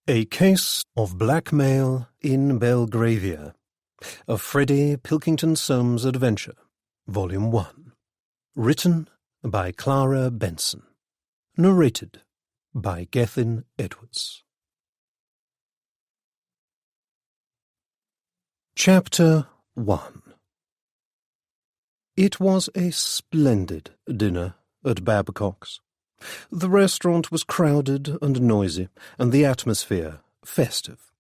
A Case of Blackmail in Belgravia, a Freddie Pilkington Soames adventure, Volume 1. Written by Clara Benson. Narrated by Gethin Edwards. Chapter 1. It was a splendid dinner at Babcock's. The restaurant was crowded and noisy, and the atmosphere festive.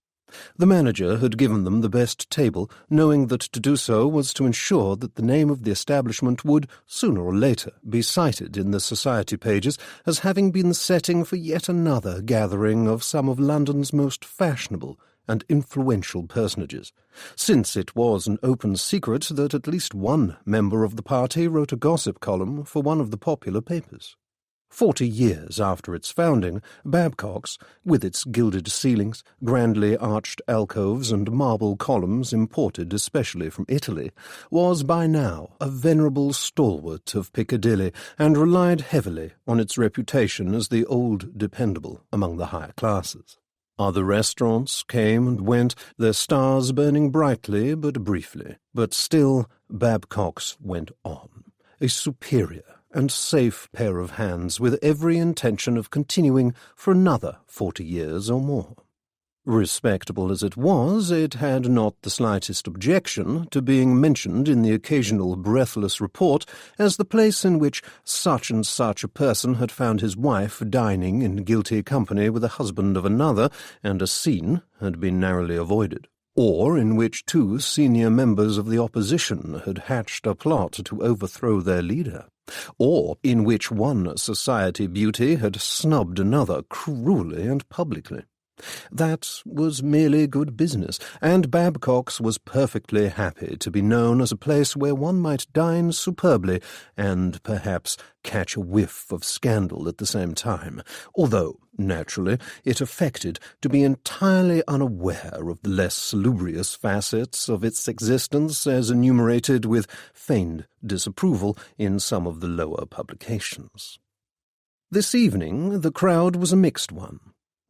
The manager had given them the best table, knowing that to do so was to ensure that the name of the establishment would, sooner or later, be cited in the society pages as having been the setting for yet another gathering of some of London's most fashionable and influential personages, since it was an open secret that at least one member of the party wrote a gossip column for one of the popular papers. 40 years after its founding, Babcock's, with its gilded ceilings, grandly arched alcoves and marble columns imported especially from Italy, was by now a venerable stalwart of Piccadilly and relied heavily on its reputation as the old dependable among the higher classes. Other restaurants came and went, their stars burning brightly but briefly, but still Babcock's went on, a superior and safe pair of hands with every intention of continuing for another 40 years or more. Respectable as it was, it had not the slightest objection to being mentioned in the occasional breathless report as the place in which such and such a person had found his wife dining in guilty company with a husband of another, and a scene had been narrowly avoided, or in which two senior members of the opposition had hatched a plot to overthrow their leader, or in which one society beauty had snubbed another cruelly and publicly. That was merely good business, and Babcock's was perfectly happy to be known as a place where one might dine superbly and perhaps catch a whiff of scandal at the same time, although, naturally, it affected to be entirely unaware of the less salubrious facets of its existence as enumerated with feigned disapproval in some of the lower publications. This evening the crowd was a mixed one.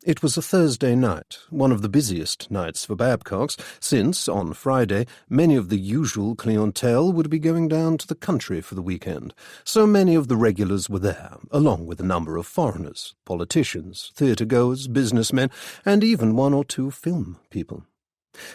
It was a Thursday night, one of the busiest nights for Babcock's, since, on Friday, many of the usual clientele would be going down to the country for the weekend. So many of the regulars were there, along with a number of foreigners, politicians, theatre-goers, businessmen, and even one or two film people.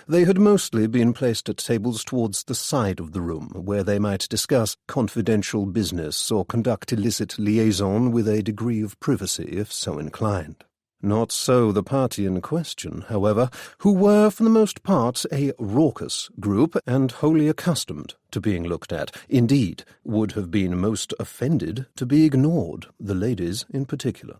They had mostly been placed at tables towards the side of the room, where they might discuss confidential business or conduct illicit liaison with a degree of privacy, if so inclined. Not so the party in question, however, who were for the most part a raucous group and wholly accustomed to being looked at, indeed would have been most offended to be ignored, the ladies in particular.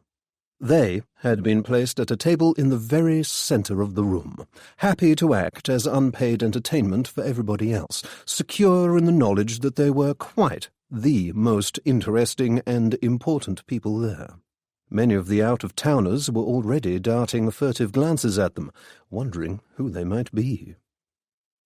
They had been placed at a table in the very centre of the room, happy to act as unpaid entertainment for everybody else, secure in the knowledge that they were quite the most interesting and important people there. Many of the out-of-towners were already darting furtive glances at them, wondering who they might be.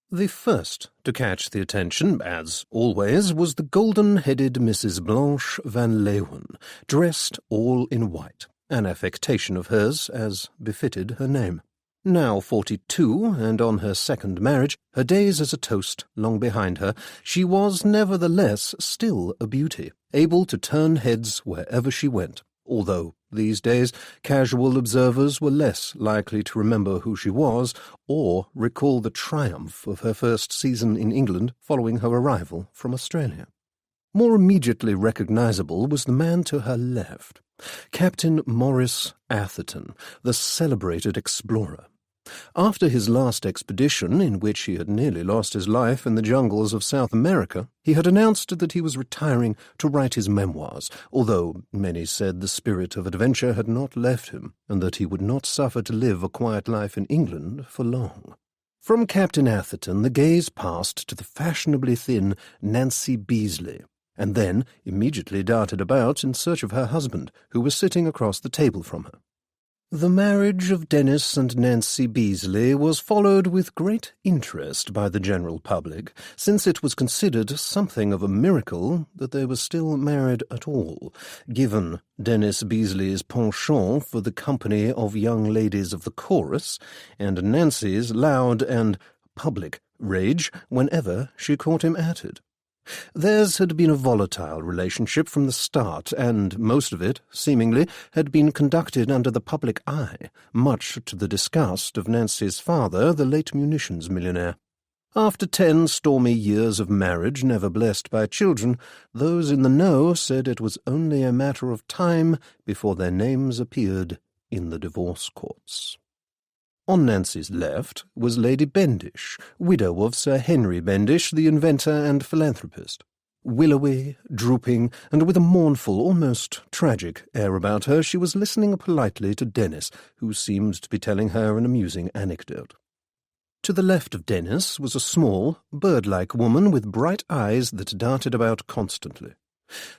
The first to catch the attention, as always, was the golden-headed Mrs. Blanche Van Leeuwen, dressed all in white, an affectation of hers, as befitted her name. Now 42, and on her second marriage, her days as a toast long behind her, she was nevertheless still a beauty, able to turn heads wherever she went, although these days casual observers were less likely to remember who she was or recall the triumph of her first season in England following her arrival from Australia. More immediately recognizable was the man to her left, Captain Maurice Atherton, the celebrated explorer. After his last expedition, in which he had nearly lost his life in the jungles of South America, he had announced that he was retiring to write his memoirs, although many said the spirit of adventure had not left him, and that he would not suffer to live a quiet life in England for long. From Captain Atherton the gaze passed to the fashionably thin Nancy Beasley, and then immediately darted about in search of her husband, who was sitting across the table from her. The marriage of Dennis and Nancy Beasley was followed with great interest by the general public, since it was considered something of a miracle that they were still married at all, given Dennis Beasley's penchant for the company of young ladies of the chorus, and Nancy's loud and public rage whenever she caught him at it. Theirs had been a volatile relationship from the start, and most of it, seemingly, had been conducted under the public eye, much to the disgust of Nancy's father, the late munitions millionaire. After 10 stormy years of marriage never blessed by children, those in the know said it was only a matter of time before their names appeared in the divorce courts. On Nancy's left was Lady Bendish, widow of Sir Henry Bendish, the inventor and philanthropist. Willowy, drooping, and with a mournful, almost tragic air about her, she was listening politely to Dennis, who seemed to be telling her an amusing anecdote. To the left of Dennis was a small, bird-like woman with bright eyes that darted about constantly.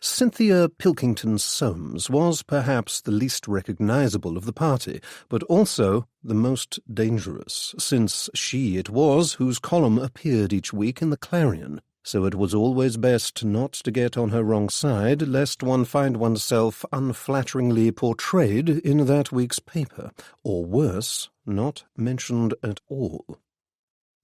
Cynthia Pilkington-Soames was perhaps the least recognizable of the party, but also the most dangerous, since she it was whose column appeared each week in the Clarion, so it was always best not to get on her wrong side, lest one find oneself unflatteringly portrayed in that week's paper, or worse, not mentioned at all.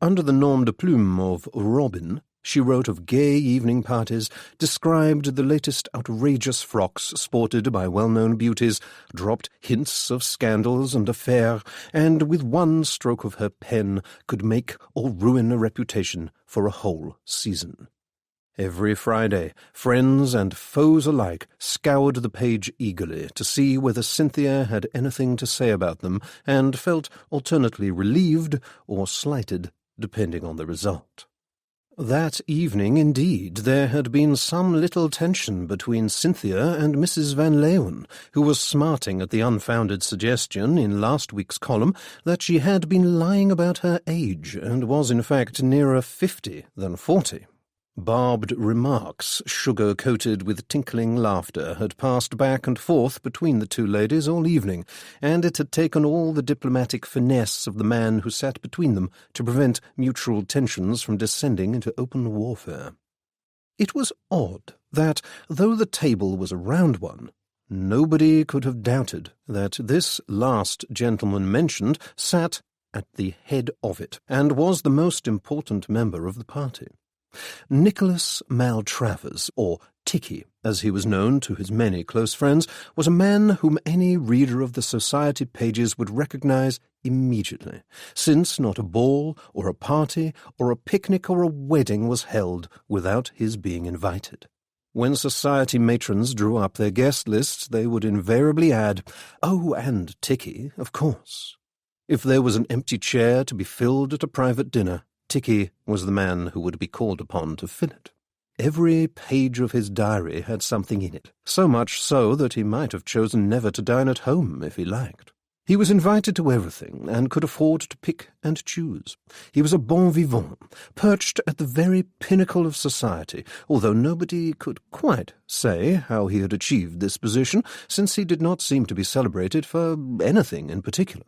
Under the nom de plume of Robin, she wrote of gay evening parties, described the latest outrageous frocks sported by well-known beauties, dropped hints of scandals and affair, and with one stroke of her pen could make or ruin a reputation for a whole season. Every Friday, friends and foes alike scoured the page eagerly to see whether Cynthia had anything to say about them, and felt alternately relieved or slighted, depending on the result. That evening, indeed, there had been some little tension between Cynthia and Mrs. Van Leeuwen, who was smarting at the unfounded suggestion in last week's column that she had been lying about her age and was in fact nearer 50 than 40. Barbed remarks, sugar-coated with tinkling laughter, had passed back and forth between the two ladies all evening, and it had taken all the diplomatic finesse of the man who sat between them to prevent mutual tensions from descending into open warfare. It was odd that, though the table was a round one, nobody could have doubted that this last gentleman mentioned sat at the head of it, and was the most important member of the party. Nicholas Maltravers, or Ticky, as he was known to his many close friends, was a man whom any reader of the society pages would recognize immediately, since not a ball or a party or a picnic or a wedding was held without his being invited. When society matrons drew up their guest lists, they would invariably add, "Oh, and Ticky, of course." If there was an empty chair to be filled at a private dinner, Ticky was the man who would be called upon to fill it. Every page of his diary had something in it, so much so that he might have chosen never to dine at home if he liked. He was invited to everything, and could afford to pick and choose. He was a bon vivant, perched at the very pinnacle of society, although nobody could quite say how he had achieved this position, since he did not seem to be celebrated for anything in particular.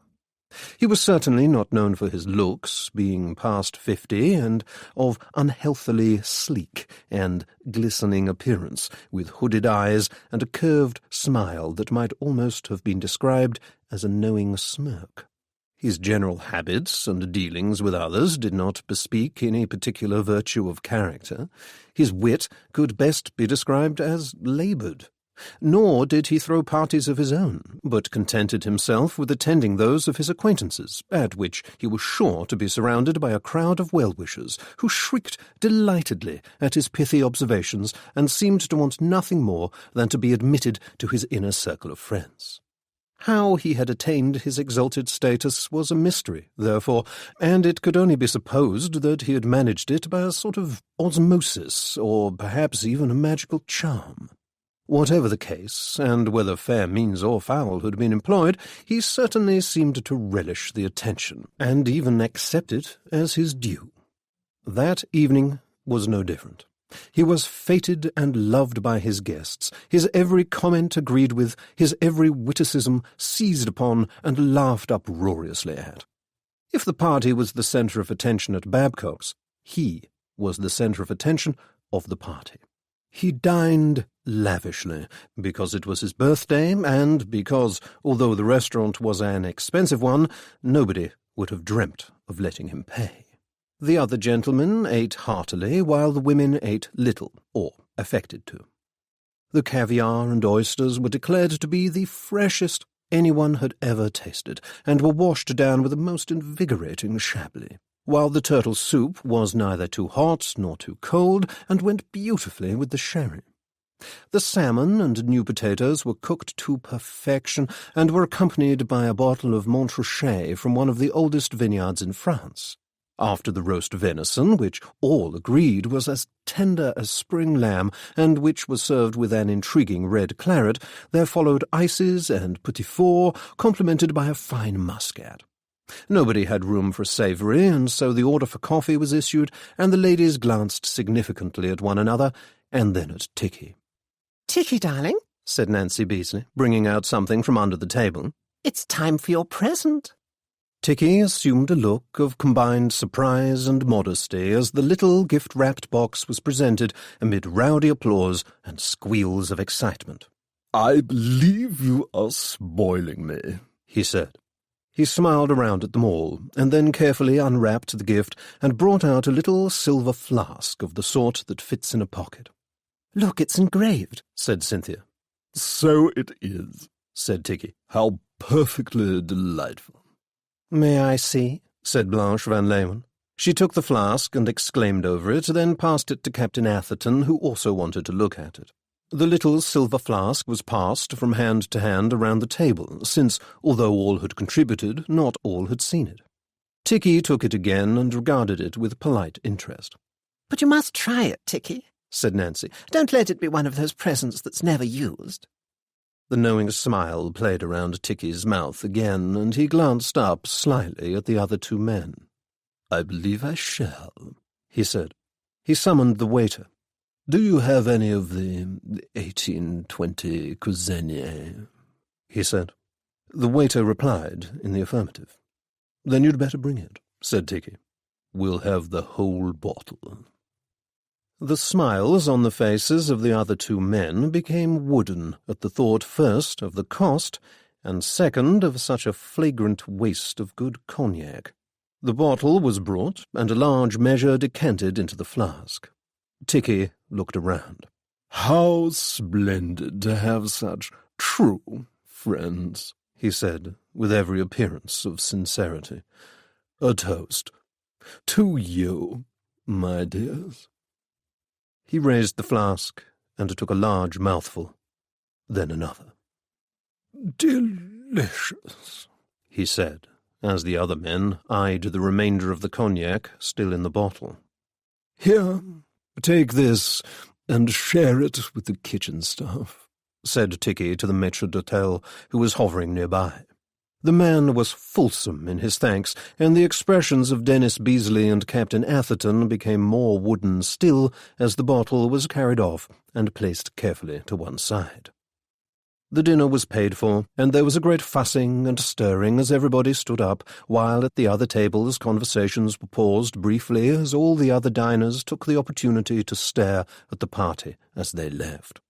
He was certainly not known for his looks, being past 50 and of unhealthily sleek and glistening appearance, with hooded eyes and a curved smile that might almost have been described as a knowing smirk. His general habits and dealings with others did not bespeak any particular virtue of character. His wit could best be described as laboured. Nor did he throw parties of his own, but contented himself with attending those of his acquaintances, at which he was sure to be surrounded by a crowd of well-wishers, who shrieked delightedly at his pithy observations and seemed to want nothing more than to be admitted to his inner circle of friends. How he had attained his exalted status was a mystery, therefore, and it could only be supposed that he had managed it by a sort of osmosis, or perhaps even a magical charm. Whatever the case, and whether fair means or foul had been employed, he certainly seemed to relish the attention, and even accept it as his due. That evening was no different. He was feted and loved by his guests, his every comment agreed with, his every witticism seized upon and laughed uproariously at. If the party was the centre of attention at Babcock's, he was the centre of attention of the party. He dined lavishly, because it was his birthday, and because, although the restaurant was an expensive one, nobody would have dreamt of letting him pay. The other gentlemen ate heartily, while the women ate little, or affected to. The caviar and oysters were declared to be the freshest anyone had ever tasted, and were washed down with a most invigorating chablis, while the turtle soup was neither too hot nor too cold, and went beautifully with the sherry. The salmon and new potatoes were cooked to perfection, and were accompanied by a bottle of Montrachet from one of the oldest vineyards in France. After the roast venison, which all agreed was as tender as spring lamb, and which was served with an intriguing red claret, there followed ices and petit fours, complemented by a fine muscat. Nobody had room for savoury, and so the order for coffee was issued, and the ladies glanced significantly at one another, and then at Ticky. "Ticky, darling," said Nancy Beasley, bringing out something from under the table. "it's time for your present." Ticky assumed a look of combined surprise and modesty as the little gift-wrapped box was presented amid rowdy applause and squeals of excitement. "I believe you are spoiling me," he said. He smiled around at them all, and then carefully unwrapped the gift and brought out a little silver flask of the sort that fits in a pocket. "Look, it's engraved," said Cynthia. "So it is," said Ticky. "How perfectly delightful." "May I see?" said Blanche Van Leeuwen. She took the flask and exclaimed over it, then passed it to Captain Atherton, who also wanted to look at it. The little silver flask was passed from hand to hand around the table, since, although all had contributed, not all had seen it. Ticky took it again and regarded it with polite interest. "But you must try it, Ticky," said Nancy. "Don't let it be one of those presents that's never used." The knowing smile played around Ticky's mouth again, and he glanced up slyly at the other two men. "I believe I shall," he said. He summoned the waiter. "Do you have any of the 1820 Cusenier?" he said. The waiter replied in the affirmative. "Then you'd better bring it," said Ticky. "We'll have the whole bottle." The smiles on the faces of the other two men became wooden at the thought, first, of the cost, and second, of such a flagrant waste of good cognac. The bottle was brought, and a large measure decanted into the flask. Ticky looked around. "How splendid to have such true friends," he said, with every appearance of sincerity. "A toast to you, my dears." He raised the flask and took a large mouthful, then another. "Delicious," he said, as the other men eyed the remainder of the cognac still in the bottle. "Here, take this and share it with the kitchen staff," said Ticky to the maître d'hôtel, who was hovering nearby. The man was fulsome in his thanks, and the expressions of Dennis Beasley and Captain Atherton became more wooden still as the bottle was carried off and placed carefully to one side. The dinner was paid for, and there was a great fussing and stirring as everybody stood up, while at the other tables conversations were paused briefly as all the other diners took the opportunity to stare at the party as they left.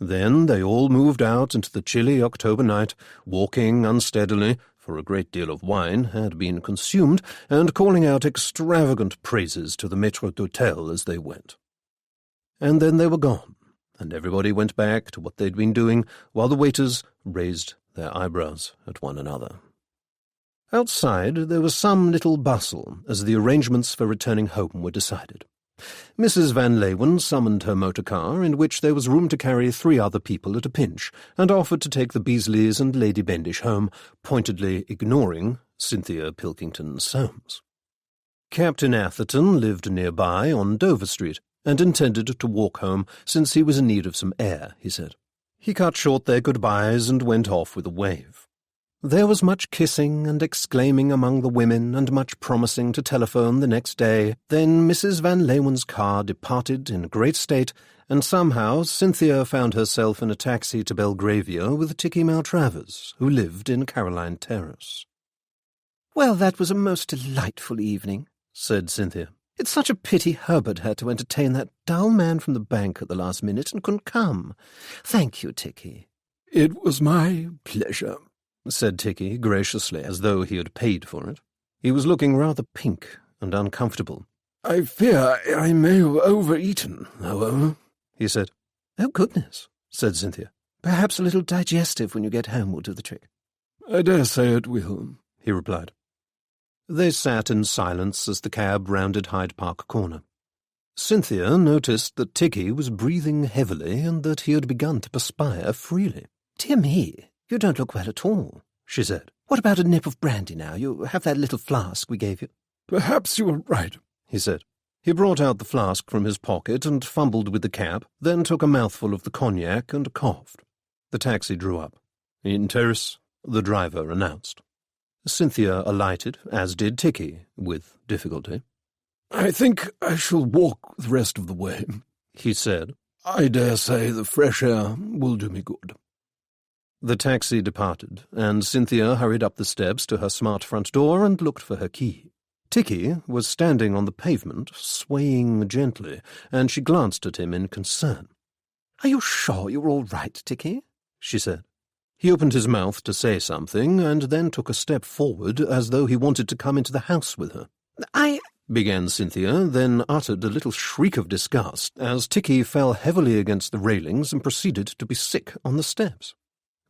Then they all moved out into the chilly October night, walking unsteadily, for a great deal of wine had been consumed, and calling out extravagant praises to the maître d'hôtel as they went. And then they were gone, and everybody went back to what they'd been doing, while the waiters raised their eyebrows at one another. Outside there was some little bustle as the arrangements for returning home were decided. Mrs. Van Leeuwen summoned her motor car, in which there was room to carry 3 other people at a pinch, and offered to take the Beasleys and Lady Bendish home, pointedly ignoring Cynthia Pilkington-Soames. Captain Atherton lived nearby on Dover Street, and intended to walk home, since he was in need of some air, he said. He cut short their goodbyes and went off with a wave. There was much kissing and exclaiming among the women, and much promising to telephone the next day. Then Mrs. Van Leeuwen's car departed in great state, and somehow Cynthia found herself in a taxi to Belgravia with Tikki Maltravers, who lived in Caroline Terrace. "Well, that was a most delightful evening," said Cynthia. "It's such a pity Herbert had to entertain that dull man from the bank at the last minute and couldn't come. Thank you, Tikki." "It was my pleasure," said Tikki graciously, as though he had paid for it. He was looking rather pink and uncomfortable. "I fear I may have overeaten, however," he said. "Oh, goodness," said Cynthia. "Perhaps a little digestive when you get home will do the trick." "I dare say it will," he replied. They sat in silence as the cab rounded Hyde Park Corner. Cynthia noticed that Tikki was breathing heavily and that he had begun to perspire freely. "Dear me, you don't look well at all," she said. "What about a nip of brandy now? You have that little flask we gave you." "Perhaps you are right," he said. He brought out the flask from his pocket and fumbled with the cap, then took a mouthful of the cognac and coughed. The taxi drew up. "In Terrace," the driver announced. Cynthia alighted, as did Tikki, with difficulty. "I think I shall walk the rest of the way," he said. "I dare say the fresh air will do me good." The taxi departed, and Cynthia hurried up the steps to her smart front door and looked for her key. Tikki was standing on the pavement, swaying gently, and she glanced at him in concern. "Are you sure you're all right, Tikki?" she said. He opened his mouth to say something, and then took a step forward as though he wanted to come into the house with her. "I—" began Cynthia, then uttered a little shriek of disgust as Tikki fell heavily against the railings and proceeded to be sick on the steps.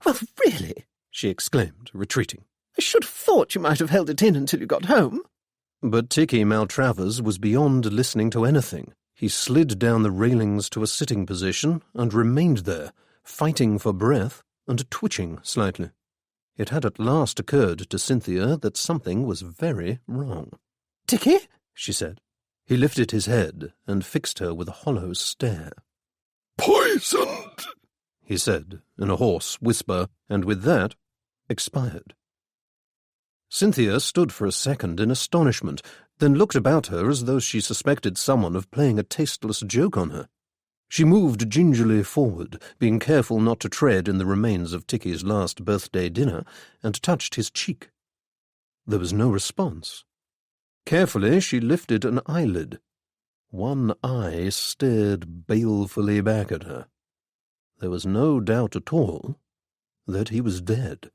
"Well, really," she exclaimed, retreating. "I should have thought you might have held it in until you got home." But Tikki Maltravers was beyond listening to anything. He slid down the railings to a sitting position and remained there, fighting for breath and twitching slightly. It had at last occurred to Cynthia that something was very wrong. "Tikki?" she said. He lifted his head and fixed her with a hollow stare. "Poisoned!" he said in a hoarse whisper, and with that expired. Cynthia stood for a second in astonishment, then looked about her as though she suspected someone of playing a tasteless joke on her. She moved gingerly forward, being careful not to tread in the remains of Tikki's last birthday dinner, and touched his cheek. There was no response. Carefully she lifted an eyelid. One eye stared balefully back at her. There was no doubt at all that he was dead.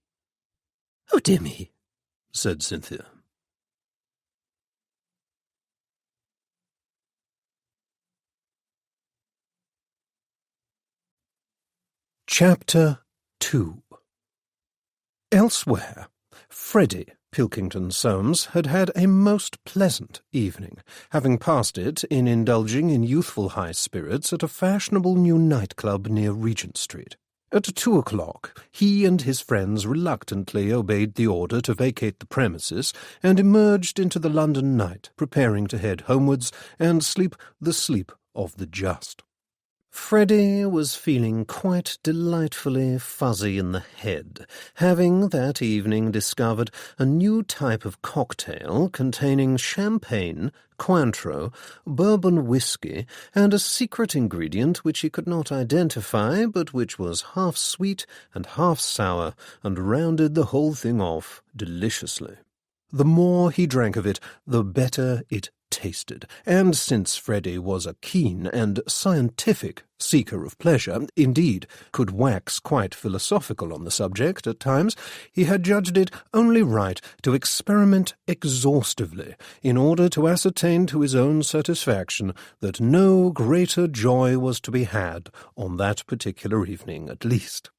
"Oh, dear me," said Cynthia. Chapter 2. Elsewhere, Freddie Pilkington Soames had had a most pleasant evening, having passed it in indulging in youthful high spirits at a fashionable new nightclub near Regent Street. At 2 o'clock, he and his friends reluctantly obeyed the order to vacate the premises and emerged into the London night, preparing to head homewards and sleep the sleep of the just. Freddie was feeling quite delightfully fuzzy in the head, having that evening discovered a new type of cocktail containing champagne, Cointreau, bourbon whiskey, and a secret ingredient which he could not identify, but which was half sweet and half sour, and rounded the whole thing off deliciously. The more he drank of it, the better it tasted, and since Freddie was a keen and scientific seeker of pleasure, indeed could wax quite philosophical on the subject at times, he had judged it only right to experiment exhaustively in order to ascertain to his own satisfaction that no greater joy was to be had on that particular evening at least.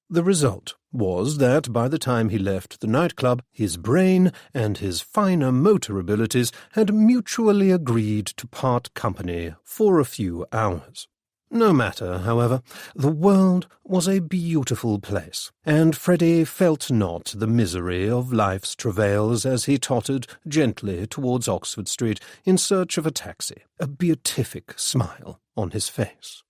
The result was that by the time he left the nightclub, his brain and his finer motor abilities had mutually agreed to part company for a few hours. No matter, however, the world was a beautiful place, and Freddie felt not the misery of life's travails as he tottered gently towards Oxford Street in search of a taxi, a beatific smile on his face.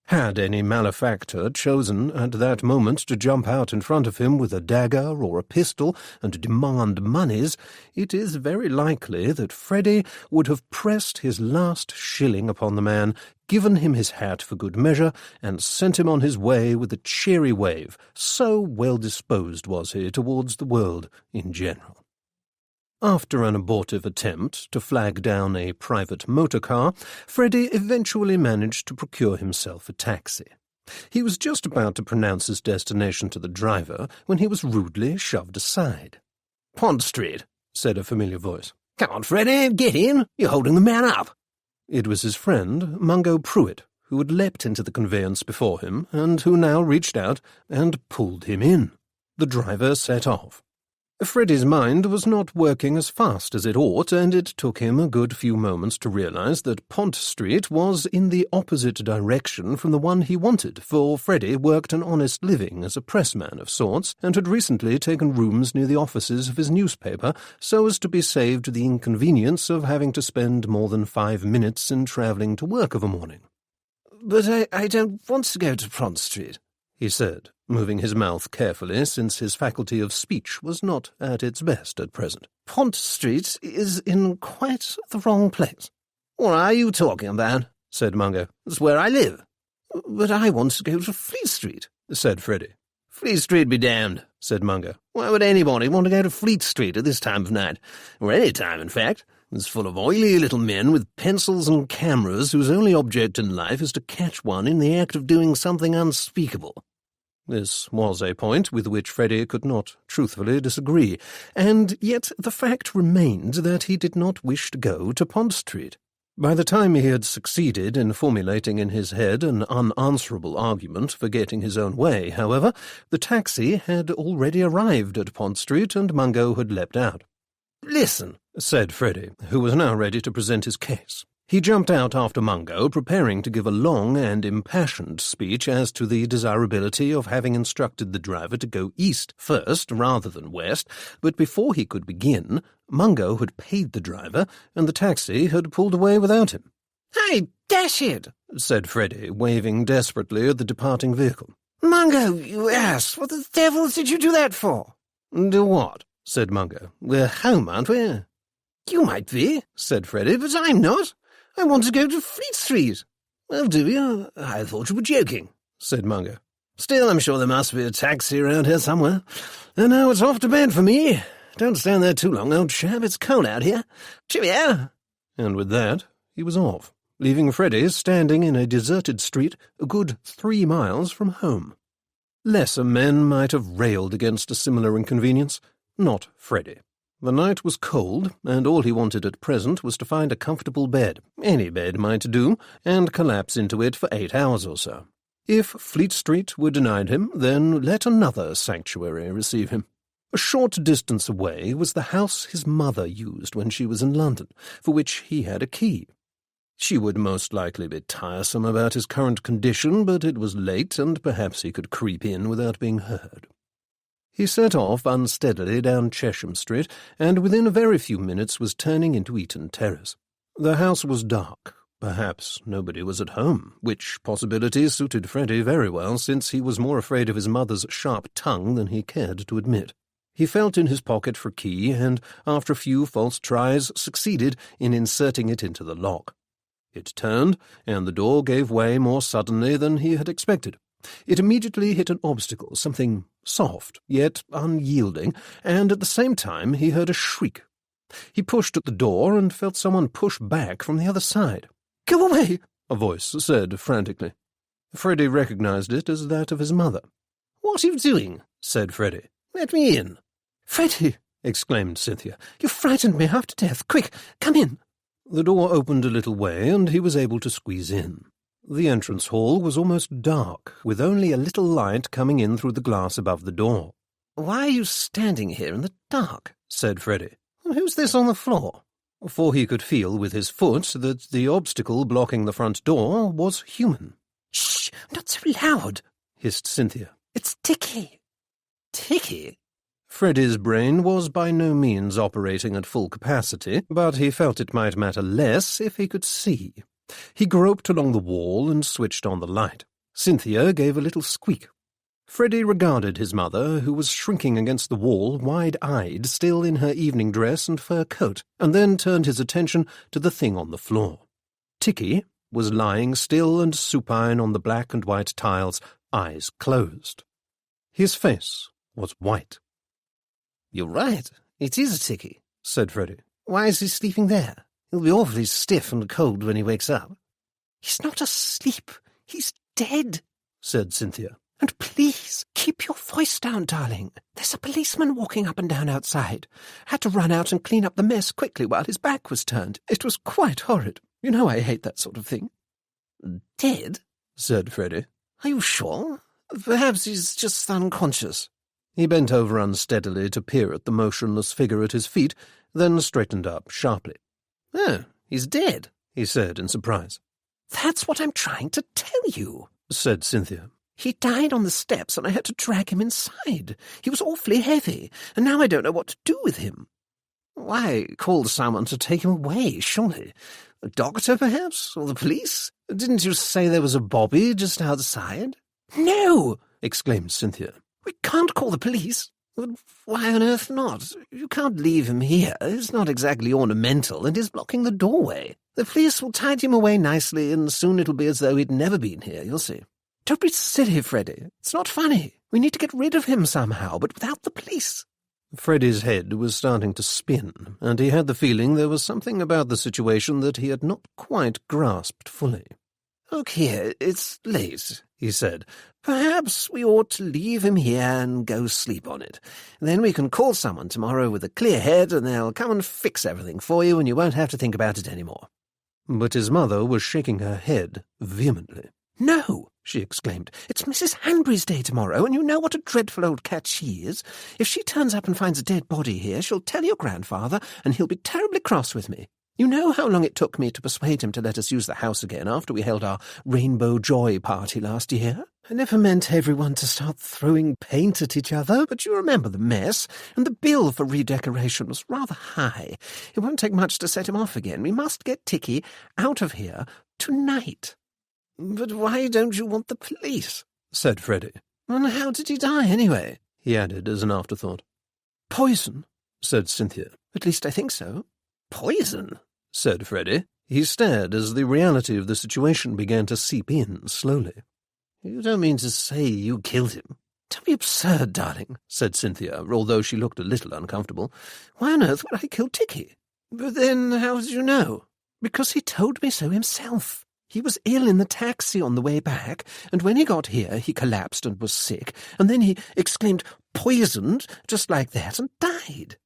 Had any malefactor chosen at that moment to jump out in front of him with a dagger or a pistol and demand moneys, it is very likely that Freddy would have pressed his last shilling upon the man, given him his hat for good measure, and sent him on his way with a cheery wave, so well disposed was he towards the world in general. After an abortive attempt to flag down a private motor car, Freddy eventually managed to procure himself a taxi. He was just about to pronounce his destination to the driver when he was rudely shoved aside. "Pond Street," said a familiar voice. "Come on, Freddy, get in. You're holding the man up." It was his friend, Mungo Pruitt, who had leapt into the conveyance before him and who now reached out and pulled him in. The driver set off. Freddy's mind was not working as fast as it ought, and it took him a good few moments to realize that Pont Street was in the opposite direction from the one he wanted, for Freddy worked an honest living as a pressman of sorts, and had recently taken rooms near the offices of his newspaper so as to be saved the inconvenience of having to spend more than 5 minutes in travelling to work of a morning. "But I don't want to go to Pont Street," he said, moving his mouth carefully, since his faculty of speech was not at its best at present. "Pont Street is in quite the wrong place." "What are you talking about?" said Mungo. "It's where I live." "But I want to go to Fleet Street," said Freddy. "Fleet Street be damned," said Mungo. "Why would anybody want to go to Fleet Street at this time of night? Or any time, in fact. It's full of oily little men with pencils and cameras whose only object in life is to catch one in the act of doing something unspeakable." This was a point with which Freddy could not truthfully disagree, and yet the fact remained that he did not wish to go to Pont Street. By the time he had succeeded in formulating in his head an unanswerable argument for getting his own way, however, the taxi had already arrived at Pont Street and Mungo had leapt out. "Listen," said Freddy, who was now ready to present his case. He jumped out after Mungo, preparing to give a long and impassioned speech as to the desirability of having instructed the driver to go east first rather than west, but before he could begin, Mungo had paid the driver, and the taxi had pulled away without him. "Hey, dash it!" said Freddy, waving desperately at the departing vehicle. "Mungo, you ass! What the devil did you do that for?" "Do what?" said Mungo. "We're home, aren't we?" "You might be," said Freddy, "but I'm not. I want to go to Fleet Street." "Well, do you? I thought you were joking," said Mungo. "Still, I'm sure there must be a taxi around here somewhere. And now it's off to bed for me. Don't stand there too long, old chap. It's cold out here. Cheerio." And with that, he was off, leaving Freddy standing in a deserted street a good 3 miles from home. Lesser men might have railed against a similar inconvenience, not Freddy. The night was cold, and all he wanted at present was to find a comfortable bed. Any bed might do, and collapse into it for 8 hours or so. If Fleet Street were denied him, then let another sanctuary receive him. A short distance away was the house his mother used when she was in London, for which he had a key. She would most likely be tiresome about his current condition, but it was late, and perhaps he could creep in without being heard. He set off unsteadily down Chesham Street, and within a very few minutes was turning into Eaton Terrace. The house was dark. Perhaps nobody was at home, which possibility suited Freddy very well, since he was more afraid of his mother's sharp tongue than he cared to admit. He felt in his pocket for a key, and after a few false tries succeeded in inserting it into the lock. It turned, and the door gave way more suddenly than he had expected. It immediately hit an obstacle, something soft, yet unyielding, and at the same time he heard a shriek. He pushed at the door and felt someone push back from the other side. "Go away!" a voice said frantically. Freddy recognized it as that of his mother. "What are you doing?" said Freddy. "Let me in." "Freddy!" exclaimed Cynthia. "You frightened me half to death. Quick, come in." The door opened a little way, and he was able to squeeze in. The entrance hall was almost dark, with only a little light coming in through the glass above the door. "Why are you standing here in the dark?" said Freddy. "Who's this on the floor?" For he could feel with his foot that the obstacle blocking the front door was human. "Shh! Not so loud!" hissed Cynthia. "It's Dickie." "Dickie?" Freddy's brain was by no means operating at full capacity, but he felt it might matter less if he could see. He groped along the wall and switched on the light. Cynthia gave a little squeak. Freddie regarded his mother, who was shrinking against the wall, wide-eyed, still in her evening dress and fur coat, and then turned his attention to the thing on the floor. Ticky was lying still and supine on the black and white tiles, eyes closed. His face was white. "You're right, it is a Ticky," said Freddie. "Why is he sleeping there? He'll be awfully stiff and cold when he wakes up." "He's not asleep, he's dead," said Cynthia. "And please, keep your voice down, darling. There's a policeman walking up and down outside. Had to run out and clean up the mess quickly while his back was turned. It was quite horrid. You know I hate that sort of thing." "Dead?" said Freddie. "Are you sure? Perhaps he's just unconscious." He bent over unsteadily to peer at the motionless figure at his feet, then straightened up sharply. "Oh, he's dead," he said in surprise. "That's what I'm trying to tell you," said Cynthia. "He died on the steps and I had to drag him inside. He was awfully heavy, and now I don't know what to do with him." "Why, call someone to take him away, surely. A doctor, perhaps, or the police? Didn't you say there was a bobby just outside?" "No!" exclaimed Cynthia. "We can't call the police." "But why on earth not? You can't leave him here. He's not exactly ornamental, and he's blocking the doorway. The police will tidy him away nicely, and soon it'll be as though he'd never been here, you'll see." "Don't be silly, Freddie. It's not funny. We need to get rid of him somehow, but without the police." Freddie's head was starting to spin, and he had the feeling there was something about the situation that he had not quite grasped fully. "Look here, it's late," he said. "Perhaps we ought to leave him here and go sleep on it. Then we can call someone tomorrow with a clear head, and they'll come and fix everything for you, and you won't have to think about it any more." But his mother was shaking her head vehemently. "No," she exclaimed. "It's Mrs. Hanbury's day tomorrow, and you know what a dreadful old cat she is. If she turns up and finds a dead body here, she'll tell your grandfather, and he'll be terribly cross with me. You know how long it took me to persuade him to let us use the house again after we held our Rainbow Joy party last year? I never meant everyone to start throwing paint at each other, but you remember the mess, and the bill for redecoration was rather high. It won't take much to set him off again. We must get Ticky out of here tonight." "But why don't you want the police?" said Freddie. "And how did he die, anyway?" he added as an afterthought. "Poison," said Cynthia. "At least I think so." "Poison?" said Freddie. He stared as the reality of the situation began to seep in slowly. "You don't mean to say you killed him?" "Don't be absurd, darling," said Cynthia, although she looked a little uncomfortable. "Why on earth would I kill Ticky?" "But then how did you know?" "Because he told me so himself. He was ill in the taxi on the way back, and when he got here he collapsed and was sick, and then he exclaimed, 'Poisoned,' just like that, and died."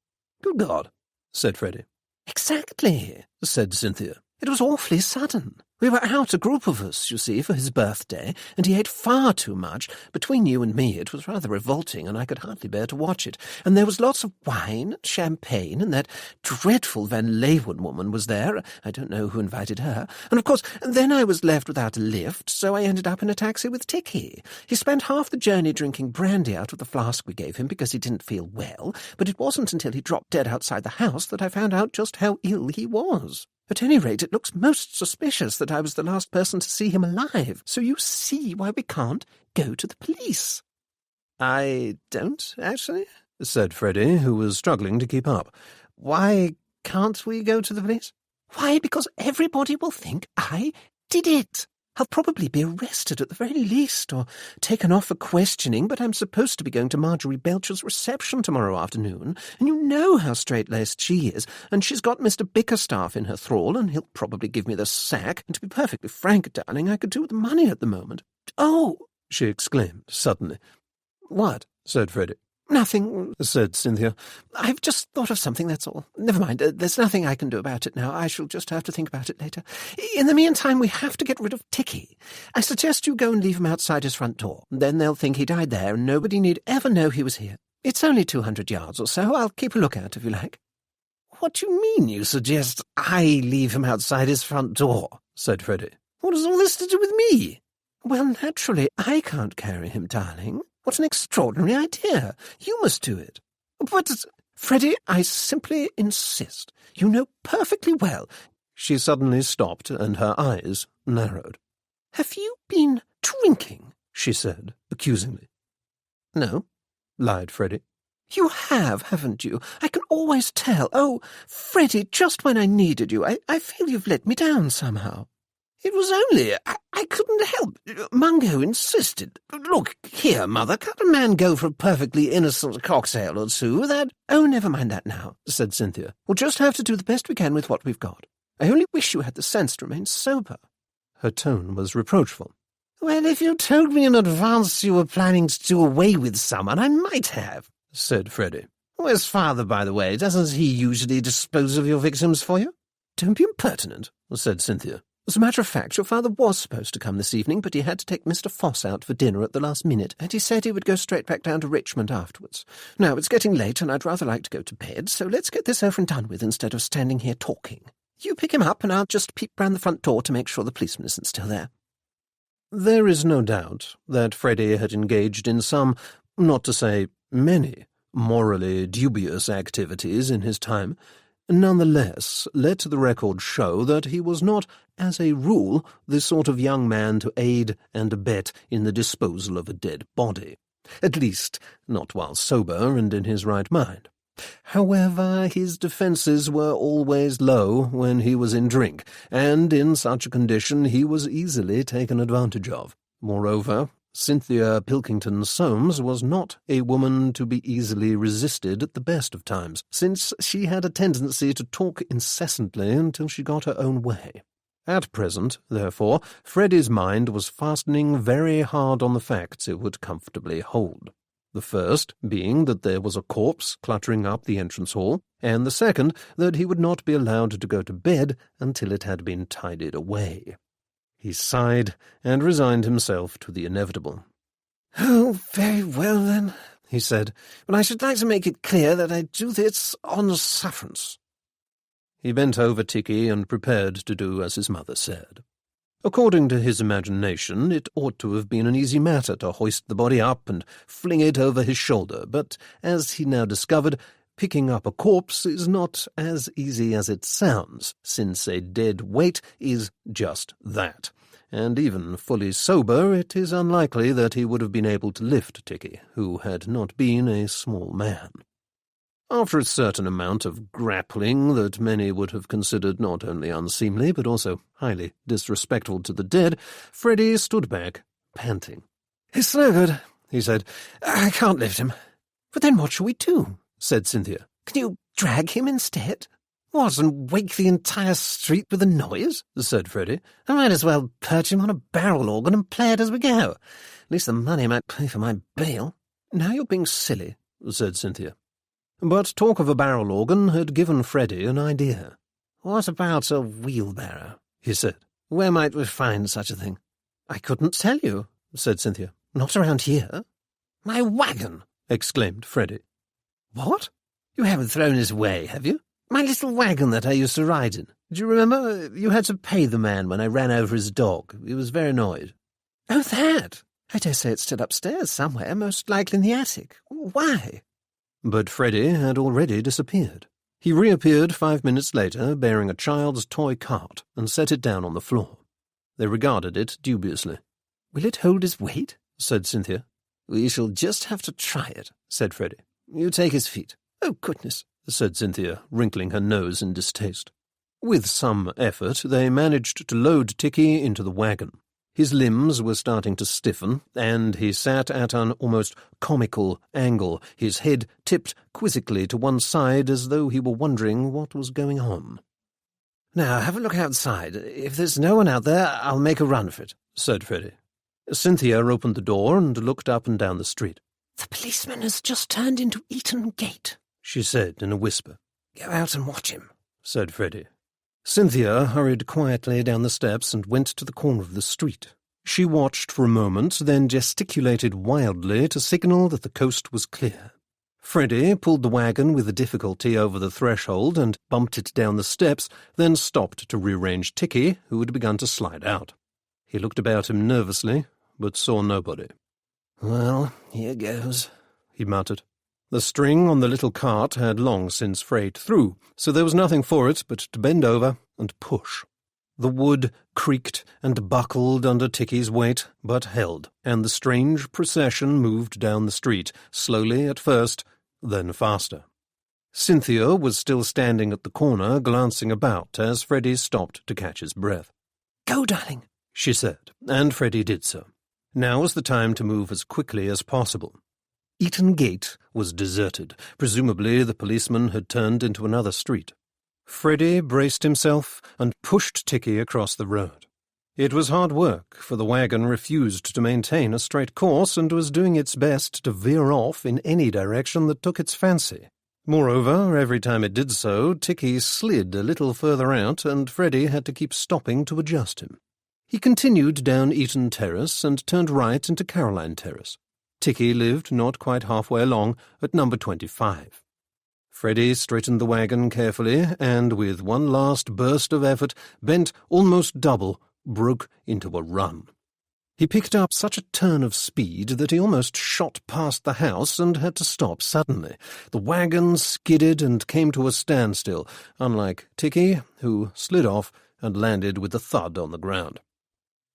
"Good God," said Freddie. "Exactly," said Cynthia. "It was awfully sudden. We were out, a group of us, you see, for his birthday, and he ate far too much. Between you and me, it was rather revolting, and I could hardly bear to watch it. And there was lots of wine and champagne, and that dreadful Van Leeuwen woman was there. I don't know who invited her. And, of course, then I was left without a lift, so I ended up in a taxi with Ticky. He spent half the journey drinking brandy out of the flask we gave him because he didn't feel well, but it wasn't until he dropped dead outside the house that I found out just how ill he was. At any rate, it looks most suspicious that I was the last person to see him alive, so you see why we can't go to the police." "I don't, actually," said Freddie, who was struggling to keep up. "Why can't we go to the police?" "Why, because everybody will think I did it. I'll probably be arrested at the very least, or taken off for questioning, but I'm supposed to be going to Marjorie Belcher's reception tomorrow afternoon, and you know how straight-laced she is, and she's got Mr. Bickerstaff in her thrall, and he'll probably give me the sack, and to be perfectly frank, darling, I could do with the money at the moment." "Oh!" she exclaimed suddenly. "What?" said Freddie. "Nothing," said Cynthia. "I've just thought of something, that's all. Never mind, there's nothing I can do about it now. I shall just have to think about it later. In the meantime, we have to get rid of Ticky. I suggest you go and leave him outside his front door. Then they'll think he died there, and nobody need ever know he was here. It's only 200 yards or so. I'll keep a lookout if you like." "What do you mean you suggest I leave him outside his front door?" said Freddie. "What has all this to do with me?" "Well, naturally, I can't carry him, darling. What an extraordinary idea. You must do it." "But, Freddie, I simply insist. You know perfectly well—" She suddenly stopped, and her eyes narrowed. "Have you been drinking?" she said, accusingly. "No." Lied Freddie. "You have, haven't you? I can always tell. Oh, Freddie, just when I needed you, I feel you've let me down somehow." "It was only... I couldn't help. Mungo insisted. Look here, Mother, can't a man go for a perfectly innocent cocktail or two without—" "Oh, never mind that now," said Cynthia. "We'll just have to do the best we can with what we've got. I only wish you had the sense to remain sober." Her tone was reproachful. "Well, if you told me in advance you were planning to do away with someone, I might have," said Freddie. "Where's Father, by the way? Doesn't he usually dispose of your victims for you?" "Don't be impertinent," said Cynthia. "As a matter of fact, your father was supposed to come this evening, but he had to take Mr. Foss out for dinner at the last minute, and he said he would go straight back down to Richmond afterwards. Now, it's getting late, and I'd rather like to go to bed, so let's get this over and done with instead of standing here talking. You pick him up, and I'll just peep round the front door to make sure the policeman isn't still there." There is no doubt that Freddie had engaged in some, not to say many, morally dubious activities in his time. Nonetheless, let the record show that he was not, as a rule, the sort of young man to aid and abet in the disposal of a dead body. At least, not while sober and in his right mind. However, his defences were always low when he was in drink, and in such a condition he was easily taken advantage of. Moreover, Cynthia Pilkington-Soames was not a woman to be easily resisted at the best of times, since she had a tendency to talk incessantly until she got her own way. At present, therefore, Freddie's mind was fastening very hard on the facts it would comfortably hold. The first being that there was a corpse cluttering up the entrance hall, and the second that he would not be allowed to go to bed until it had been tidied away. He sighed and resigned himself to the inevitable. "Oh, very well, then," he said, "but I should like to make it clear that I do this on sufferance." He bent over Ticky and prepared to do as his mother said. According to his imagination, it ought to have been an easy matter to hoist the body up and fling it over his shoulder, but, as he now discovered, picking up a corpse is not as easy as it sounds, since a dead weight is just that, and even fully sober it is unlikely that he would have been able to lift Ticky, who had not been a small man. After a certain amount of grappling that many would have considered not only unseemly but also highly disrespectful to the dead, Freddie stood back, panting. "It's no good," he said. "I can't lift him." "But then what shall we do?" said Cynthia. "Can you drag him instead?" "What, and wake the entire street with the noise?" said Freddie. "I might as well perch him on a barrel organ and play it as we go. At least the money might pay for my bail." "Now you're being silly," said Cynthia. But talk of a barrel organ had given Freddie an idea. "What about a wheelbarrow?" he said. "Where might we find such a thing?" "I couldn't tell you," said Cynthia. "Not around here." "My wagon!" exclaimed Freddie. "What? You haven't thrown it away, have you? My little wagon that I used to ride in. Do you remember? You had to pay the man when I ran over his dog. He was very annoyed." "Oh, that! I dare say it's still upstairs somewhere, most likely in the attic. Why?" But Freddie had already disappeared. He reappeared 5 minutes later, bearing a child's toy cart, and set it down on the floor. They regarded it dubiously. "Will it hold his weight?" said Cynthia. "We shall just have to try it," said Freddie. "You take his feet." "Oh, goodness," said Cynthia, wrinkling her nose in distaste. With some effort, they managed to load Ticky into the wagon. His limbs were starting to stiffen, and he sat at an almost comical angle, his head tipped quizzically to one side as though he were wondering what was going on. "Now, have a look outside. If there's no one out there, I'll make a run for it," said Freddie. Cynthia opened the door and looked up and down the street. "The policeman has just turned into Eton Gate," she said in a whisper. "Go out and watch him," said Freddie. Cynthia hurried quietly down the steps and went to the corner of the street. She watched for a moment, then gesticulated wildly to signal that the coast was clear. Freddie pulled the wagon with difficulty over the threshold and bumped it down the steps, then stopped to rearrange Ticky, who had begun to slide out. He looked about him nervously, but saw nobody. "Well, here goes," he muttered. The string on the little cart had long since frayed through, so there was nothing for it but to bend over and push. The wood creaked and buckled under Ticky's weight, but held, and the strange procession moved down the street, slowly at first, then faster. Cynthia was still standing at the corner, glancing about as Freddie stopped to catch his breath. "Go, darling," she said, and Freddie did so. Now was the time to move as quickly as possible. Eaton Gate was deserted. Presumably the policeman had turned into another street. Freddie braced himself and pushed Ticky across the road. It was hard work, for the wagon refused to maintain a straight course and was doing its best to veer off in any direction that took its fancy. Moreover, every time it did so, Ticky slid a little further out, and Freddie had to keep stopping to adjust him. He continued down Eaton Terrace and turned right into Caroline Terrace. Ticky lived not quite halfway along at number 25. Freddie straightened the wagon carefully and, with one last burst of effort, bent almost double, broke into a run. He picked up such a turn of speed that he almost shot past the house and had to stop suddenly. The wagon skidded and came to a standstill, unlike Ticky, who slid off and landed with a thud on the ground.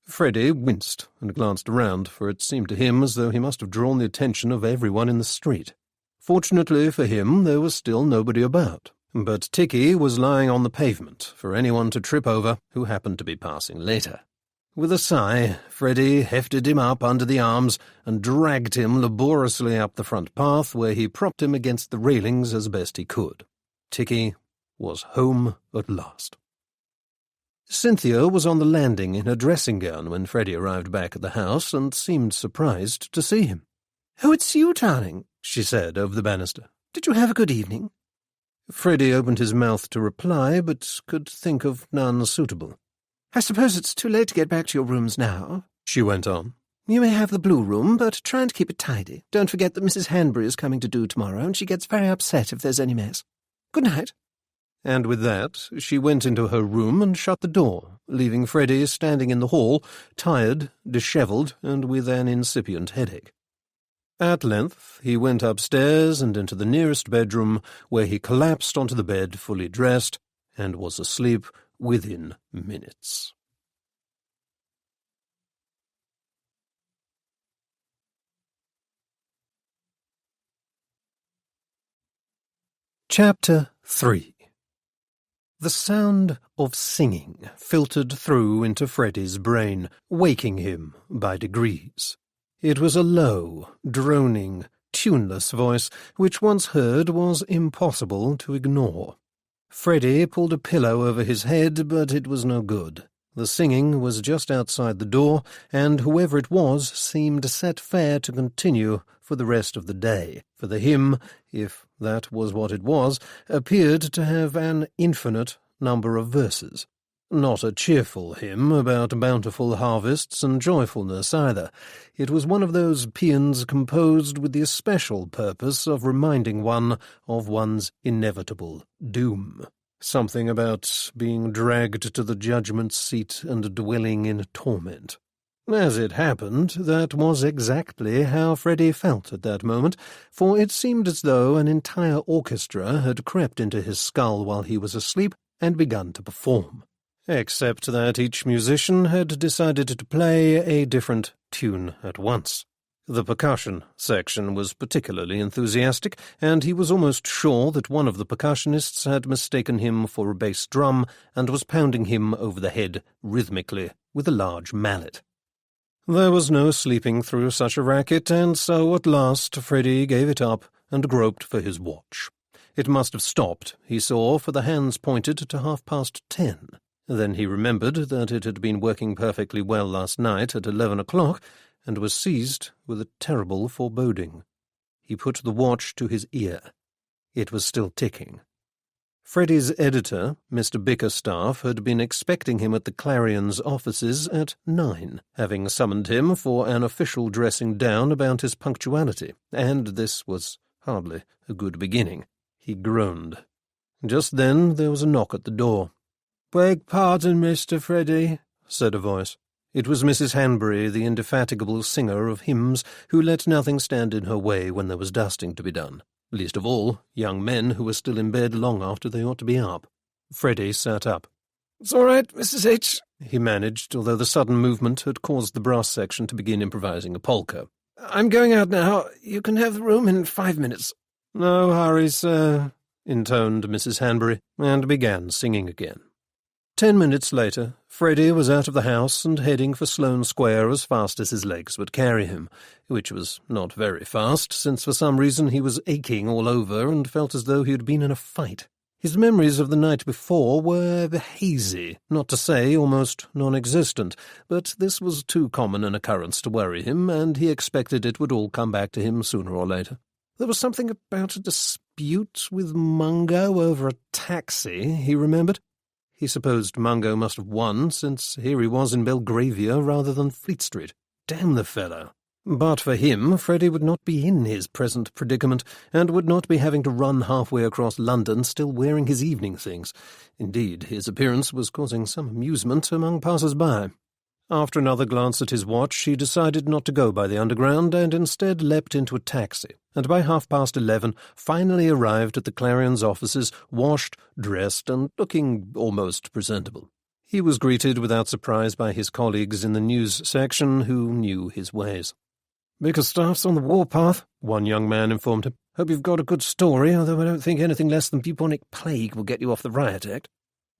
Freddie winced and glanced around, for it seemed to him as though he must have drawn the attention of everyone in the street. Fortunately for him, there was still nobody about, but Ticky was lying on the pavement for anyone to trip over who happened to be passing later. With a sigh, Freddie hefted him up under the arms and dragged him laboriously up the front path, where he propped him against the railings as best he could. Ticky was home at last. Cynthia was on the landing in her dressing gown when Freddie arrived back at the house and seemed surprised to see him. "Oh, it's you, darling," she said over the banister. "Did you have a good evening?" Freddie opened his mouth to reply, but could think of none suitable. "I suppose it's too late to get back to your rooms now," she went on. "You may have the blue room, but try and keep it tidy. Don't forget that Mrs. Hanbury is coming to do tomorrow, and she gets very upset if there's any mess. Good night." And with that, she went into her room and shut the door, leaving Freddie standing in the hall, tired, dishevelled, and with an incipient headache. At length he went upstairs and into the nearest bedroom, where he collapsed onto the bed fully dressed, and was asleep within minutes. Chapter 3. The sound of singing filtered through into Freddie's brain, waking him by degrees. It was a low, droning, tuneless voice, which once heard was impossible to ignore. Freddie pulled a pillow over his head, but it was no good. The singing was just outside the door, and whoever it was seemed set fair to continue for the rest of the day, for the hymn, if that was what it was, appeared to have an infinite number of verses. Not a cheerful hymn about bountiful harvests and joyfulness either. It was one of those paeans composed with the especial purpose of reminding one of one's inevitable doom. Something about being dragged to the judgment seat and dwelling in torment. As it happened, that was exactly how Freddie felt at that moment, for it seemed as though an entire orchestra had crept into his skull while he was asleep and begun to perform. Except that each musician had decided to play a different tune at once. The percussion section was particularly enthusiastic, and he was almost sure that one of the percussionists had mistaken him for a bass drum and was pounding him over the head rhythmically with a large mallet. There was no sleeping through such a racket, and so at last Freddie gave it up and groped for his watch. It must have stopped, he saw, for the hands pointed to 10:30. Then he remembered that it had been working perfectly well last night at 11 o'clock, and was seized with a terrible foreboding. He put the watch to his ear. It was still ticking. Freddie's editor, Mr. Bickerstaff, had been expecting him at the Clarion's offices at 9, having summoned him for an official dressing down about his punctuality, and this was hardly a good beginning. He groaned. Just then there was a knock at the door. "Beg pardon, Mr. Freddie," said a voice. It was Mrs. Hanbury, the indefatigable singer of hymns, who let nothing stand in her way when there was dusting to be done, least of all young men who were still in bed long after they ought to be up. Freddie sat up. "It's all right, Mrs. H," he managed, although the sudden movement had caused the brass section to begin improvising a polka. "I'm going out now. You can have the room in 5 minutes." "No hurry, sir," intoned Mrs. Hanbury, and began singing again. 10 minutes later, Freddie was out of the house and heading for Sloane Square as fast as his legs would carry him, which was not very fast, since for some reason he was aching all over and felt as though he had been in a fight. His memories of the night before were hazy, not to say almost non-existent, but this was too common an occurrence to worry him, and he expected it would all come back to him sooner or later. There was something about a dispute with Mungo over a taxi, he remembered. He supposed Mungo must have won, since here he was in Belgravia rather than Fleet Street. Damn the fellow. But for him, Freddie would not be in his present predicament, and would not be having to run halfway across London still wearing his evening things. Indeed, his appearance was causing some amusement among passers-by. After another glance at his watch, he decided not to go by the Underground, and instead leapt into a taxi, and by 11:30 finally arrived at the Clarion's offices, washed, dressed, and looking almost presentable. He was greeted without surprise by his colleagues in the news section, who knew his ways. "Bickerstaff's on the warpath," one young man informed him. "Hope you've got a good story, although I don't think anything less than bubonic plague will get you off the riot act."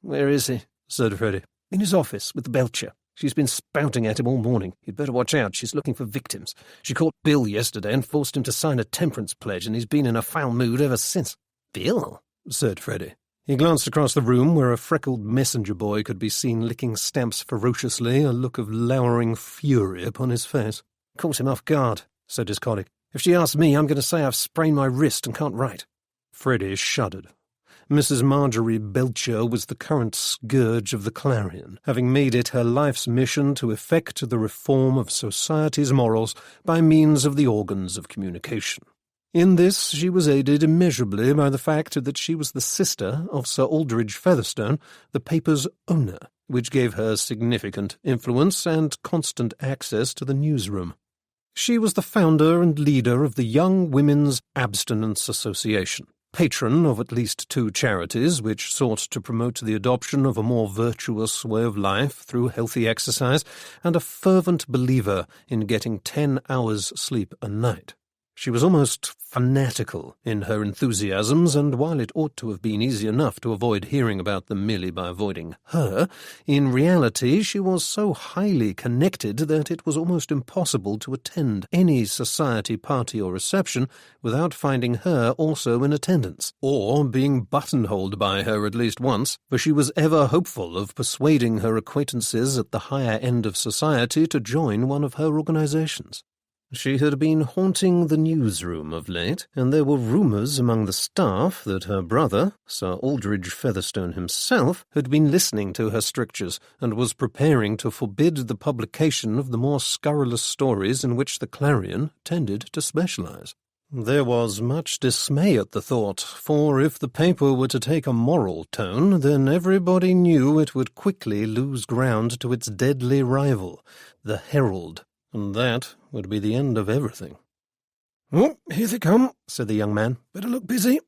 "Where is he?" said Freddie. "In his office, with the Belcher. She's been spouting at him all morning. You'd better watch out. She's looking for victims. She caught Bill yesterday and forced him to sign a temperance pledge, and he's been in a foul mood ever since." "Bill?" said Freddie. He glanced across the room, where a freckled messenger boy could be seen licking stamps ferociously, a look of lowering fury upon his face. "Caught him off guard," said his colleague. "If she asks me, I'm going to say I've sprained my wrist and can't write." Freddie shuddered. Mrs. Marjorie Belcher was the current scourge of the Clarion, having made it her life's mission to effect the reform of society's morals by means of the organs of communication. In this she was aided immeasurably by the fact that she was the sister of Sir Aldridge Featherstone, the paper's owner, which gave her significant influence and constant access to the newsroom. She was the founder and leader of the Young Women's Abstinence Association, patron of at least 2 charities which sought to promote the adoption of a more virtuous way of life through healthy exercise, and a fervent believer in getting 10 hours sleep a night. She was almost fanatical in her enthusiasms, and while it ought to have been easy enough to avoid hearing about them merely by avoiding her, in reality she was so highly connected that it was almost impossible to attend any society party or reception without finding her also in attendance, or being buttonholed by her at least once, for she was ever hopeful of persuading her acquaintances at the higher end of society to join one of her organizations. She had been haunting the newsroom of late, and there were rumours among the staff that her brother, Sir Aldridge Featherstone himself, had been listening to her strictures and was preparing to forbid the publication of the more scurrilous stories in which the Clarion tended to specialise. There was much dismay at the thought, for if the paper were to take a moral tone, then everybody knew it would quickly lose ground to its deadly rival, the Herald, and that would be the end of everything. "Oh, here they come," said the young man. "Better look busy."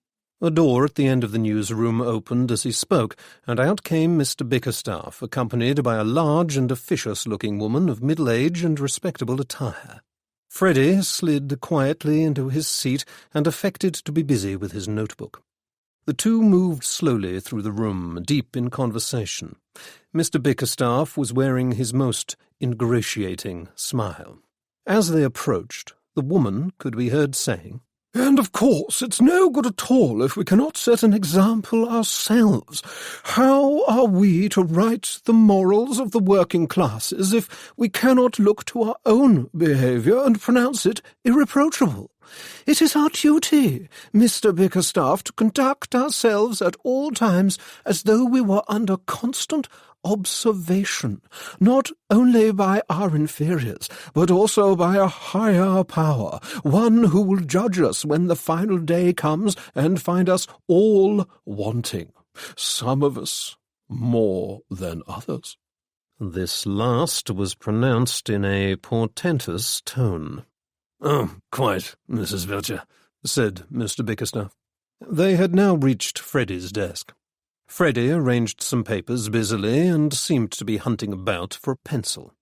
A door at the end of the newsroom opened as he spoke, and out came Mr. Bickerstaff, accompanied by a large and officious-looking woman of middle age and respectable attire. Freddie slid quietly into his seat and affected to be busy with his notebook. The two moved slowly through the room, deep in conversation. Mr. Bickerstaff was wearing his most ingratiating smile. As they approached, the woman could be heard saying, "And of course it's no good at all if we cannot set an example ourselves. How are we to write the morals of the working classes if we cannot look to our own behaviour and pronounce it irreproachable? It is our duty, Mr. Bickerstaff, to conduct ourselves at all times as though we were under constant observation, not only by our inferiors, but also by a higher power, one who will judge us when the final day comes and find us all wanting, some of us more than others." This last was pronounced in a portentous tone. "Oh, quite, Mrs. Belcher," said Mr. Bickerstaff. They had now reached Freddie's desk. Freddie arranged some papers busily and seemed to be hunting about for a pencil.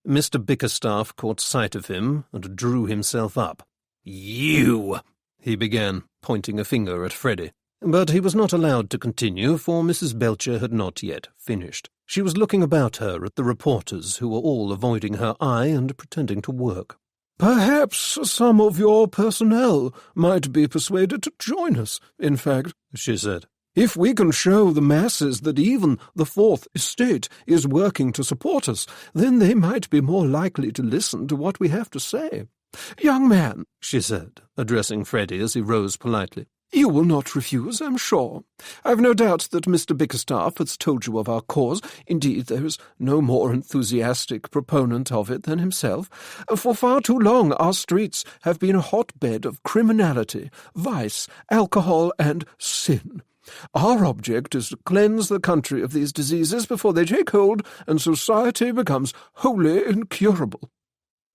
Mr. Bickerstaff caught sight of him and drew himself up. "You!" he began, pointing a finger at Freddie. But he was not allowed to continue, for Mrs. Belcher had not yet finished. She was looking about her at the reporters, who were all avoiding her eye and pretending to work. "Perhaps some of your personnel might be persuaded to join us, in fact," she said. "If we can show the masses that even the Fourth Estate is working to support us, then they might be more likely to listen to what we have to say. Young man," she said, addressing Freddie as he rose politely, "you will not refuse, I'm sure. I've no doubt that Mr. Bickerstaff has told you of our cause. Indeed, there is no more enthusiastic proponent of it than himself. For far too long our streets have been a hotbed of criminality, vice, alcohol, and sin. Our object is to cleanse the country of these diseases before they take hold and society becomes wholly incurable."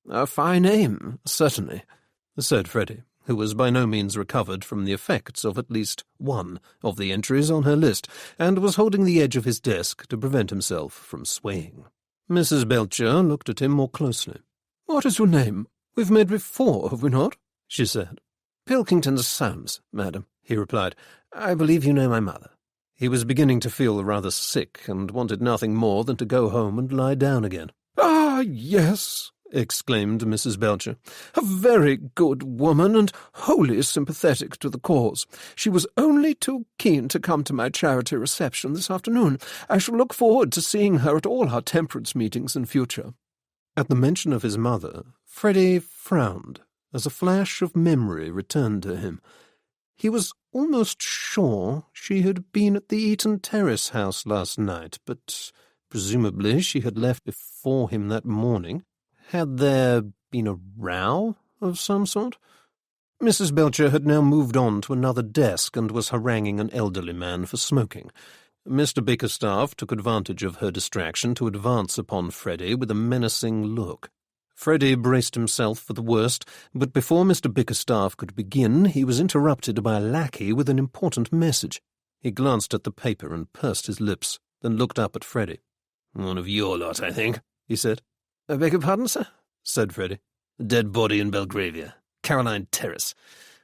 "A fine aim, certainly," said Freddie, who was by no means recovered from the effects of at least one of the entries on her list, and was holding the edge of his desk to prevent himself from swaying. Mrs. Belcher looked at him more closely. "What is your name? We've met before, have we not?" she said. "Pilkington Soames, madam," he replied. "I believe you know my mother." He was beginning to feel rather sick, and wanted nothing more than to go home and lie down again. "Ah, yes," exclaimed Mrs. Belcher. "A very good woman and wholly sympathetic to the cause. She was only too keen to come to my charity reception this afternoon. I shall look forward to seeing her at all our temperance meetings in future." At the mention of his mother, Freddie frowned, as a flash of memory returned to him. He was almost sure she had been at the Eaton Terrace house last night, but presumably she had left before him that morning. Had there been a row of some sort? Mrs. Belcher had now moved on to another desk and was haranguing an elderly man for smoking. Mr. Bickerstaff took advantage of her distraction to advance upon Freddie with a menacing look. Freddie braced himself for the worst, but before Mr. Bickerstaff could begin, he was interrupted by a lackey with an important message. He glanced at the paper and pursed his lips, then looked up at Freddie. "One of your lot, I think," he said. "I beg your pardon, sir?" said Freddie. "A dead body in Belgravia. Caroline Terrace.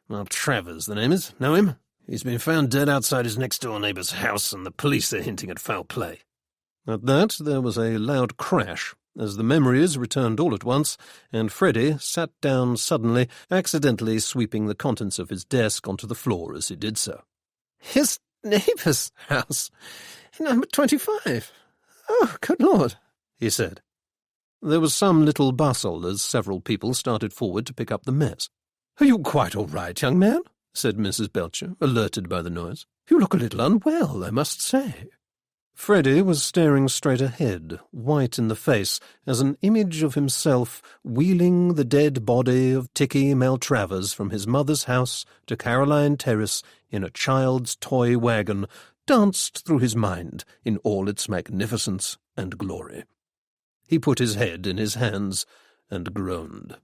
Mark Travers, the name is. Know him? He's been found dead outside his next-door neighbour's house, and the police are hinting at foul play." At that there was a loud crash, as the memories returned all at once, and Freddie sat down suddenly, accidentally sweeping the contents of his desk onto the floor as he did so. "His neighbour's house? Number 25? Oh, good Lord," he said. There was some little bustle as several people started forward to pick up the mess. "Are you quite all right, young man?" said Mrs. Belcher, alerted by the noise. "You look a little unwell, I must say." Freddie was staring straight ahead, white in the face, as an image of himself wheeling the dead body of Tiki Maltravers from his mother's house to Caroline Terrace in a child's toy wagon danced through his mind in all its magnificence and glory. He put his head in his hands and groaned.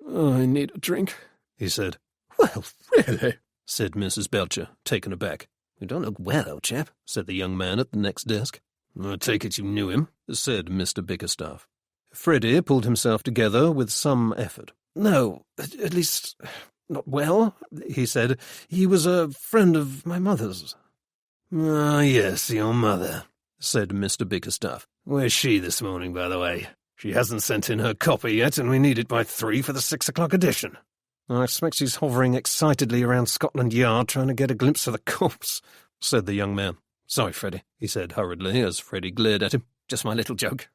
"I need a drink," he said. "Well, really," said Mrs. Belcher, taken aback. "You don't look well, old chap," said the young man at the next desk. "I take it you knew him," said Mr. Bickerstaff. Freddie pulled himself together with some effort. "No, at least not well," he said. "He was a friend of my mother's." "Ah, yes, your mother," said Mr. Bickerstaff. "Where's she this morning, by the way? She hasn't sent in her copy yet, and we need it by 3 for the 6 o'clock edition." "I expect she's hovering excitedly around Scotland Yard trying to get a glimpse of the corpse," said the young man. "Sorry, Freddie," he said hurriedly as Freddie glared at him. "Just my little joke."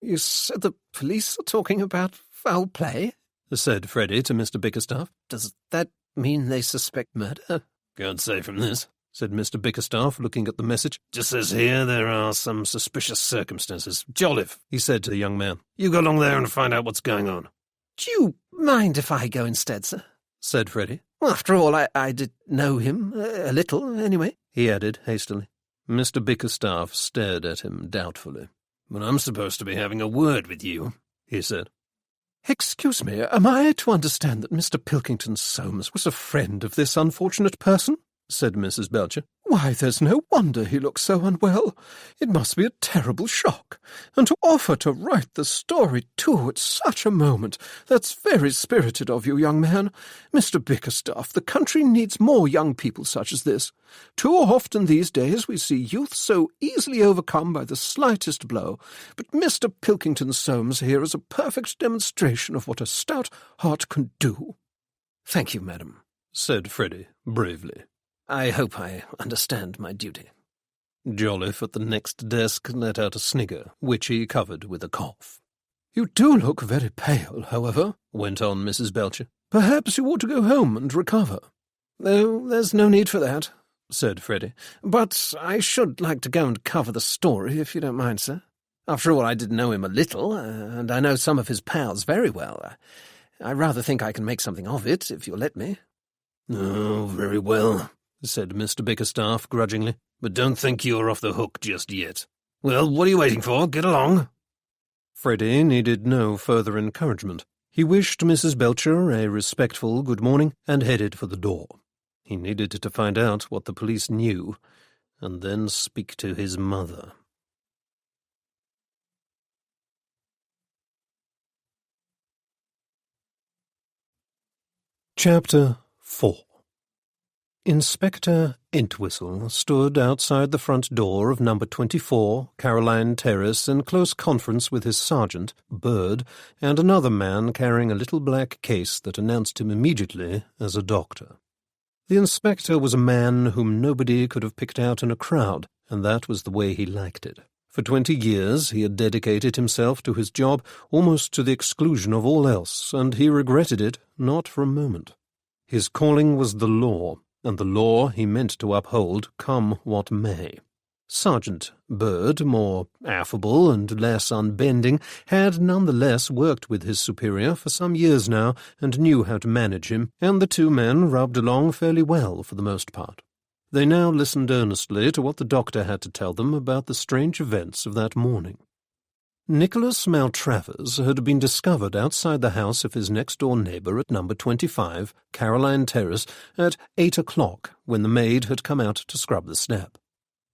"You said the police are talking about foul play?" said Freddie to Mr. Bickerstaff. "Does that mean they suspect murder?" "Can't say from this," said Mr. Bickerstaff, looking at the message. "Just says here there are some suspicious circumstances. Jolliffe," he said to the young man. "You go along there and find out what's going on." "Do you mind if I go instead, sir?" said Freddie. "Well, after all, I did know him, a little, anyway," he added hastily. Mr. Bickerstaff stared at him doubtfully. "But I'm supposed to be having a word with you," he said. "Excuse me, am I to understand that Mr. Pilkington Soames was a friend of this unfortunate person?" said Mrs. Belcher. Why, there's no wonder he looks so unwell. It must be a terrible shock. And to offer to write the story, too, at such a moment. That's very spirited of you, young man. Mr. Bickerstaff, the country needs more young people such as this. Too often these days we see youth so easily overcome by the slightest blow. But Mr. Pilkington Soames here is a perfect demonstration of what a stout heart can do. "Thank you, madam," said Freddie bravely. "I hope I understand my duty." Jolliffe at the next desk let out a snigger, which he covered with a cough. "You do look very pale, however," went on Mrs. Belcher. "Perhaps you ought to go home and recover." "Oh, there's no need for that," said Freddie. "But I should like to go and cover the story, if you don't mind, sir. After all, I did know him a little, and I know some of his pals very well. I rather think I can make something of it, if you'll let me." "Oh, very well," said Mr. Bickerstaff grudgingly, "but don't think you're off the hook just yet. Well, what are you waiting for? Get along." Freddie needed no further encouragement. He wished Mrs. Belcher a respectful good morning and headed for the door. He needed to find out what the police knew, and then speak to his mother. Chapter 4. Inspector Entwistle stood outside the front door of number 24, Caroline Terrace, in close conference with his sergeant, Bird, and another man carrying a little black case that announced him immediately as a doctor. The inspector was a man whom nobody could have picked out in a crowd, and that was the way he liked it. For 20 years he had dedicated himself to his job almost to the exclusion of all else, and he regretted it not for a moment. His calling was the law, and the law he meant to uphold, come what may. Sergeant Bird, more affable and less unbending, had none the less worked with his superior for some years now, and knew how to manage him, and the two men rubbed along fairly well for the most part. They now listened earnestly to what the doctor had to tell them about the strange events of that morning. Nicholas Maltravers had been discovered outside the house of his next-door neighbour at number 25, Caroline Terrace, at 8 o'clock, when the maid had come out to scrub the step.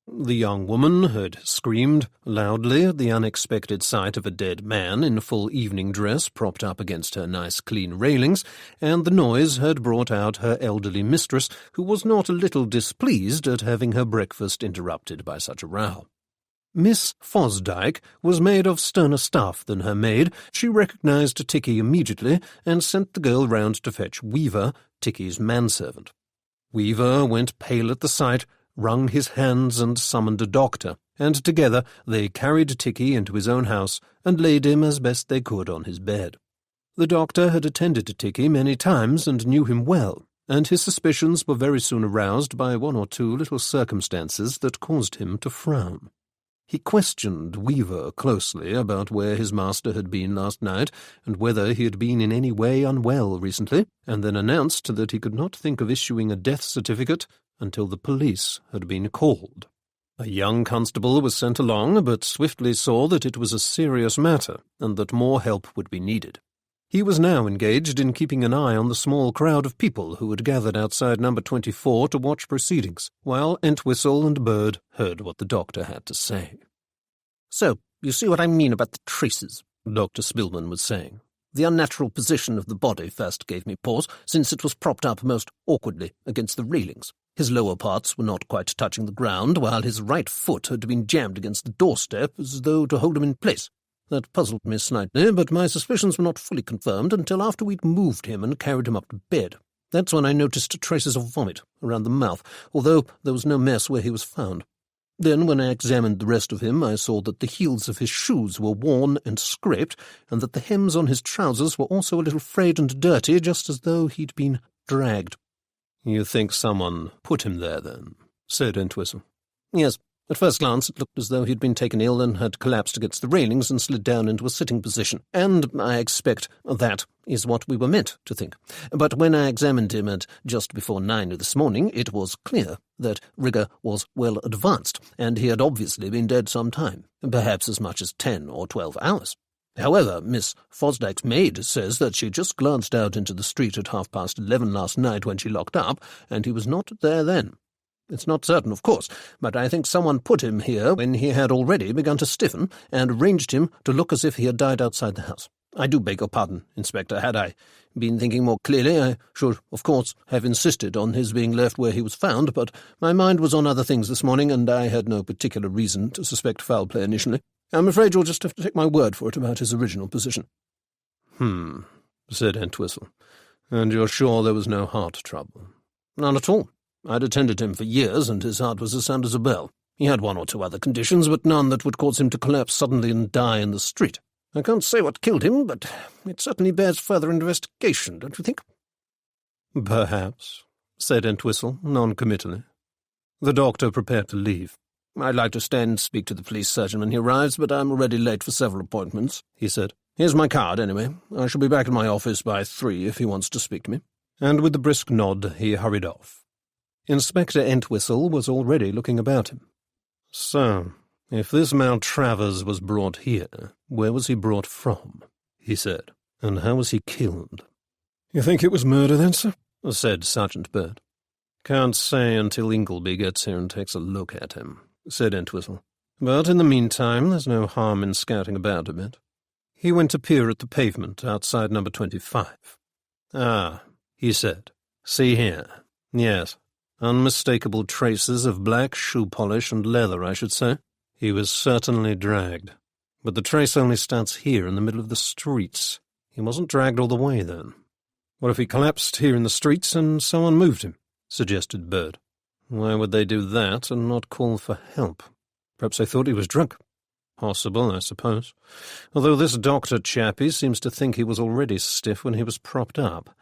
The young woman had screamed loudly at the unexpected sight of a dead man in full evening dress propped up against her nice clean railings, and the noise had brought out her elderly mistress, who was not a little displeased at having her breakfast interrupted by such a row. Miss Fosdyke was made of sterner stuff than her maid. She recognized Ticky immediately and sent the girl round to fetch Weaver, Ticky's manservant. Weaver went pale at the sight, wrung his hands and summoned a doctor, and together they carried Ticky into his own house and laid him as best they could on his bed. The doctor had attended to Ticky many times and knew him well, and his suspicions were very soon aroused by one or two little circumstances that caused him to frown. He questioned Weaver closely about where his master had been last night, and whether he had been in any way unwell recently, and then announced that he could not think of issuing a death certificate until the police had been called. A young constable was sent along, but swiftly saw that it was a serious matter, and that more help would be needed. He was now engaged in keeping an eye on the small crowd of people who had gathered outside number 24 to watch proceedings, while Entwistle and Bird heard what the doctor had to say. "So, you see what I mean about the traces," Dr. Spillman was saying. "The unnatural position of the body first gave me pause, since it was propped up most awkwardly against the railings. His lower parts were not quite touching the ground, while his right foot had been jammed against the doorstep as though to hold him in place. That puzzled me slightly, but my suspicions were not fully confirmed until after we'd moved him and carried him up to bed. That's when I noticed traces of vomit around the mouth, although there was no mess where he was found. Then, when I examined the rest of him, I saw that the heels of his shoes were worn and scraped, and that the hems on his trousers were also a little frayed and dirty, just as though he'd been dragged." "You think someone put him there, then?" said Entwistle. "Yes. At first glance, it looked as though he'd been taken ill and had collapsed against the railings and slid down into a sitting position, and I expect that is what we were meant to think. But when I examined him at just before 9 this morning, it was clear that rigour was well advanced, and he had obviously been dead some time, perhaps as much as 10 or 12 hours. However, Miss Fosdyke's maid says that she just glanced out into the street at 11:30 last night when she locked up, and he was not there then. It's not certain, of course, but I think someone put him here when he had already begun to stiffen, and arranged him to look as if he had died outside the house. I do beg your pardon, Inspector. Had I been thinking more clearly, I should, of course, have insisted on his being left where he was found, but my mind was on other things this morning, and I had no particular reason to suspect foul play initially. I'm afraid you'll just have to take my word for it about his original position." Said Entwistle. "And you're sure there was no heart trouble?" "None at all. I'd attended him for years, and his heart was as sound as a bell. He had one or two other conditions, but none that would cause him to collapse suddenly and die in the street. I can't say what killed him, but it certainly bears further investigation, don't you think?" "Perhaps," said Entwistle, non-committally. The doctor prepared to leave. "I'd like to stay and speak to the police surgeon when he arrives, but I'm already late for several appointments," he said. "Here's my card, anyway. I shall be back in my office by 3 if he wants to speak to me." And with a brisk nod he hurried off. Inspector Entwistle was already looking about him. "So, if this Maltravers was brought here, where was he brought from?" he said. "And how was he killed?" "You think it was murder then, sir?" said Sergeant Bird. "Can't say until Ingleby gets here and takes a look at him," said Entwistle. "But in the meantime, there's no harm in scouting about a bit." He went to peer at the pavement outside number 25. "Ah," he said. "See here. Yes, unmistakable traces of black shoe polish and leather, I should say. He was certainly dragged. But the trace only starts here in the middle of the streets. He wasn't dragged all the way, then." "What if he collapsed here in the streets and someone moved him?" suggested Bird. "Why would they do that and not call for help? Perhaps they thought he was drunk. Possible, I suppose. Although this doctor chappie seems to think he was already stiff when he was propped up.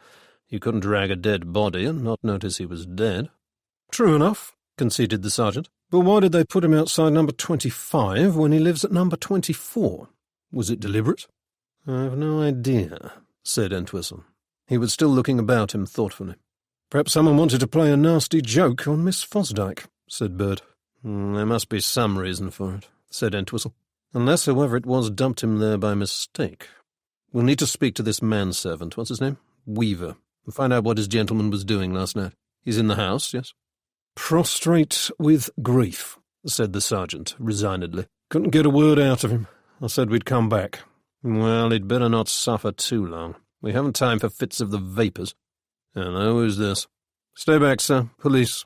You couldn't drag a dead body and not notice he was dead." "True enough," conceded the sergeant. "But why did they put him outside number 25 when he lives at number 24? Was it deliberate?" "I've no idea," said Entwistle. He was still looking about him thoughtfully. "Perhaps someone wanted to play a nasty joke on Miss Fosdyke," said Bird. "There must be some reason for it," said Entwistle. "Unless, whoever it was, dumped him there by mistake. We'll need to speak to this manservant. What's his name? Weaver. And find out what his gentleman was doing last night. He's in the house, yes?" "Prostrate with grief," said the sergeant, resignedly. "Couldn't get a word out of him. I said we'd come back." "Well, he'd better not suffer too long. We haven't time for fits of the vapours. Hello, who's this?" "Stay back, sir. Police."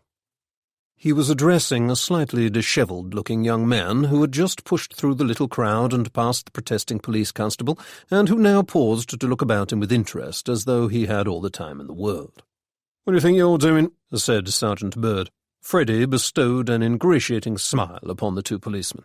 He was addressing a slightly dishevelled-looking young man who had just pushed through the little crowd and past the protesting police constable, and who now paused to look about him with interest, as though he had all the time in the world. "What do you think you're doing?" said Sergeant Bird. Freddie bestowed an ingratiating smile upon the two policemen.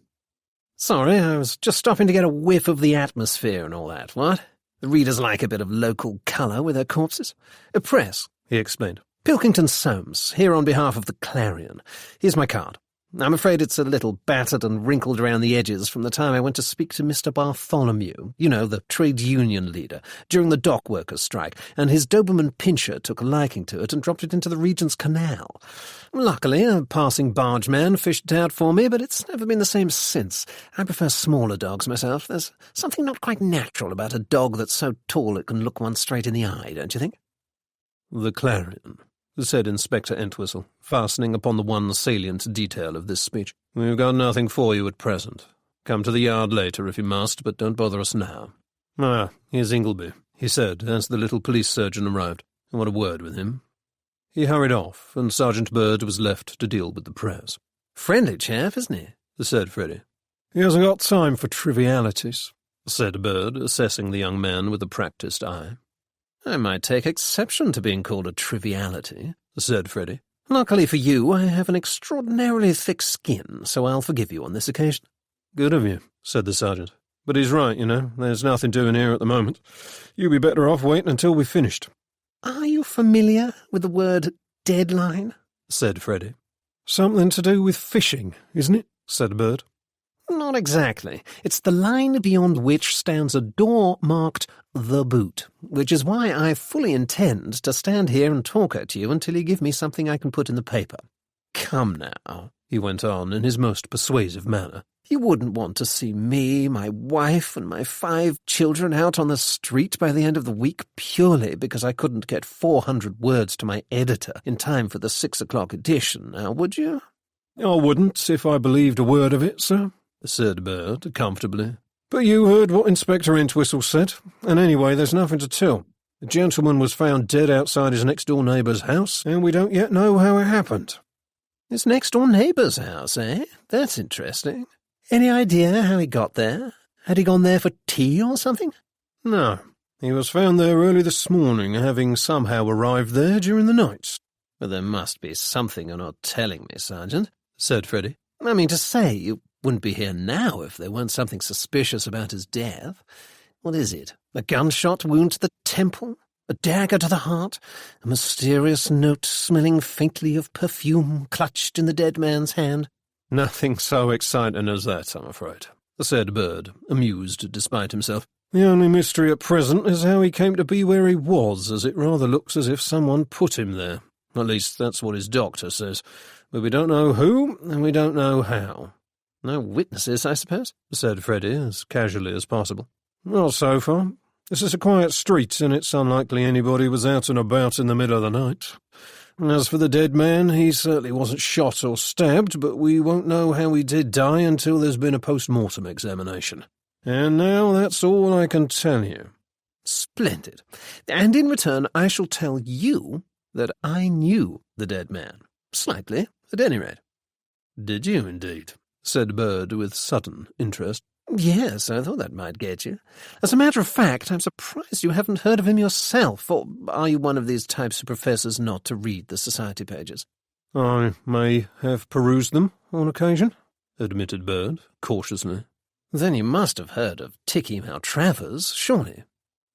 "Sorry, I was just stopping to get a whiff of the atmosphere and all that, what? The readers like a bit of local colour with their corpses. Press," he explained. "Pilkington Soames, here on behalf of the Clarion. Here's my card. I'm afraid it's a little battered and wrinkled around the edges from the time I went to speak to Mr. Bartholomew, you know, the trade union leader, during the dock workers' strike, and his Doberman Pinscher took a liking to it and dropped it into the Regent's Canal. Luckily, a passing bargeman fished it out for me, but it's never been the same since. I prefer smaller dogs myself. There's something not quite natural about a dog that's so tall it can look one straight in the eye, don't you think?" "The Clarion," said Inspector Entwistle, fastening upon the one salient detail of this speech. "We've got nothing for you at present. Come to the yard later if you must, but don't bother us now. Ah, here's Ingleby," he said, as the little police surgeon arrived. "I want a word with him." He hurried off, and Sergeant Bird was left to deal with the press. "Friendly chap, isn't he?" said Freddie. "He hasn't got time for trivialities," said Bird, assessing the young man with a practised eye. "I might take exception to being called a triviality," said Freddie. "Luckily for you, I have an extraordinarily thick skin, so I'll forgive you on this occasion." "Good of you," said the sergeant. "But he's right, you know. There's nothing doing here at the moment. You'd be better off waiting until we've finished." "Are you familiar with the word deadline?" said Freddie. "Something to do with fishing, isn't it?" said Bird. "Not exactly. It's the line beyond which stands a door marked The Boot, which is why I fully intend to stand here and talk at you until you give me something I can put in the paper. Come now," he went on in his most persuasive manner. You wouldn't want to see me, my wife, and my 5 children out on the street by the end of the week purely because I couldn't get 400 words to my editor in time for the 6 o'clock edition, now would you?" "I wouldn't if I believed a word of it, sir," said Bird comfortably. "But you heard what Inspector Entwistle said, and anyway, there's nothing to tell. The gentleman was found dead outside his next-door neighbour's house, and we don't yet know how it happened." "His next-door neighbour's house, eh? That's interesting. Any idea how he got there? Had he gone there for tea or something?" "No. He was found there early this morning, having somehow arrived there during the night." "Well, there must be something you're not telling me, Sergeant," said Freddie. "I mean to say, you wouldn't be here now if there weren't something suspicious about his death. What is it? A gunshot wound to the temple? A dagger to the heart? A mysterious note smelling faintly of perfume clutched in the dead man's hand?" "Nothing so exciting as that, I'm afraid," said Bird, amused despite himself. "The only mystery at present is how he came to be where he was, as it rather looks as if someone put him there. At least that's what his doctor says. But we don't know who, and we don't know how." "No witnesses, I suppose?" said Freddie, as casually as possible. "Not so far. This is a quiet street, and it's unlikely anybody was out and about in the middle of the night. As for the dead man, he certainly wasn't shot or stabbed, but we won't know how he did die until there's been a post-mortem examination. And now that's all I can tell you." "Splendid. And in return I shall tell you that I knew the dead man. Slightly, at any rate." "Did you, indeed?" said Bird with sudden interest. "Yes, I thought that might get you. As a matter of fact, I'm surprised you haven't heard of him yourself, or are you one of these types who professes not to read the society pages?" "I may have perused them on occasion," admitted Bird, cautiously. "Then you must have heard of Tiki Maltravers, surely?"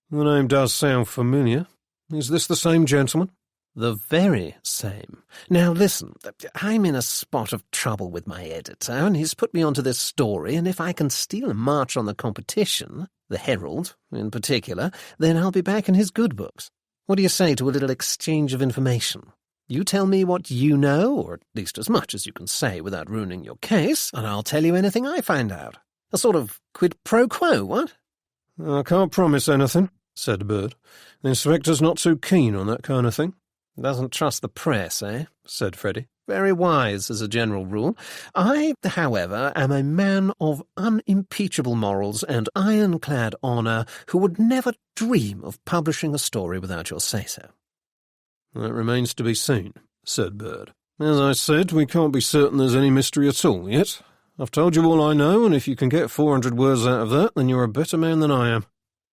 "The name does sound familiar. Is this the same gentleman?" "The very same. Now listen, I'm in a spot of trouble with my editor, and he's put me onto this story, and if I can steal a march on the competition, the Herald in particular, then I'll be back in his good books. What do you say to a little exchange of information? You tell me what you know, or at least as much as you can say without ruining your case, and I'll tell you anything I find out. A sort of quid pro quo, what?" "I can't promise anything," said Bird. "The inspector's not too keen on that kind of thing." "Doesn't trust the press, eh?" said Freddie. "Very wise as a general rule. I, however, am a man of unimpeachable morals and ironclad honour who would never dream of publishing a story without your say-so." "That remains to be seen," said Bird. "As I said, we can't be certain there's any mystery at all yet. I've told you all I know, and if you can get 400 words out of that, then you're a better man than I am."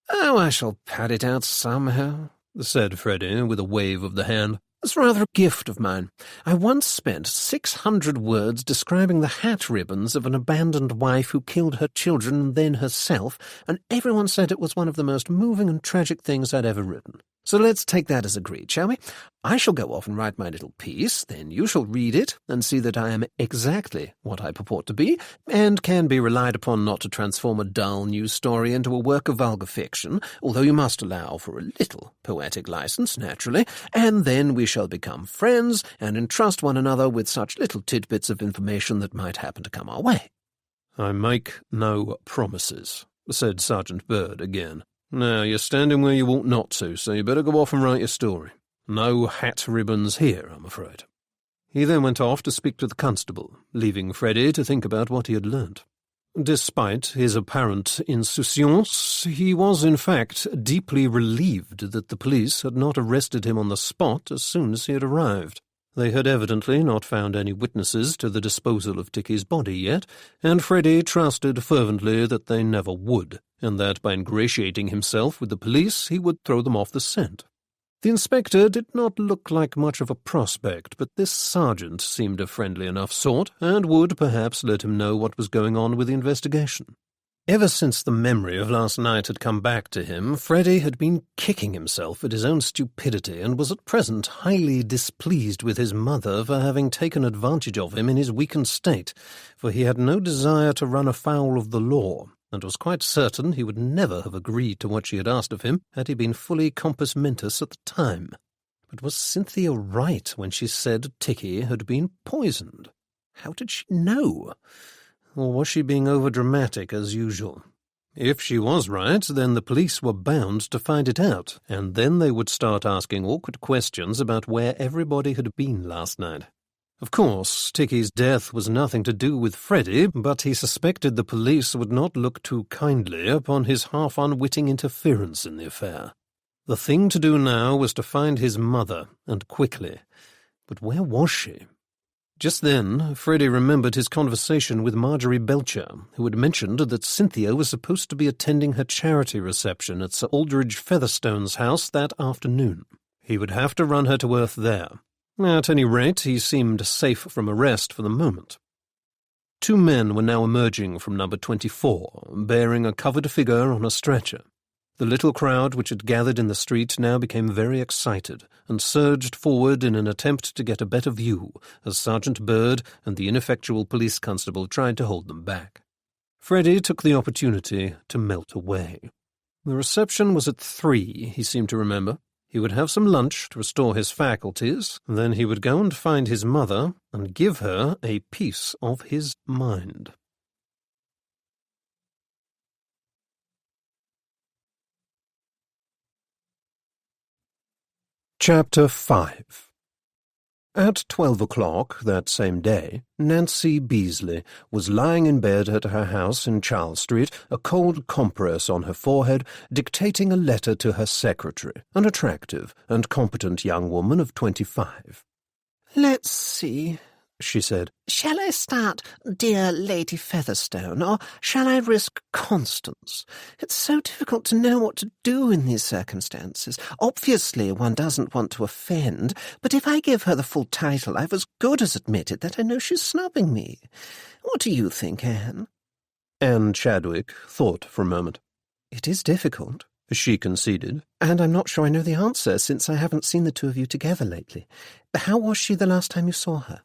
"Oh, I shall pad it out somehow," said Freddie, with a wave of the hand. "It's rather a gift of mine. I once spent 600 words describing the hat ribbons of an abandoned wife who killed her children and then herself, and everyone said it was one of the most moving and tragic things I'd ever written. So let's take that as agreed, shall we? I shall go off and write my little piece, then you shall read it and see that I am exactly what I purport to be, and can be relied upon not to transform a dull news story into a work of vulgar fiction, although you must allow for a little poetic license, naturally, and then we shall become friends and entrust one another with such little tidbits of information that might happen to come our way." "I make no promises," said Sergeant Bird again. "Now, you're standing where you ought not to, so you better go off and write your story. No hat ribbons here, I'm afraid." He then went off to speak to the constable, leaving Freddie to think about what he had learnt. Despite his apparent insouciance, he was in fact deeply relieved that the police had not arrested him on the spot as soon as he had arrived. They had evidently not found any witnesses to the disposal of Tiki's body yet, and Freddie trusted fervently that they never would, and that by ingratiating himself with the police he would throw them off the scent. The inspector did not look like much of a prospect, but this sergeant seemed a friendly enough sort, and would perhaps let him know what was going on with the investigation. Ever since the memory of last night had come back to him, Freddie had been kicking himself at his own stupidity, and was at present highly displeased with his mother for having taken advantage of him in his weakened state, for he had no desire to run afoul of the law, and was quite certain he would never have agreed to what she had asked of him had he been fully compos mentis at the time. But was Cynthia right when she said Tiki had been poisoned? How did she know? or was she being overdramatic as usual? If she was right, then the police were bound to find it out, and then they would start asking awkward questions about where everybody had been last night. Of course, Ticky's death was nothing to do with Freddie, but he suspected the police would not look too kindly upon his half-unwitting interference in the affair. The thing to do now was to find his mother, and quickly. But where was she? Just then, Freddie remembered his conversation with Marjorie Belcher, who had mentioned that Cynthia was supposed to be attending her charity reception at Sir Aldridge Featherstone's house that afternoon. He would have to run her to earth there. At any rate, he seemed safe from arrest for the moment. 2 men were now emerging from number 24, bearing a covered figure on a stretcher. The little crowd which had gathered in the street now became very excited and surged forward in an attempt to get a better view as Sergeant Bird and the ineffectual police constable tried to hold them back. Freddie took the opportunity to melt away. The reception was at 3, he seemed to remember. He would have some lunch to restore his faculties, then he would go and find his mother and give her a piece of his mind. Chapter 5. At 12 o'clock that same day, Nancy Beasley was lying in bed at her house in Charles Street, a cold compress on her forehead, dictating a letter to her secretary, an attractive and competent young woman of 25. Let's see, she said. Shall I start, dear Lady Featherstone, or shall I risk Constance? It's so difficult to know what to do in these circumstances. Obviously, one doesn't want to offend, but if I give her the full title, I've as good as admitted that I know she's snubbing me. What do you think, Anne? Anne Chadwick thought for a moment. It is difficult, she conceded. And I'm not sure I know the answer, since I haven't seen the two of you together lately. How was she the last time you saw her?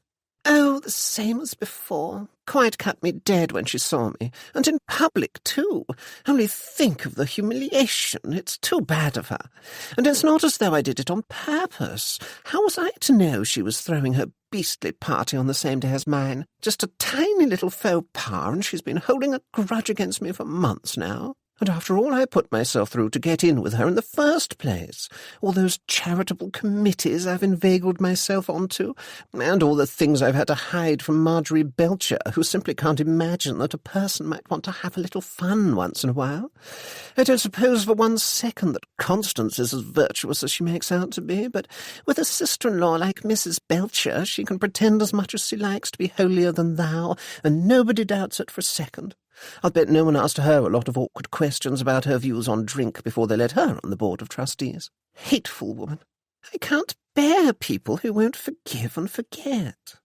Oh, the same as before. Quite cut me dead when she saw me, and in public, too. Only think of the humiliation. It's too bad of her. And it's not as though I did it on purpose. How was I to know she was throwing her beastly party on the same day as mine? Just a tiny little faux pas, and she's been holding a grudge against me for months now. And after all I put myself through to get in with her in the first place, all those charitable committees I've inveigled myself onto, and all the things I've had to hide from Marjorie Belcher, who simply can't imagine that a person might want to have a little fun once in a while. I don't suppose for one second that Constance is as virtuous as she makes out to be, but with a sister-in-law like Mrs. Belcher, she can pretend as much as she likes to be holier than thou, and nobody doubts it for a second. I'll bet no one asked her a lot of awkward questions about her views on drink before they let her on the board of trustees. Hateful woman. I can't bear people who won't forgive and forget.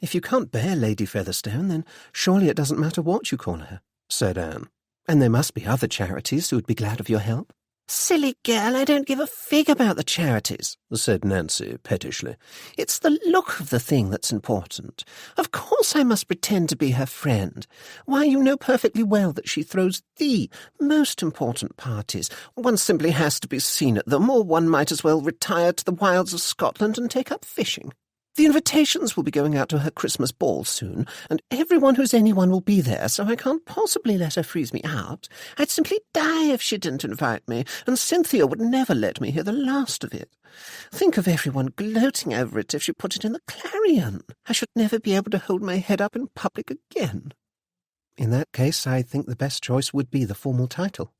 If you can't bear Lady Featherstone, then surely it doesn't matter what you call her, said Anne. And there must be other charities who would be glad of your help. Silly girl, I don't give a fig about the charities, said Nancy pettishly. It's the look of the thing that's important. Of course I must pretend to be her friend. Why, you know perfectly well that she throws the most important parties. One simply has to be seen at them, or one might as well retire to the wilds of Scotland and take up fishing. The invitations will be going out to her Christmas ball soon, and everyone who's anyone will be there, so I can't possibly let her freeze me out. I'd simply die if she didn't invite me, and Cynthia would never let me hear the last of it. Think of everyone gloating over it if she put it in the Clarion. I should never be able to hold my head up in public again. In that case, I think the best choice would be the formal title.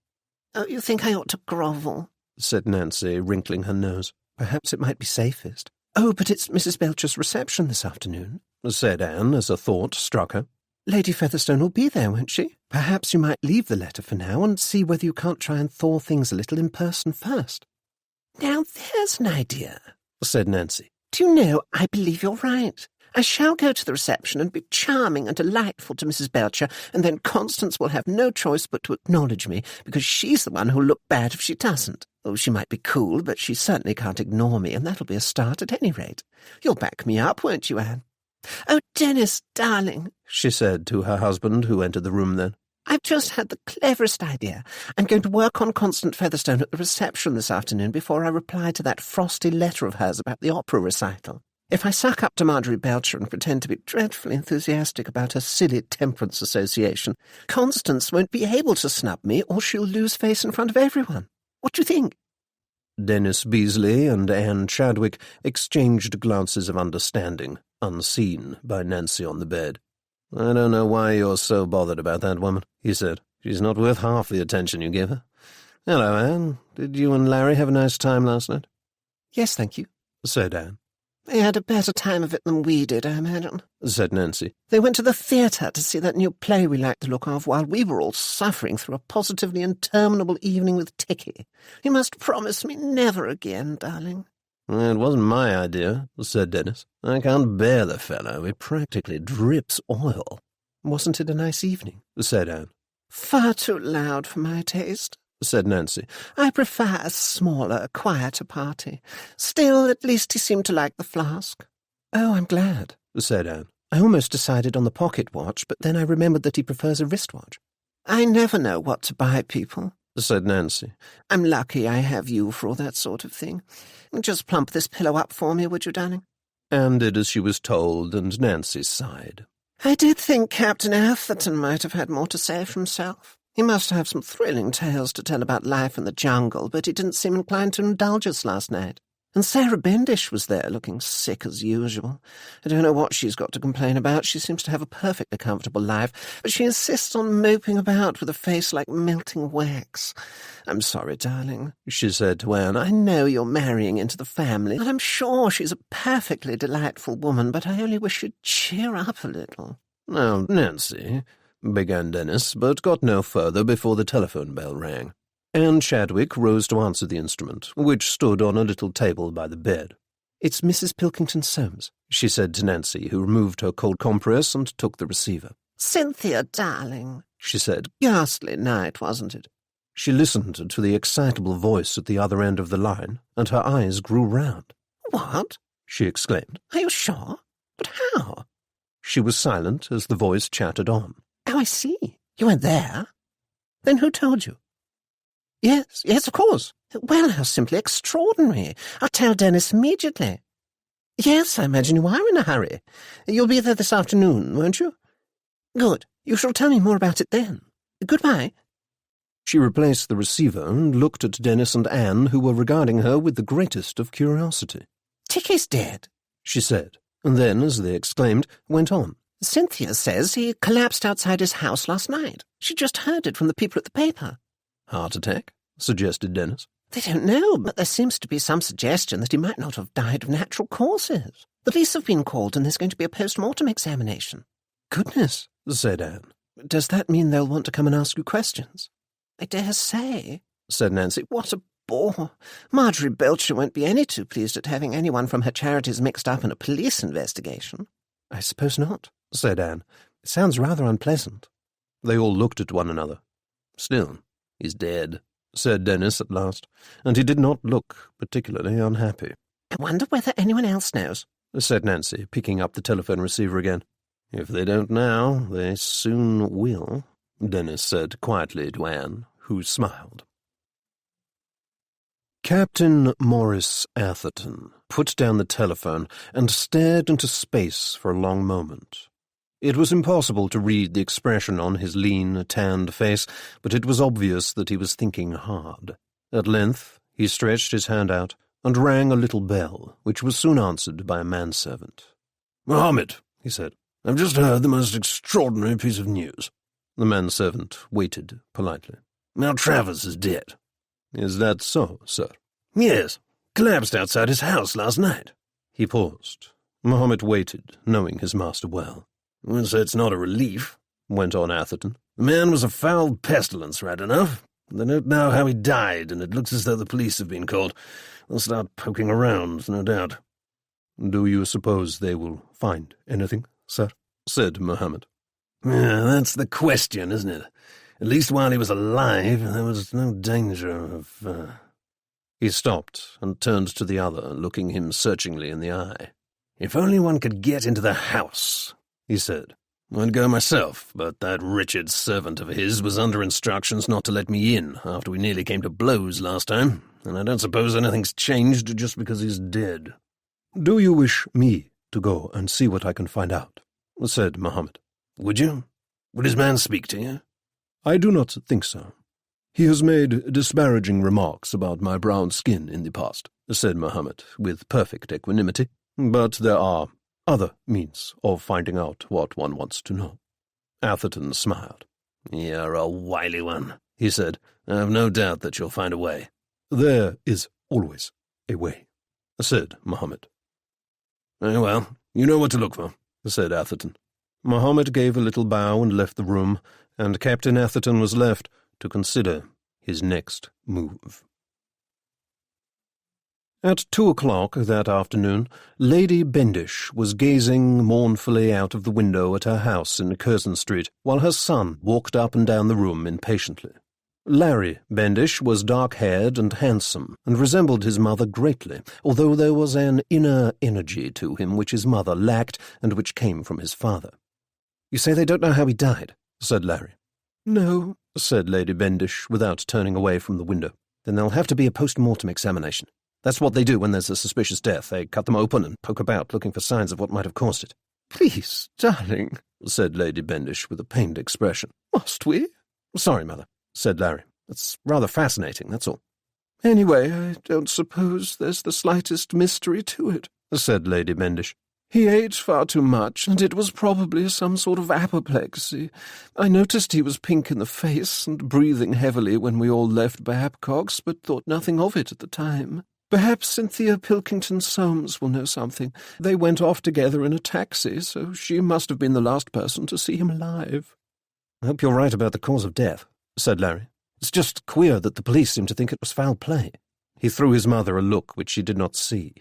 Oh, you think I ought to grovel? Said Nancy, wrinkling her nose. Perhaps it might be safest. Oh, but it's Mrs. Belcher's reception this afternoon, said Anne, as a thought struck her. Lady Featherstone will be there, won't she? Perhaps you might leave the letter for now and see whether you can't try and thaw things a little in person first. Now there's an idea, said Nancy. Do you know, I believe you're right. I shall go to the reception and be charming and delightful to Mrs. Belcher, and then Constance will have no choice but to acknowledge me, because she's the one who'll look bad if she doesn't. Oh, she might be cool, but she certainly can't ignore me, and that'll be a start at any rate. You'll back me up, won't you, Anne? Oh, Dennis, darling, she said to her husband, who entered the room then. I've just had the cleverest idea. I'm going to work on Constance Featherstone at the reception this afternoon before I reply to that frosty letter of hers about the opera recital. If I suck up to Marjorie Belcher and pretend to be dreadfully enthusiastic about her silly temperance association, Constance won't be able to snub me, or she'll lose face in front of everyone. What do you think?" Dennis Beasley and Anne Chadwick exchanged glances of understanding, unseen by Nancy on the bed. "I don't know why you're so bothered about that woman," he said. "She's not worth half the attention you give her. Hello, Anne. Did you and Larry have a nice time last night?" "Yes, thank you," said Anne. "They had a better time of it than we did, I imagine," said Nancy. "They went to the theatre to see that new play we liked the look of, while we were all suffering through a positively interminable evening with Ticky. You must promise me never again, darling." "It wasn't my idea," said Dennis. "I can't bear the fellow. He practically drips oil." "Wasn't it a nice evening?" said Anne. "Far too loud for my taste," said Nancy. "I prefer a smaller, quieter party. Still, at least he seemed to like the flask." "Oh, I'm glad," said Anne. "I almost decided on the pocket watch, but then I remembered that he prefers a wristwatch." "I never know what to buy people," said Nancy. "I'm lucky I have you for all that sort of thing. Just plump this pillow up for me, would you, darling?" Anne did as she was told, and Nancy sighed. "I did think Captain Atherton might have had more to say for himself. He must have some thrilling tales to tell about life in the jungle, but he didn't seem inclined to indulge us last night. And Sarah Bendish was there, looking sick as usual. I don't know what she's got to complain about. She seems to have a perfectly comfortable life, but she insists on moping about with a face like melting wax. I'm sorry, darling," she said to Anne. "I know you're marrying into the family, and I'm sure she's a perfectly delightful woman, but I only wish you'd cheer up a little." "Now, Nancy," began Dennis, but got no further before the telephone bell rang. Anne Chadwick rose to answer the instrument, which stood on a little table by the bed. "It's Mrs. Pilkington Soames," she said to Nancy, who removed her cold compress and took the receiver. "Cynthia, darling," she said. "Ghastly night, wasn't it?" She listened to the excitable voice at the other end of the line, and her eyes grew round. "What?" she exclaimed. "Are you sure? But how?" She was silent as the voice chattered on. "Oh, I see. You weren't there? Then who told you?" Yes, of course. Well, how simply extraordinary. I'll tell Dennis immediately." "Yes, I imagine you are in a hurry. You'll be there this afternoon, won't you?" "Good. You shall tell me more about it then. Goodbye." She replaced the receiver and looked at Dennis and Anne, who were regarding her with the greatest of curiosity. "Ticky's dead," she said, and then, as they exclaimed, went on. "Cynthia says he collapsed outside his house last night. She just heard it from the people at the paper." "Heart attack?" suggested Dennis. "They don't know, but there seems to be some suggestion that he might not have died of natural causes. The police have been called and there's going to be a post-mortem examination." "Goodness," said Anne. "Does that mean they'll want to come and ask you questions?" "I dare say," said Nancy. "What a bore. Marjorie Belcher won't be any too pleased at having anyone from her charities mixed up in a police investigation." "I suppose not," said Anne. "It sounds rather unpleasant." They all looked at one another. "Still, he's dead," said Dennis at last, and he did not look particularly unhappy. "I wonder whether anyone else knows," said Nancy, picking up the telephone receiver again. "If they don't now, they soon will," Dennis said quietly to Anne, who smiled. Captain Maurice Atherton put down the telephone and stared into space for a long moment. It was impossible to read the expression on his lean, tanned face, but it was obvious that he was thinking hard. At length he stretched his hand out and rang a little bell, which was soon answered by a manservant. "Mohammed," he said, "I've just heard the most extraordinary piece of news." The manservant waited politely. "Now Travers is dead." "Is that so, sir?" "Yes. Collapsed outside his house last night." He paused. Mohammed waited, knowing his master well. "Well, so it's not a relief," went on Atherton. "The man was a foul pestilence, right enough. They don't know how he died, and it looks as though the police have been called. They'll start poking around, no doubt." "Do you suppose they will find anything, sir?" said Mohammed. "Yeah, that's the question, isn't it? At least while he was alive, there was no danger of..." He stopped and turned to the other, looking him searchingly in the eye. "If only one could get into the house," he said. "I'd go myself, but that wretched servant of his was under instructions not to let me in after we nearly came to blows last time, and I don't suppose anything's changed just because he's dead." "Do you wish me to go and see what I can find out?" said Mohammed. "Would you? Would his man speak to you?" "I do not think so. He has made disparaging remarks about my brown skin in the past," said Mohammed with perfect equanimity, "but there are other means of finding out what one wants to know." Atherton smiled. "You're a wily one," he said. "I've no doubt that you'll find a way." "There is always a way," said Mohammed. "Very well, you know what to look for," said Atherton. Mohammed gave a little bow and left the room, and Captain Atherton was left to consider his next move. At 2 o'clock that afternoon, Lady Bendish was gazing mournfully out of the window at her house in Curzon Street, while her son walked up and down the room impatiently. Larry Bendish was dark-haired and handsome, and resembled his mother greatly, although there was an inner energy to him which his mother lacked and which came from his father. "You say they don't know how he died?" said Larry. "No," said Lady Bendish, without turning away from the window. "Then there'll have to be a post-mortem examination. That's what they do when there's a suspicious death. They cut them open and poke about, looking for signs of what might have caused it." "Please, darling," said Lady Bendish with a pained expression. "Must we?" "Sorry, Mother," said Larry. "It's rather fascinating, that's all." "Anyway, I don't suppose there's the slightest mystery to it," said Lady Bendish. "He ate far too much, and it was probably some sort of apoplexy. I noticed he was pink in the face and breathing heavily when we all left Babcock's, but thought nothing of it at the time. Perhaps Cynthia Pilkington-Soames will know something. They went off together in a taxi, so she must have been the last person to see him alive." "I hope you're right about the cause of death," said Larry. "It's just queer that the police seem to think it was foul play." He threw his mother a look which she did not see.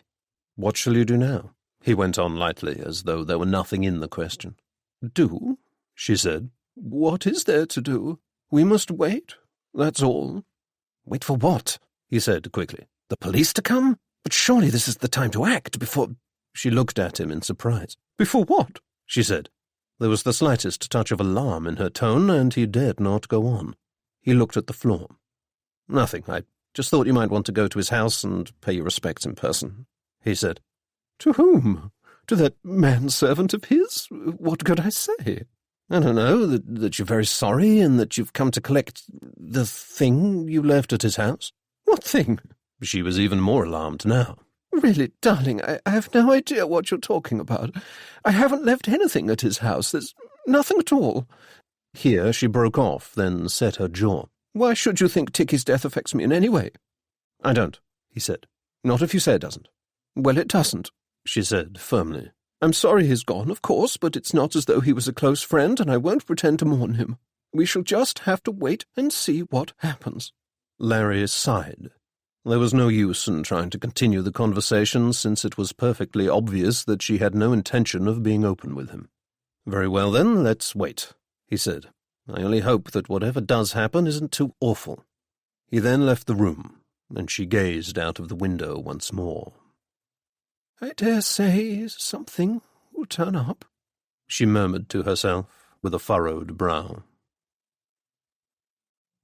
"What shall you do now?" he went on lightly, as though there were nothing in the question. "Do?" she said. "What is there to do? We must wait, that's all." "Wait for what?" he said quickly. "The police to come? But surely this is the time to act before—" She looked at him in surprise. "Before what?" she said. There was the slightest touch of alarm in her tone, and he dared not go on. He looked at the floor. "Nothing. I just thought you might want to go to his house and pay your respects in person," he said. "To whom? To that manservant of his? What could I say?" "I don't know, that you're very sorry and that you've come to collect the thing you left at his house." "What thing?" She was even more alarmed now. "Really, darling, I have no idea what you're talking about. I haven't left anything at his house. There's nothing at all." Here she broke off, then set her jaw. "Why should you think Ticky's death affects me in any way?" "I don't," he said. "Not if you say it doesn't." "Well, it doesn't," she said firmly. "I'm sorry he's gone, of course, but it's not as though he was a close friend, and I won't pretend to mourn him. We shall just have to wait and see what happens." Larry sighed. There was no use in trying to continue the conversation, since it was perfectly obvious that she had no intention of being open with him. "Very well, then, let's wait," he said. "I only hope that whatever does happen isn't too awful." He then left the room, and she gazed out of the window once more. "I dare say something will turn up," she murmured to herself with a furrowed brow.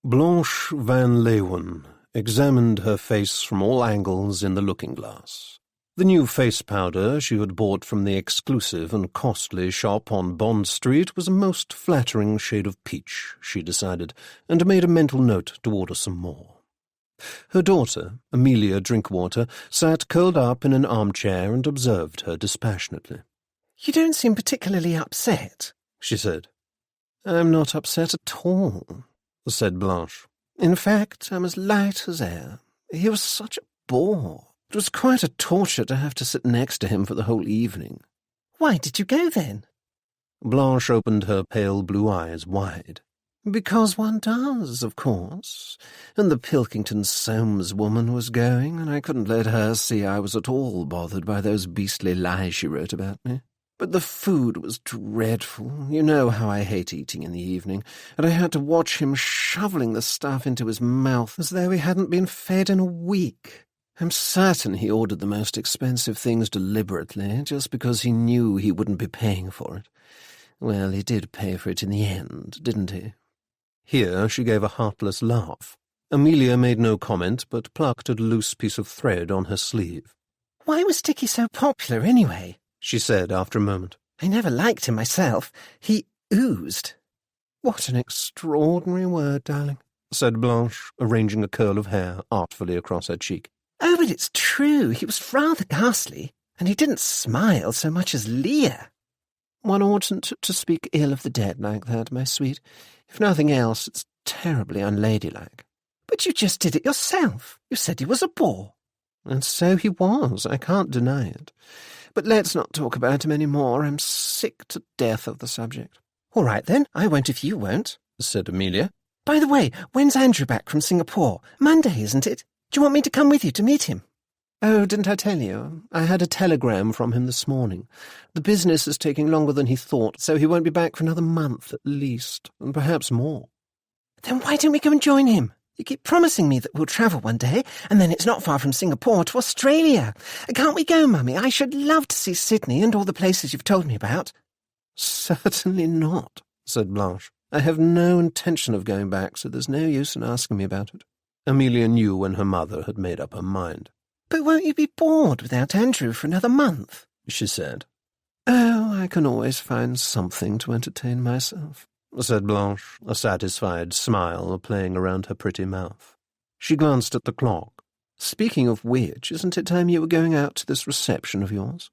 Blanche Van Leeuwen examined her face from all angles in the looking-glass. The new face powder she had bought from the exclusive and costly shop on Bond Street was a most flattering shade of peach, she decided, and made a mental note to order some more. Her daughter, Amelia Drinkwater, sat curled up in an armchair and observed her dispassionately. "You don't seem particularly upset," she said. "I'm not upset at all," said Blanche. "In fact, I'm as light as air. He was such a bore. It was quite a torture to have to sit next to him for the whole evening." "Why did you go, then?" Blanche opened her pale blue eyes wide. "Because one does, of course. And the Pilkington-Soames woman was going, and I couldn't let her see I was at all bothered by those beastly lies she wrote about me. But the food was dreadful. You know how I hate eating in the evening, and I had to watch him shoveling the stuff into his mouth as though he hadn't been fed in a week. I'm certain he ordered the most expensive things deliberately, just because he knew he wouldn't be paying for it. Well, he did pay for it in the end, didn't he?" Here she gave a heartless laugh. Amelia made no comment, but plucked at a loose piece of thread on her sleeve. Why was Dickie so popular anyway? She said after a moment. I never liked him myself. He oozed. What an extraordinary word, darling, said Blanche, arranging a curl of hair artfully across her cheek. Oh, but it's true. He was rather ghastly, and he didn't smile so much as leer. One oughtn't to speak ill of the dead like that, my sweet. If nothing else, it's terribly unladylike. But you just did it yourself. You said he was a bore. And so he was, I can't deny it. But let's not talk about him any more. I'm sick to death of the subject. All right, then. I won't if you won't, said Amelia. By the way, when's Andrew back from Singapore? Monday, isn't it? Do you want me to come with you to meet him? Oh, didn't I tell you? I had a telegram from him this morning. The business is taking longer than he thought, so he won't be back for another month at least, and perhaps more. Then why don't we go and join him? You keep promising me that we'll travel one day, and then it's not far from Singapore to Australia. Can't we go, Mummy? I should love to see Sydney and all the places you've told me about. Certainly not, said Blanche. I have no intention of going back, so there's no use in asking me about it. Amelia knew when her mother had made up her mind. But won't you be bored without Andrew for another month? She said. Oh, I can always find something to entertain myself, said Blanche, a satisfied smile playing around her pretty mouth. She glanced at the clock. Speaking of which, isn't it time you were going out to this reception of yours?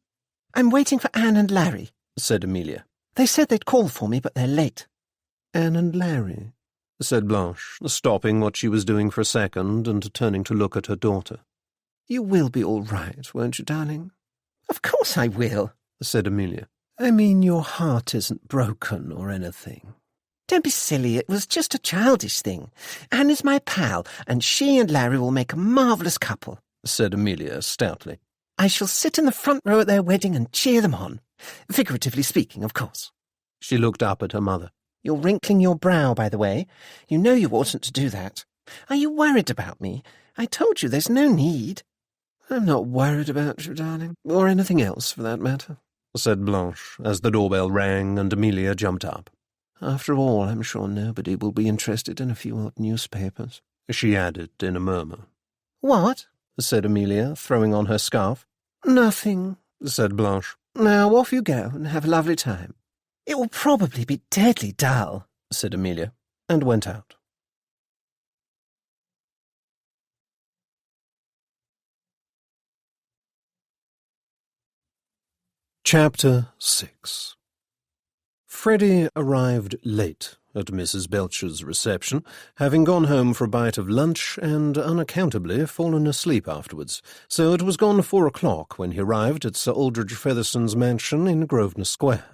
I'm waiting for Anne and Larry, said Amelia. They said they'd call for me, but they're late. Anne and Larry, said Blanche, stopping what she was doing for a second and turning to look at her daughter. You will be all right, won't you, darling? Of course I will, said Amelia. I mean, your heart isn't broken or anything. Don't be silly, it was just a childish thing. Anne is my pal, and she and Larry will make a marvellous couple, said Amelia stoutly. I shall sit in the front row at their wedding and cheer them on. Figuratively speaking, of course. She looked up at her mother. You're wrinkling your brow, by the way. You know you oughtn't to do that. Are you worried about me? I told you there's no need. I'm not worried about you, darling, or anything else for that matter, said Blanche, as the doorbell rang and Amelia jumped up. After all, I'm sure nobody will be interested in a few old newspapers, she added in a murmur. What? Said Amelia, throwing on her scarf. Nothing, said Blanche. Now off you go and have a lovely time. It will probably be deadly dull, said Amelia, and went out. Chapter 6. Freddie arrived late at Mrs. Belcher's reception, having gone home for a bite of lunch and unaccountably fallen asleep afterwards, so it was gone 4 o'clock when he arrived at Sir Aldridge Featherston's mansion in Grosvenor Square.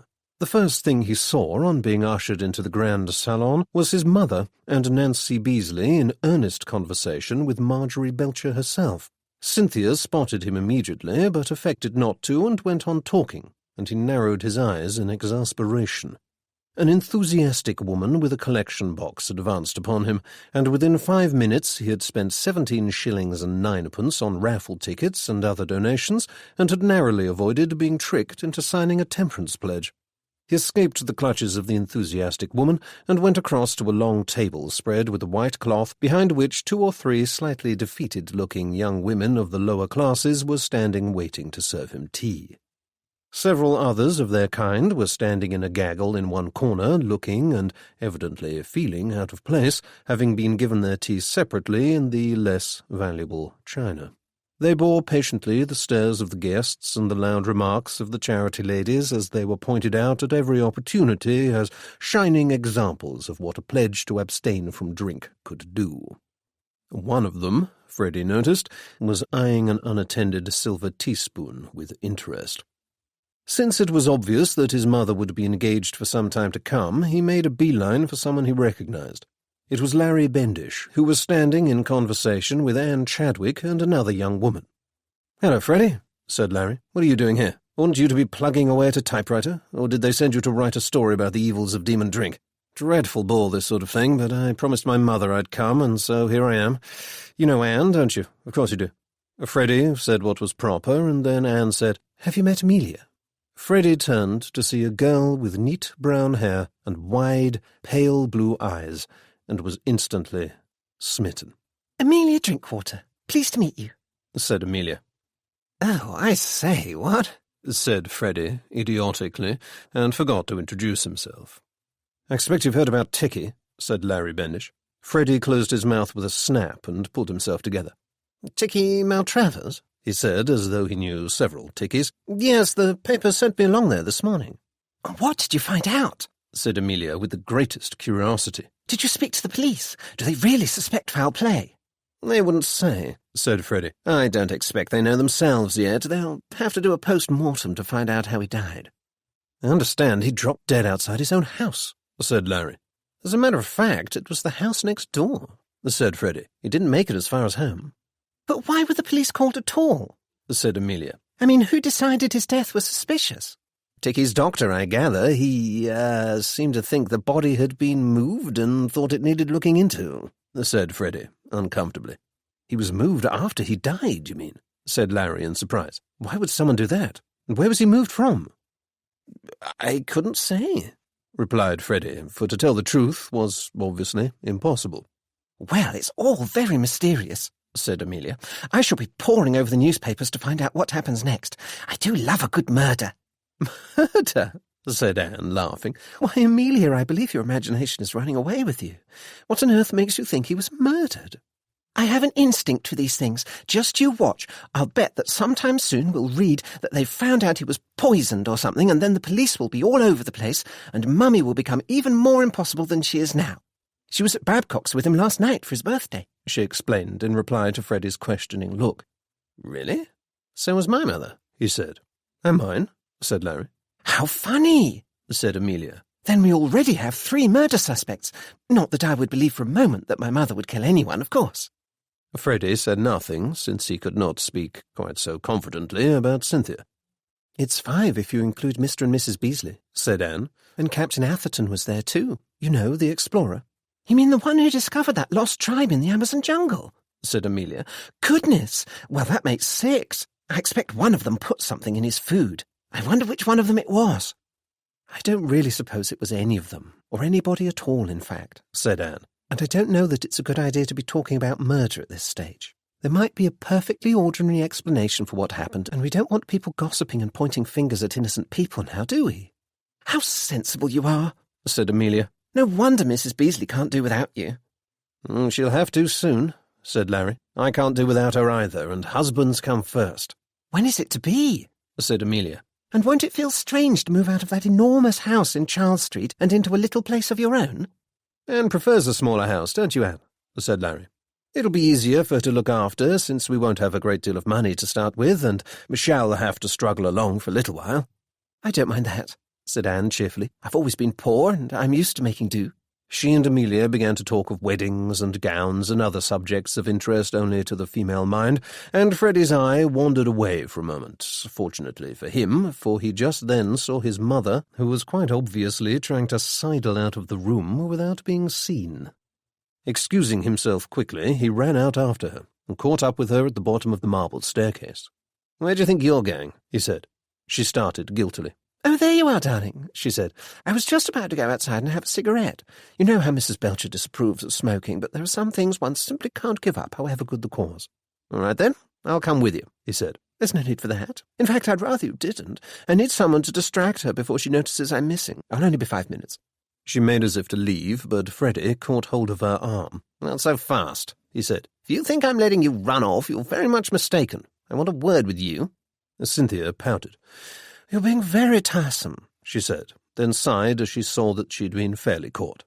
The first thing he saw on being ushered into the grand salon was his mother and Nancy Beasley in earnest conversation with Marjorie Belcher herself. Cynthia spotted him immediately, but affected not to, and went on talking, and he narrowed his eyes in exasperation. An enthusiastic woman with a collection box advanced upon him, and within 5 minutes he had spent 17 shillings and 9pence on raffle tickets and other donations, and had narrowly avoided being tricked into signing a temperance pledge. He escaped the clutches of the enthusiastic woman and went across to a long table spread with a white cloth, behind which 2 or 3 slightly defeated-looking young women of the lower classes were standing waiting to serve him tea. Several others of their kind were standing in a gaggle in one corner, looking and evidently feeling out of place, having been given their tea separately in the less valuable china. They bore patiently the stares of the guests and the loud remarks of the charity ladies as they were pointed out at every opportunity as shining examples of what a pledge to abstain from drink could do. One of them, Freddie noticed, was eyeing an unattended silver teaspoon with interest. Since it was obvious that his mother would be engaged for some time to come, he made a beeline for someone he recognized. It was Larry Bendish, who was standing in conversation with Anne Chadwick and another young woman. "Hello, Freddie," said Larry. "What are you doing here? Oughtn't you to be plugging away at a typewriter, or did they send you to write a story about the evils of demon drink? Dreadful bore, this sort of thing, but I promised my mother I'd come, and so here I am. You know Anne, don't you? Of course you do." Freddie said what was proper, and then Anne said, "Have you met Amelia?" Freddie turned to see a girl with neat brown hair and wide, pale blue eyes, and was instantly smitten. "Amelia Drinkwater, pleased to meet you," said Amelia. Oh, I say, what? said Freddie, idiotically, and forgot to introduce himself. I expect you've heard about Ticky, said Larry Bendish. Freddie closed his mouth with a snap and pulled himself together. Ticky Maltravers? He said, as though he knew several Tickies. Yes, the paper sent me along there this morning. What did you find out? Said Amelia with the greatest curiosity. Did you speak to the police? Do they really suspect foul play? They wouldn't say, said Freddie. I don't expect they know themselves yet. They'll have to do a post-mortem to find out how he died. I understand he dropped dead outside his own house, said Larry. As a matter of fact, it was the house next door, said Freddie. He didn't make it as far as home. But why were the police called at all? Said Amelia. I mean, who decided his death was suspicious? Ticky's doctor, I gather. He, seemed to think the body had been moved and thought it needed looking into, said Freddie, uncomfortably. He was moved after he died, you mean? Said Larry in surprise. Why would someone do that? And where was he moved from? I couldn't say, replied Freddie, for to tell the truth was obviously impossible. Well, it's all very mysterious, said Amelia. I shall be poring over the newspapers to find out what happens next. I do love a good murder. Murder? Said Anne, laughing. Why, Amelia, I believe your imagination is running away with you. What on earth makes you think he was murdered? I have an instinct for these things. Just you watch. I'll bet that sometime soon we'll read that they've found out he was poisoned or something, and then the police will be all over the place, and Mummy will become even more impossible than she is now. She was at Babcock's with him last night for his birthday, she explained in reply to Freddie's questioning look. Really? So was my mother, he said. And mine, said Larry. How funny, said Amelia. Then we already have 3 murder suspects. Not that I would believe for a moment that my mother would kill anyone, of course. Freddie said nothing, since he could not speak quite so confidently about Cynthia. It's 5 if you include Mr. and Mrs. Beasley, said Anne. And Captain Atherton was there too. You know, the explorer. You mean the one who discovered that lost tribe in the Amazon jungle? Said Amelia. Goodness! Well, that makes 6. I expect one of them put something in his food. I wonder which one of them it was. I don't really suppose it was any of them, or anybody at all, in fact, said Anne. And I don't know that it's a good idea to be talking about murder at this stage. There might be a perfectly ordinary explanation for what happened, and we don't want people gossiping and pointing fingers at innocent people now, do we? How sensible you are, said Amelia. No wonder Mrs. Beasley can't do without you. She'll have to soon, said Larry. I can't do without her either, and husbands come first. When is it to be? Said Amelia. And won't it feel strange to move out of that enormous house in Charles Street and into a little place of your own? Anne prefers a smaller house, don't you, Anne? Said Larry. It'll be easier for her to look after, since we won't have a great deal of money to start with, and Michelle'll have to struggle along for a little while. I don't mind that, said Anne cheerfully. I've always been poor, and I'm used to making do. She and Amelia began to talk of weddings and gowns and other subjects of interest only to the female mind, and Freddie's eye wandered away for a moment, fortunately for him, for he just then saw his mother, who was quite obviously trying to sidle out of the room without being seen. Excusing himself quickly, he ran out after her, and caught up with her at the bottom of the marble staircase. "Where do you think you're going?" he said. She started guiltily. Oh, there you are, darling, she said. I was just about to go outside and have a cigarette. You know how Mrs. Belcher disapproves of smoking, but there are some things one simply can't give up, however good the cause. All right, then. I'll come with you, he said. There's no need for that. In fact, I'd rather you didn't. I need someone to distract her before she notices I'm missing. I'll only be 5 minutes. She made as if to leave, but Freddie caught hold of her arm. Not so fast, he said. If you think I'm letting you run off, you're very much mistaken. I want a word with you. Cynthia pouted. You're being very tiresome, she said, then sighed as she saw that she'd been fairly caught.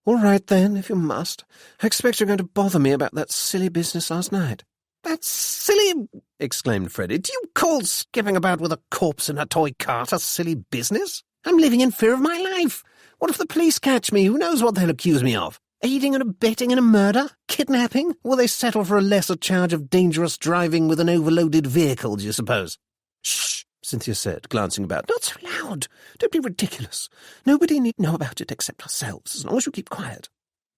All right, then, if you must. I expect you're going to bother me about that silly business last night. That silly, exclaimed Freddie. Do you call skipping about with a corpse in a toy cart a silly business? I'm living in fear of my life. What if the police catch me? Who knows what they'll accuse me of? Aiding and abetting in a murder? Kidnapping? Will they settle for a lesser charge of dangerous driving with an overloaded vehicle, do you suppose? Shh, Cynthia said, glancing about. Not so loud. Don't be ridiculous. Nobody need know about it except ourselves, as long as you keep quiet.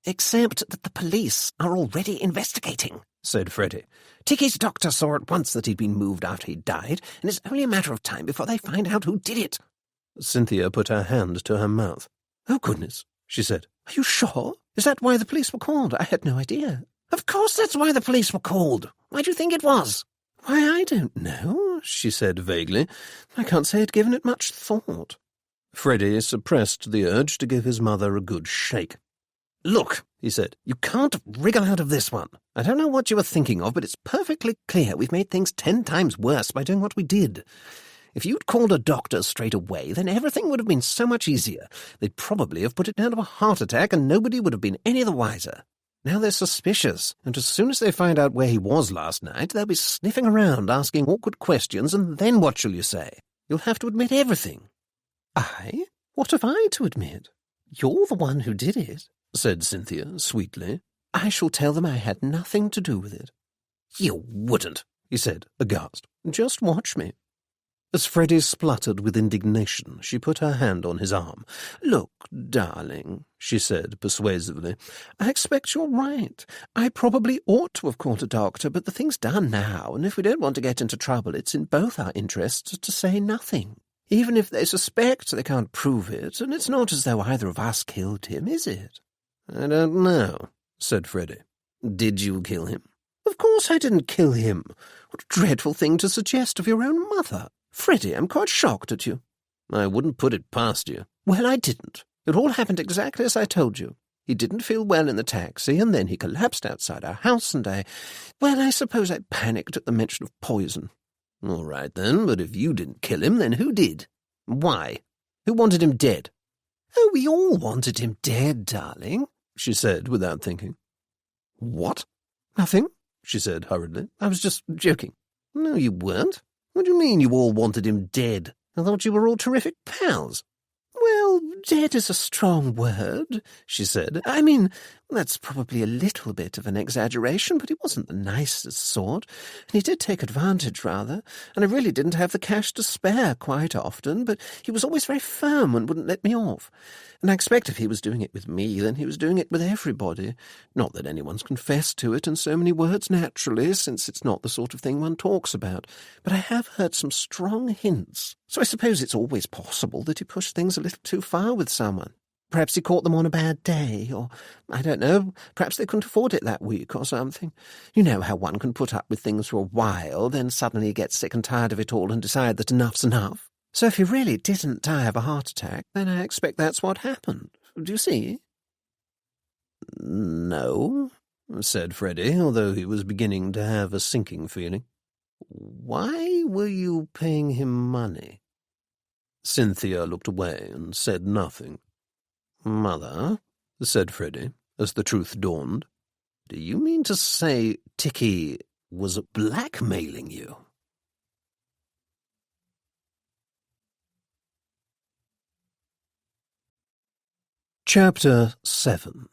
Except that the police are already investigating, said Freddie. Ticky's doctor saw at once that he'd been moved after he'd died, and it's only a matter of time before they find out who did it. Cynthia put her hand to her mouth. Oh, goodness, she said. Are you sure? Is that why the police were called? I had no idea. Of course that's why the police were called. Why do you think it was? Why, I don't know, she said vaguely. I can't say I'd given it much thought. Freddie suppressed the urge to give his mother a good shake. Look, he said, you can't wriggle out of this one. I don't know what you were thinking of, but it's perfectly clear we've made things 10 times worse by doing what we did. If you'd called a doctor straight away, then everything would have been so much easier. They'd probably have put it down to a heart attack and nobody would have been any the wiser. Now they're suspicious, and as soon as they find out where he was last night, they'll be sniffing around, asking awkward questions, and then what shall you say? You'll have to admit everything. I? What have I to admit? You're the one who did it, said Cynthia sweetly. I shall tell them I had nothing to do with it. You wouldn't, he said, aghast. Just watch me. As Freddie spluttered with indignation, she put her hand on his arm. Look, darling, she said persuasively, I expect you're right. I probably ought to have called a doctor, but the thing's done now, and if we don't want to get into trouble, it's in both our interests to say nothing. Even if they suspect, they can't prove it, and it's not as though either of us killed him, is it? I don't know, said Freddie. Did you kill him? Of course I didn't kill him. What a dreadful thing to suggest of your own mother. Freddie, I'm quite shocked at you. I wouldn't put it past you. Well, I didn't. It all happened exactly as I told you. He didn't feel well in the taxi, and then he collapsed outside our house, and I suppose I panicked at the mention of poison. All right, then, but if you didn't kill him, then who did? Why? Who wanted him dead? Oh, we all wanted him dead, darling, she said without thinking. What? Nothing, she said hurriedly. I was just joking. No, you weren't. What do you mean you all wanted him dead? I thought you were all terrific pals. Well, dead is a strong word, she said. I mean, that's probably a little bit of an exaggeration, but he wasn't the nicest sort, and he did take advantage rather, and I really didn't have the cash to spare quite often, but he was always very firm and wouldn't let me off. And I expect if he was doing it with me, then he was doing it with everybody. Not that anyone's confessed to it in so many words naturally, since it's not the sort of thing one talks about, but I have heard some strong hints, so I suppose it's always possible that he pushed things a little too far with someone. Perhaps he caught them on a bad day, or, I don't know, perhaps they couldn't afford it that week or something. You know how one can put up with things for a while, then suddenly get sick and tired of it all and decide that enough's enough. So if he really didn't die of a heart attack, then I expect that's what happened. Do you see? No, said Freddie, although he was beginning to have a sinking feeling. Why were you paying him money? Cynthia looked away and said nothing. Mother, said Freddie, as the truth dawned, do you mean to say Ticky was blackmailing you? Chapter 7.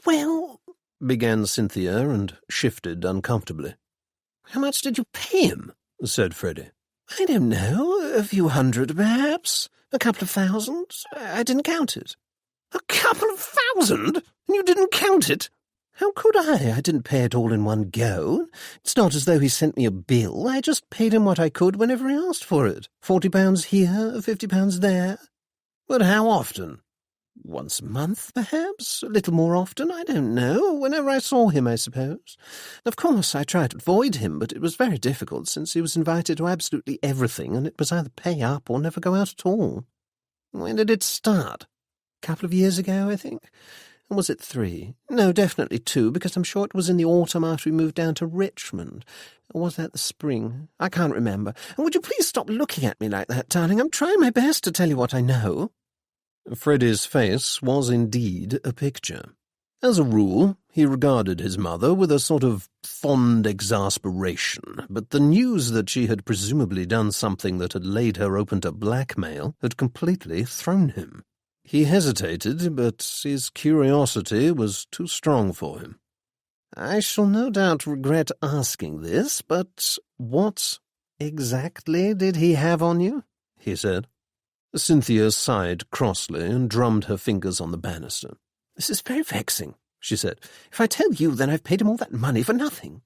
Well, began Cynthia and shifted uncomfortably. How much did you pay him? Said Freddie. I don't know, a few hundred perhaps, a couple of thousand. I didn't count it. A couple of thousand? And you didn't count it? How could I? I didn't pay it all in one go. It's not as though he sent me a bill. I just paid him what I could whenever he asked for it. £40 here, £50 there. But how often? Once a month, perhaps, a little more often, I don't know, whenever I saw him, I suppose. Of course, I tried to avoid him, but it was very difficult, since he was invited to absolutely everything, and it was either pay up or never go out at all. When did it start? A couple of years ago, I think. And was it 3? No, definitely 2, because I'm sure it was in the autumn after we moved down to Richmond. Or was that the spring? I can't remember. And would you please stop looking at me like that, darling? I'm trying my best to tell you what I know. Freddie's face was indeed a picture. As a rule, he regarded his mother with a sort of fond exasperation, but the news that she had presumably done something that had laid her open to blackmail had completely thrown him. He hesitated, but his curiosity was too strong for him. I shall no doubt regret asking this, but what exactly did he have on you? He said. Cynthia sighed crossly and drummed her fingers on the banister. This is very vexing, she said. If I tell you, then I've paid him all that money for nothing.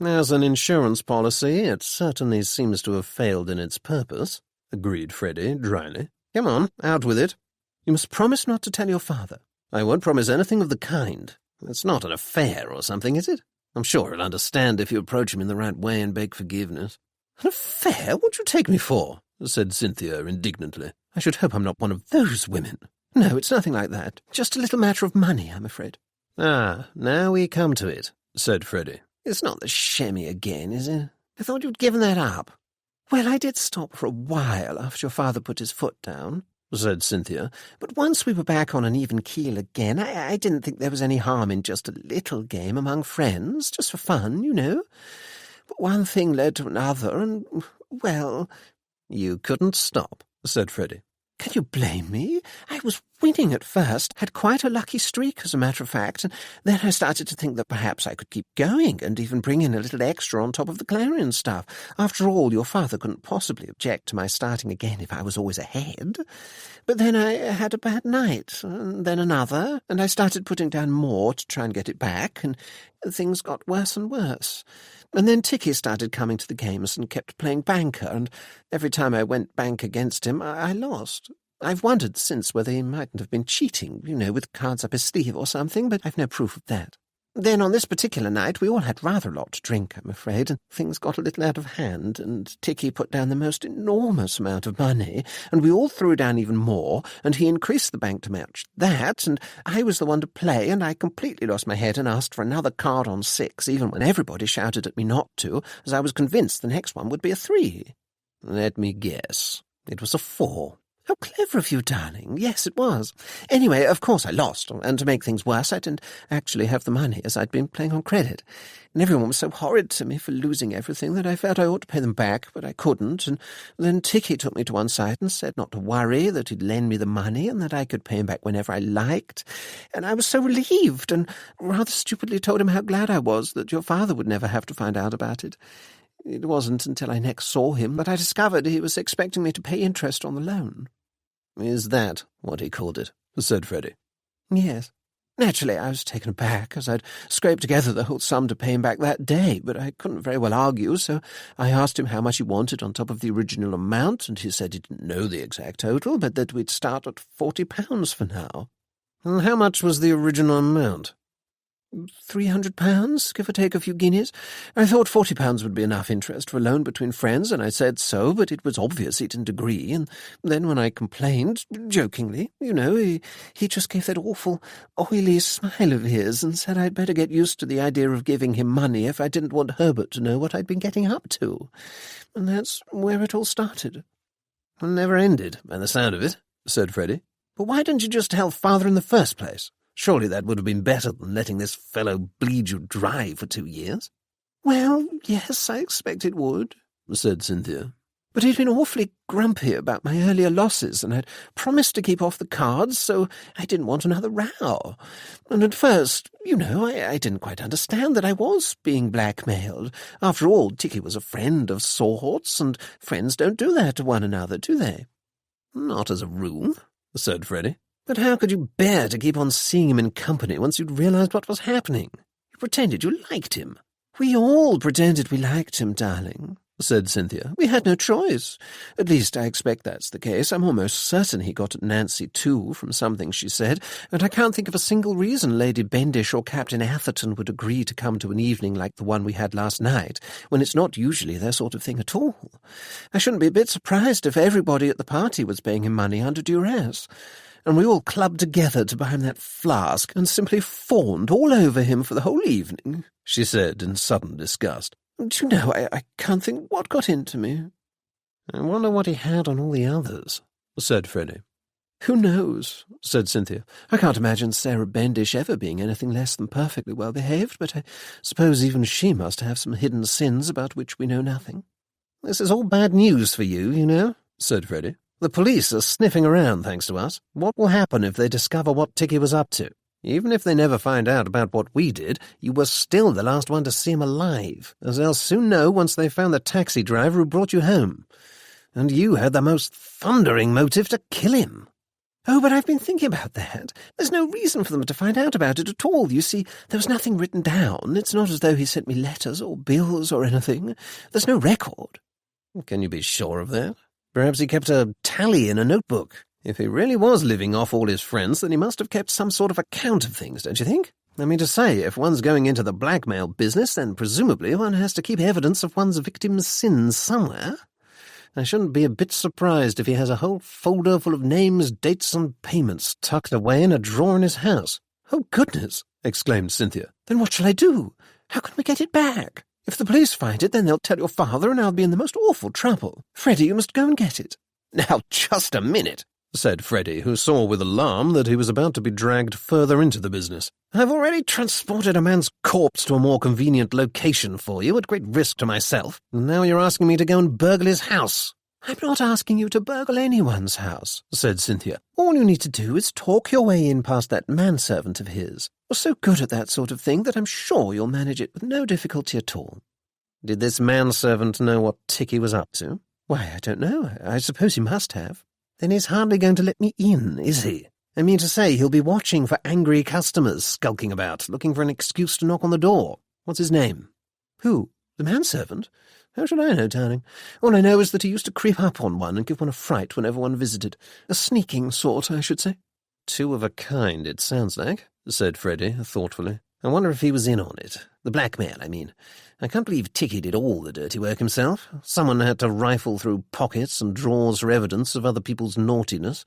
As an insurance policy, it certainly seems to have failed in its purpose, agreed Freddie dryly. Come on, out with it. You must promise not to tell your father. I won't promise anything of the kind. It's not an affair or something, is it? I'm sure he'll understand if you approach him in the right way and beg forgiveness." "An affair? What do you take me for?" said Cynthia indignantly. "I should hope I'm not one of those women. No, it's nothing like that. Just a little matter of money, I'm afraid." "Ah, now we come to it," said Freddie. "It's not the chamois again, is it? I thought you'd given that up." "Well, I did stop for a while after your father put his foot down," said Cynthia. "but once we were back on an even keel again, I didn't think there was any harm in just a little game among friends, just for fun, you know. But one thing led to another, and, well—" "You couldn't stop," said Freddie. "Can you blame me? I was winning at first, had quite a lucky streak, as a matter of fact, and then I started to think that perhaps I could keep going and even bring in a little extra on top of the Clarion stuff. After all, your father couldn't possibly object to my starting again if I was always ahead. But then I had a bad night, and then another, and I started putting down more to try and get it back, and things got worse and worse. And then Ticky started coming to the games and kept playing banker, and every time I went bank against him, I lost. I've wondered since whether he mightn't have been cheating, you know, with cards up his sleeve or something, but I've no proof of that. Then on this particular night we all had rather a lot to drink, I'm afraid, and things got a little out of hand, and Ticky put down the most enormous amount of money, and we all threw down even more, and he increased the bank to match that, and I was the one to play, and I completely lost my head and asked for another card on 6, even when everybody shouted at me not to, as I was convinced the next one would be a 3. Let me guess. It was a 4. How clever of you, darling. Yes, it was. Anyway, of course I lost, and to make things worse, I didn't actually have the money, as I'd been playing on credit. And everyone was so horrid to me for losing everything that I felt I ought to pay them back, but I couldn't, and then Ticky took me to one side and said not to worry, that he'd lend me the money, and that I could pay him back whenever I liked. And I was so relieved, and rather stupidly told him how glad I was that your father would never have to find out about it. It wasn't until I next saw him that I discovered he was expecting me to pay interest on the loan." "Is that what he called it?" said Freddie. "Yes. Naturally, I was taken aback, as I'd scraped together the whole sum to pay him back that day, but I couldn't very well argue, so I asked him how much he wanted on top of the original amount, and he said he didn't know the exact total, but that we'd start at £40 for now." "And how much was the original amount?" £300, give or take a few guineas. I thought £40 would be enough interest for a loan between friends, and I said so, but it was obvious he didn't agree, and then when I complained, jokingly, you know, he just gave that awful, oily smile of his and said I'd better get used to the idea of giving him money if I didn't want Herbert to know what I'd been getting up to. And that's where it all started." "It never ended, by the sound of it," said Freddie. "But why didn't you just tell father in the first place? Surely that would have been better than letting this fellow bleed you dry for 2 years." "Well, yes, I expect it would," said Cynthia. "But he'd been awfully grumpy about my earlier losses, and I'd promised to keep off the cards, so I didn't want another row. And at first, you know, I didn't quite understand that I was being blackmailed. After all, Ticky was a friend of sorts, and friends don't do that to one another, do they?" "Not as a rule," said Freddie. "But how could you bear to keep on seeing him in company once you'd realized what was happening? You pretended you liked him." "We all pretended we liked him, darling," said Cynthia. "We had no choice. At least I expect that's the case. I'm almost certain he got at Nancy too, from something she said, and I can't think of a single reason Lady Bendish or Captain Atherton would agree to come to an evening like the one we had last night, when it's not usually their sort of thing at all. I shouldn't be a bit surprised if everybody at the party was paying him money under duress. And we all clubbed together to buy him that flask and simply fawned all over him for the whole evening," she said in sudden disgust. "Do you know, I can't think what got into me." "I wonder what he had on all the others," said Freddie. "Who knows?" said Cynthia. "I can't imagine Sarah Bendish ever being anything less than perfectly well behaved, but I suppose even she must have some hidden sins about which we know nothing." "This is all bad news for you, you know," said Freddie. "The police are sniffing around, thanks to us. What will happen if they discover what Ticky was up to? Even if they never find out about what we did, you were still the last one to see him alive, as they'll soon know once they found the taxi driver who brought you home. And you had the most thundering motive to kill him." "Oh, but I've been thinking about that. There's no reason for them to find out about it at all. You see, there was nothing written down. It's not as though he sent me letters or bills or anything. There's no record." "Can you be sure of that? Perhaps he kept a tally in a notebook. If he really was living off all his friends, then he must have kept some sort of account of things, don't you think?" I mean to say, if one's going into the blackmail business, then presumably one has to keep evidence of one's victim's sins somewhere. I shouldn't be a bit surprised if he has a whole folder full of names, dates, and payments tucked away in a drawer in his house. Oh, goodness, exclaimed Cynthia. Then what shall I do? How can we get it back? If the police find it, then they'll tell your father and I'll be in the most awful trouble. Freddie, you must go and get it. Now, just a minute, said Freddie, who saw with alarm that he was about to be dragged further into the business. I've already transported a man's corpse to a more convenient location for you, at great risk to myself. Now you're asking me to go and burgle his house. I'm not asking you to burgle anyone's house, said Cynthia. All you need to do is talk your way in past that manservant of his. You're so good at that sort of thing that I'm sure you'll manage it with no difficulty at all. Did this manservant know what Ticky was up to? Why, I don't know. I suppose he must have. Then he's hardly going to let me in, is he? I mean to say, he'll be watching for angry customers skulking about, looking for an excuse to knock on the door. What's his name? Who? The manservant? How should I know, darling? All I know is that he used to creep up on one and give one a fright whenever one visited. A sneaking sort, I should say. Two of a kind, it sounds like, said Freddie, thoughtfully. I wonder if he was in on it. The blackmail, I mean. I can't believe Ticky did all the dirty work himself. Someone had to rifle through pockets and drawers for evidence of other people's naughtiness.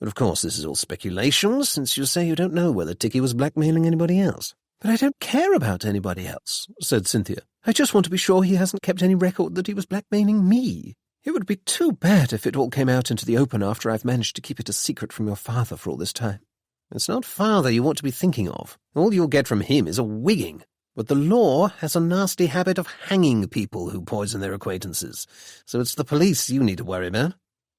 But of course this is all speculation, since you say you don't know whether Ticky was blackmailing anybody else. But I don't care about anybody else, said Cynthia. I just want to be sure he hasn't kept any record that he was blackmailing me. It would be too bad if it all came out into the open after I've managed to keep it a secret from your father for all this time. It's not father you ought to be thinking of. All you'll get from him is a wigging. But the law has a nasty habit of hanging people who poison their acquaintances. So it's the police you need to worry about.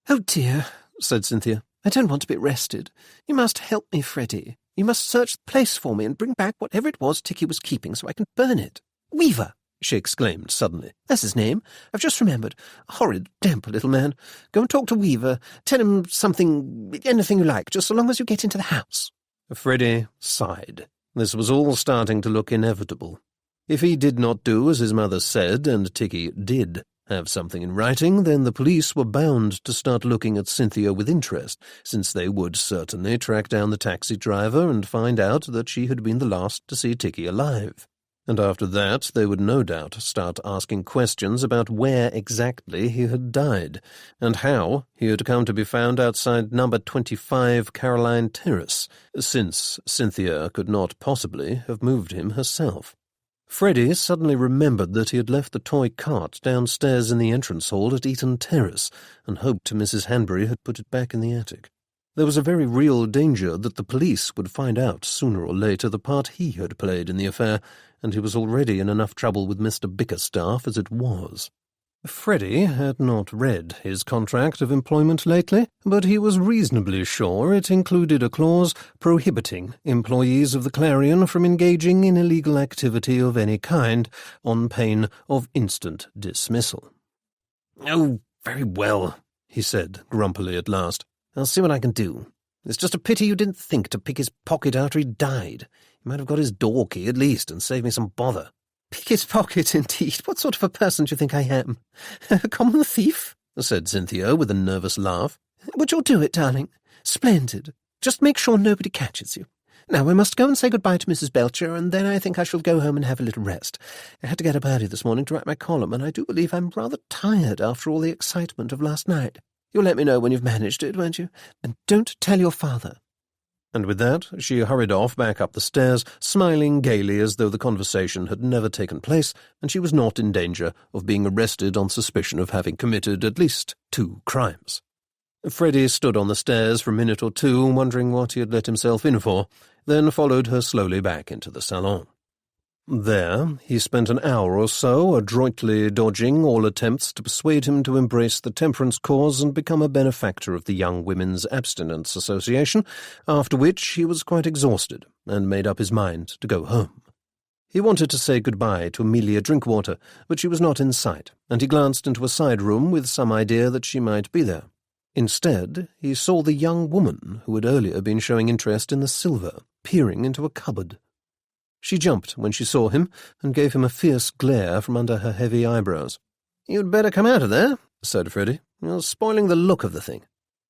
Oh dear, said Cynthia. I don't want to be arrested. You must help me, Freddie. You must search the place for me and bring back whatever it was Ticky was keeping so I can burn it. Weaver, she exclaimed suddenly. That's his name. I've just remembered. A horrid, damp little man. Go and talk to Weaver. Tell him something, anything you like, just so long as you get into the house. Freddie sighed. This was all starting to look inevitable. If he did not do as his mother said, and Ticky did have something in writing, then the police were bound to start looking at Cynthia with interest, since they would certainly track down the taxi driver and find out that she had been the last to see Ticky alive. And after that they would no doubt start asking questions about where exactly he had died, and how he had come to be found outside number 25 Caroline Terrace, since Cynthia could not possibly have moved him herself. Freddie suddenly remembered that he had left the toy cart downstairs in the entrance hall at Eaton Terrace, and hoped Mrs. Hanbury had put it back in the attic. There was a very real danger that the police would find out sooner or later the part he had played in the affair, and he was already in enough trouble with Mr. Bickerstaff as it was. Freddie had not read his contract of employment lately, but he was reasonably sure it included a clause prohibiting employees of the Clarion from engaging in illegal activity of any kind on pain of instant dismissal. "Oh, very well," he said grumpily at last. "I'll see what I can do. It's just a pity you didn't think to pick his pocket after he died. You might have got his door key at least and saved me some bother." Pick his pocket, indeed. What sort of a person do you think I am? A common thief? Said Cynthia with a nervous laugh. But you'll do it, darling. Splendid. Just make sure nobody catches you. Now, I must go and say goodbye to Mrs. Belcher, and then I think I shall go home and have a little rest. I had to get up early this morning to write my column, and I do believe I'm rather tired after all the excitement of last night. You'll let me know when you've managed it, won't you? And don't tell your father." And with that she hurried off back up the stairs, smiling gaily as though the conversation had never taken place, and she was not in danger of being arrested on suspicion of having committed at least 2 crimes. Freddie stood on the stairs for a minute or two, wondering what he had let himself in for, then followed her slowly back into the salon. There he spent an hour or so adroitly dodging all attempts to persuade him to embrace the temperance cause and become a benefactor of the Young Women's Abstinence Association, after which he was quite exhausted and made up his mind to go home. He wanted to say goodbye to Amelia Drinkwater, but she was not in sight, and he glanced into a side room with some idea that she might be there. Instead, he saw the young woman who had earlier been showing interest in the silver, peering into a cupboard. She jumped when she saw him and gave him a fierce glare from under her heavy eyebrows. "You'd better come out of there," said Freddie. "You're spoiling the look of the thing."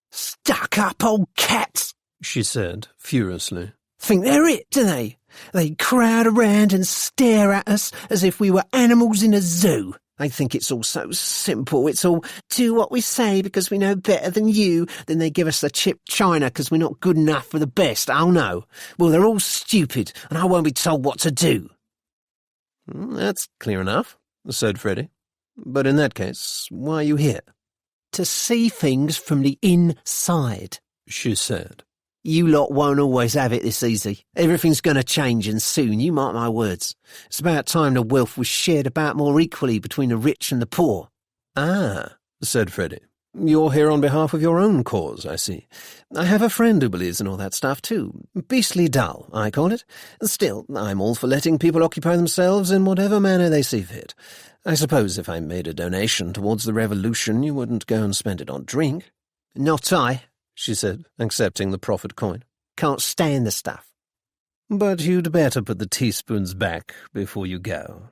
"Stuck-up old cats," she said furiously. "Think they're it, do they? They crowd around and stare at us as if we were animals in a zoo. They think it's all so simple. It's all do what we say because we know better than you. Then they give us the chipped china because we're not good enough for the best. Oh no. Well, they're all stupid and I won't be told what to do. That's clear enough, said Freddie. But in that case, why are you here? To see things from the inside, she said. You lot won't always have it this easy. Everything's going to change, and soon, you mark my words. It's about time the wealth was shared about more equally between the rich and the poor. Ah, said Freddie. You're here on behalf of your own cause, I see. I have a friend who believes in all that stuff, too. Beastly dull, I call it. Still, I'm all for letting people occupy themselves in whatever manner they see fit. I suppose if I made a donation towards the revolution, you wouldn't go and spend it on drink. Not I, she said, accepting the proffered coin. Can't stand the stuff. But you'd better put the teaspoons back before you go.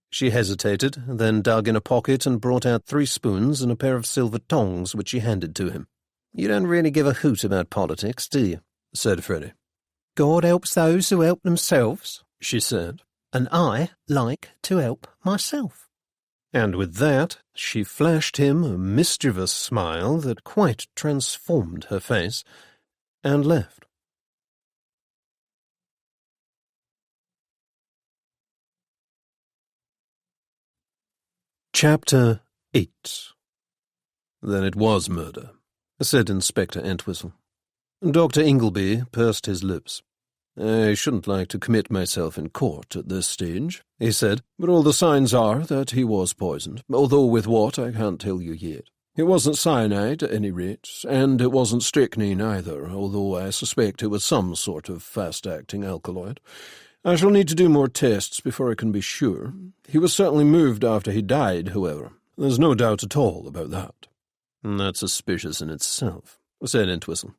She hesitated, then dug in a pocket and brought out 3 spoons and a pair of silver tongs, which she handed to him. You don't really give a hoot about politics, do you? Said Freddie. God helps those who help themselves, she said. And I like to help myself. And with that, she flashed him a mischievous smile that quite transformed her face, and left. Chapter 8. Then it was murder, said Inspector Entwistle. Dr. Ingleby pursed his lips. I shouldn't like to commit myself in court at this stage, he said, but all the signs are that he was poisoned, although with what I can't tell you yet. It wasn't cyanide, at any rate, and it wasn't strychnine either, although I suspect it was some sort of fast-acting alkaloid. I shall need to do more tests before I can be sure. He was certainly moved after he died, however. There's no doubt at all about that. That's suspicious in itself, said Entwistle.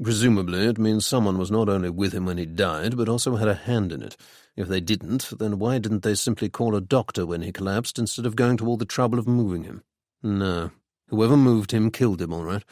Presumably it means someone was not only with him when he died, but also had a hand in it. If they didn't, then why didn't they simply call a doctor when he collapsed instead of going to all the trouble of moving him? No, whoever moved him killed him, all right.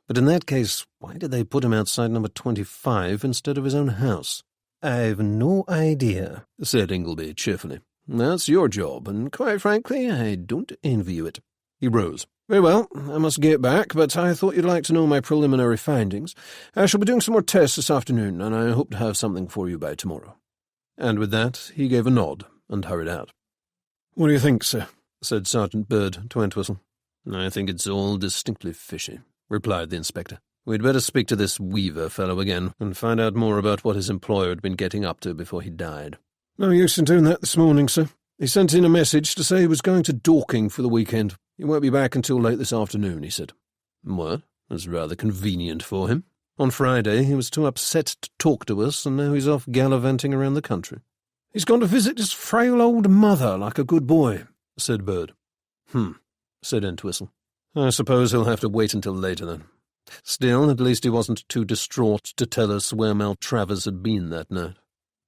But in that case, why did they put him outside number 25 instead of his own house? I've no idea, said Ingleby cheerfully. That's your job, and quite frankly, I don't envy you it. He rose. Very well, I must get back, but I thought you'd like to know my preliminary findings. I shall be doing some more tests this afternoon, and I hope to have something for you by tomorrow. And with that, he gave a nod and hurried out. What do you think, sir? Said Sergeant Bird to Entwistle. I think it's all distinctly fishy, replied the inspector. We'd better speak to this Weaver fellow again and find out more about what his employer had been getting up to before he died. No use in doing that this morning, sir. He sent in a message to say he was going to Dorking for the weekend. He won't be back until late this afternoon, he said. What? That's rather convenient for him. On Friday he was too upset to talk to us, and now he's off gallivanting around the country. He's gone to visit his frail old mother like a good boy, said Bird. Said Entwistle. I suppose he'll have to wait until later, then. Still, at least he wasn't too distraught to tell us where Maltravers had been that night.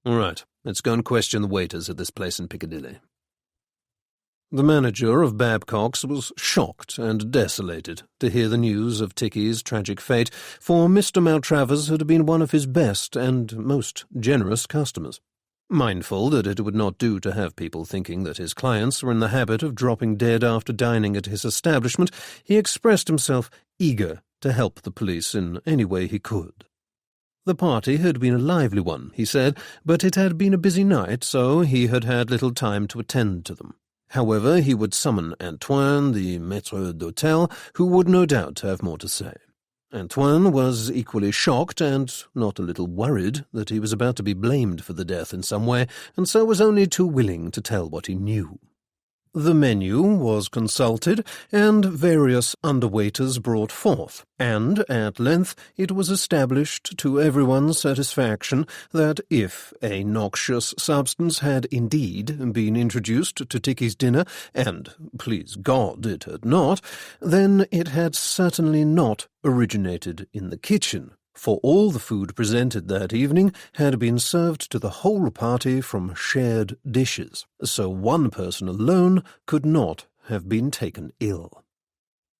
All right, let's go and question the waiters at this place in Piccadilly. The manager of Babcock's was shocked and desolated to hear the news of Ticky's tragic fate, for Mr. Maltravers had been one of his best and most generous customers. Mindful that it would not do to have people thinking that his clients were in the habit of dropping dead after dining at his establishment, he expressed himself eager to help the police in any way he could. The party had been a lively one, he said, but it had been a busy night, so he had had little time to attend to them. However, he would summon Antoine, the maître d'hôtel, who would no doubt have more to say. Antoine was equally shocked and not a little worried that he was about to be blamed for the death in some way, and so was only too willing to tell what he knew. The menu was consulted, and various underwaiters brought forth, and at length it was established to everyone's satisfaction that if a noxious substance had indeed been introduced to Ticky's dinner, and, please God, it had not, then it had certainly not originated in the kitchen, for all the food presented that evening had been served to the whole party from shared dishes, so one person alone could not have been taken ill.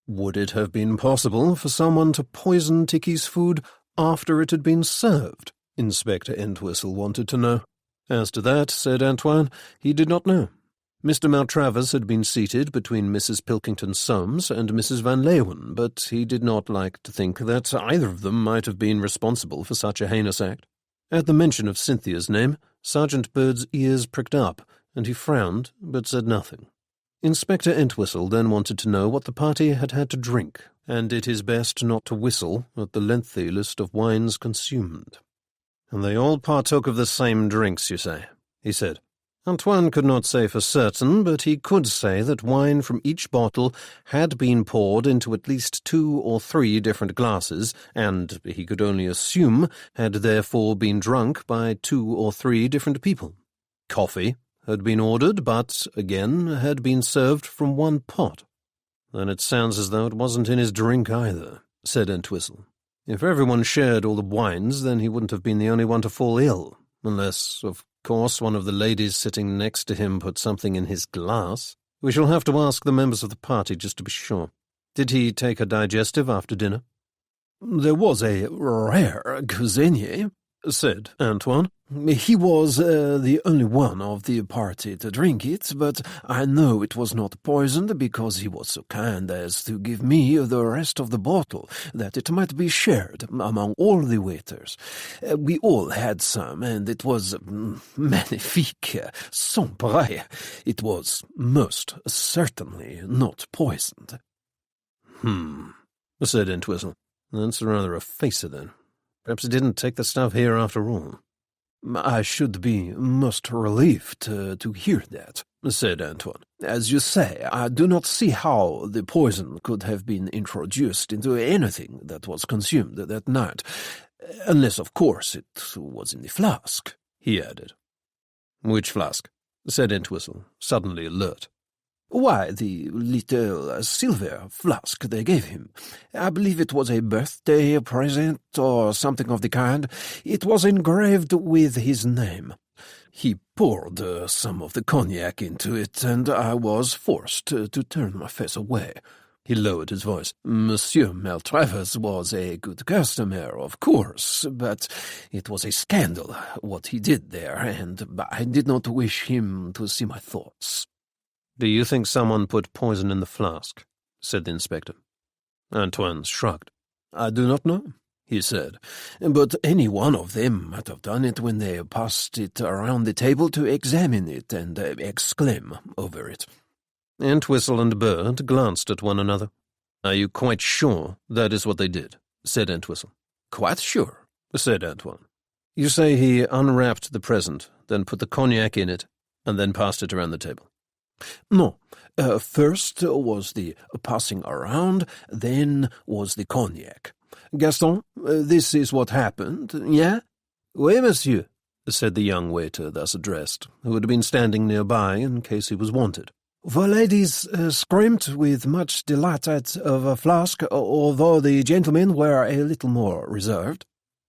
Would it have been possible for someone to poison Ticky's food after it had been served? Inspector Entwistle wanted to know. As to that, said Antoine, he did not know. Mr. Maltravers had been seated between Mrs. Pilkington-Soames and Mrs. Van Leeuwen, but he did not like to think that either of them might have been responsible for such a heinous act. At the mention of Cynthia's name, Sergeant Bird's ears pricked up, and he frowned, but said nothing. Inspector Entwistle then wanted to know what the party had had to drink, and did his best not to whistle at the lengthy list of wines consumed. "And they all partook of the same drinks, you say?" he said. Antoine could not say for certain, but he could say that wine from each bottle had been poured into at least 2 or 3 different glasses, and he could only assume had therefore been drunk by 2 or 3 different people. Coffee had been ordered, but, again, had been served from one pot. "Then it sounds as though it wasn't in his drink either," said Entwistle. "If everyone shared all the wines, then he wouldn't have been the only one to fall ill, unless, of course, one of the ladies sitting next to him put something in his glass. We shall have to ask the members of the party just to be sure. Did he take a digestive after dinner?" "There was a rare cuisinier," said Antoine. "He was the only one of the party to drink it, but I know it was not poisoned because he was so kind as to give me the rest of the bottle, that it might be shared among all the waiters. We all had some, and it was magnifique, sans pareil. It was most certainly not poisoned." Said Entwistle. "That's rather a facer, then. Perhaps he didn't take the stuff here after all." "I should be most relieved to hear that," said Antoine. "As you say, I do not see how the poison could have been introduced into anything that was consumed that night, unless, of course, it was in the flask," he added. "Which flask?" said Entwistle, suddenly alert. "Why, the little silver flask they gave him. I believe it was a birthday present or something of the kind. It was engraved with his name. He poured some of the cognac into it, and I was forced to turn my face away." He lowered his voice. "Monsieur Maltravers was a good customer, of course, but it was a scandal what he did there, and I did not wish him to see my thoughts." "Do you think someone put poison in the flask?" said the inspector. Antoine shrugged. "I do not know," he said, "but any one of them might have done it when they passed it around the table to examine it and exclaim over it." Entwistle and Bird glanced at one another. "Are you quite sure that is what they did?" said Entwistle. "Quite sure," said Antoine. "You say he unwrapped the present, then put the cognac in it, and then passed it around the table?" "No. First was the passing around, then was the cognac. Gaston, this is what happened, yeah?" "Oui, monsieur," said the young waiter thus addressed, who had been standing nearby in case he was wanted. "The ladies screamed with much delight at the flask, although the gentlemen were a little more reserved."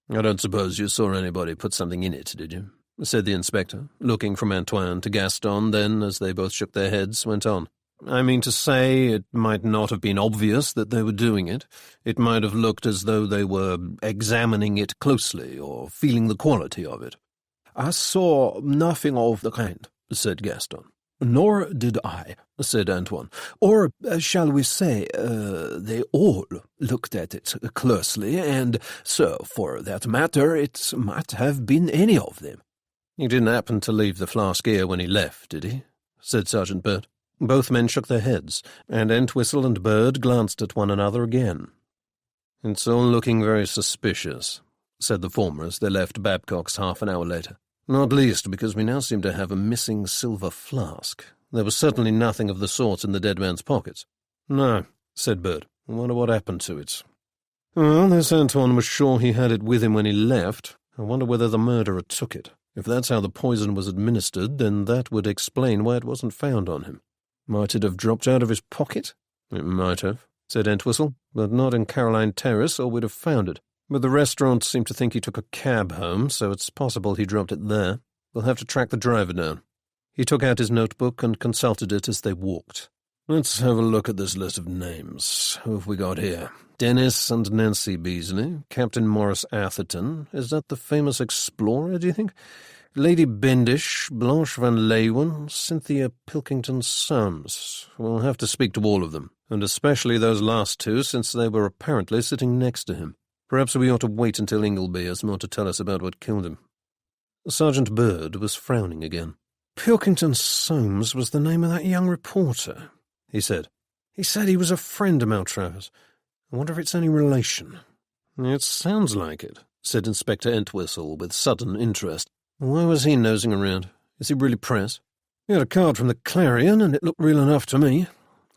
"I don't suppose you saw anybody put something in it, did you?" said the inspector, looking from Antoine to Gaston, then, as they both shook their heads, went on. "I mean to say, it might not have been obvious that they were doing it. It might have looked as though they were examining it closely, or feeling the quality of it." "I saw nothing of the kind," said Gaston. "Nor did I," said Antoine. "Or, shall we say, they all looked at it closely, and so, for that matter, it might have been any of them." "He didn't happen to leave the flask here when he left, did he?" said Sergeant Bird. Both men shook their heads, and Entwistle and Bird glanced at one another again. "It's all looking very suspicious," said the former as they left Babcock's half an hour later. "Not least because we now seem to have a missing silver flask. There was certainly nothing of the sort in the dead man's pockets." "No," said Bird. "I wonder what happened to it." "Well, this Antoine was sure he had it with him when he left. I wonder whether the murderer took it. If that's how the poison was administered, then that would explain why it wasn't found on him. Might it have dropped out of his pocket?" "It might have," said Entwistle, "but not in Caroline Terrace, or we'd have found it. But the restaurant seemed to think he took a cab home, so it's possible he dropped it there. We'll have to track the driver down." He took out his notebook and consulted it as they walked. "Let's have a look at this list of names. Who have we got here? Dennis and Nancy Beasley, Captain Morris Atherton, is that the famous explorer, do you think? Lady Bendish, Blanche Van Leeuwen, Cynthia Pilkington Soames. We'll have to speak to all of them, and especially those last two, since they were apparently sitting next to him. Perhaps we ought to wait until Ingleby has more to tell us about what killed him. Sergeant Bird was frowning again. Pilkington Soames was the name of that young reporter, he said. He said he was a friend of Maltravers. I wonder if it's any relation. It sounds like it, said Inspector Entwistle with sudden interest. Why was he nosing around? Is he really press? He had a card from the Clarion, and it looked real enough to me.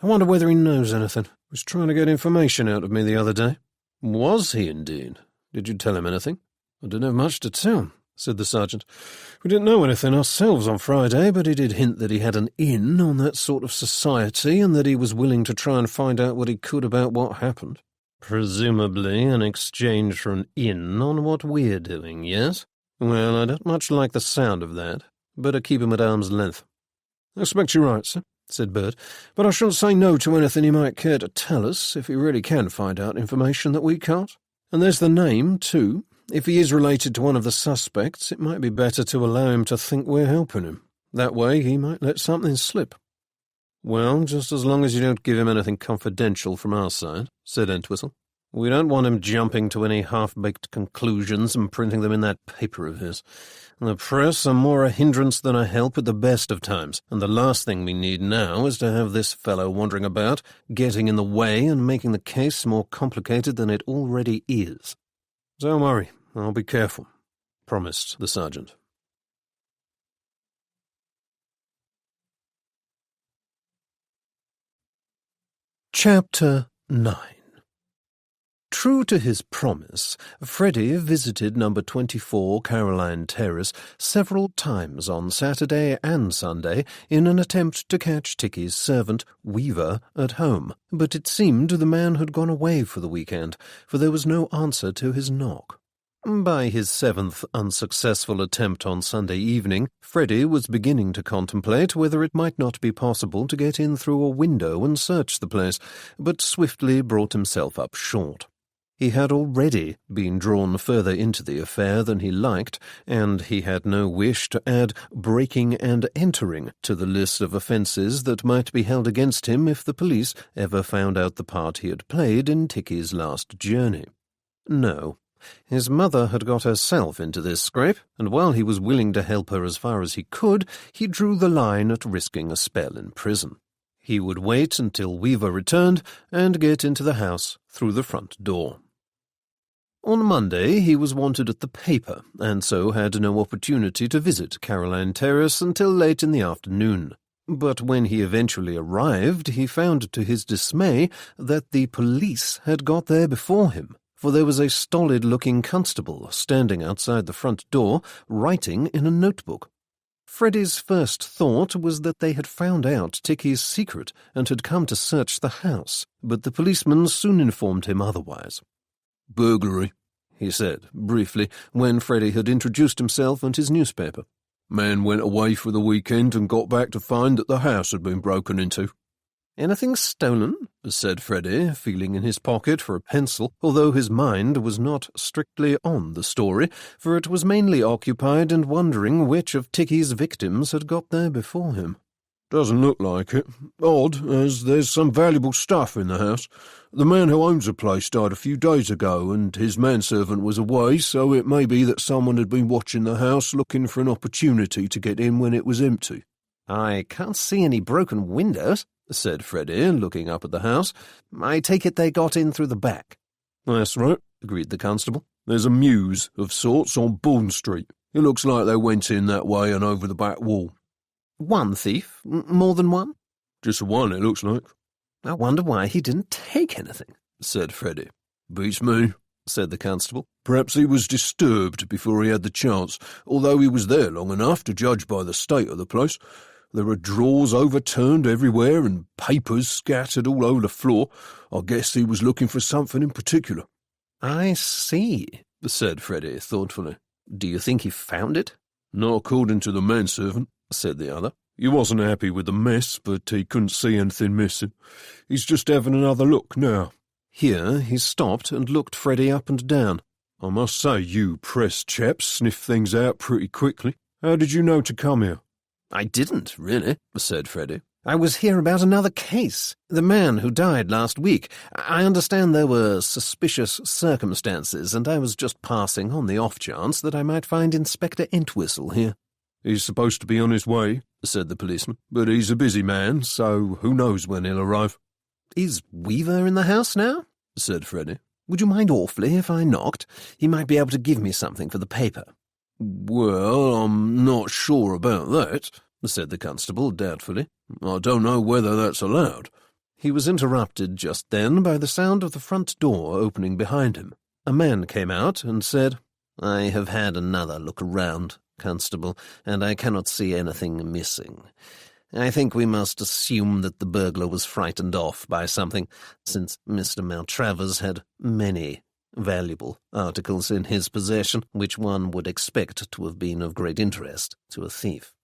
I wonder whether he knows anything. He was trying to get information out of me the other day. Was he, indeed? Did you tell him anything? I didn't have much to tell, said the sergeant. We didn't know anything ourselves on Friday, but he did hint that he had an in on that sort of society, and that he was willing to try and find out what he could about what happened. Presumably in exchange for an in on what we're doing, yes? Well, I don't much like the sound of that. Better keep him at arm's length. I expect you're right, sir, said Bird, but I shouldn't say no to anything he might care to tell us, if he really can find out information that we can't. And there's the name, too. If he is related to one of the suspects, it might be better to allow him to think we're helping him. That way he might let something slip. Well, just as long as you don't give him anything confidential from our side, said Entwistle. We don't want him jumping to any half-baked conclusions and printing them in that paper of his. The press are more a hindrance than a help at the best of times, and the last thing we need now is to have this fellow wandering about, getting in the way and making the case more complicated than it already is. Don't worry, I'll be careful, promised the sergeant. Chapter 9. True to his promise, Freddie visited number 24 Caroline Terrace several times on Saturday and Sunday in an attempt to catch Ticky's servant, Weaver, at home, but it seemed the man had gone away for the weekend, for there was no answer to his knock. By his seventh unsuccessful attempt on Sunday evening, Freddie was beginning to contemplate whether it might not be possible to get in through a window and search the place, but swiftly brought himself up short. He had already been drawn further into the affair than he liked, and he had no wish to add breaking and entering to the list of offences that might be held against him if the police ever found out the part he had played in Ticky's last journey. No. His mother had got herself into this scrape, and while he was willing to help her as far as he could, he drew the line at risking a spell in prison. He would wait until Weaver returned and get into the house through the front door. On Monday he was wanted at the paper, and so had no opportunity to visit Caroline Terrace until late in the afternoon. But when he eventually arrived, he found to his dismay that the police had got there before him, for there was a stolid-looking constable standing outside the front door, writing in a notebook. Freddie's first thought was that they had found out Ticky's secret and had come to search the house, but the policeman soon informed him otherwise. "Burglary," he said, briefly, when Freddie had introduced himself and his newspaper. "Man went away for the weekend and got back to find that the house had been broken into." "Anything stolen?" said Freddie, feeling in his pocket for a pencil, although his mind was not strictly on the story, for it was mainly occupied in wondering which of Ticky's victims had got there before him. "Doesn't look like it. Odd, as there's some valuable stuff in the house. The man who owns the place died a few days ago, and his manservant was away, so it may be that someone had been watching the house looking for an opportunity to get in when it was empty." "I can't see any broken windows," said Freddie, looking up at the house. "I take it they got in through the back." "That's right," agreed the constable. "There's a mews of sorts on Bourne Street. It looks like they went in that way and over the back wall." "One thief? More than one?" "Just one, it looks like." "I wonder why he didn't take anything," said Freddie. "Beats me," said the constable. "Perhaps he was disturbed before he had the chance, although he was there long enough to judge by the state of the place. There are drawers overturned everywhere and papers scattered all over the floor. I guess he was looking for something in particular." "I see," said Freddie thoughtfully. "Do you think he found it?" "Not according to the manservant," said the other. "He wasn't happy with the mess, but he couldn't see anything missing. He's just having another look now." Here he stopped and looked Freddy up and down. "I must say you press chaps sniff things out pretty quickly. How did you know to come here?" "I didn't, really," said Freddy. "I was here about another case. The man who died last week. I understand there were suspicious circumstances, and I was just passing on the off chance that I might find Inspector Entwistle here." "He's supposed to be on his way," said the policeman, "but he's a busy man, so who knows when he'll arrive." "Is Weaver in the house now?" said Freddy. "Would you mind awfully if I knocked? He might be able to give me something for the paper." "Well, I'm not sure about that," said the constable doubtfully. "I don't know whether that's allowed." He was interrupted just then by the sound of the front door opening behind him. A man came out and said, "I have had another look around, Constable, and I cannot see anything missing. I think we must assume that the burglar was frightened off by something, since Mr. Maltravers had many valuable articles in his possession, which one would expect to have been of great interest to a thief."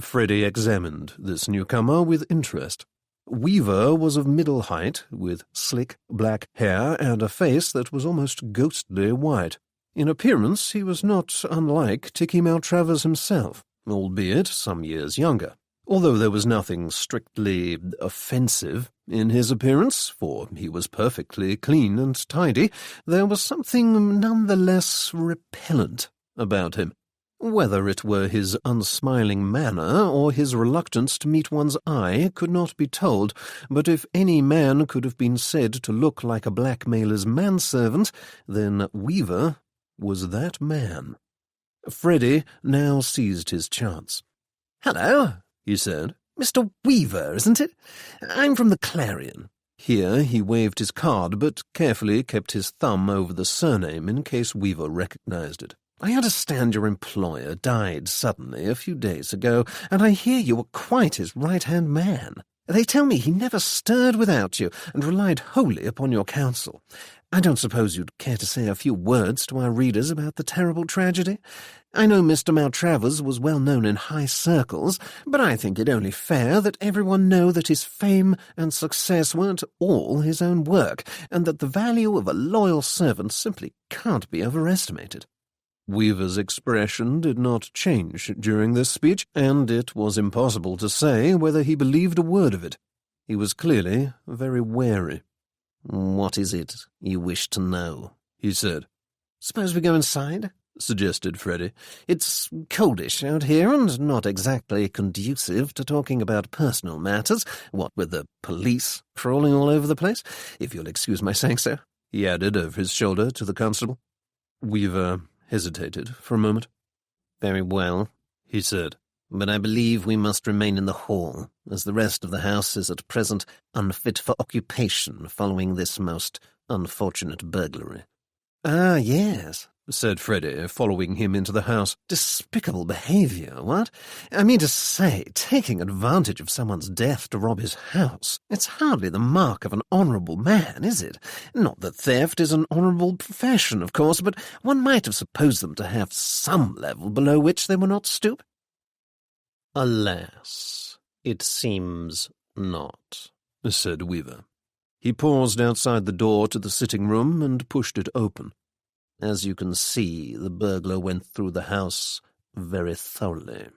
Freddy examined this newcomer with interest. Weaver was of middle height, with slick black hair and a face that was almost ghostly white. In appearance he was not unlike Tiki Maltravers himself, albeit some years younger. Although there was nothing strictly offensive in his appearance, for he was perfectly clean and tidy, there was something none the less repellent about him. Whether it were his unsmiling manner or his reluctance to meet one's eye could not be told, but if any man could have been said to look like a blackmailer's manservant, then Weaver was that man. Freddy now seized his chance. "Hello," he said. "Mr. Weaver, isn't it? I'm from the Clarion." Here he waved his card, but carefully kept his thumb over the surname in case Weaver recognized it. "I understand your employer died suddenly a few days ago, and I hear you were quite his right-hand man. They tell me he never stirred without you and relied wholly upon your counsel. I don't suppose you'd care to say a few words to our readers about the terrible tragedy? I know Mr. Maltravers was well known in high circles, but I think it only fair that everyone know that his fame and success weren't all his own work, and that the value of a loyal servant simply can't be overestimated." Weaver's expression did not change during this speech, and it was impossible to say whether he believed a word of it. He was clearly very wary. "What is it you wish to know?" he said. "Suppose we go inside?" suggested Freddy. "It's coldish out here and not exactly conducive to talking about personal matters, what with the police crawling all over the place, if you'll excuse my saying so," he added over his shoulder to the constable. Weaver hesitated for a moment. "Very well," he said, "but I believe we must remain in the hall, as the rest of the house is at present unfit for occupation following this most unfortunate burglary." "Ah, yes," said Freddy, following him into the house. "Despicable behaviour, what? I mean to say, taking advantage of someone's death to rob his house. It's hardly the mark of an honourable man, is it? Not that theft is an honourable profession, of course, but one might have supposed them to have some level below which they will not stoop." "Alas, it seems not," said Weaver. He paused outside the door to the sitting-room and pushed it open. "As you can see, the burglar went through the house very thoroughly."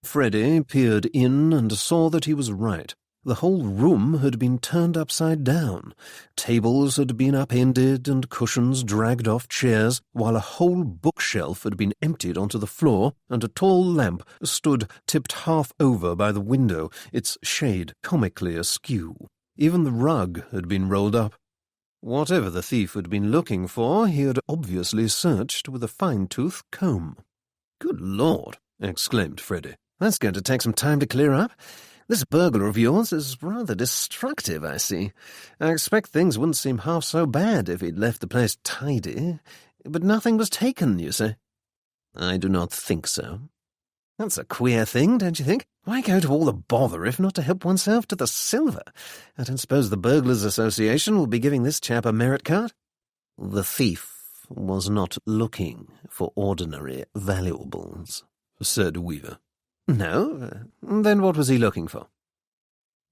Freddy peered in and saw that he was right. The whole room had been turned upside down. Tables had been upended and cushions dragged off chairs, while a whole bookshelf had been emptied onto the floor, and a tall lamp stood tipped half over by the window, its shade comically askew. Even the rug had been rolled up. Whatever the thief had been looking for, he had obviously searched with a fine-tooth comb. "Good Lord," exclaimed Freddy. "That's going to take some time to clear up. This burglar of yours is rather destructive, I see. I expect things wouldn't seem half so bad if he'd left the place tidy. But nothing was taken, you say?" "I do not think so." "That's a queer thing, don't you think? Why go to all the bother if not to help oneself to the silver? I don't suppose the Burglars' Association will be giving this chap a merit card?" "The thief was not looking for ordinary valuables," said Weaver. "No? Then what was he looking for?"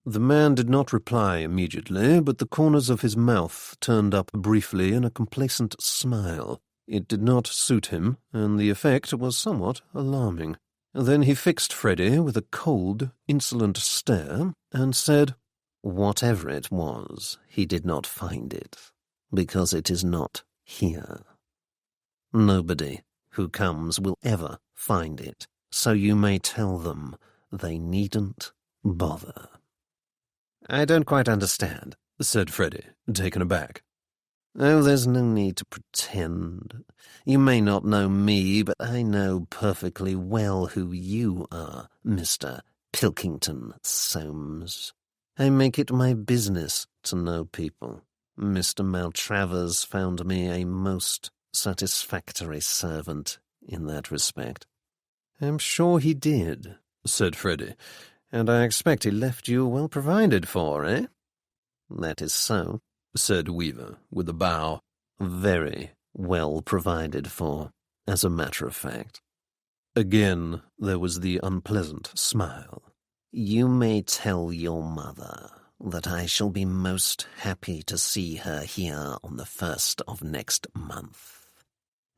The man did not reply immediately, but the corners of his mouth turned up briefly in a complacent smile. It did not suit him, and the effect was somewhat alarming. Then he fixed Freddy with a cold, insolent stare and said, "Whatever it was, he did not find it, because it is not here. Nobody who comes will ever find it, so you may tell them they needn't bother." "I don't quite understand," said Freddy, taken aback. "Oh, there's no need to pretend. You may not know me, but I know perfectly well who you are, Mr. Pilkington Soames. I make it my business to know people. Mr. Maltravers found me a most satisfactory servant in that respect." "I'm sure he did," said Freddy, "and I expect he left you well provided for, eh?" "That is so," said Weaver, with a bow. "Very well provided for, as a matter of fact." Again there was the unpleasant smile. "You may tell your mother that I shall be most happy to see her here on the 1st of next month.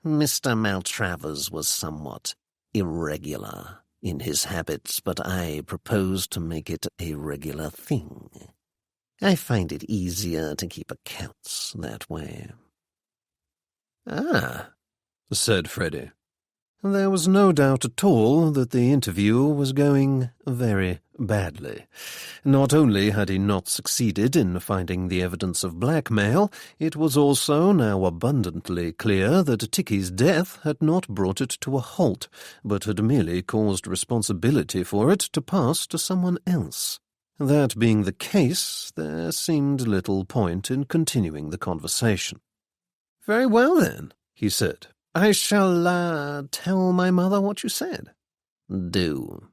Mr. Maltravers was somewhat irregular in his habits, but I propose to make it a regular thing. I find it easier to keep accounts that way." "Ah," said Freddy. There was no doubt at all that the interview was going very badly. Not only had he not succeeded in finding the evidence of blackmail, it was also now abundantly clear that Ticky's death had not brought it to a halt, but had merely caused responsibility for it to pass to someone else. That being the case, there seemed little point in continuing the conversation. "Very well, then," he said. "I shall, tell my mother what you said." "Do,"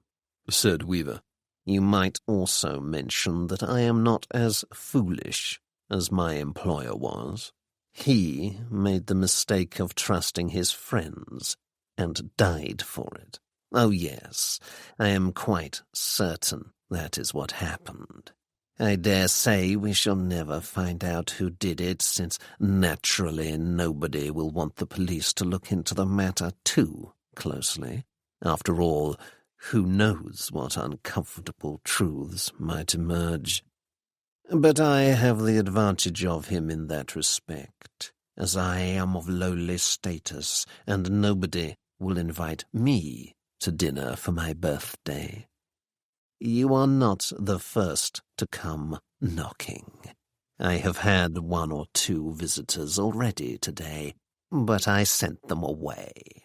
said Weaver. "You might also mention that I am not as foolish as my employer was. He made the mistake of trusting his friends and died for it. Oh yes, I am quite certain that is what happened. I dare say we shall never find out who did it, since naturally nobody will want the police to look into the matter too closely. After all, who knows what uncomfortable truths might emerge? But I have the advantage of him in that respect, as I am of lowly status, and nobody will invite me to dinner for my birthday. You are not the first to come knocking. I have had 1 or 2 visitors already today, but I sent them away.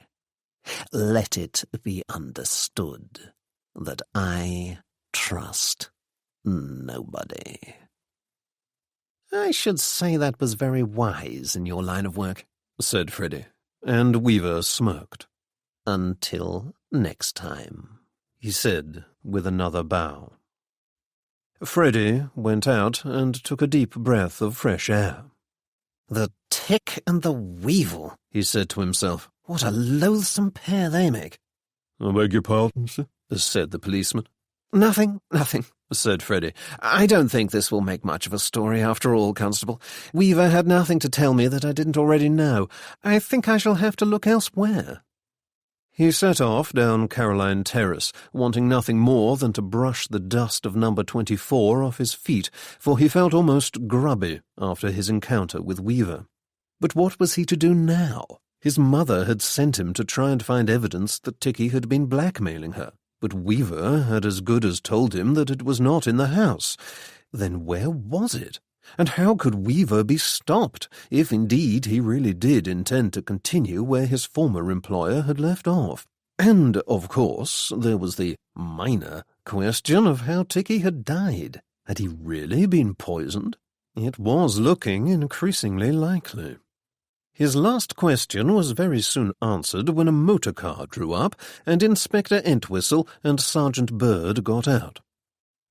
Let it be understood that I trust nobody." "I should say that was very wise in your line of work," said Freddy, and Weaver smirked. "Until next time," he said with another bow. Freddy went out and took a deep breath of fresh air. "The Tick and the Weevil," he said to himself. "What a loathsome pair they make." "I beg your pardon, sir?" said the policeman. Nothing, said Freddy. "I don't think this will make much of a story after all, Constable. Weaver had nothing to tell me that I didn't already know. I think I shall have to look elsewhere." He set off down Caroline Terrace, wanting nothing more than to brush the dust of number 24 off his feet, for he felt almost grubby after his encounter with Weaver. But what was he to do now? His mother had sent him to try and find evidence that Ticky had been blackmailing her, but Weaver had as good as told him that it was not in the house. Then where was it? And how could Weaver be stopped, if indeed he really did intend to continue where his former employer had left off? And, of course, there was the minor question of how Ticky had died. Had he really been poisoned? It was looking increasingly likely. His last question was very soon answered when a motor car drew up and Inspector Entwistle and Sergeant Bird got out.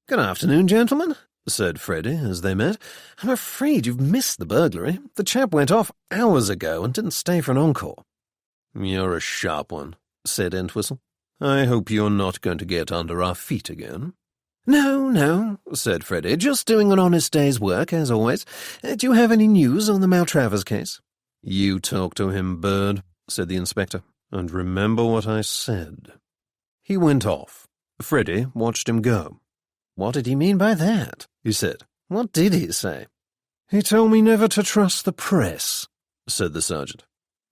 "Good afternoon, gentlemen," said Freddy as they met. "I'm afraid you've missed the burglary. The chap went off hours ago and didn't stay for an encore." "You're a sharp one," said Entwistle. "I hope you're not going to get under our feet again." No, said Freddie, just doing an honest day's work, as always. Do you have any news on the Maltravers case? You talk to him, Bird, said the inspector, and remember what I said. He went off. Freddie watched him go. What did he mean by that? He said. What did he say? He told me never to trust the press, said the sergeant.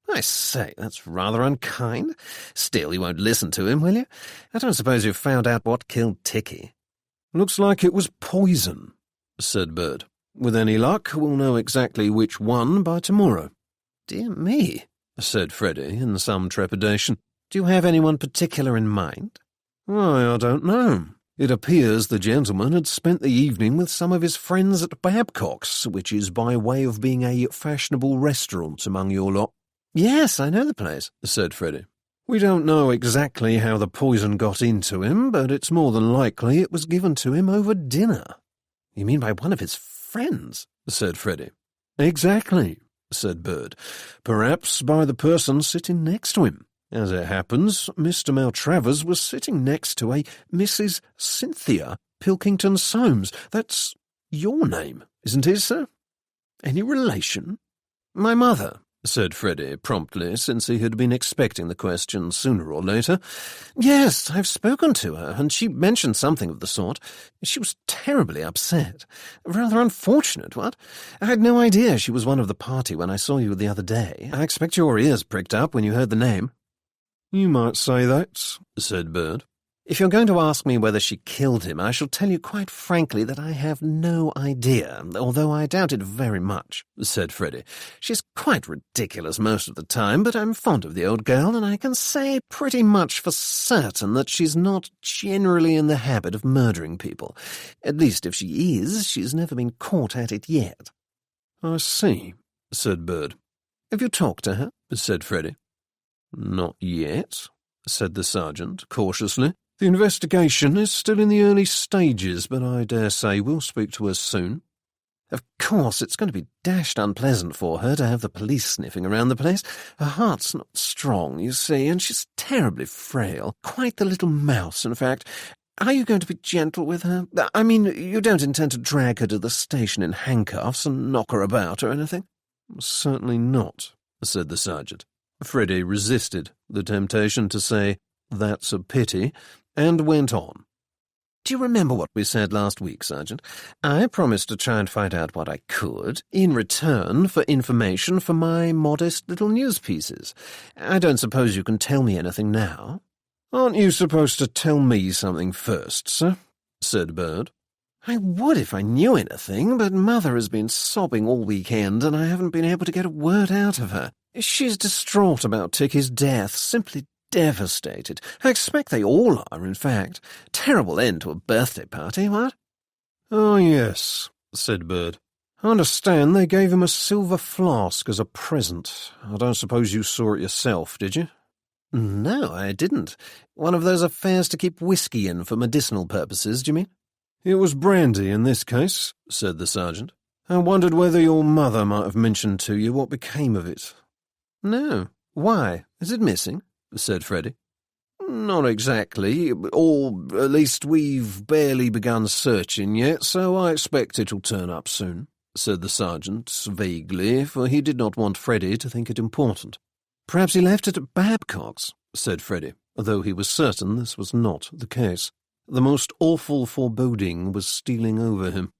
I say, that's rather unkind. Still, you won't listen to him, will you? I don't suppose you've found out what killed Ticky. Looks like it was poison, said Bird. With any luck, we'll know exactly which one by tomorrow. Dear me, said Freddie in some trepidation. Do you have anyone particular in mind? Why, I don't know. It appears the gentleman had spent the evening with some of his friends at Babcock's, which is by way of being a fashionable restaurant among your lot. Yes, I know the place, said Freddie. We don't know exactly how the poison got into him, but it's more than likely it was given to him over dinner. You mean by one of his friends? Said Freddie. Exactly, said Bird. Perhaps by the person sitting next to him. As it happens, Mr. Maltravers was sitting next to a Mrs. Cynthia Pilkington-Soames. That's your name, isn't it, sir? Any relation? My mother, said Freddie promptly, since he had been expecting the question sooner or later. Yes, I've spoken to her, and she mentioned something of the sort. She was terribly upset. Rather unfortunate, what? I had no idea she was one of the party when I saw you the other day. I expect your ears pricked up when you heard the name. You might say that, said Bird. If you're going to ask me whether she killed him, I shall tell you quite frankly that I have no idea, although I doubt it very much, said Freddie. She's quite ridiculous most of the time, but I'm fond of the old girl, and I can say pretty much for certain that she's not generally in the habit of murdering people. At least if she is, she's never been caught at it yet. I see, said Bird. Have you talked to her? Said Freddie. Not yet, said the sergeant cautiously. The investigation is still in the early stages, but I dare say we'll speak to her soon. Of course, it's going to be dashed unpleasant for her to have the police sniffing around the place. Her heart's not strong, you see, and she's terribly frail. Quite the little mouse, in fact. Are you going to be gentle with her? I mean, you don't intend to drag her to the station in handcuffs and knock her about or anything? Certainly not, said the sergeant. Freddie resisted the temptation to say, "That's a pity," and went on. Do you remember what we said last week, Sergeant? I promised to try and find out what I could, in return for information for my modest little news pieces. I don't suppose you can tell me anything now? Aren't you supposed to tell me something first, sir? Said Bird. I would if I knew anything, but Mother has been sobbing all weekend, and I haven't been able to get a word out of her. She's distraught about Ticky's death, simply devastated. I expect they all are, in fact. Terrible end to a birthday party, what? Oh, yes, said Bird. I understand they gave him a silver flask as a present. I don't suppose you saw it yourself, did you? No, I didn't. One of those affairs to keep whiskey in for medicinal purposes, do you mean? It was brandy in this case, said the sergeant. I wondered whether your mother might have mentioned to you what became of it. No. Why? Is it missing? Said Freddie. Not exactly, or at least we've barely begun searching yet, so I expect it'll turn up soon, said the sergeant vaguely, for he did not want Freddie to think it important. Perhaps he left it at Babcock's, said Freddie, though he was certain this was not the case. The most awful foreboding was stealing over him.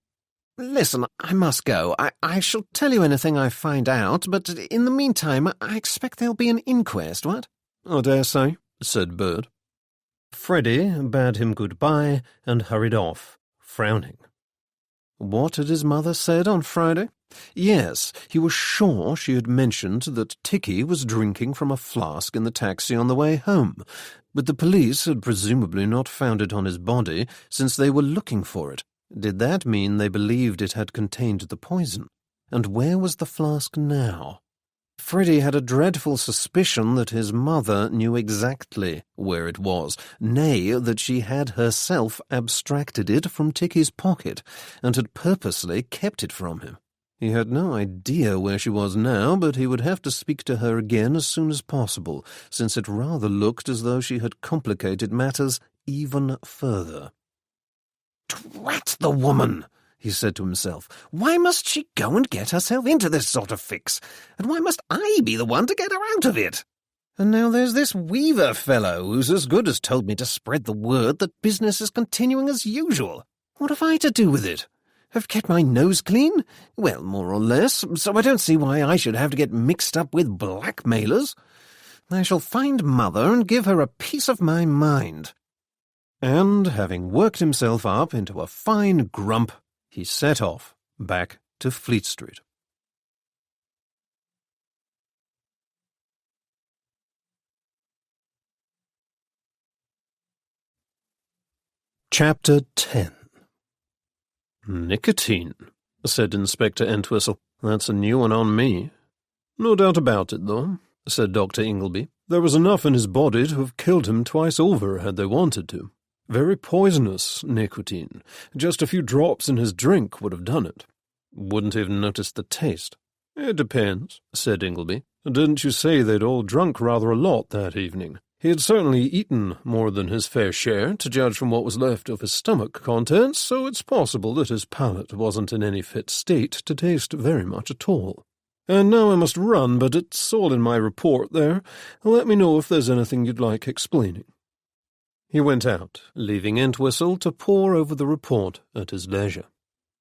Listen, I must go. I shall tell you anything I find out, but in the meantime, I expect there'll be an inquest, what? I dare say, said Bird. Freddie bade him good-bye and hurried off, frowning. What had his mother said on Friday? Yes, he was sure she had mentioned that Ticky was drinking from a flask in the taxi on the way home, but the police had presumably not found it on his body since they were looking for it. Did that mean they believed it had contained the poison? And where was the flask now? Freddie had a dreadful suspicion that his mother knew exactly where it was, nay, that she had herself abstracted it from Ticky's pocket and had purposely kept it from him. He had no idea where she was now, but he would have to speak to her again as soon as possible, since it rather looked as though she had complicated matters even further. Drat the woman, he said to himself. Why must she go and get herself into this sort of fix? And why must I be the one to get her out of it? And now there's this Weaver fellow who's as good as told me to spread the word that business is continuing as usual. What have I to do with it? I've kept my nose clean? Well, more or less, so I don't see why I should have to get mixed up with blackmailers. I shall find Mother and give her a piece of my mind. And, having worked himself up into a fine grump, he set off back to Fleet Street. Chapter 10. "Nicotine," said Inspector Entwistle. "That's a new one on me." "No doubt about it, though," said Dr. Ingleby. "There was enough in his body to have killed him twice over had they wanted to. Very poisonous nicotine. Just a few drops in his drink would have done it. Wouldn't have noticed the taste." "It depends," said Ingleby. "Didn't you say they'd all drunk rather a lot that evening? He had certainly eaten more than his fair share, to judge from what was left of his stomach contents, so it's possible that his palate wasn't in any fit state to taste very much at all. And now I must run, but it's all in my report there. Let me know if there's anything you'd like explaining." He went out, leaving Entwistle to pore over the report at his leisure.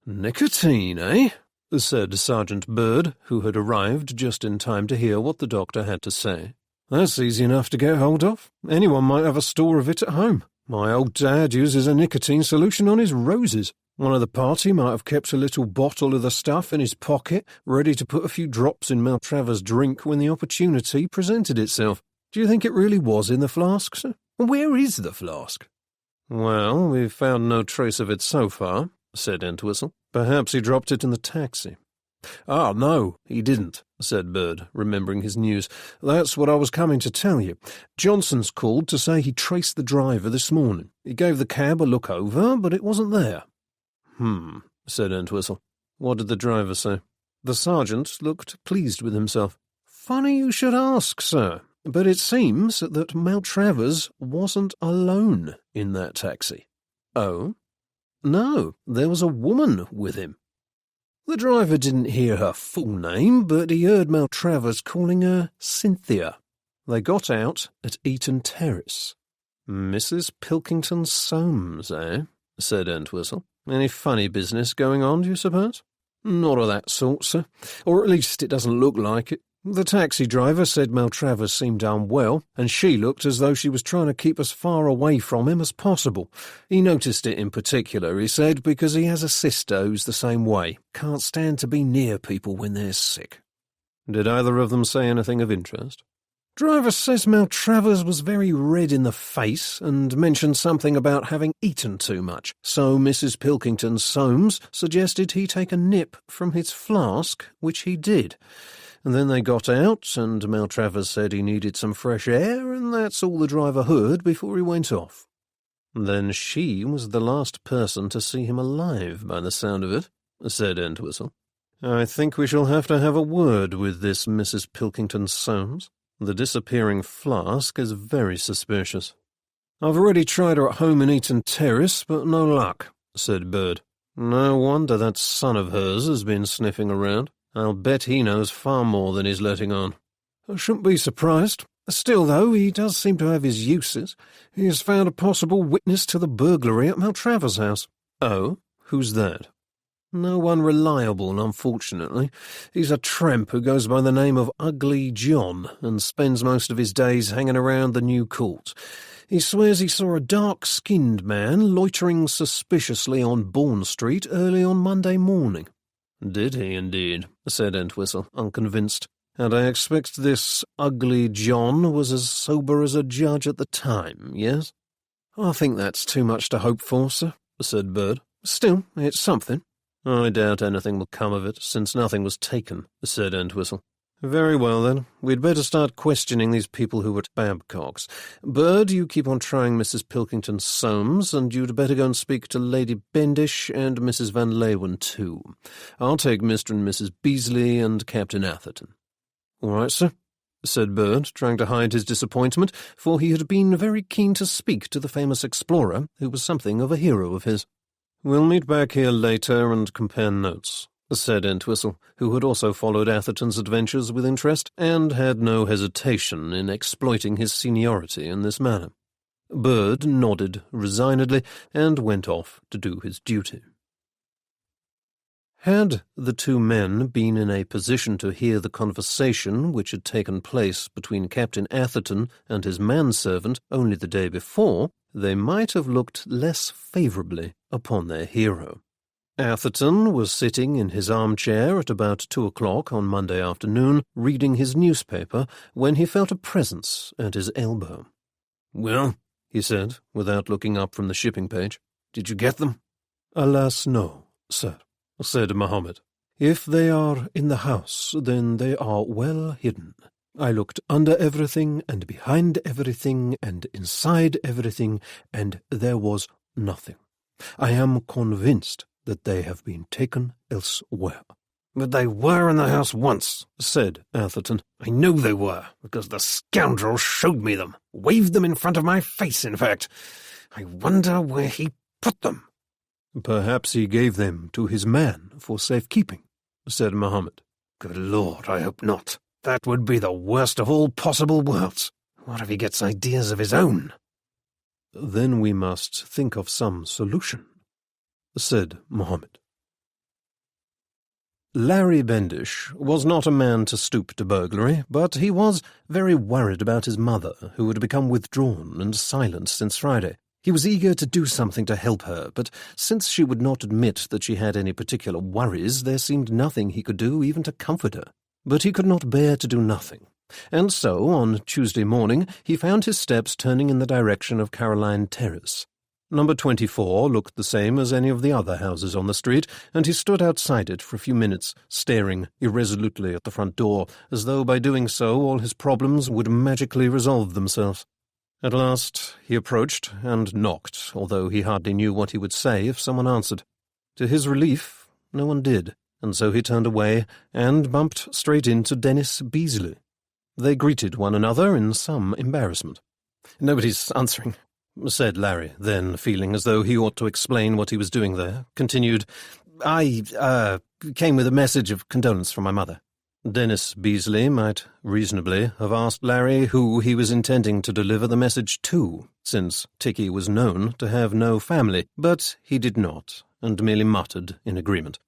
"Nicotine, eh?" said Sergeant Bird, who had arrived just in time to hear what the doctor had to say. "That's easy enough to get hold of. Anyone might have a store of it at home. My old dad uses a nicotine solution on his roses. One of the party might have kept a little bottle of the stuff in his pocket, ready to put a few drops in Maltravers' drink when the opportunity presented itself. Do you think it really was in the flask, sir? Where is the flask?" "Well, we've found no trace of it so far," said Entwistle. "Perhaps he dropped it in the taxi." "Ah, no, he didn't," said Bird, remembering his news. "That's what I was coming to tell you. Johnson's called to say he traced the driver this morning. He gave the cab a look over, but it wasn't there." Said Entwistle. "What did the driver say?" The sergeant looked pleased with himself. "Funny you should ask, sir, but it seems that Maltravers wasn't alone in that taxi." "Oh?" "No, there was a woman with him. The driver didn't hear her full name, but he heard Maltravers calling her Cynthia. They got out at Eaton Terrace." "Mrs. Pilkington Soames, eh?" said Entwistle. "Any funny business going on, do you suppose?" "Not of that sort, sir. Or at least it doesn't look like it. The taxi driver said Maltravers seemed unwell, and she looked as though she was trying to keep as far away from him as possible. He noticed it in particular, he said, because he has a sister who's the same way. Can't stand to be near people when they're sick." "Did either of them say anything of interest?" "Driver says Maltravers was very red in the face and mentioned something about having eaten too much, so Mrs. Pilkington Soames suggested he take a nip from his flask, which he did. And then they got out, and Maltravers said he needed some fresh air, and that's all the driver heard before he went off." "Then she was the last person to see him alive, by the sound of it," said Entwistle. "I think we shall have to have a word with this Mrs. Pilkington Soames. The disappearing flask is very suspicious." "I've already tried her at home in Eaton Terrace, but no luck," said Bird. "No wonder that son of hers has been sniffing around. I'll bet he knows far more than he's letting on." "I shouldn't be surprised. Still, though, he does seem to have his uses. He has found a possible witness to the burglary at Maltravers' house." "Oh? Who's that?" "No one reliable, unfortunately. He's a tramp who goes by the name of Ugly John and spends most of his days hanging around the New Court. He swears he saw a dark-skinned man loitering suspiciously on Bourne Street early on Monday morning." "Did he, indeed?" said Entwistle, unconvinced. "And I expect this Ugly John was as sober as a judge at the time, yes?" "I think that's too much to hope for, sir," said Bird. "Still, it's something." "I doubt anything will come of it, since nothing was taken," said Entwistle. "Very well, then. We'd better start questioning these people who were at Babcock's. Bird, you keep on trying Mrs. Pilkington Soames, and you'd better go and speak to Lady Bendish and Mrs. Van Leeuwen, too. I'll take Mr. and Mrs. Beasley and Captain Atherton." "All right, sir," said Bird, trying to hide his disappointment, for he had been very keen to speak to the famous explorer, who was something of a hero of his. "We'll meet back here later and compare notes," said Entwistle, who had also followed Atherton's adventures with interest, and had no hesitation in exploiting his seniority in this manner. Bird nodded resignedly and went off to do his duty. Had the two men been in a position to hear the conversation which had taken place between Captain Atherton and his manservant only the day before, they might have looked less favourably upon their hero. Atherton was sitting in his armchair at about 2 o'clock on Monday afternoon, reading his newspaper, when he felt a presence at his elbow. "Well," he said, without looking up from the shipping page, "did you get them?" "Alas, no, sir," said Mohammed. "If they are in the house, then they are well hidden. I looked under everything, and behind everything, and inside everything, and there was nothing. I am convinced that they have been taken elsewhere." "But they were in the house once," said Atherton. "I know they were, because the scoundrel showed me them. Waved them in front of my face, in fact. I wonder where he put them." "Perhaps he gave them to his man for safekeeping," said Mohammed. "Good Lord, I hope not. That would be the worst of all possible worlds. What if he gets ideas of his own?" "Then we must think of some solution," said Mohammed. Larry Bendish was not a man to stoop to burglary, but he was very worried about his mother, who had become withdrawn and silent since Friday. He was eager to do something to help her, but since she would not admit that she had any particular worries, there seemed nothing he could do even to comfort her. But he could not bear to do nothing, and so, on Tuesday morning, he found his steps turning in the direction of Caroline Terrace. Number 24 looked the same as any of the other houses on the street, and he stood outside it for a few minutes, staring irresolutely at the front door, as though by doing so all his problems would magically resolve themselves. At last he approached and knocked, although he hardly knew what he would say if someone answered. To his relief, no one did, and so he turned away and bumped straight into Dennis Beasley. They greeted one another in some embarrassment. "Nobody's answering," said Larry, then, feeling as though he ought to explain what he was doing there, continued, I came with a message of condolence from my mother." Dennis Beasley might reasonably have asked Larry who he was intending to deliver the message to, since Ticky was known to have no family, but he did not, and merely muttered in agreement.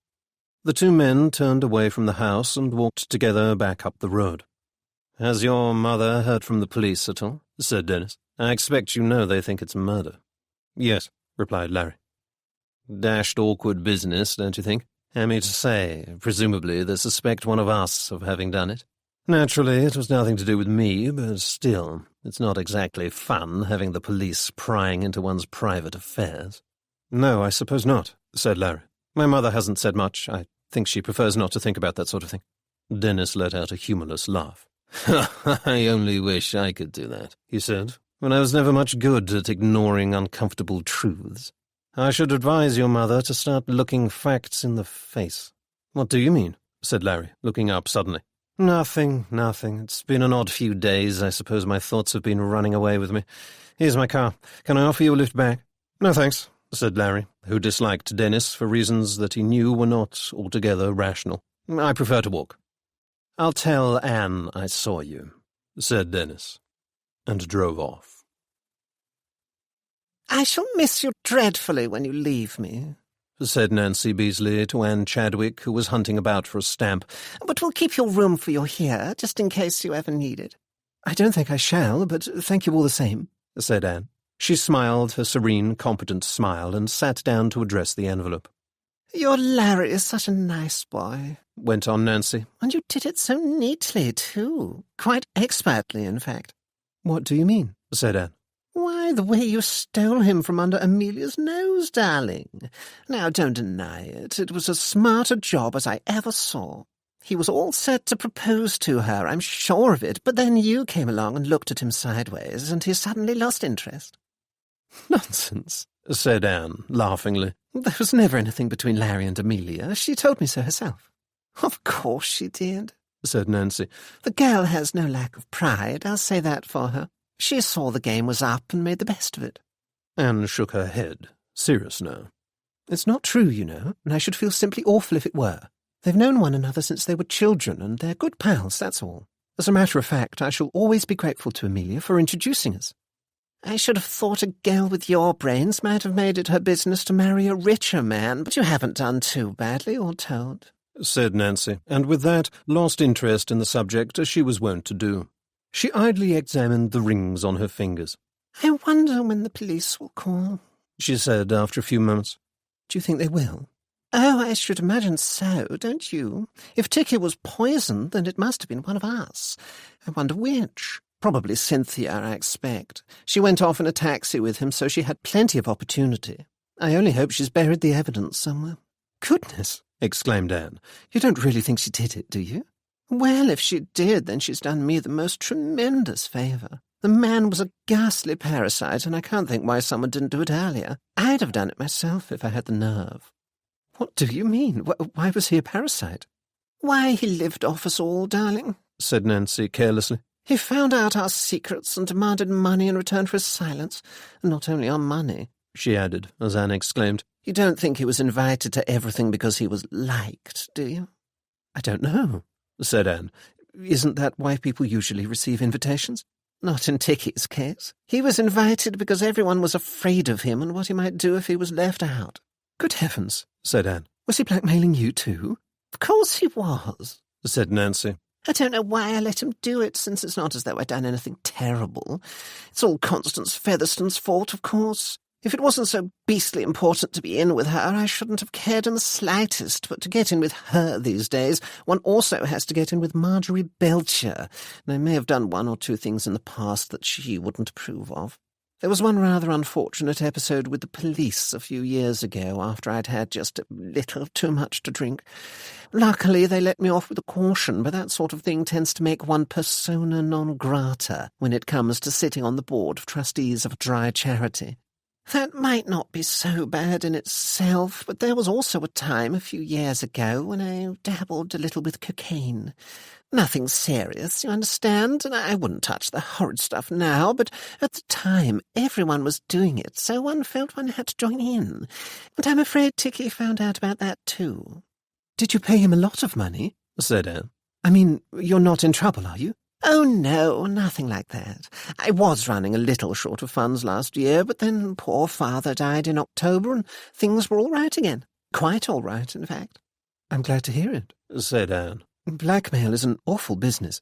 The two men turned away from the house and walked together back up the road. "Has your mother heard from the police at all?" said Dennis. "I expect you know they think it's murder." "Yes," replied Larry. "Dashed awkward business, don't you think? I mean to say, presumably they suspect one of us of having done it. Naturally, it was nothing to do with me, but still, it's not exactly fun having the police prying into one's private affairs." "No, I suppose not," said Larry. "My mother hasn't said much. I think she prefers not to think about that sort of thing." Dennis let out a humorless laugh. "I only wish I could do that," he said, "when I was never much good at ignoring uncomfortable truths. I should advise your mother to start looking facts in the face." "What do you mean?" said Larry, looking up suddenly. Nothing. It's been an odd few days. I suppose my thoughts have been running away with me. Here's my car. Can I offer you a lift back?" "No, thanks," said Larry, who disliked Dennis for reasons that he knew were not altogether rational. "I prefer to walk." "I'll tell Anne I saw you," said Dennis, and drove off. "I shall miss you dreadfully when you leave me," said Nancy Beasley to Anne Chadwick, who was hunting about for a stamp. "but we'll keep your room for you here, just in case you ever need it." "I don't think I shall, but thank you all the same," said Anne. She smiled her serene, competent smile and sat down to address the envelope. "Your Larry is such a nice boy," went on Nancy. "and you did it so neatly, too. Quite expertly, in fact." "What do you mean?" said Anne. "Why, the way you stole him from under Amelia's nose, darling. Now, don't deny it. It was as smart a job as I ever saw. He was all set to propose to her, I'm sure of it, but then you came along and looked at him sideways, and he suddenly lost interest." "Nonsense," said Anne, laughingly. "There was never anything between Larry and Amelia. She told me so herself." "Of course she did," said Nancy. "The girl has no lack of pride, I'll say that for her. She saw the game was up and made the best of it." Anne shook her head, serious now. It's not true, you know, and I should feel simply awful if it were. They've known one another since they were children, and they're good pals, that's all. As a matter of fact, I shall always be grateful to Amelia for introducing us. I should have thought a girl with your brains might have made it her business to marry a richer man, but you haven't done too badly, all told," said Nancy, and with that lost interest in the subject as she was wont to do. She idly examined the rings on her fingers. "I wonder when the police will call," she said after a few moments. Do you think they will? "Oh, I should imagine so, don't you? If Ticky was poisoned, then it must have been one of us. I wonder which. Probably Cynthia, I expect. She went off in a taxi with him, so she had plenty of opportunity. I only hope she's buried the evidence somewhere." Goodness, exclaimed Anne. You don't really think she did it, do you? "Well, if she did, then she's done me the most tremendous favour. The man was a ghastly parasite, and I can't think why someone didn't do it earlier. I'd have done it myself if I had the nerve." What do you mean? Why was he a parasite? "Why, he lived off us all, darling," said Nancy carelessly. "He found out our secrets and demanded money in return for his silence. And not only our money," she added, as Anne exclaimed. "You don't think he was invited to everything because he was liked, do you?" I don't know, said Anne. Isn't that why people usually receive invitations? Not in Ticky's case. He was invited because everyone was afraid of him and what he might do if he was left out. Good heavens, said Anne. Was he blackmailing you too? Of course he was, said Nancy. I don't know why I let him do it, since it's not as though I'd done anything terrible. It's all Constance Featherstone's fault, of course. If it wasn't so beastly important to be in with her, I shouldn't have cared in the slightest, but to get in with her these days, one also has to get in with Marjorie Belcher, and I may have done one or two things in the past that she wouldn't approve of. There was one rather unfortunate episode with the police a few years ago, after I'd had just a little too much to drink. Luckily, they let me off with a caution, but that sort of thing tends to make one persona non grata when it comes to sitting on the board of trustees of a dry charity. That might not be so bad in itself, but there was also a time a few years ago when I dabbled a little with cocaine. Nothing serious, you understand, and I wouldn't touch the horrid stuff now, but at the time everyone was doing it, so one felt one had to join in. And I'm afraid Ticky found out about that too. Did you pay him a lot of money? Said Anne. I mean, you're not in trouble, are you? Oh, no, nothing like that. I was running a little short of funds last year, but then poor father died in October and things were all right again. Quite all right, in fact. I'm glad to hear it, said Anne. Blackmail is an awful business.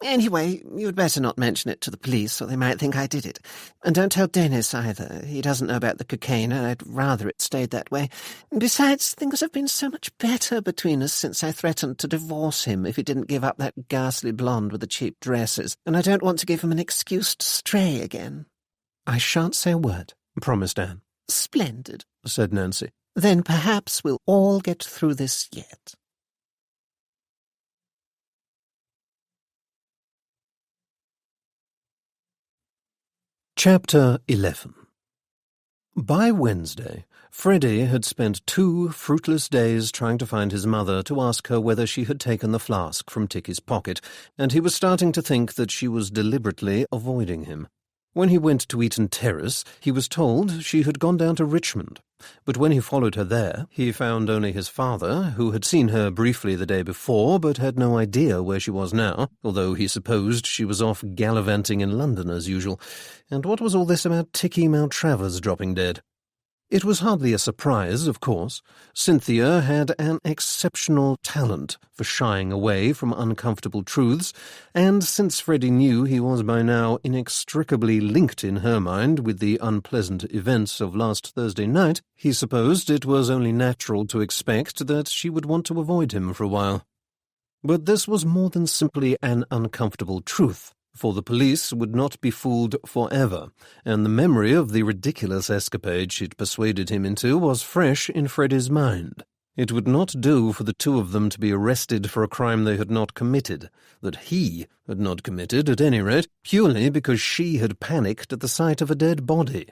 Anyway, you'd better not mention it to the police, or they might think I did it. And don't tell Dennis either. He doesn't know about the cocaine, and I'd rather it stayed that way. Besides, things have been so much better between us since I threatened to divorce him if he didn't give up that ghastly blonde with the cheap dresses, and I don't want to give him an excuse to stray again. I shan't say a word, promised Anne. Splendid, said Nancy. Then perhaps we'll all get through this yet. Chapter 11. By Wednesday, Freddie had spent 2 fruitless days trying to find his mother to ask her whether she had taken the flask from Ticky's pocket, and he was starting to think that she was deliberately avoiding him. When he went to Eaton Terrace, he was told she had gone down to Richmond, but when he followed her there, he found only his father, who had seen her briefly the day before, but had no idea where she was now, although he supposed she was off gallivanting in London as usual. And what was all this about Ticky Maltravers dropping dead? It was hardly a surprise, of course. Cynthia had an exceptional talent for shying away from uncomfortable truths, and since Freddie knew he was by now inextricably linked in her mind with the unpleasant events of last Thursday night, he supposed it was only natural to expect that she would want to avoid him for a while. But this was more than simply an uncomfortable truth, for the police would not be fooled forever, and the memory of the ridiculous escapade she'd persuaded him into was fresh in Freddie's mind. It would not do for the two of them to be arrested for a crime they had not committed, that he had not committed at any rate, purely because she had panicked at the sight of a dead body.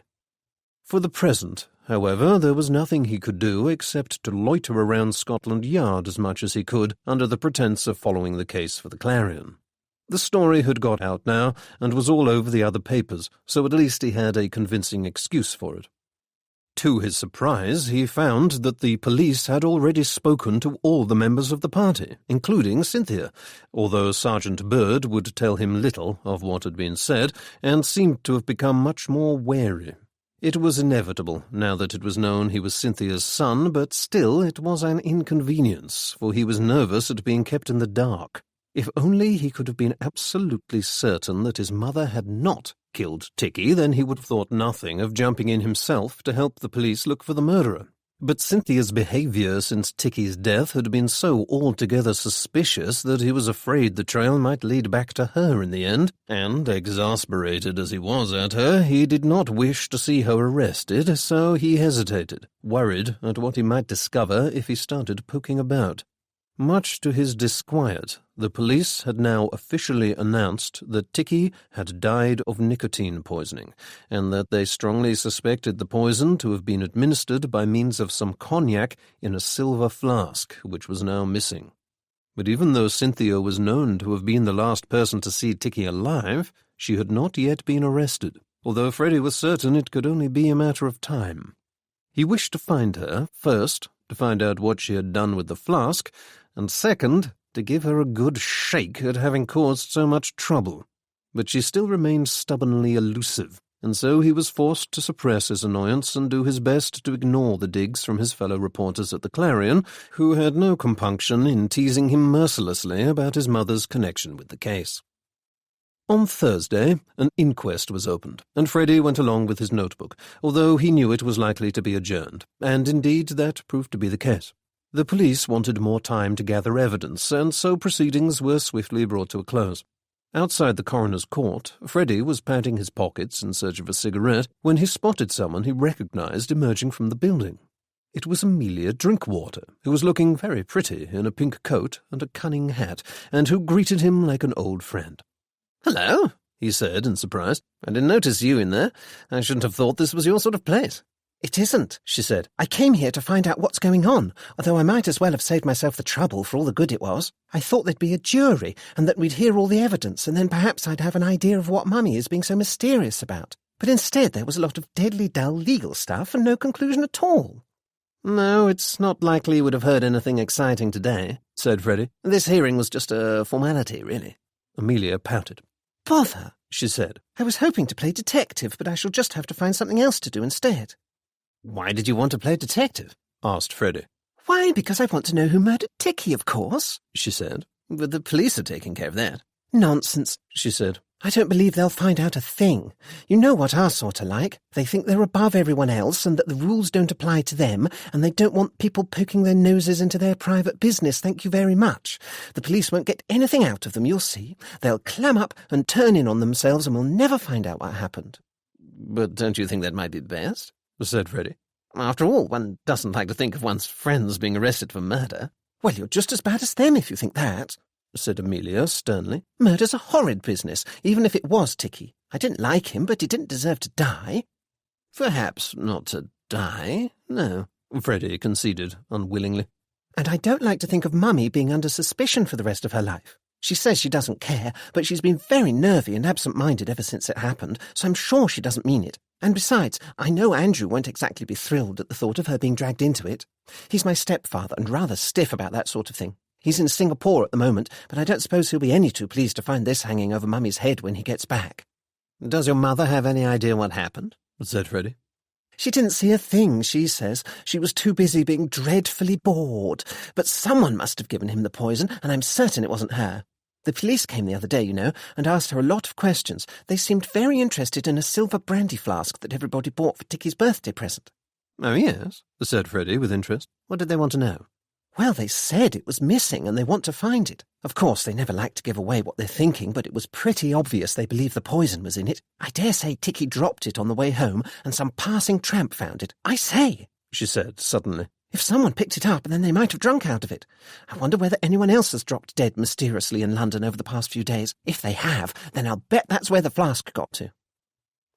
For the present, however, there was nothing he could do except to loiter around Scotland Yard as much as he could, under the pretence of following the case for the Clarion. The story had got out now, and was all over the other papers, so at least he had a convincing excuse for it. To his surprise, he found that the police had already spoken to all the members of the party, including Cynthia, although Sergeant Bird would tell him little of what had been said, and seemed to have become much more wary. It was inevitable, now that it was known he was Cynthia's son, but still it was an inconvenience, for he was nervous at being kept in the dark. If only he could have been absolutely certain that his mother had not killed Ticky, then he would have thought nothing of jumping in himself to help the police look for the murderer. But Cynthia's behaviour since Ticky's death had been so altogether suspicious that he was afraid the trail might lead back to her in the end, and, exasperated as he was at her, he did not wish to see her arrested, so he hesitated, worried at what he might discover if he started poking about. Much to his disquiet, the police had now officially announced that Ticky had died of nicotine poisoning, and that they strongly suspected the poison to have been administered by means of some cognac in a silver flask, which was now missing. But even though Cynthia was known to have been the last person to see Ticky alive, she had not yet been arrested, although Freddie was certain it could only be a matter of time. He wished to find her, first, to find out what she had done with the flask, and second, to give her a good shake at having caused so much trouble. But she still remained stubbornly elusive, and so he was forced to suppress his annoyance and do his best to ignore the digs from his fellow reporters at the Clarion, who had no compunction in teasing him mercilessly about his mother's connection with the case. On Thursday, an inquest was opened, and Freddie went along with his notebook, although he knew it was likely to be adjourned, and indeed that proved to be the case. The police wanted more time to gather evidence, and so proceedings were swiftly brought to a close. Outside the coroner's court, Freddie was patting his pockets in search of a cigarette when he spotted someone he recognized emerging from the building. It was Amelia Drinkwater, who was looking very pretty in a pink coat and a cunning hat, and who greeted him like an old friend. "Hello," he said in surprise. "I didn't notice you in there. I shouldn't have thought this was your sort of place." "It isn't," she said. "I came here to find out what's going on, although I might as well have saved myself the trouble for all the good it was. I thought there'd be a jury, and that we'd hear all the evidence, and then perhaps I'd have an idea of what Mummy is being so mysterious about. But instead there was a lot of deadly dull legal stuff and no conclusion at all." "No, it's not likely you would have heard anything exciting today," said Freddie. "This hearing was just a formality, really." Amelia pouted. "Bother," she said. "I was hoping to play detective, but I shall just have to find something else to do instead." "Why did you want to play detective?" asked Freddie. "Why, because I want to know who murdered Ticky, of course," she said. "But the police are taking care of that." "Nonsense," she said. "I don't believe they'll find out a thing. You know what our sort are like. They think they're above everyone else and that the rules don't apply to them, and they don't want people poking their noses into their private business, thank you very much. The police won't get anything out of them, you'll see. They'll clam up and turn in on themselves and we'll never find out what happened." "But don't you think that might be best?" said Freddie. "After all, one doesn't like to think of one's friends being arrested for murder." "Well, you're just as bad as them if you think that," said Amelia sternly. "Murder's a horrid business, even if it was Ticky. I didn't like him, but he didn't deserve to die." "Perhaps not to die, no," Freddie conceded unwillingly. "And I don't like to think of Mummy being under suspicion for the rest of her life. She says she doesn't care, but she's been very nervy and absent-minded ever since it happened, so I'm sure she doesn't mean it. And besides, I know Andrew won't exactly be thrilled at the thought of her being dragged into it. He's my stepfather and rather stiff about that sort of thing. He's in Singapore at the moment, but I don't suppose he'll be any too pleased to find this hanging over Mummy's head when he gets back." "Does your mother have any idea what happened?" said Freddie. "She didn't see a thing, she says. She was too busy being dreadfully bored. But someone must have given him the poison, and I'm certain it wasn't her. The police came the other day, you know, and asked her a lot of questions. They seemed very interested in a silver brandy flask that everybody bought for Ticky's birthday present." "Oh, yes," said Freddie with interest. "What did they want to know?" "Well, they said it was missing and they want to find it. Of course, they never like to give away what they're thinking, but it was pretty obvious they believe the poison was in it. I dare say Ticky dropped it on the way home and some passing tramp found it. I say," she said suddenly. "if someone picked it up, then they might have drunk out of it. I wonder whether anyone else has dropped dead mysteriously in London over the past few days. If they have, then I'll bet that's where the flask got to."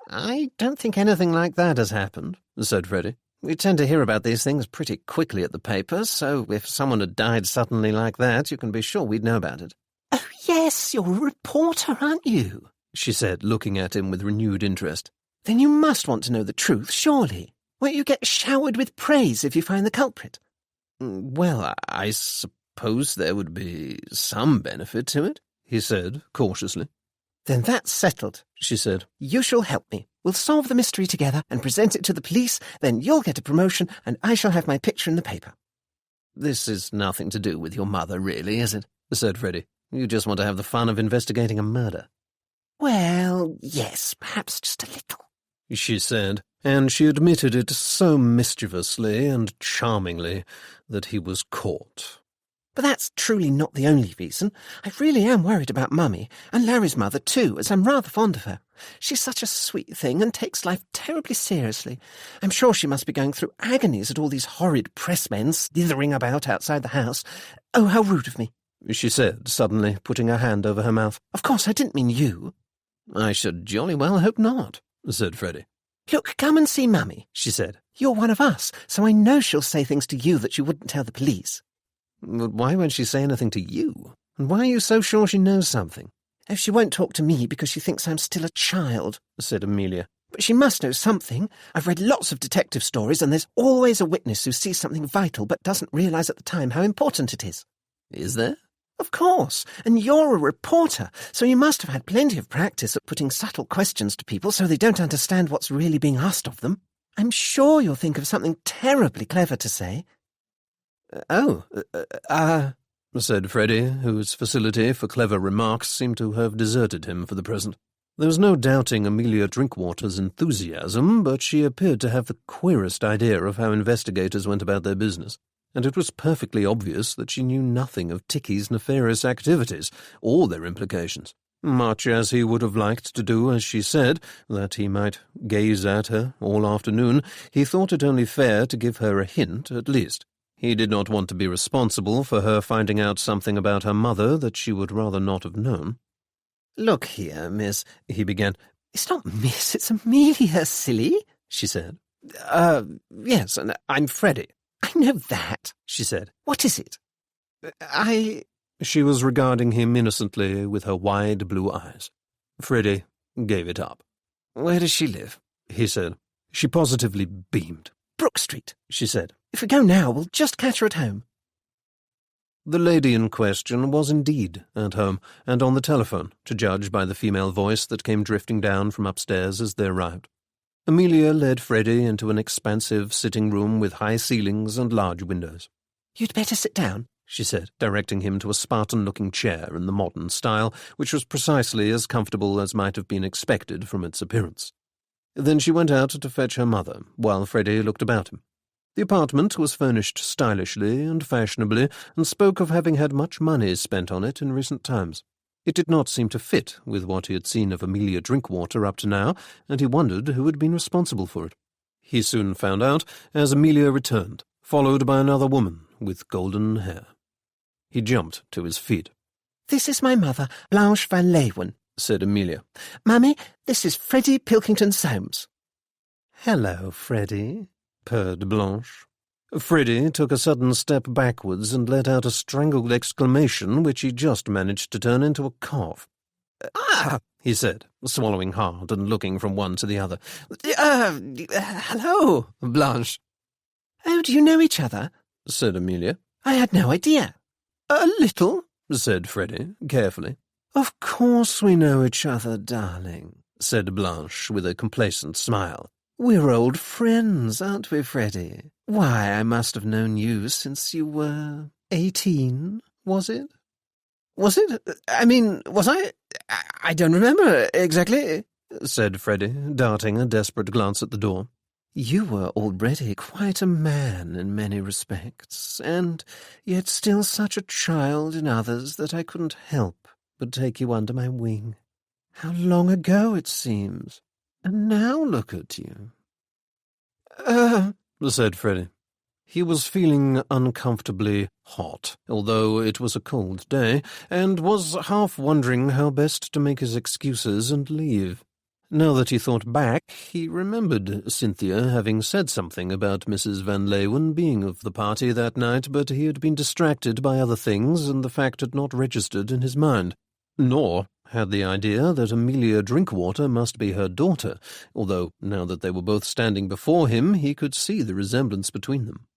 "I don't think anything like that has happened," said Freddie. "We tend to hear about these things pretty quickly at the papers, so if someone had died suddenly like that, you can be sure we'd know about it." "Oh, yes, you're a reporter, aren't you?" she said, looking at him with renewed interest. "Then you must want to know the truth, surely." Won't you get showered with praise if you find the culprit? Well, I suppose there would be some benefit to it, he said, cautiously. Then that's settled, she said. You shall help me. We'll solve the mystery together and present it to the police, then you'll get a promotion and I shall have my picture in the paper. This is nothing to do with your mother, really, is it? Said Freddie. You just want to have the fun of investigating a murder. Well, yes, perhaps just a little, she said, and she admitted it so mischievously and charmingly that he was caught. But that's truly not the only reason. I really am worried about Mummy, and Larry's mother too, as I'm rather fond of her. She's such a sweet thing and takes life terribly seriously. I'm sure she must be going through agonies at all these horrid pressmen slithering about outside the house. Oh, how rude of me, she said, suddenly putting her hand over her mouth. Of course, I didn't mean you. I should jolly well hope not, said Freddie. Look, come and see Mummy, she said. You're one of us, so I know she'll say things to you that she wouldn't tell the police. But why won't she say anything to you? And why are you so sure she knows something? Oh, she won't talk to me because she thinks I'm still a child, said Amelia. But she must know something. I've read lots of detective stories, and there's always a witness who sees something vital but doesn't realise at the time how important it is. Is there? Of course, and you're a reporter, so you must have had plenty of practice at putting subtle questions to people so they don't understand what's really being asked of them. I'm sure you'll think of something terribly clever to say. Said Freddie, whose facility for clever remarks seemed to have deserted him for the present. There was no doubting Amelia Drinkwater's enthusiasm, but she appeared to have the queerest idea of how investigators went about their business, and it was perfectly obvious that she knew nothing of Ticky's nefarious activities, or their implications. Much as he would have liked to do as she said, that he might gaze at her all afternoon, he thought it only fair to give her a hint at least. He did not want to be responsible for her finding out something about her mother that she would rather not have known. "Look here, miss," he began. "It's not miss, it's Amelia, silly," she said. Yes, and I'm Freddie." "I know that," she said. "What is it?" She was regarding him innocently with her wide blue eyes. Freddie gave it up. "Where does she live?" he said. She positively beamed. "Brook Street," she said. "If we go now, we'll just catch her at home." The lady in question was indeed at home, and on the telephone, to judge by the female voice that came drifting down from upstairs as they arrived. Amelia led Freddie into an expansive sitting room with high ceilings and large windows. "You'd better sit down," she said, directing him to a Spartan-looking chair in the modern style, which was precisely as comfortable as might have been expected from its appearance. Then she went out to fetch her mother, while Freddie looked about him. The apartment was furnished stylishly and fashionably, and spoke of having had much money spent on it in recent times. It did not seem to fit with what he had seen of Amelia Drinkwater up to now, and he wondered who had been responsible for it. He soon found out as Amelia returned, followed by another woman with golden hair. He jumped to his feet. "This is my mother, Blanche Van Leeuwen," said Amelia. "Mummy, this is Freddie Pilkington Soames." "Hello, Freddie," purred Blanche. Freddie took a sudden step backwards and let out a strangled exclamation which he just managed to turn into a cough. He said, swallowing hard and looking from one to the other. Hello, Blanche." "Oh, do you know each other?" said Amelia. "I had no idea." "A little," said Freddie, carefully. "Of course we know each other, darling," said Blanche with a complacent smile. "We're old friends, aren't we, Freddie? Why, I must have known you since you were 18, was it?" "Was it? I mean, was I? I don't remember exactly," said Freddie, darting a desperate glance at the door. "You were already quite a man in many respects, and yet still such a child in others that I couldn't help but take you under my wing. How long ago it seems. And now look at you." Said Freddie. He was feeling uncomfortably hot, although it was a cold day, and was half wondering how best to make his excuses and leave. Now that he thought back, he remembered Cynthia having said something about Mrs. Van Leeuwen being of the party that night, but he had been distracted by other things, and the fact had not registered in his mind. Nor had the idea that Amelia Drinkwater must be her daughter, although now that they were both standing before him he could see the resemblance between them.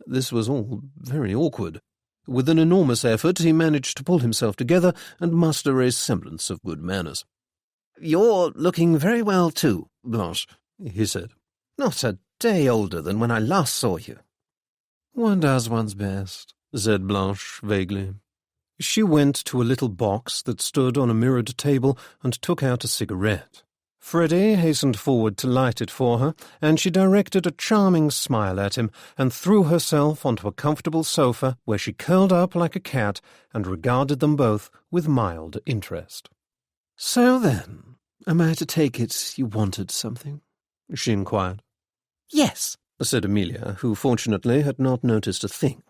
This was all very awkward. With an enormous effort he managed to pull himself together and muster a semblance of good manners. "You're looking very well too, Blanche," he said. "Not a day older than when I last saw you." "One does one's best," said Blanche vaguely. She went to a little box that stood on a mirrored table and took out a cigarette. Freddie hastened forward to light it for her, and she directed a charming smile at him and threw herself onto a comfortable sofa where she curled up like a cat and regarded them both with mild interest. "So then, am I to take it you wanted something?" she inquired. "Yes," said Amelia, who fortunately had not noticed a thing.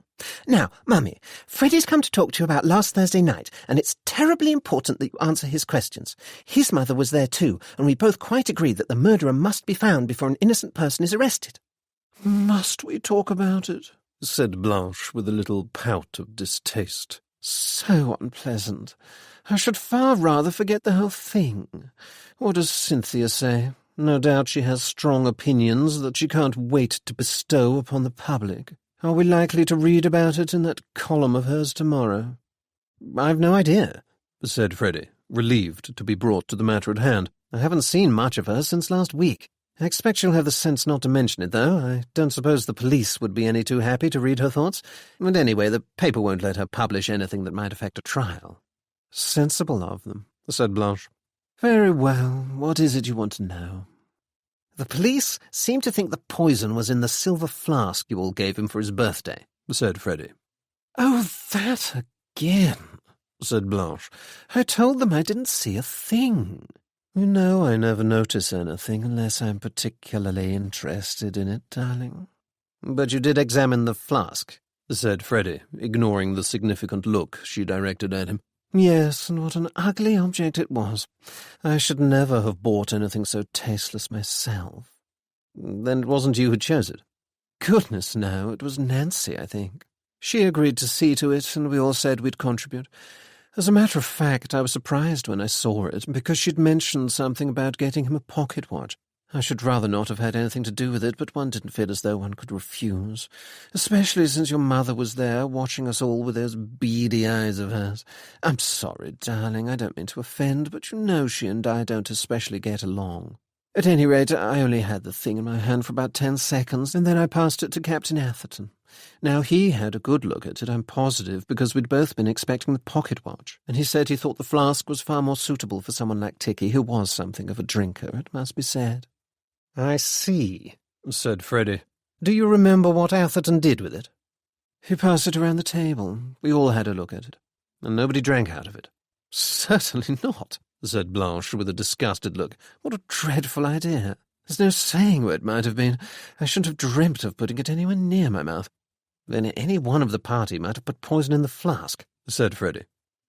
"Now, Mummy, Freddie's come to talk to you about last Thursday night, and it's terribly important that you answer his questions. His mother was there too, and we both quite agree that the murderer must be found before an innocent person is arrested." "Must we talk about it?" said Blanche with a little pout of distaste. "So unpleasant. I should far rather forget the whole thing. What does Cynthia say? No doubt she has strong opinions that she can't wait to bestow upon the public. Are we likely to read about it in that column of hers tomorrow?" "I've no idea," said Freddie, relieved to be brought to the matter at hand. "I haven't seen much of her since last week. I expect she'll have the sense not to mention it, though. I don't suppose the police would be any too happy to read her thoughts. And anyway, the paper won't let her publish anything that might affect a trial." "Sensible of them," said Blanche. "Very well. What is it you want to know?" "The police seem to think the poison was in the silver flask you all gave him for his birthday," said Freddie. "Oh, that again," said Blanche. "I told them I didn't see a thing." "You know I never notice anything unless I'm particularly interested in it, darling." "But you did examine the flask," said Freddie, ignoring the significant look she directed at him. "Yes, and what an ugly object it was. I should never have bought anything so tasteless myself." "Then it wasn't you who chose it?" "Goodness, no. It was Nancy, I think. She agreed to see to it, and we all said we'd contribute. As a matter of fact, I was surprised when I saw it, because she'd mentioned something about getting him a pocket watch. I should rather not have had anything to do with it, but one didn't feel as though one could refuse, especially since your mother was there, watching us all with those beady eyes of hers. I'm sorry, darling, I don't mean to offend, but you know she and I don't especially get along. At any rate, I only had the thing in my hand for about 10 seconds, and then I passed it to Captain Atherton. Now, he had a good look at it, I'm positive, because we'd both been expecting the pocket watch, and he said he thought the flask was far more suitable for someone like Ticky, who was something of a drinker, it must be said." "I see," said Freddie. "Do you remember what Atherton did with it?" "He passed it around the table. We all had a look at it." "And nobody drank out of it?" "Certainly not," said Blanche with a disgusted look. "What a dreadful idea. There's no saying where it might have been. I shouldn't have dreamt of putting it anywhere near my mouth." "Then any one of the party might have put poison in the flask," said Freddie.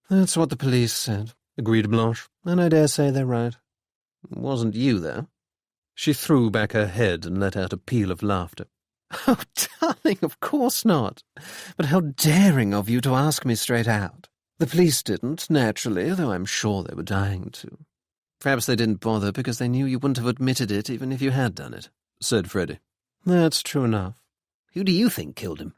"That's what the police said," agreed Blanche, "and I dare say they're right." "It wasn't you, though." She threw back her head and let out a peal of laughter. "Oh, darling, of course not. But how daring of you to ask me straight out. The police didn't, naturally, though I'm sure they were dying to." "Perhaps they didn't bother because they knew you wouldn't have admitted it even if you had done it," said Freddie. "That's true enough." "Who do you think killed him?"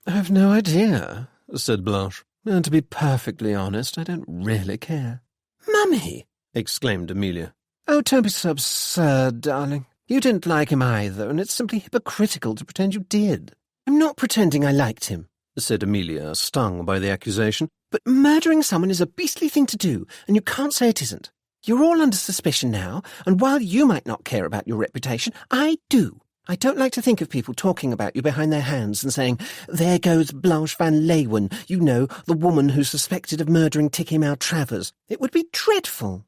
"I've no idea," said Blanche. "And to be perfectly honest, I don't really care." "Mummy!" exclaimed Amelia. "Oh, don't be so absurd, darling. You didn't like him either, and it's simply hypocritical to pretend you did." "I'm not pretending I liked him," said Amelia, stung by the accusation. "But murdering someone is a beastly thing to do, and you can't say it isn't. You're all under suspicion now, and while you might not care about your reputation, I do. I don't like to think of people talking about you behind their hands and saying, 'There goes Blanche Van Leeuwen, you know, the woman who's suspected of murdering Ticky Maltravers.' It would be dreadful."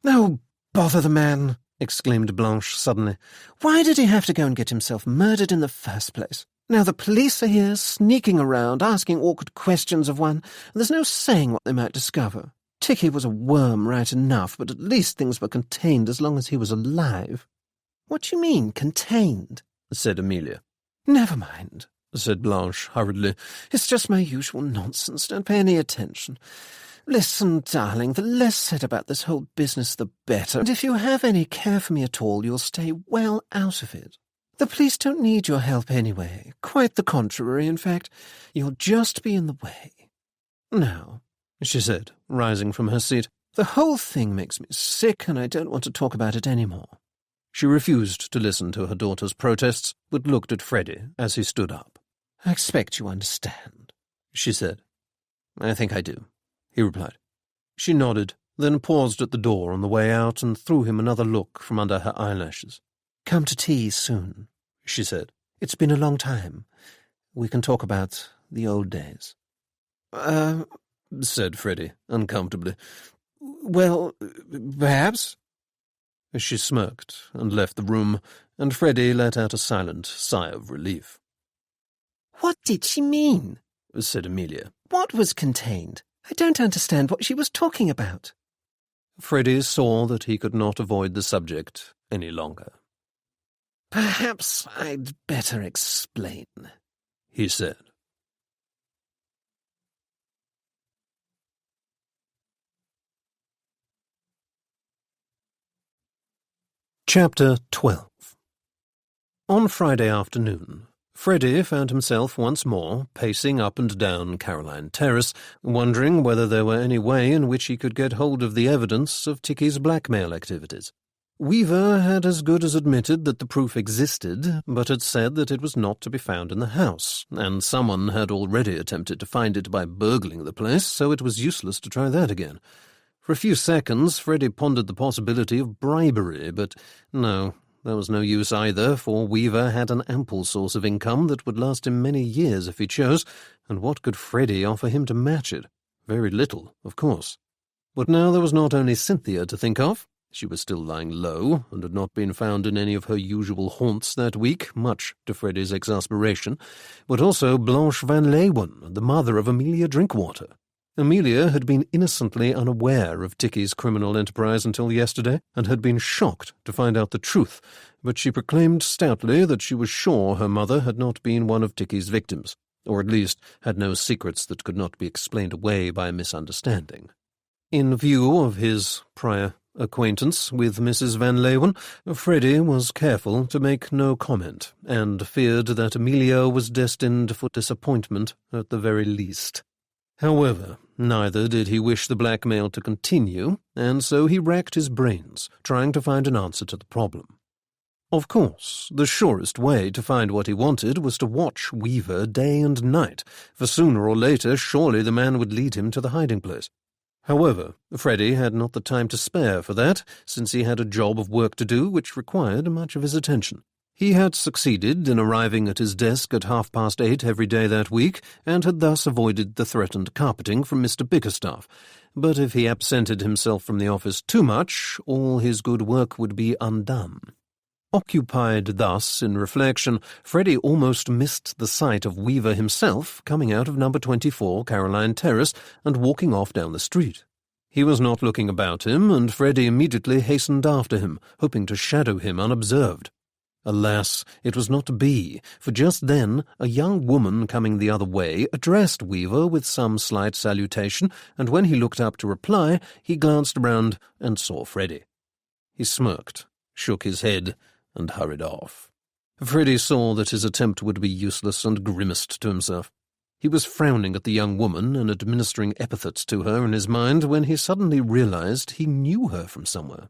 "Oh, bother the man," exclaimed Blanche suddenly. "Why did he have to go and get himself murdered in the first place? Now the police are here, sneaking around, asking awkward questions of one, and there's no saying what they might discover. Ticky was a worm right enough, but at least things were contained as long as he was alive." "What do you mean, contained?" said Amelia. "Never mind," said Blanche hurriedly. "It's just my usual nonsense. Don't pay any attention. Listen, darling, the less said about this whole business, the better. And if you have any care for me at all, you'll stay well out of it. The police don't need your help anyway. Quite the contrary, in fact. You'll just be in the way. Now, she said, rising from her seat, the whole thing makes me sick, and I don't want to talk about it any more. She refused to listen to her daughter's protests, but looked at Freddie as he stood up. I expect you understand, she said. I think I do, he replied. She nodded, then paused at the door on the way out and threw him another look from under her eyelashes. Come to tea soon, she said. It's been a long time. We can talk about the old days. Said Freddie, uncomfortably. Well, perhaps. She smirked and left the room, and Freddie let out a silent sigh of relief. What did she mean? Said Amelia. What was contained? I don't understand what she was talking about. Freddie saw that he could not avoid the subject any longer. Perhaps I'd better explain, he said. Chapter 12. On Friday afternoon, Freddie found himself once more pacing up and down Caroline Terrace, wondering whether there were any way in which he could get hold of the evidence of Ticky's blackmail activities. Weaver had as good as admitted that the proof existed, but had said that it was not to be found in the house, and someone had already attempted to find it by burgling the place, so it was useless to try that again. For a few seconds, Freddie pondered the possibility of bribery, but no, there was no use either, for Weaver had an ample source of income that would last him many years if he chose, and what could Freddie offer him to match it? Very little, of course. But now there was not only Cynthia to think of. She was still lying low, and had not been found in any of her usual haunts that week, much to Freddie's exasperation, but also Blanche Van Leeuwen, the mother of Amelia Drinkwater. Amelia had been innocently unaware of Ticky's criminal enterprise until yesterday, and had been shocked to find out the truth, but she proclaimed stoutly that she was sure her mother had not been one of Ticky's victims, or at least had no secrets that could not be explained away by misunderstanding. In view of his prior acquaintance with Mrs. Van Leeuwen, Freddie was careful to make no comment, and feared that Amelia was destined for disappointment at the very least. However, neither did he wish the blackmail to continue, and so he racked his brains, trying to find an answer to the problem. Of course, the surest way to find what he wanted was to watch Weaver day and night, for sooner or later surely the man would lead him to the hiding place. However, Freddie had not the time to spare for that, since he had a job of work to do which required much of his attention. He had succeeded in arriving at his desk at 8:30 every day that week, and had thus avoided the threatened carpeting from Mr. Bickerstaff. But if he absented himself from the office too much, all his good work would be undone. Occupied thus in reflection, Freddie almost missed the sight of Weaver himself coming out of number 24 Caroline Terrace and walking off down the street. He was not looking about him, and Freddie immediately hastened after him, hoping to shadow him unobserved. Alas, it was not to be, for just then a young woman coming the other way addressed Weaver with some slight salutation, and when he looked up to reply, he glanced round and saw Freddie. He smirked, shook his head, and hurried off. Freddie saw that his attempt would be useless and grimaced to himself. He was frowning at the young woman and administering epithets to her in his mind when he suddenly realized he knew her from somewhere.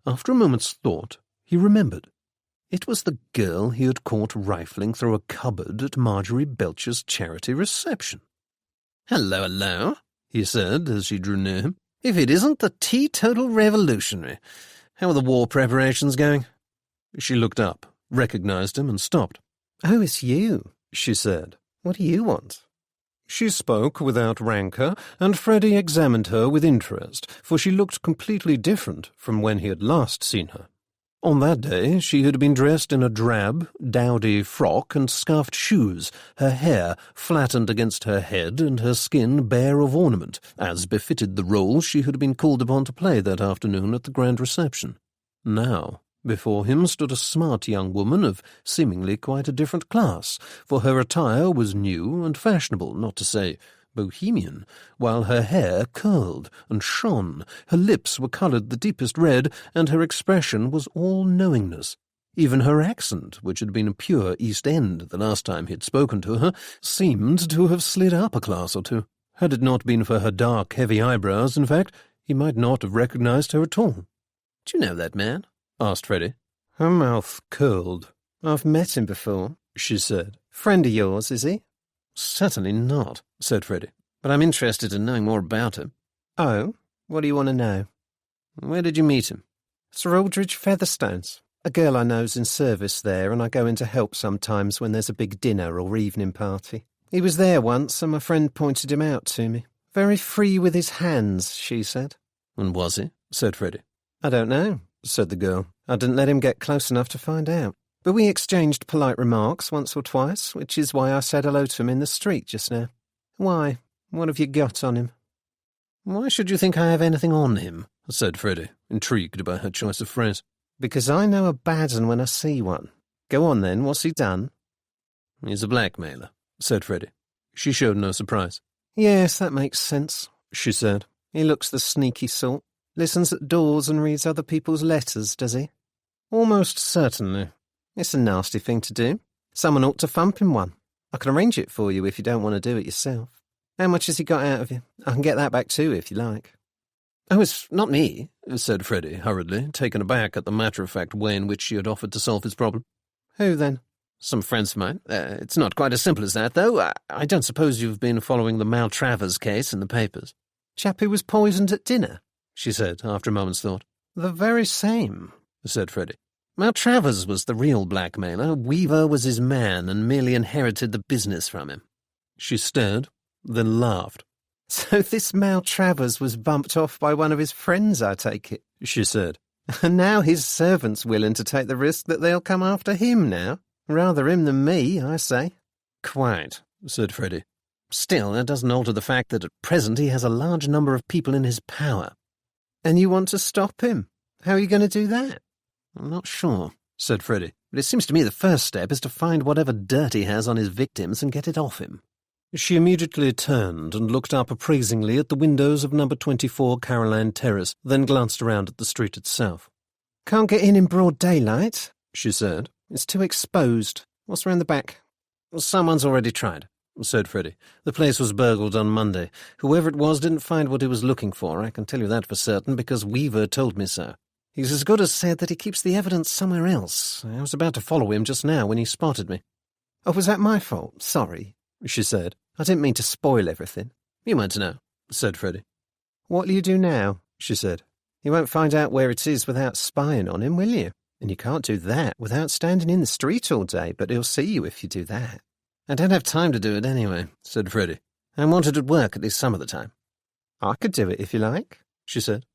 After a moment's thought, he remembered. It was the girl he had caught rifling through a cupboard at Marjorie Belcher's charity reception. Hello, he said as she drew near him. If it isn't the teetotal revolutionary. How are the war preparations going? She looked up, recognized him, and stopped. Oh, it's you, she said. What do you want? She spoke without rancour, and Freddie examined her with interest, for she looked completely different from when he had last seen her. On that day she had been dressed in a drab, dowdy frock and scuffed shoes, her hair flattened against her head and her skin bare of ornament, as befitted the role she had been called upon to play that afternoon at the grand reception. Now, before him stood a smart young woman of seemingly quite a different class, for her attire was new and fashionable, not to say bohemian, while her hair curled and shone, her lips were coloured the deepest red, and her expression was all knowingness. Even her accent, which had been a pure East End the last time he had spoken to her, seemed to have slid up a class or two. Had it not been for her dark, heavy eyebrows, in fact, he might not have recognised her at all. "Do you know that man?" asked Freddie. Her mouth curled. "I've met him before," she said. "Friend of yours, is he?" "Certainly not," said Freddie. "But I'm interested in knowing more about him." "Oh? What do you want to know?" "Where did you meet him?" "Sir Aldridge Featherstone's. A girl I know's in service there, and I go in to help sometimes when there's a big dinner or evening party. He was there once, and my friend pointed him out to me. Very free with his hands, she said." "And was he?" said Freddie. "I don't know," said the girl. "I didn't let him get close enough to find out. But we exchanged polite remarks once or twice, which is why I said hello to him in the street just now." "Why? What have you got on him?" "Why should you think I have anything on him?" said Freddie, intrigued by her choice of phrase. "Because I know a bad one when I see one. Go on then, what's he done?" "He's a blackmailer," said Freddie. She showed no surprise. "Yes, that makes sense," she said. "He looks the sneaky sort. Listens at doors and reads other people's letters, does he?" "Almost certainly." "It's a nasty thing to do. Someone ought to thump him one. I can arrange it for you if you don't want to do it yourself. How much has he got out of you? I can get that back too if you like." "Oh, it's not me," said Freddie hurriedly, taken aback at the matter-of-fact way in which she had offered to solve his problem. "Who then?" "Some friends of mine. It's not quite as simple as that, though. I don't suppose you've been following the Maltravers case in the papers." "Chap who was poisoned at dinner?" she said, after a moment's thought. "The very same," said Freddie. "Maltravers was the real blackmailer. Weaver was his man and merely inherited the business from him." She stared, then laughed. "So this Maltravers was bumped off by one of his friends, I take it," she said. "And now his servant's willing to take the risk that they'll come after him now. Rather him than me, I say." "Quite," said Freddie. "Still, that doesn't alter the fact that at present he has a large number of people in his power." "And you want to stop him? How are you going to do that?" "I'm not sure," said Freddie. "But it seems to me the first step is to find whatever dirt he has on his victims and get it off him." She immediately turned and looked up appraisingly at the windows of number 24 Caroline Terrace, then glanced around at the street itself. "Can't get in broad daylight," she said. "It's too exposed. What's round the back?" "Someone's already tried," said Freddie. "The place was burgled on Monday. Whoever it was didn't find what he was looking for. I can tell you that for certain, because Weaver told me so. He's as good as said that he keeps the evidence somewhere else. I was about to follow him just now when he spotted me." "Oh, was that my fault? Sorry," she said. "I didn't mean to spoil everything." "You weren't to know," said Freddie. "What'll you do now?" she said. "You won't find out where it is without spying on him, will you? And you can't do that without standing in the street all day, but he'll see you if you do that." "I don't have time to do it anyway," said Freddie. "I wanted at work at least some of the time." "I could do it if you like," she said.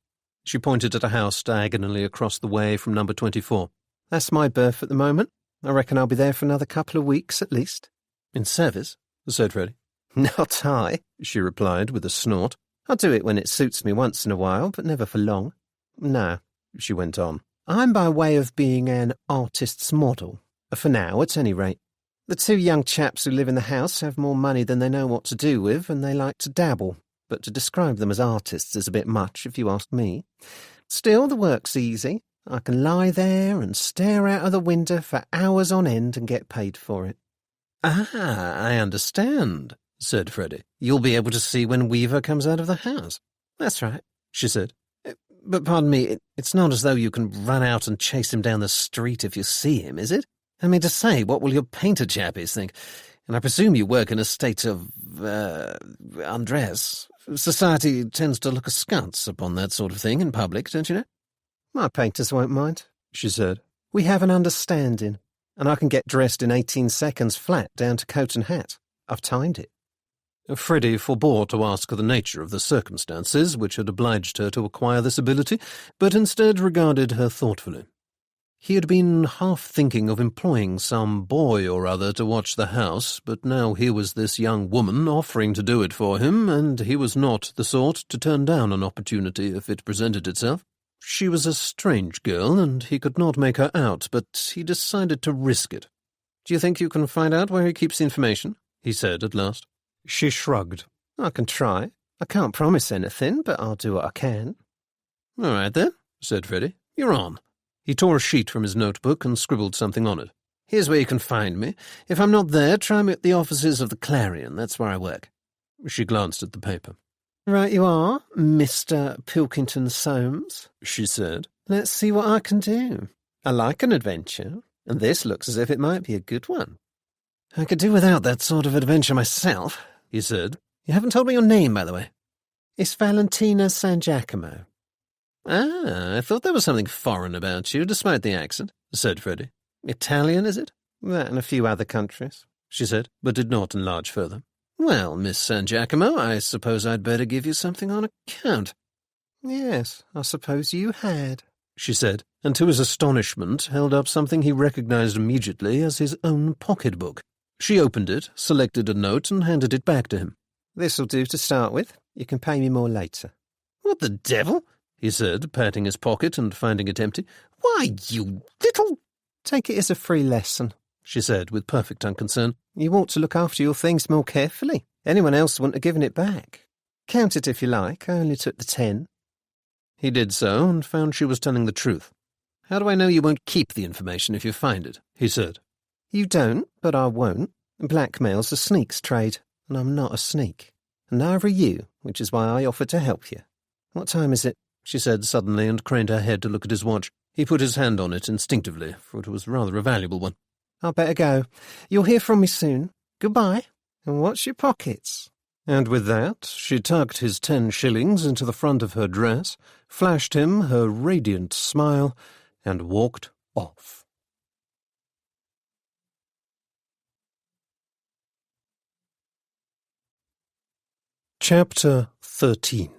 She pointed at a house diagonally across the way from number 24. "That's my berth at the moment. I reckon I'll be there for another couple of weeks at least." "In service?" said Freddie. "Not I," she replied with a snort. "I'll do it when it suits me once in a while, but never for long. No," she went on, "I'm by way of being an artist's model. For now, at any rate. The two young chaps who live in the house have more money than they know what to do with, and they like to dabble. But to describe them as artists is a bit much, if you ask me. Still, the work's easy. I can lie there and stare out of the window for hours on end and get paid for it." "Ah, I understand," said Freddie. "You'll be able to see when Weaver comes out of the house." "That's right," she said. "But pardon me, it's not as though you can run out and chase him down the street if you see him, is it? I mean to say, what will your painter chappies think? And I presume you work in a state of, undress. Society tends to look askance upon that sort of thing in public, don't you know?" "My painters won't mind," she said. "We have an understanding, and I can get dressed in 18 seconds flat down to coat and hat. I've timed it." Freddie forbore to ask the nature of the circumstances which had obliged her to acquire this ability, but instead regarded her thoughtfully. He had been half thinking of employing some boy or other to watch the house, but now here was this young woman offering to do it for him, and he was not the sort to turn down an opportunity if it presented itself. She was a strange girl, and he could not make her out, but he decided to risk it. "Do you think you can find out where he keeps the information?" he said at last. She shrugged. I can try. I can't promise anything, but I'll do what I can. All right, then, said Freddie. You're on. He tore a sheet from his notebook and scribbled something on it. Here's where you can find me. If I'm not there, try me at the offices of the Clarion. That's where I work. She glanced at the paper. Right you are, Mr. Pilkington Soames, she said. Let's see what I can do. I like an adventure, and this looks as if it might be a good one. I could do without that sort of adventure myself, he said. You haven't told me your name, by the way. It's Valentina San Giacomo. Ah, I thought there was something foreign about you, despite the accent, said Freddie. Italian, is it? That and a few other countries, she said, but did not enlarge further. Well, Miss San Giacomo, I suppose I'd better give you something on account. Yes, I suppose you had, she said, and to his astonishment held up something he recognized immediately as his own pocketbook. She opened it, selected a note, and handed it back to him. This'll do to start with. You can pay me more later. What the devil? He said, patting his pocket and finding it empty. Why, you little... Take it as a free lesson, she said with perfect unconcern. You ought to look after your things more carefully. Anyone else wouldn't have given it back. Count it if you like. I only took the 10. He did so and found she was telling the truth. How do I know you won't keep the information if you find it? He said. You don't, but I won't. Blackmail's a sneak's trade, and I'm not a sneak. And neither are you, which is why I offered to help you. What time is it? She said suddenly and craned her head to look at his watch. He put his hand on it instinctively, for it was rather a valuable one. I'll better go. You'll hear from me soon. Goodbye, and watch your pockets. And with that, she tucked his 10 shillings into the front of her dress, flashed him her radiant smile, and walked off. Chapter 13.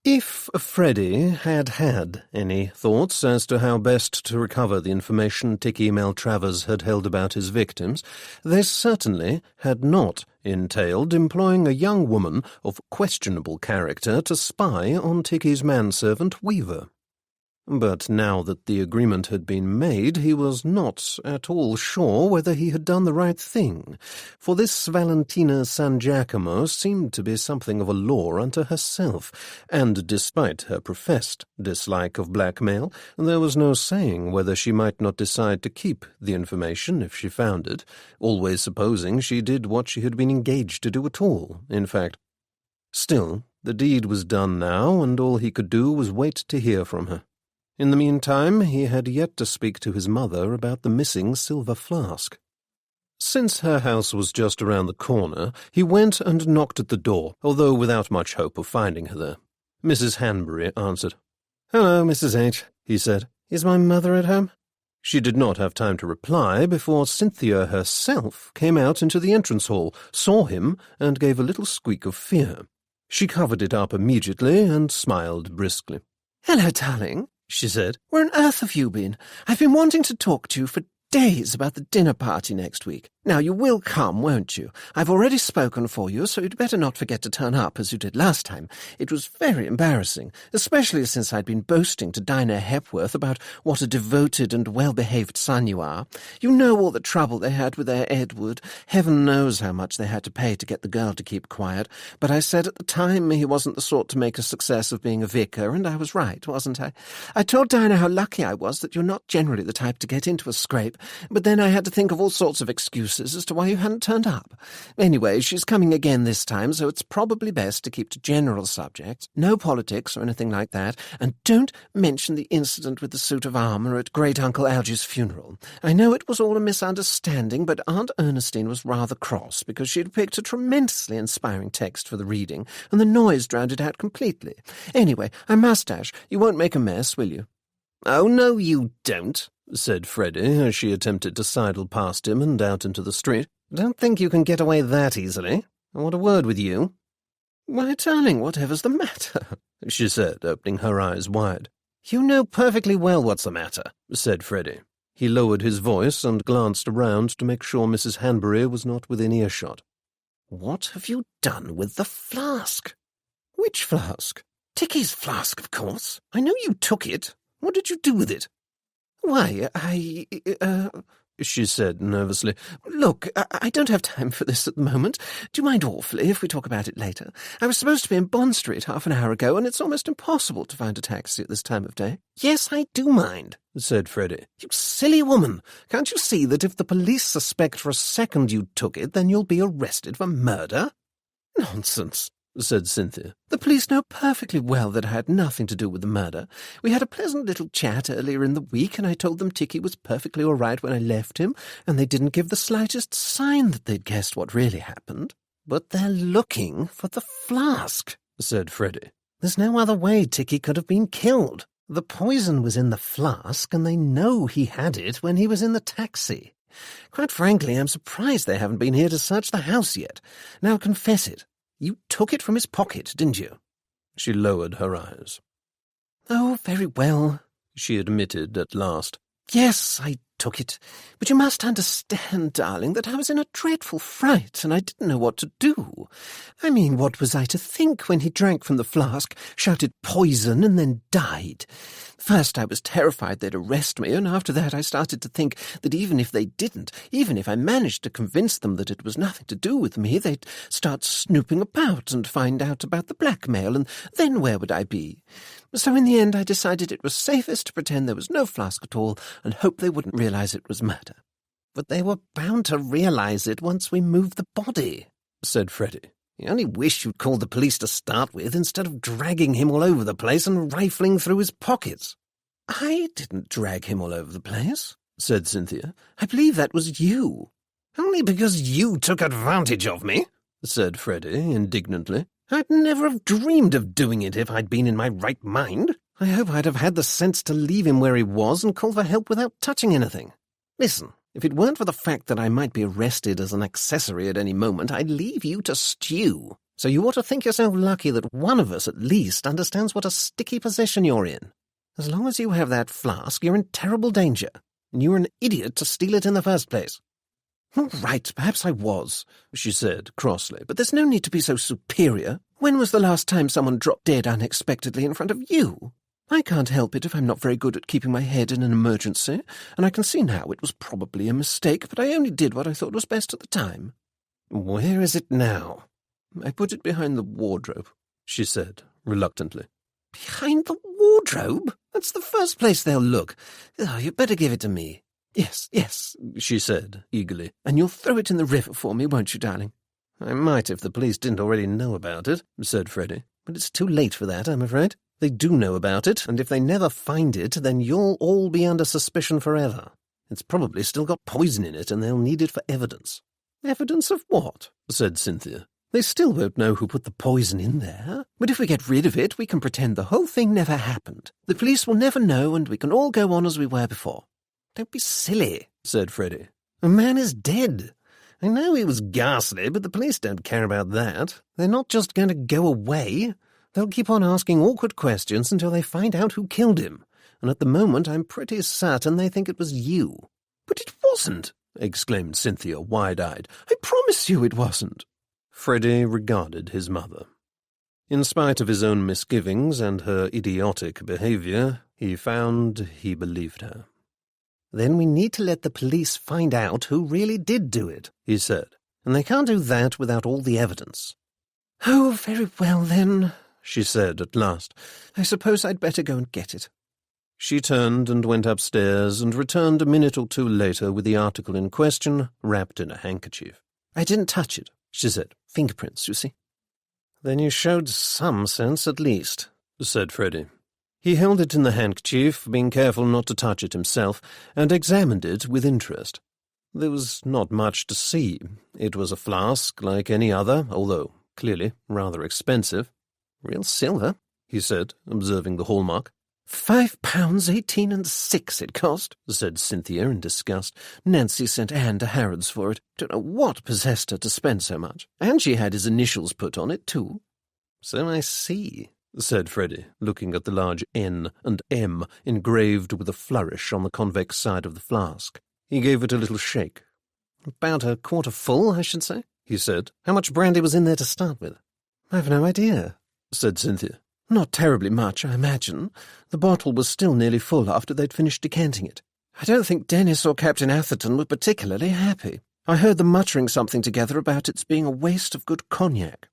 If Freddie had had any thoughts as to how best to recover the information Tiki Maltravers had held about his victims, they certainly had not entailed employing a young woman of questionable character to spy on Tiki's manservant Weaver. But now that the agreement had been made, he was not at all sure whether he had done the right thing, for this Valentina San Giacomo seemed to be something of a law unto herself, and despite her professed dislike of blackmail, there was no saying whether she might not decide to keep the information if she found it, always supposing she did what she had been engaged to do at all, in fact. Still, the deed was done now, and all he could do was wait to hear from her. In the meantime, he had yet to speak to his mother about the missing silver flask. Since her house was just around the corner, he went and knocked at the door, although without much hope of finding her there. Mrs. Hanbury answered. "Hello, Mrs. H," he said. "Is my mother at home?" She did not have time to reply before Cynthia herself came out into the entrance hall, saw him, and gave a little squeak of fear. She covered it up immediately and smiled briskly. "Hello, darling," she said. "Where on earth have you been? I've been wanting to talk to you for days about the dinner party next week. Now, you will come, won't you? I've already spoken for you, so you'd better not forget to turn up as you did last time. It was very embarrassing, especially since I'd been boasting to Dinah Hepworth about what a devoted and well-behaved son you are. You know all the trouble they had with their Edward. Heaven knows how much they had to pay to get the girl to keep quiet. But I said at the time he wasn't the sort to make a success of being a vicar, and I was right, wasn't I? I told Dinah how lucky I was that you're not generally the type to get into a scrape, but then I had to think of all sorts of excuses as to why you hadn't turned up. Anyway, she's coming again this time, so it's probably best to keep to general subjects, no politics or anything like that, and don't mention the incident with the suit of armour at Great-Uncle Algy's funeral. I know it was all a misunderstanding, but Aunt Ernestine was rather cross because she'd picked a tremendously inspiring text for the reading, and the noise drowned it out completely. Anyway, I must dash. You won't make a mess, will you?" "Oh, no, you don't," said Freddie, as she attempted to sidle past him and out into the street. "Don't think you can get away that easily. I want a word with you." "Why, darling, whatever's the matter?" she said, opening her eyes wide. "You know perfectly well what's the matter," said Freddie. He lowered his voice and glanced around to make sure Mrs. Hanbury was not within earshot. "What have you done with the flask?" "Which flask?" "Ticky's flask, of course. I know you took it. What did you do with it?" "Why, she said nervously. Look, I don't have time for this at the moment. Do you mind awfully if we talk about it later? I was supposed to be in Bond Street half an hour ago, and it's almost impossible to find a taxi at this time of day. Yes, I do mind, said Freddie. You silly woman. Can't you see that if the police suspect for a second you took it, then you'll be arrested for murder? Nonsense, said Cynthia. The police know perfectly well that I had nothing to do with the murder. We had a pleasant little chat earlier in the week, and I told them Tiki was perfectly all right when I left him, and they didn't give the slightest sign that they'd guessed what really happened. But they're looking for the flask, said Freddie. There's no other way Tiki could have been killed. The poison was in the flask, and they know he had it when he was in the taxi. Quite frankly, I'm surprised they haven't been here to search the house yet. Now confess it. You took it from his pocket, didn't you? She lowered her eyes. Oh, very well, she admitted at last. Yes, I took it. But you must understand, darling, that I was in a dreadful fright, and I didn't know what to do. I mean, what was I to think when he drank from the flask, shouted poison, and then died? First I was terrified they'd arrest me, and after that I started to think that even if they didn't, even if I managed to convince them that it was nothing to do with me, they'd start snooping about and find out about the blackmail, and then where would I be? So in the end I decided it was safest to pretend there was no flask at all and hope they wouldn't realize it was murder. But they were bound to realize it once we moved the body, said Freddie. I only wish you'd called the police to start with instead of dragging him all over the place and rifling through his pockets. I didn't drag him all over the place, said Cynthia. I believe that was you. Only because you took advantage of me, said Freddie indignantly. I'd never have dreamed of doing it if I'd been in my right mind. I hope I'd have had the sense to leave him where he was and call for help without touching anything. Listen, if it weren't for the fact that I might be arrested as an accessory at any moment, I'd leave you to stew. So you ought to think yourself lucky that one of us at least understands what a sticky position you're in. As long as you have that flask, you're in terrible danger, and you were an idiot to steal it in the first place. All right, perhaps I was, she said crossly, but there's no need to be so superior. When was the last time someone dropped dead unexpectedly in front of you? I can't help it if I'm not very good at keeping my head in an emergency, and I can see now it was probably a mistake, but I only did what I thought was best at the time. Where is it now? I put it behind the wardrobe, she said reluctantly. Behind the wardrobe? That's the first place they'll look. Oh, you'd better give it to me. Yes, she said eagerly. And you'll throw it in the river for me, won't you, darling? I might if the police didn't already know about it, said Freddie. But it's too late for that, I'm afraid. They do know about it, and if they never find it, then you'll all be under suspicion forever. It's probably still got poison in it, and they'll need it for evidence. Evidence of what? Said Cynthia. They still won't know who put the poison in there. But if we get rid of it, we can pretend the whole thing never happened. The police will never know, and we can all go on as we were before. Don't be silly, said Freddie. A man is dead. I know he was ghastly, but the police don't care about that. They're not just going to go away. They'll keep on asking awkward questions until they find out who killed him. And at the moment, I'm pretty certain they think it was you. But it wasn't, exclaimed Cynthia, wide-eyed. I promise you it wasn't. Freddie regarded his mother. In spite of his own misgivings and her idiotic behavior, he found he believed her. Then we need to let the police find out who really did do it, he said, and they can't do that without all the evidence. Oh, very well then, she said at last. I suppose I'd better go and get it. She turned and went upstairs and returned a minute or two later with the article in question wrapped in a handkerchief. I didn't touch it, she said. Fingerprints, you see. Then you showed some sense at least, said Freddie. He held it in the handkerchief, being careful not to touch it himself, and examined it with interest. There was not much to see. It was a flask like any other, although clearly rather expensive. Real silver, he said, observing the hallmark. £5 6 it cost, said Cynthia in disgust. Nancy sent Anne to Harrods for it. Don't know what possessed her to spend so much. And she had his initials put on it, too. So I see, said Freddie, looking at the large N and M engraved with a flourish on the convex side of the flask. He gave it a little shake. About a quarter full, I should say, he said. How much brandy was in there to start with? I've no idea, said Cynthia. Not terribly much, I imagine. The bottle was still nearly full after they'd finished decanting it. I don't think Dennis or Captain Atherton were particularly happy. I heard them muttering something together about its being a waste of good cognac.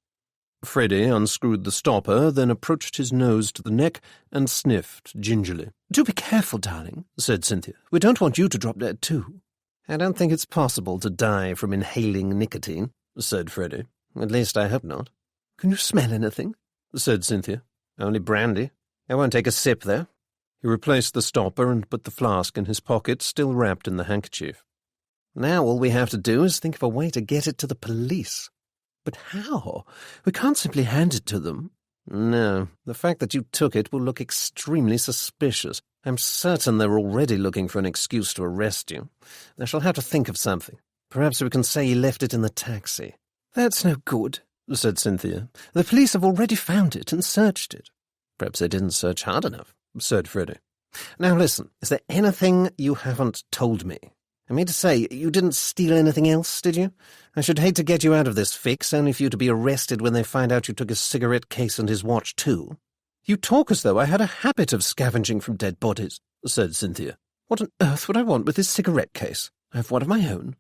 Freddie unscrewed the stopper, then approached his nose to the neck and sniffed gingerly. "Do be careful, darling," said Cynthia. "We don't want you to drop dead too." "I don't think it's possible to die from inhaling nicotine," said Freddie. "At least I hope not." "Can you smell anything?" said Cynthia. "Only brandy. I won't take a sip, though." He replaced the stopper and put the flask in his pocket, still wrapped in the handkerchief. "Now all we have to do is think of a way to get it to the police." "But how? We can't simply hand it to them." "No. The fact that you took it will look extremely suspicious. I'm certain they're already looking for an excuse to arrest you. I shall have to think of something. Perhaps we can say you left it in the taxi." "That's no good," said Cynthia. "The police have already found it and searched it." "Perhaps they didn't search hard enough," said Freddie. "Now listen, is there anything you haven't told me? I mean to say, you didn't steal anything else, did you? I should hate to get you out of this fix, only for you to be arrested when they find out you took his cigarette case and his watch too." "You talk as though I had a habit of scavenging from dead bodies," said Cynthia. "What on earth would I want with his cigarette case? I have one of my own."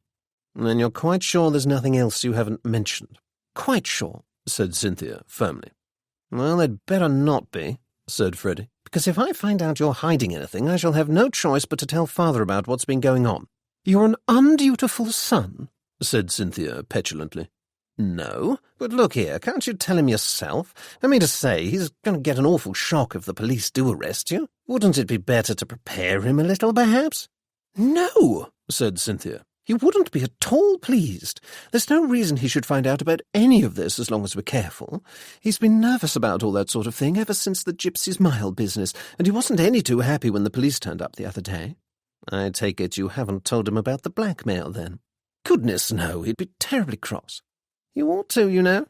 "Then you're quite sure there's nothing else you haven't mentioned?" "Quite sure," said Cynthia firmly. "Well, they'd better not be," said Freddie, "because if I find out you're hiding anything, I shall have no choice but to tell Father about what's been going on." "You're an undutiful son," said Cynthia petulantly. "No, but look here, can't you tell him yourself? I mean to say, he's going to get an awful shock if the police do arrest you. Wouldn't it be better to prepare him a little, perhaps?" "No," said Cynthia. "You wouldn't be at all pleased. There's no reason he should find out about any of this as long as we're careful. He's been nervous about all that sort of thing ever since the Gypsy's Mile business, and he wasn't any too happy when the police turned up the other day." "I take it you haven't told him about the blackmail, then?" "Goodness, no. He'd be terribly cross." "You ought to, you know.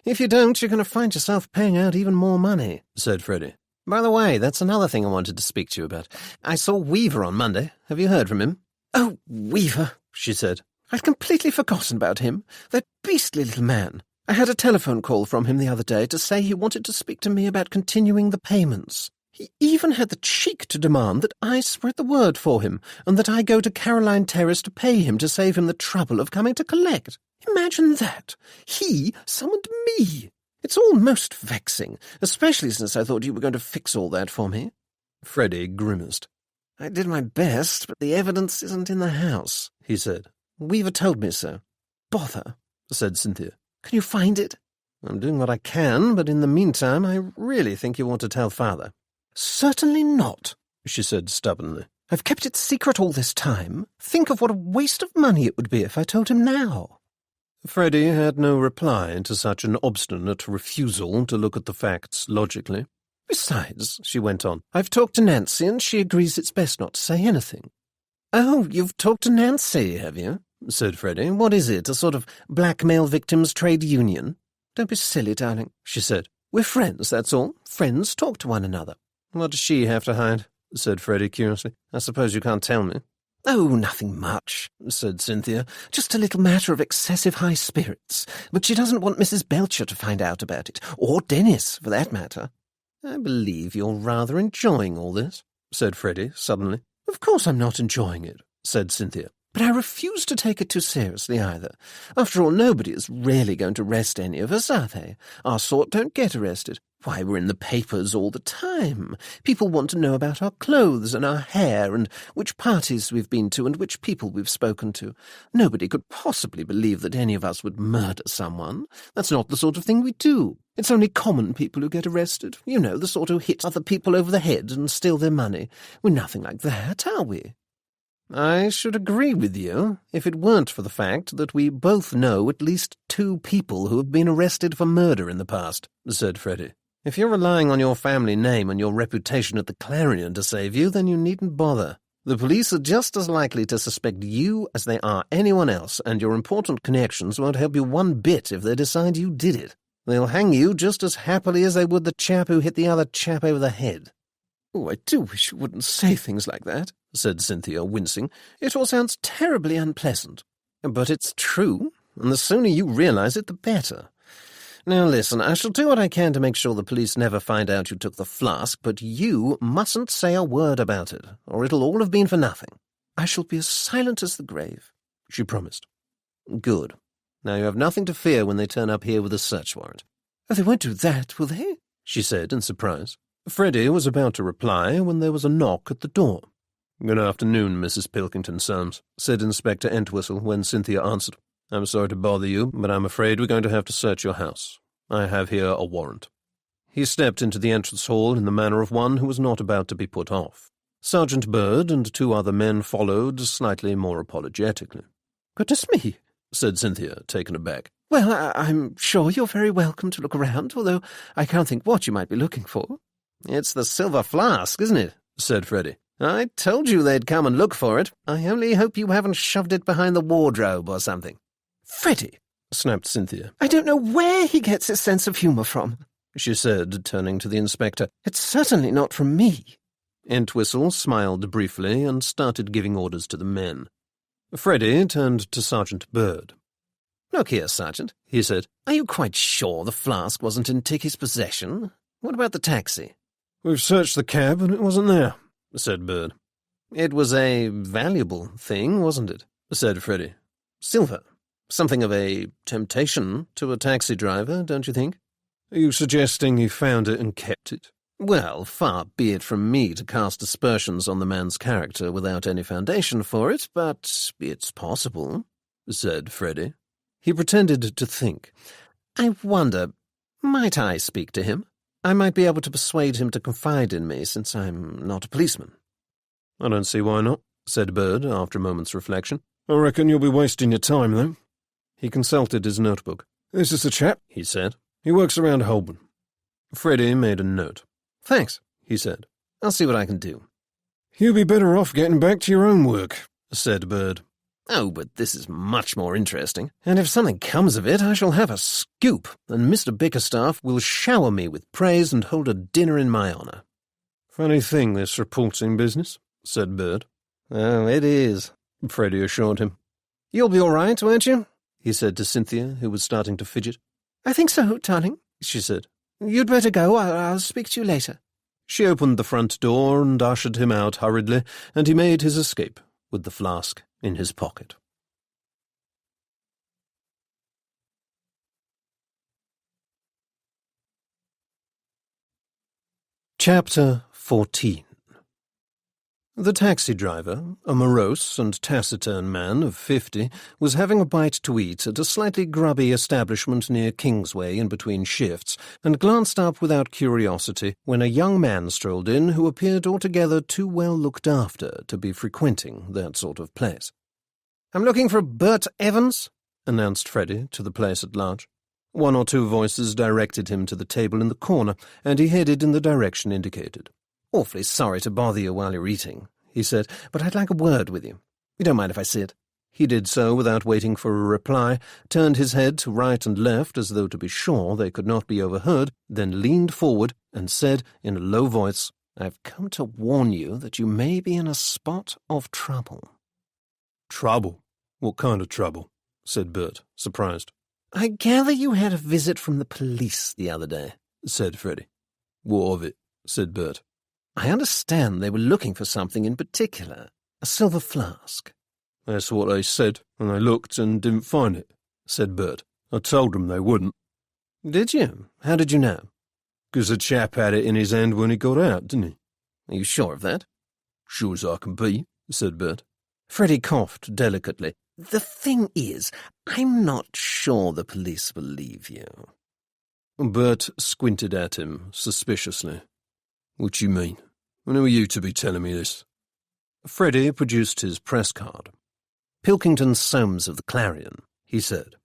If you don't, you're going to find yourself paying out even more money," said Freddie. "By the way, that's another thing I wanted to speak to you about. I saw Weaver on Monday. Have you heard from him?" "Oh, Weaver," she said. "I'd completely forgotten about him. That beastly little man. I had a telephone call from him the other day to say he wanted to speak to me about continuing the payments. He even had the cheek to demand that I spread the word for him, and that I go to Caroline Terrace to pay him to save him the trouble of coming to collect. Imagine that! He summoned me! It's all most vexing, especially since I thought you were going to fix all that for me." Freddie grimaced. "I did my best, but the evidence isn't in the house," he said. "Weaver told me so." "Bother," said Cynthia. "Can you find it?" "I'm doing what I can, but in the meantime I really think you want to tell Father." "Certainly not," she said stubbornly. "I've kept it secret all this time. Think of what a waste of money it would be if I told him now." Freddie had no reply to such an obstinate refusal to look at the facts logically. "Besides," she went on, "I've talked to Nancy, and she agrees it's best not to say anything." "Oh, you've talked to Nancy, have you?" said Freddie. "What is it, a sort of blackmail victims' trade union?" "Don't be silly, darling," she said. "We're friends, that's all. Friends talk to one another." "What does she have to hide?" said Freddie curiously. "I suppose you can't tell me." "Oh, nothing much," said Cynthia. "Just a little matter of excessive high spirits. But she doesn't want Mrs. Belcher to find out about it, or Dennis, for that matter." "I believe you're rather enjoying all this," said Freddie suddenly. "Of course I'm not enjoying it," said Cynthia. "But I refuse to take it too seriously either. After all, nobody is really going to arrest any of us, are they? Our sort don't get arrested. Why, we're in the papers all the time. People want to know about our clothes and our hair and which parties we've been to and which people we've spoken to. Nobody could possibly believe that any of us would murder someone. That's not the sort of thing we do. It's only common people who get arrested. You know, the sort who hit other people over the head and steal their money. We're nothing like that, are we?" "I should agree with you if it weren't for the fact that we both know at least 2 people who have been arrested for murder in the past," said Freddie. "If you're relying on your family name and your reputation at the Clarion to save you, then you needn't bother. The police are just as likely to suspect you as they are anyone else, and your important connections won't help you one bit if they decide you did it. They'll hang you just as happily as they would the chap who hit the other chap over the head." "Oh, I do wish you wouldn't say things like that," said Cynthia, wincing. "It all sounds terribly unpleasant." "But it's true, and the sooner you realize it, the better. Now listen, I shall do what I can to make sure the police never find out you took the flask, but you mustn't say a word about it, or it'll all have been for nothing." I shall be as silent as the grave," she promised. "Good. Now you have nothing to fear when they turn up here with a search warrant." "Oh, they won't do that, will they?" she said in surprise. Freddie was about to reply when there was a knock at the door. "Good afternoon, Mrs. Pilkington Soames," said Inspector Entwistle when Cynthia answered. "I'm sorry to bother you, but I'm afraid we're going to have to search your house. I have here a warrant." He stepped into the entrance hall in the manner of one who was not about to be put off. Sergeant Bird and 2 other men followed, slightly more apologetically. "Goodness me," said Cynthia, taken aback. "Well, I'm sure you're very welcome to look around, although I can't think what you might be looking for." "It's the silver flask, isn't it?" said Freddie. "I told you they'd come and look for it. I only hope you haven't shoved it behind the wardrobe or something." "Freddie," snapped Cynthia. "I don't know where he gets his sense of humour from," she said, turning to the inspector. "It's certainly not from me." Entwistle smiled briefly and started giving orders to the men. Freddie turned to Sergeant Bird. "Look here, Sergeant," he said. "Are you quite sure the flask wasn't in Ticky's possession? What about the taxi?" "We've searched the cab and it wasn't there," said Bird. "It was a valuable thing, wasn't it?" said Freddie. "Silver. Something of a temptation to a taxi driver, don't you think?" "Are you suggesting he found it and kept it?" "Well, far be it from me to cast aspersions on the man's character without any foundation for it, but it's possible," said Freddie. He pretended to think. "I wonder, might I speak to him? I might be able to persuade him to confide in me, since I'm not a policeman." "I don't see why not," said Bird after a moment's reflection. "I reckon you'll be wasting your time, though." He consulted his notebook. "This is the chap," he said. "He works around Holborn." Freddie made a note. "Thanks," he said. "I'll see what I can do." "You'll be better off getting back to your own work," said Bird. "Oh, but this is much more interesting, and if something comes of it, I shall have a scoop, and Mr. Bickerstaff will shower me with praise and hold a dinner in my honour." "Funny thing, this reporting business," said Bird. "Oh, it is," Freddie assured him. "You'll be all right, won't you?" he said to Cynthia, who was starting to fidget. "I think so, darling," she said. "You'd better go. I'll speak to you later." She opened the front door and ushered him out hurriedly, and he made his escape with the flask in his pocket. Chapter 14. The taxi driver, a morose and taciturn man of 50, was having a bite to eat at a slightly grubby establishment near Kingsway in between shifts, and glanced up without curiosity when a young man strolled in who appeared altogether too well looked after to be frequenting that sort of place. "I'm looking for Bert Evans," announced Freddie to the place at large. 1 or 2 voices directed him to the table in the corner, and he headed in the direction indicated. "Awfully sorry to bother you while you're eating," he said, "but I'd like a word with you. You don't mind if I sit?" He did so without waiting for a reply, turned his head to right and left as though to be sure they could not be overheard, then leaned forward and said in a low voice, "I've come to warn you that you may be in a spot of trouble." "Trouble? What kind of trouble?" said Bert, surprised. "I gather you had a visit from the police the other day," said Freddie. "What of it?" said Bert. "I understand they were looking for something in particular, a silver flask." "That's what they said, and they looked and didn't find it," said Bert. "I told them they wouldn't." "Did you? How did you know?" "'Cause the chap had it in his hand when he got out, didn't he?" "Are you sure of that?" "Sure as I can be," said Bert. Freddie coughed delicately. "The thing is, I'm not sure the police believe you." Bert squinted at him suspiciously. "What do you mean? When are you to be telling me this?" Freddie produced his press card. "Pilkington Soames of the Clarion," he said.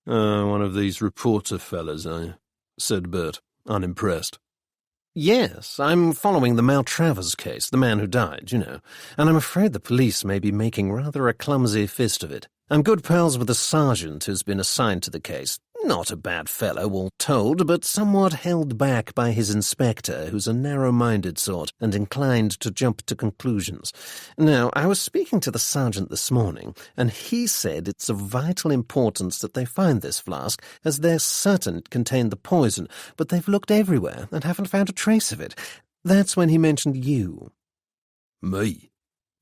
One of these reporter fellas, eh?" said Bert, unimpressed. "Yes, I'm following the Maltravers case, the man who died, you know, and I'm afraid the police may be making rather a clumsy fist of it. I'm good pals with the sergeant who's been assigned to the case. Not a bad fellow, all told, but somewhat held back by his inspector, who's a narrow-minded sort and inclined to jump to conclusions. Now, I was speaking to the sergeant this morning, and he said it's of vital importance that they find this flask, as they're certain it contained the poison, but they've looked everywhere and haven't found a trace of it. That's when he mentioned you." "Me?"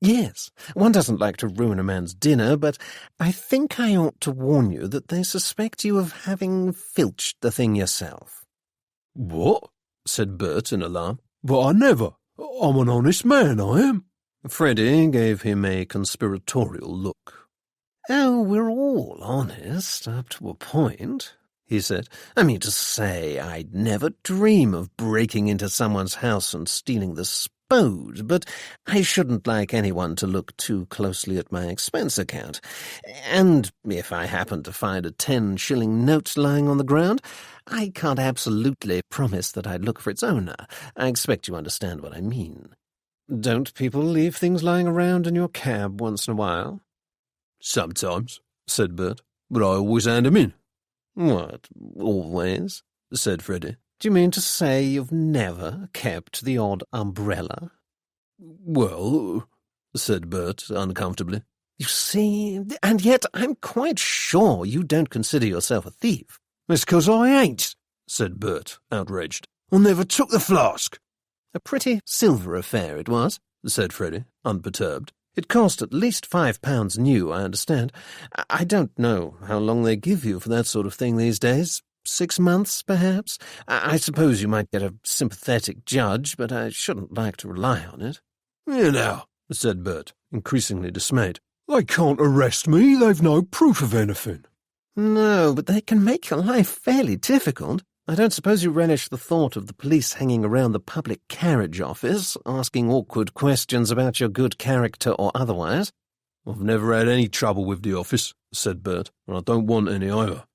Yes, one doesn't like to ruin a man's dinner, but I think I ought to warn you that they suspect you of having filched the thing yourself. What? Said Bert in alarm. But I never. I'm an honest man, I am. Freddy gave him a conspiratorial look. Oh, we're all honest, up to a point, he said. I mean to say, I'd never dream of breaking into someone's house and stealing the spode, but I shouldn't like anyone to look too closely at my expense account. And if I happen to find a 10-shilling note lying on the ground, I can't absolutely promise that I'd look for its owner. I expect you understand what I mean. Don't people leave things lying around in your cab once in a while? Sometimes, said Bert, but I always hand 'em in. What, always? Said Freddy. Do you mean to say you've never kept the odd umbrella? Well, said Bert uncomfortably. You see, and yet I'm quite sure you don't consider yourself a thief. It's 'cause I ain't, said Bert, outraged. I never took the flask. A pretty silver affair it was, said Freddy, unperturbed. It cost at least £5 new, I understand. I don't know how long they give you for that sort of thing these days. 6 months, perhaps? I suppose you might get a sympathetic judge, but I shouldn't like to rely on it. You know, said Bert, increasingly dismayed. They can't arrest me. They've no proof of anything. No, but they can make your life fairly difficult. I don't suppose you relish the thought of the police hanging around the public carriage office, asking awkward questions about your good character or otherwise. I've never had any trouble with the office, said Bert, and I don't want any either.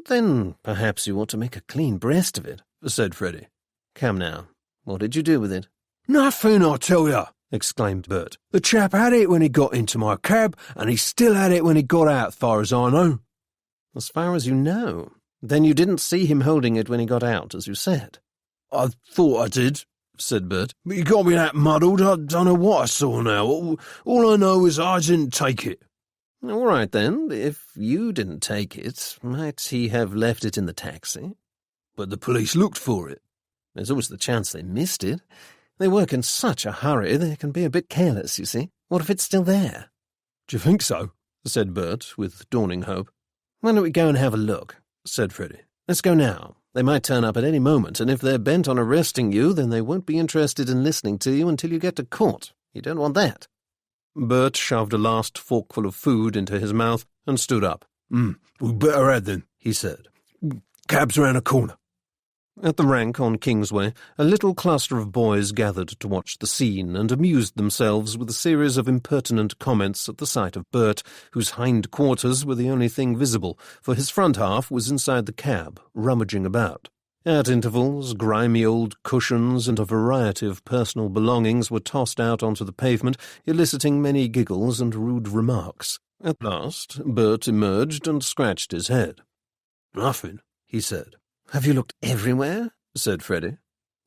Then perhaps you ought to make a clean breast of it, said Freddy. Come now, what did you do with it? Nothing, I tell you, exclaimed Bert. The chap had it when he got into my cab, and he still had it when he got out, far as I know. As far as you know? Then you didn't see him holding it when he got out, as you said. I thought I did, said Bert, but you got me that muddled, I don't know what I saw now. All I know is I didn't take it. All right, then. If you didn't take it, might he have left it in the taxi? But the police looked for it. There's always the chance they missed it. They work in such a hurry, they can be a bit careless, you see. What if it's still there? Do you think so? Said Bert, with dawning hope. Why don't we go and have a look? Said Freddy. Let's go now. They might turn up at any moment, and if they're bent on arresting you, then they won't be interested in listening to you until you get to court. You don't want that. Bert shoved a last forkful of food into his mouth and stood up. We better head then, he said. Cab's round the corner. At the rank on Kingsway, a little cluster of boys gathered to watch the scene and amused themselves with a series of impertinent comments at the sight of Bert, whose hind quarters were the only thing visible, for his front half was inside the cab, rummaging about. At intervals, grimy old cushions and a variety of personal belongings were tossed out onto the pavement, eliciting many giggles and rude remarks. At last, Bert emerged and scratched his head. Nothing, he said. Have you looked everywhere? Said Freddy.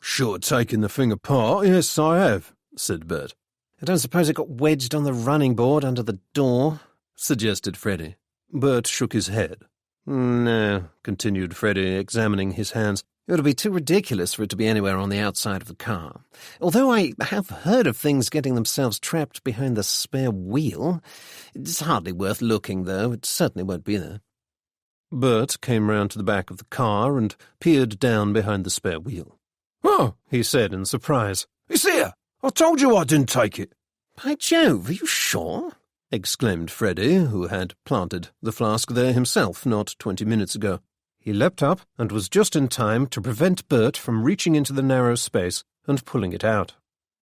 Sure, taking the thing apart, yes, I have, said Bert. I don't suppose it got wedged on the running board under the door, suggested Freddy. Bert shook his head. No, continued Freddy, examining his hands. It would be too ridiculous for it to be anywhere on the outside of the car. Although I have heard of things getting themselves trapped behind the spare wheel. It's hardly worth looking, though. It certainly won't be there. Bert came round to the back of the car and peered down behind the spare wheel. Oh, he said in surprise. It's here! I told you I didn't take it. By Jove, are you sure? Exclaimed Freddy, who had planted the flask there himself not 20 minutes ago. He leapt up and was just in time to prevent Bert from reaching into the narrow space and pulling it out.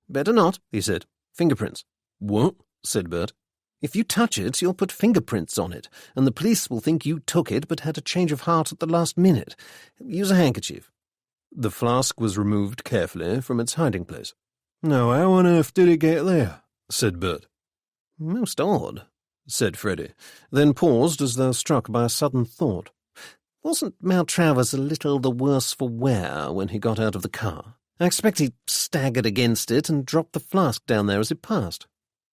Better not, he said. Fingerprints. What? Said Bert. If you touch it, you'll put fingerprints on it, and the police will think you took it but had a change of heart at the last minute. Use a handkerchief. The flask was removed carefully from its hiding place. Now, how on earth did it get there? Said Bert. Most odd, said Freddy, then paused as though struck by a sudden thought. Wasn't Maltravers a little the worse for wear when he got out of the car? I expect he staggered against it and dropped the flask down there as it passed.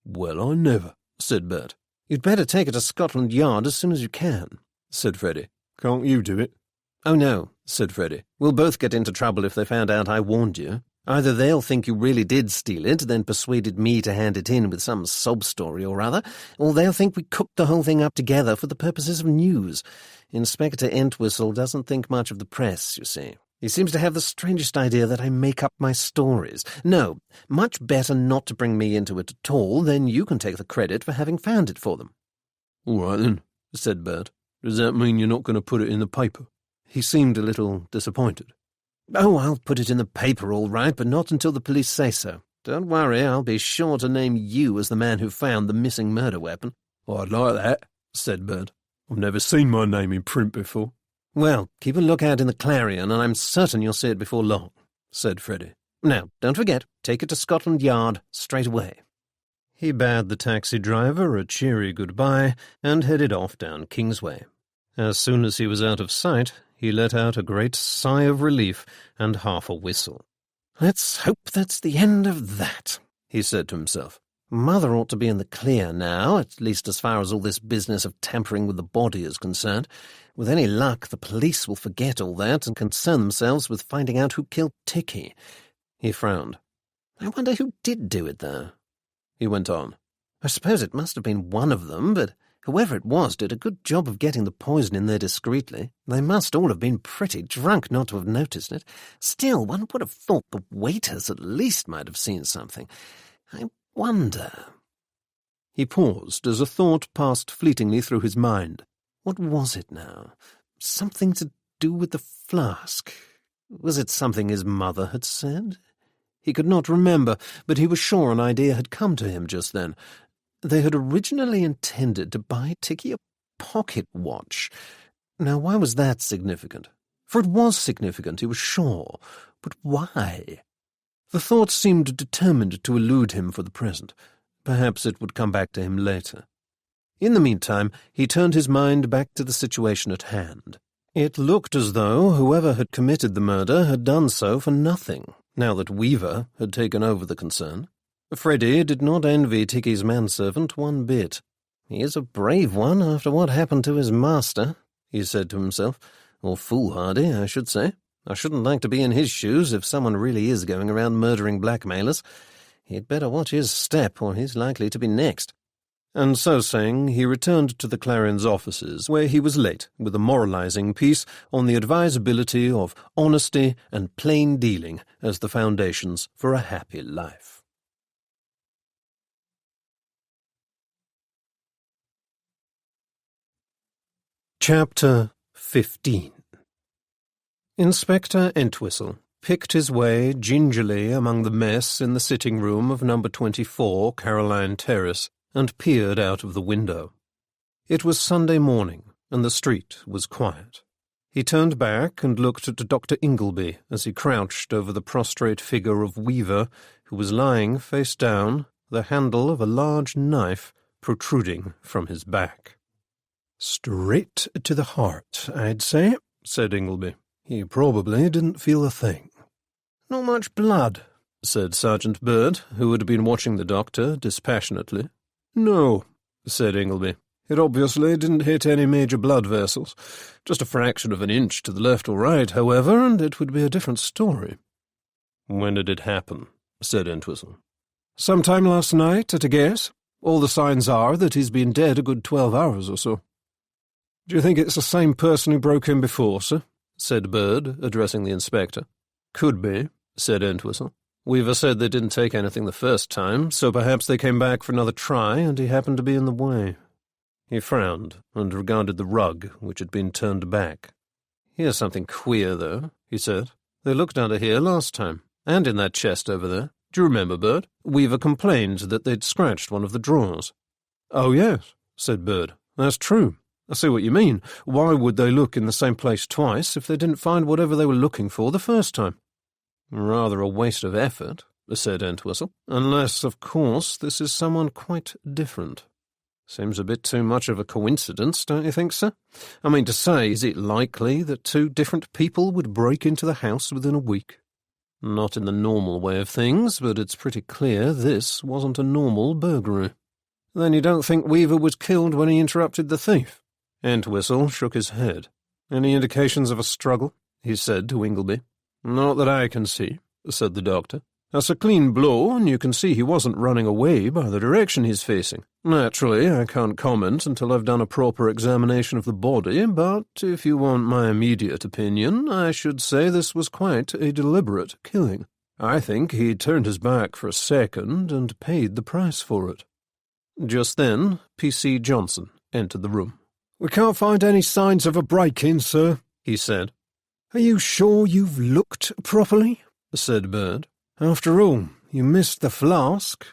Well, I never, said Bert. You'd better take it to Scotland Yard as soon as you can, said Freddy. Can't you do it? Oh, no, said Freddy. We'll both get into trouble if they found out I warned you. Either they'll think you really did steal it, then persuaded me to hand it in with some sob story or other, or they'll think we cooked the whole thing up together for the purposes of news. Inspector Entwistle doesn't think much of the press, you see. He seems to have the strangest idea that I make up my stories. No, much better not to bring me into it at all, then you can take the credit for having found it for them. All right, then, said Bert. Does that mean you're not going to put it in the paper? He seemed a little disappointed. Oh, I'll put it in the paper all right, but not until the police say so. Don't worry, I'll be sure to name you as the man who found the missing murder weapon. I'd like that, said Bert. I've never seen my name in print before. Well, keep a lookout in the Clarion, and I'm certain you'll see it before long, said Freddie. Now, don't forget, take it to Scotland Yard straight away. He bade the taxi driver a cheery goodbye and headed off down Kingsway. As soon as he was out of sight, he let out a great sigh of relief and half a whistle. Let's hope that's the end of that, he said to himself. Mother ought to be in the clear now, at least as far as all this business of tampering with the body is concerned. With any luck, the police will forget all that and concern themselves with finding out who killed Ticky. He frowned. I wonder who did do it, though. He went on. I suppose it must have been one of them, but whoever it was did a good job of getting the poison in there discreetly. They must all have been pretty drunk not to have noticed it. Still, one would have thought the waiters at least might have seen something. I wonder. He paused as a thought passed fleetingly through his mind. What was it now? Something to do with the flask. Was it something his mother had said? He could not remember, but he was sure an idea had come to him just then. They had originally intended to buy Ticky a pocket watch. Now, why was that significant? For it was significant, he was sure. But why? The thought seemed determined to elude him for the present. Perhaps it would come back to him later. In the meantime, he turned his mind back to the situation at hand. It looked as though whoever had committed the murder had done so for nothing, now that Weaver had taken over the concern. Freddie did not envy Ticky's manservant one bit. He is a brave one after what happened to his master, he said to himself. Or foolhardy, I should say. I shouldn't like to be in his shoes if someone really is going around murdering blackmailers. He'd better watch his step, or he's likely to be next. And so saying, he returned to the Clarion's offices, where he was late, with a moralizing piece on the advisability of honesty and plain dealing as the foundations for a happy life. Chapter 15. Inspector Entwistle picked his way gingerly among the mess in the sitting-room of number 24 Caroline Terrace and peered out of the window. It was Sunday morning, and the street was quiet. He turned back and looked at Dr. Ingleby as he crouched over the prostrate figure of Weaver, who was lying face down, the handle of a large knife protruding from his back. "Straight to the heart, I'd say," said Ingleby. "He probably didn't feel a thing." "Not much blood," said Sergeant Bird, who had been watching the doctor dispassionately. "No," said Ingleby. "It obviously didn't hit any major blood vessels. Just a fraction of an inch to the left or right, however, and it would be a different story." "When did it happen?" said Entwistle. "Sometime last night, at a guess. All the signs are that he's been dead a good 12 hours or so." "Do you think it's the same person who broke in before, sir?" said Bird, addressing the inspector. "Could be," said Entwistle. "Weaver said they didn't take anything the first time, so perhaps they came back for another try, and he happened to be in the way." He frowned and regarded the rug, which had been turned back. "Here's something queer, though," he said. "They looked under here last time, and in that chest over there. Do you remember, Bird? Weaver complained that they'd scratched one of the drawers." "Oh, yes," said Bird. "That's true. I see what you mean. Why would they look in the same place twice if they didn't find whatever they were looking for the first time?" "Rather a waste of effort," said Entwistle. "Unless, of course, this is someone quite different. Seems a bit too much of a coincidence, don't you think, sir? I mean to say, is it likely that two different people would break into the house within a week? Not in the normal way of things, but it's pretty clear this wasn't a normal burglary." "Then you don't think Weaver was killed when he interrupted the thief?" Entwistle shook his head. "Any indications of a struggle?" he said to Ingleby. "Not that I can see," said the doctor. "That's a clean blow, and you can see he wasn't running away by the direction he's facing. Naturally, I can't comment until I've done a proper examination of the body, but if you want my immediate opinion, I should say this was quite a deliberate killing. I think he turned his back for a second and paid the price for it." Just then, P.C. Johnson entered the room. "We can't find any signs of a break-in, sir," he said. "Are you sure you've looked properly?" said Bird. "After all, you missed the flask."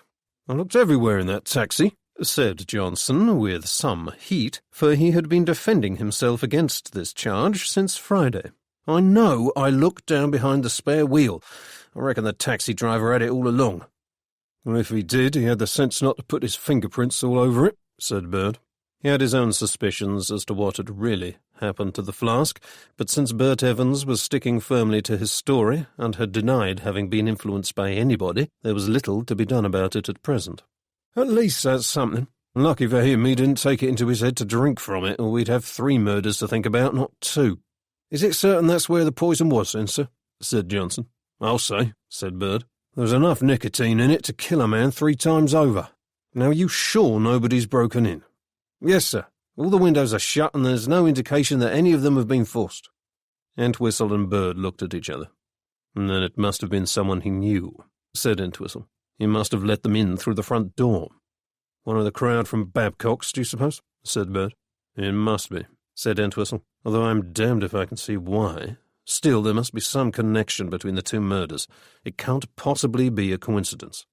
"I looked everywhere in that taxi," said Johnson, with some heat, for he had been defending himself against this charge since Friday. "I know I looked down behind the spare wheel. I reckon the taxi driver had it all along." "Well, if he did, he had the sense not to put his fingerprints all over it," said Bird. He had his own suspicions as to what had really happened to the flask, but since Bert Evans was sticking firmly to his story and had denied having been influenced by anybody, there was little to be done about it at present. "At least that's something. Lucky for him he didn't take it into his head to drink from it, or we'd have 3 murders to think about, not 2. "Is it certain that's where the poison was, then, sir?" said Johnson. "I'll say," said Bird. "There's enough nicotine in it to kill a man 3 times over. Now, are you sure nobody's broken in?" "Yes, sir. All the windows are shut and there's no indication that any of them have been forced." Entwistle and Bird looked at each other. "Then it must have been someone he knew," said Entwistle. "He must have let them in through the front door." "One of the crowd from Babcock's, do you suppose?" said Bird. "It must be," said Entwistle, "although I'm damned if I can see why. Still, there must be some connection between the 2 murders. It can't possibly be a coincidence."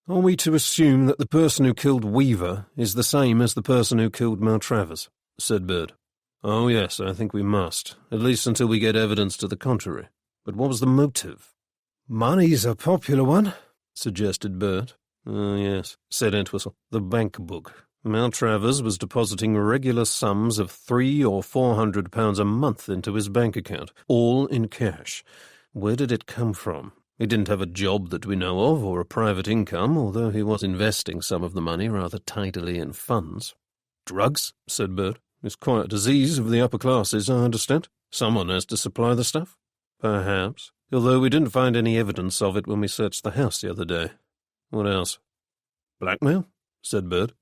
"Are we to assume that the person who killed Weaver is the same as the person who killed Maltravers?" said Bird. "Oh, yes, I think we must, at least until we get evidence to the contrary. But what was the motive?" "Money's a popular one," suggested Bird. "Oh, yes," said Entwistle. "The bank book. Maltravers was depositing regular sums of £300 or £400 a month into his bank account, all in cash. Where did it come from? He didn't have a job that we know of, or a private income, although he was investing some of the money rather tidily in funds." "Drugs?" said Bird. "It's quite a disease of the upper classes, I understand. Someone has to supply the stuff." "Perhaps, although we didn't find any evidence of it when we searched the house the other day. What else?" "Blackmail?" said Bird.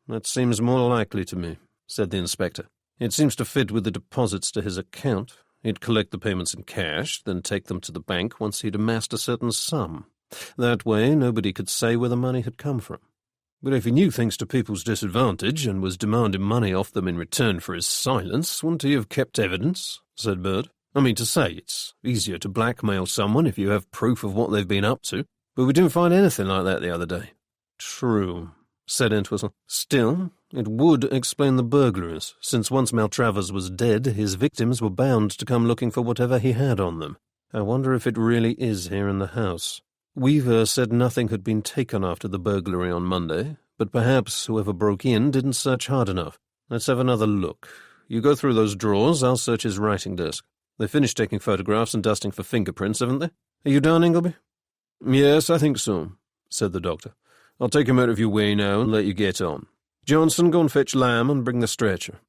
That seems more likely to me," said the inspector. "It seems to fit with the deposits to his account. He'd collect the payments in cash, then take them to the bank once he'd amassed a certain sum. That way nobody could say where the money had come from." "But if he knew things to people's disadvantage and was demanding money off them in return for his silence, wouldn't he have kept evidence?" said Bird. "I mean to say, it's easier to blackmail someone if you have proof of what they've been up to, but we didn't find anything like that the other day." "True," said Entwistle. "Still, it would explain the burglaries, since once Maltravers was dead, his victims were bound to come looking for whatever he had on them. I wonder if it really is here in the house. Weaver said nothing had been taken after the burglary on Monday, but perhaps whoever broke in didn't search hard enough. Let's have another look. You go through those drawers, I'll search his writing desk. They finished taking photographs and dusting for fingerprints, haven't they? Are you done, Ingleby?" "Yes, I think so," said the doctor. "I'll take him out of your way now and let you get on. Johnson, go and fetch Lamb and bring the stretcher."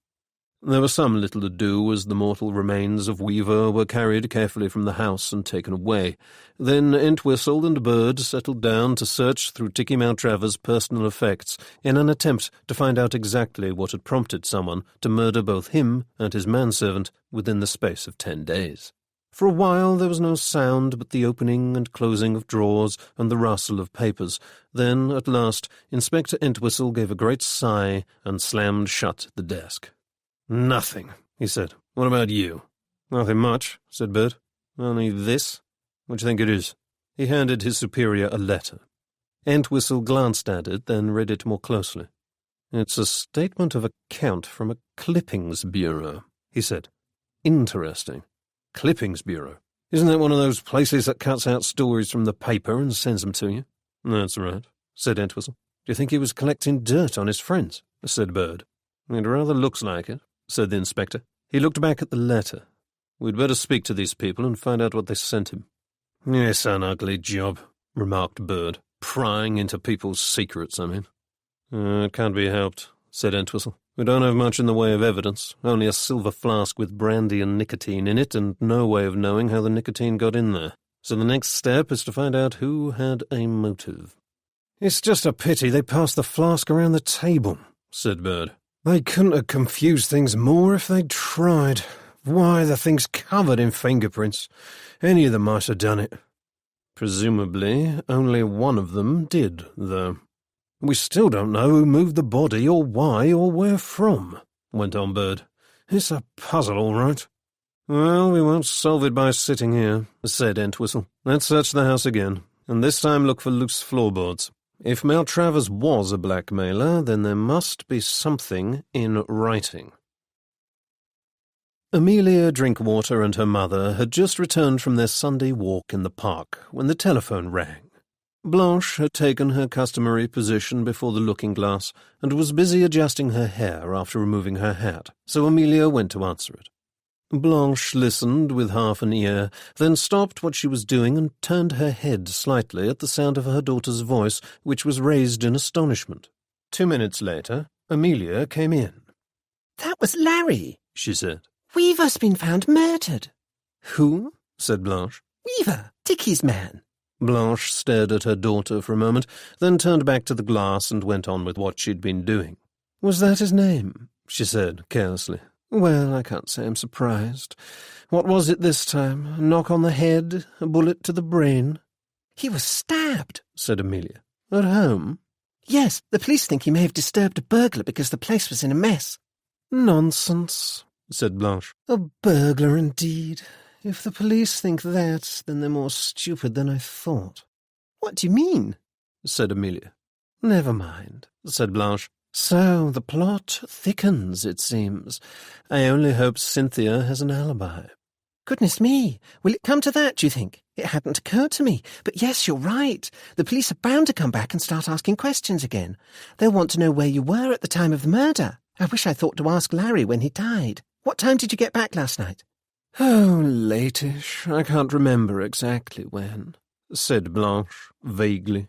There was some little ado as the mortal remains of Weaver were carried carefully from the house and taken away. Then Entwistle and Bird settled down to search through Ticky Maltravers' personal effects in an attempt to find out exactly what had prompted someone to murder both him and his manservant within the space of 10 days. For a while there was no sound but the opening and closing of drawers and the rustle of papers. Then, at last, Inspector Entwistle gave a great sigh and slammed shut the desk. "Nothing," he said. "What about you?" "Nothing much," said Bird. "Only this. What do you think it is?" He handed his superior a letter. Entwistle glanced at it, then read it more closely. "It's a statement of account from a clippings bureau," he said. "Interesting. Clippings bureau. Isn't that one of those places that cuts out stories from the paper and sends them to you?" "That's right," said Entwistle. "Do you think he was collecting dirt on his friends?" said Bird. "It rather looks like it," said the inspector. He looked back at the letter. "We'd better speak to these people and find out what they sent him." "Yes, an ugly job," remarked Bird. "Prying into people's secrets, I mean." "It can't be helped," said Entwistle. "We don't have much in the way of evidence, only a silver flask with brandy and nicotine in it, and no way of knowing how the nicotine got in there. So the next step is to find out who had a motive. "It's just a pity they passed the flask around the table," said Bird. "They couldn't have confused things more if they'd tried. Why, the thing's covered in fingerprints. Any of them might have done it." Presumably, only one of them did, though. "We still don't know who moved the body, or why, or where from," went on Bird. "It's a puzzle, all right." "Well, we won't solve it by sitting here," said Entwistle. "Let's search the house again, and this time look for loose floorboards. If Maltravers was a blackmailer, then there must be something in writing." Amelia Drinkwater and her mother had just returned from their Sunday walk in the park when the telephone rang. Blanche had taken her customary position before the looking-glass and was busy adjusting her hair after removing her hat, so Amelia went to answer it. Blanche listened with half an ear, then stopped what she was doing and turned her head slightly at the sound of her daughter's voice, which was raised in astonishment. 2 minutes later, Amelia came in. "That was Larry," she said. "Weaver's been found murdered." "Who?" said Blanche. "Weaver, Dickie's man." Blanche stared at her daughter for a moment, then turned back to the glass and went on with what she'd been doing. "Was that his name?" she said carelessly. "Well, I can't say I'm surprised. What was it this time? A knock on the head? A bullet to the brain?" "He was stabbed," said Amelia. "At home?" "Yes, the police think he may have disturbed a burglar because the place was in a mess." "Nonsense," said Blanche. "A burglar, indeed. If the police think that, then they're more stupid than I thought." "What do you mean?" said Amelia. "Never mind," said Blanche. "So the plot thickens, it seems. I only hope Cynthia has an alibi." "Goodness me, will it come to that, do you think? It hadn't occurred to me. But yes, you're right. The police are bound to come back and start asking questions again. They'll want to know where you were at the time of the murder. I wish I thought to ask Larry when he died. What time did you get back last night?" "Oh, late-ish. I can't remember exactly when," said Blanche vaguely.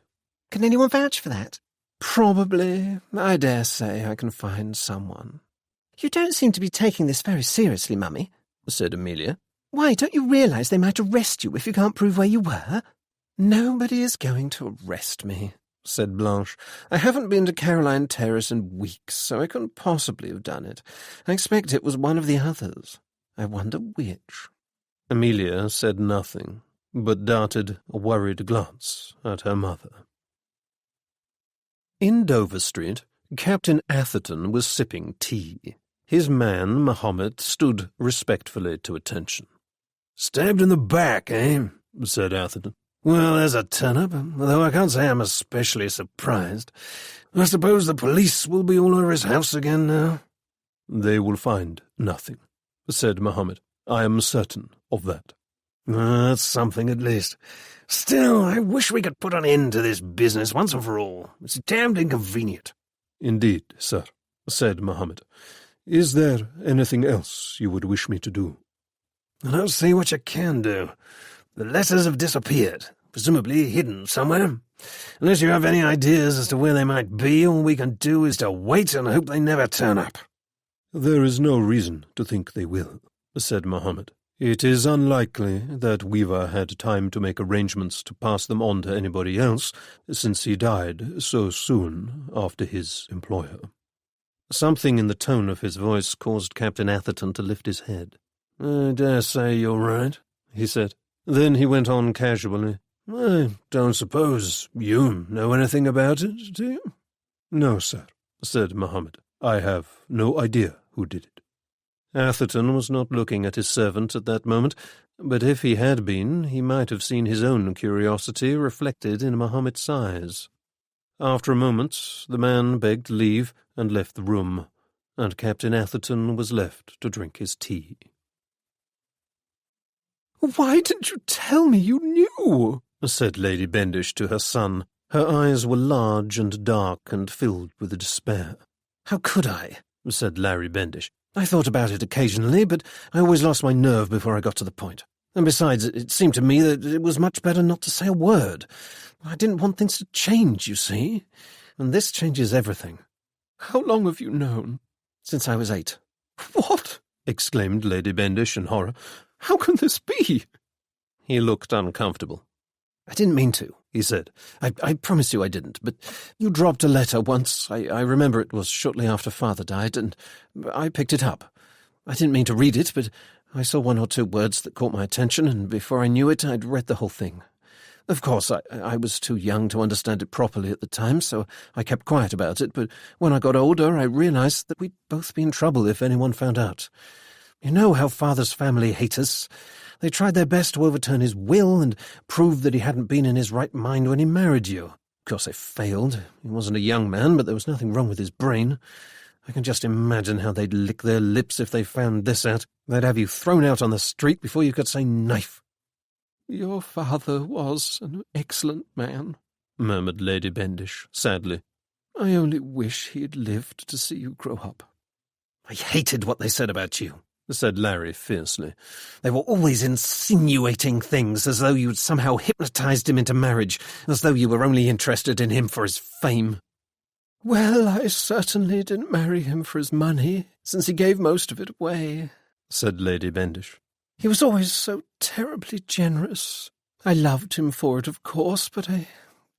"Can anyone vouch for that?" "Probably. I dare say I can find someone." "You don't seem to be taking this very seriously, Mummy," said Amelia. "Why, don't you realise they might arrest you if you can't prove where you were?" "Nobody is going to arrest me," said Blanche. "I haven't been to Caroline Terrace in weeks, so I couldn't possibly have done it. I expect it was one of the others. I wonder which." Amelia said nothing, but darted a worried glance at her mother. In Dover Street, Captain Atherton was sipping tea. His man, Mahomet, stood respectfully to attention. "Stabbed in the back, eh?" said Atherton. "Well, there's a turn-up, though I can't say I'm especially surprised. I suppose the police will be all over his house again now?" "They will find nothing," said Mahomet. "I am certain of that." "That's something at least. Still, I wish we could put an end to this business once and for all. It's damned inconvenient." "Indeed, sir," said Mahomet. "Is there anything else you would wish me to do?" "I don't see what you can do. The letters have disappeared, presumably hidden somewhere. Unless you have any ideas as to where they might be, all we can do is to wait and hope they never turn up." "There is no reason to think they will," said Mahomet. "It is unlikely that Weaver had time to make arrangements to pass them on to anybody else, since he died so soon after his employer." Something in the tone of his voice caused Captain Atherton to lift his head. "I dare say you're right," he said. Then he went on casually. "I don't suppose you know anything about it, do you?" "No, sir," said Mahomet. "I have no idea who did it." Atherton was not looking at his servant at that moment, but if he had been, he might have seen his own curiosity reflected in Mahomet's eyes. After a moment, the man begged leave and left the room, and Captain Atherton was left to drink his tea. "Why didn't you tell me you knew?" said Lady Bendish to her son. Her eyes were large and dark and filled with despair. "How could I?" said Larry Bendish. "I thought about it occasionally, but I always lost my nerve before I got to the point. And besides, it seemed to me that it was much better not to say a word. I didn't want things to change, you see. And this changes everything." "How long have you known?" "Since I was 8. "What?" exclaimed Lady Bendish in horror. "How can this be?" He looked uncomfortable. "I didn't mean to," he said. I promise you I didn't, but you dropped a letter once. I remember it was shortly after Father died, and I picked it up. I didn't mean to read it, but I saw one or two words that caught my attention, and before I knew it, I'd read the whole thing. Of course, I was too young to understand it properly at the time, so I kept quiet about it, but when I got older, I realized that we'd both be in trouble if anyone found out. You know how Father's family hate us. They tried their best to overturn his will and prove that he hadn't been in his right mind when he married you. Of course, they failed. He wasn't a young man, but there was nothing wrong with his brain. I can just imagine how they'd lick their lips if they found this out. They'd have you thrown out on the street before you could say knife. "Your father was an excellent man," murmured Lady Bendish sadly. "I only wish he'd lived to see you grow up." "I hated what they said about you," said Larry fiercely. "They were always insinuating things, as though you'd somehow hypnotized him into marriage, as though you were only interested in him for his fame." "Well, I certainly didn't marry him for his money, since he gave most of it away," said Lady Bendish. "He was always so terribly generous. I loved him for it, of course, but I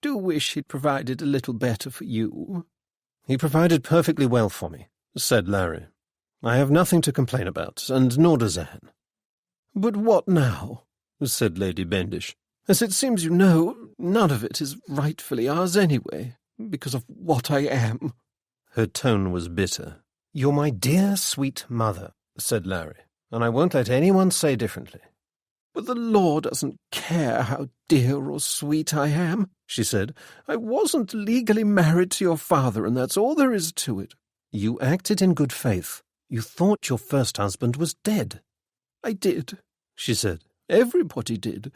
do wish he'd provided a little better for you." "He provided perfectly well for me," said Larry. "I have nothing to complain about, and nor does Anne." "But what now?" said Lady Bendish. "As it seems you know, none of it is rightfully ours anyway, because of what I am." Her tone was bitter. "You're my dear, sweet mother," said Larry, "and I won't let anyone say differently." "But the law doesn't care how dear or sweet I am," she said. "I wasn't legally married to your father, and that's all there is to it." "You acted in good faith. You thought your first husband was dead." "I did," she said. "Everybody did.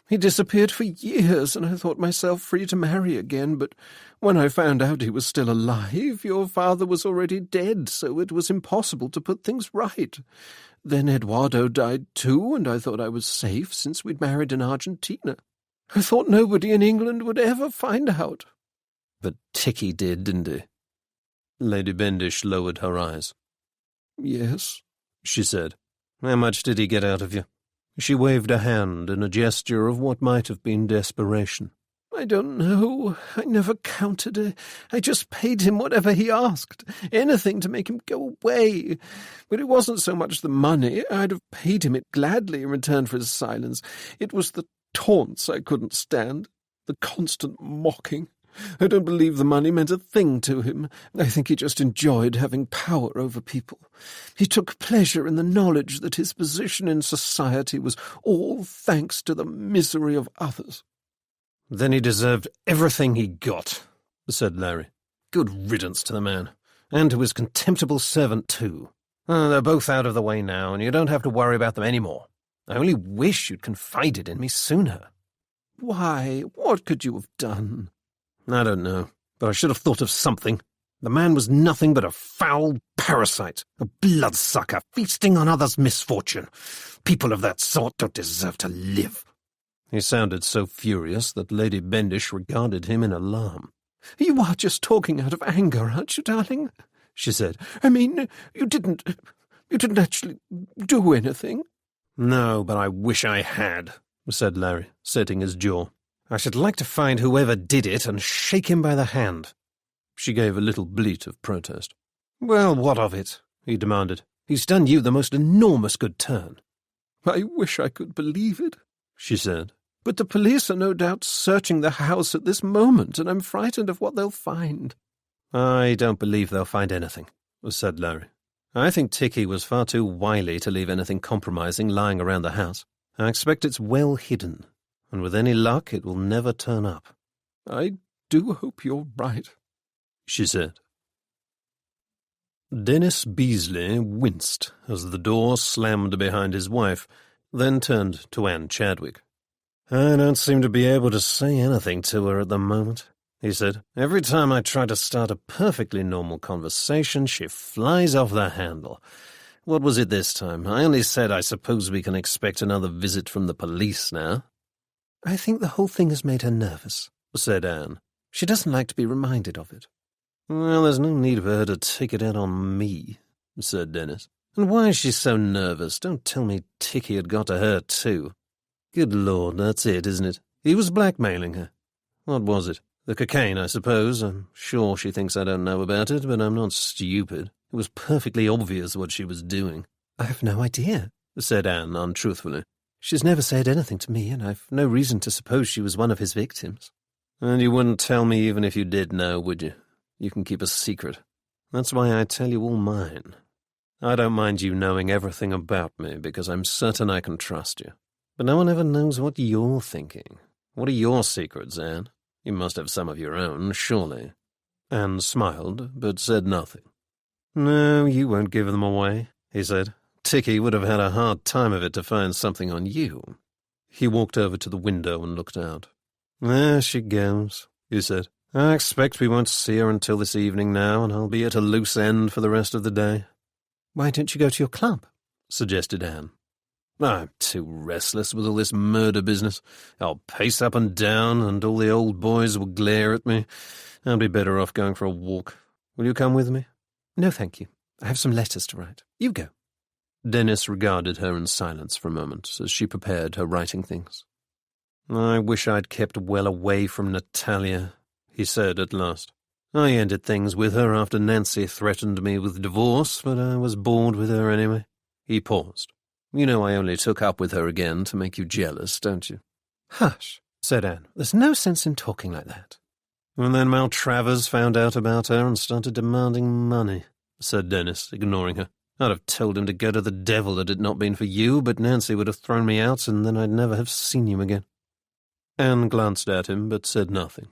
He disappeared for years, and I thought myself free to marry again, but when I found out he was still alive, your father was already dead, so it was impossible to put things right. Then Eduardo died too, and I thought I was safe since we'd married in Argentina. I thought nobody in England would ever find out." "But Ticky did, didn't he?" Lady Bendish lowered her eyes. "Yes," she said. "How much did he get out of you?" She waved a hand in a gesture of what might have been desperation. "I don't know. I never counted it. I just paid him whatever he asked, anything to make him go away. But it wasn't so much the money. I'd have paid him it gladly in return for his silence. It was the taunts I couldn't stand, the constant mocking. I don't believe the money meant a thing to him. I think he just enjoyed having power over people. He took pleasure in the knowledge that his position in society was all thanks to the misery of others." "Then he deserved everything he got," said Larry. "Good riddance to the man. And to his contemptible servant, too. They're both out of the way now, and you don't have to worry about them any more. I only wish you'd confided in me sooner." "Why? What could you have done?" "I don't know, but I should have thought of something. The man was nothing but a foul parasite, a bloodsucker, feasting on others' misfortune. People of that sort don't deserve to live." He sounded so furious that Lady Bendish regarded him in alarm. "You are just talking out of anger, aren't you, darling?" she said. "I mean, you didn't actually do anything." "No, but I wish I had," said Larry, setting his jaw. "I should like to find whoever did it and shake him by the hand." She gave a little bleat of protest. "Well, what of it?" he demanded. "He's done you the most enormous good turn." "I wish I could believe it," she said. "But the police are no doubt searching the house at this moment, and I'm frightened of what they'll find." "I don't believe they'll find anything," said Larry. "I think Ticky was far too wily to leave anything compromising lying around the house. I expect it's well hidden, and with any luck it will never turn up." "I do hope you're right," she said. Dennis Beasley winced as the door slammed behind his wife, then turned to Anne Chadwick. "I don't seem to be able to say anything to her at the moment," he said. "Every time I try to start a perfectly normal conversation, she flies off the handle. What was it this time? I only said I suppose we can expect another visit from the police now." "I think the whole thing has made her nervous," said Anne. "She doesn't like to be reminded of it." "Well, there's no need for her to take it out on me," said Dennis. "And why is she so nervous? Don't tell me Ticky had got to her, too." Good Lord, that's it, isn't it? He was blackmailing her. What was it? The cocaine, I suppose. I'm sure she thinks I don't know about it, but I'm not stupid. It was perfectly obvious what she was doing. I have no idea, said Anne untruthfully. She's never said anything to me, and I've no reason to suppose she was one of his victims. And you wouldn't tell me even if you did know, would you? You can keep a secret. That's why I tell you all mine. I don't mind you knowing everything about me, because I'm certain I can trust you. But no one ever knows what you're thinking. What are your secrets, Anne? You must have some of your own, surely. Anne smiled, but said nothing. No, you won't give them away, he said. Ticky would have had a hard time of it to find something on you. He walked over to the window and looked out. There she goes, he said. I expect we won't see her until this evening now, and I'll be at a loose end for the rest of the day. Why don't you go to your club? Suggested Anne. I'm too restless with all this murder business. I'll pace up and down, and all the old boys will glare at me. I'll be better off going for a walk. Will you come with me? No, thank you. I have some letters to write. You go. Dennis regarded her in silence for a moment as she prepared her writing things. I wish I'd kept well away from Natalia, he said at last. I ended things with her after Nancy threatened me with divorce, but I was bored with her anyway. He paused. You know I only took up with her again to make you jealous, don't you? Hush, said Anne. There's no sense in talking like that. And then Maltravers found out about her and started demanding money, said Dennis, ignoring her. I'd have told him to go to the devil had it not been for you, but Nancy would have thrown me out, and then I'd never have seen you again. Anne glanced at him, but said nothing.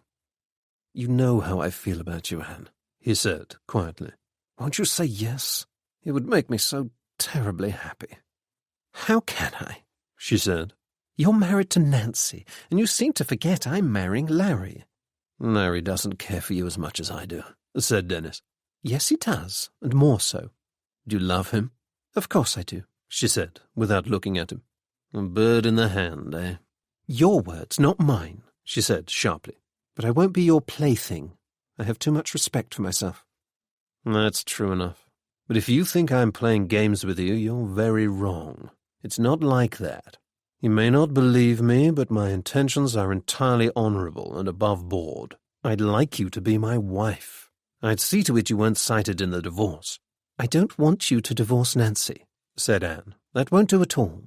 You know how I feel about you, Anne, he said quietly. Won't you say yes? It would make me so terribly happy. How can I? She said. You're married to Nancy, and you seem to forget I'm marrying Larry. Larry doesn't care for you as much as I do, said Dennis. Yes, he does, and more so. Do you love him? Of course I do, she said, without looking at him. A bird in the hand, eh? Your words, not mine, she said sharply. But I won't be your plaything. I have too much respect for myself. That's true enough. But if you think I'm playing games with you, you're very wrong. It's not like that. You may not believe me, but my intentions are entirely honourable and above board. I'd like you to be my wife. I'd see to it you weren't cited in the divorce. I don't want you to divorce Nancy, said Anne. That won't do at all.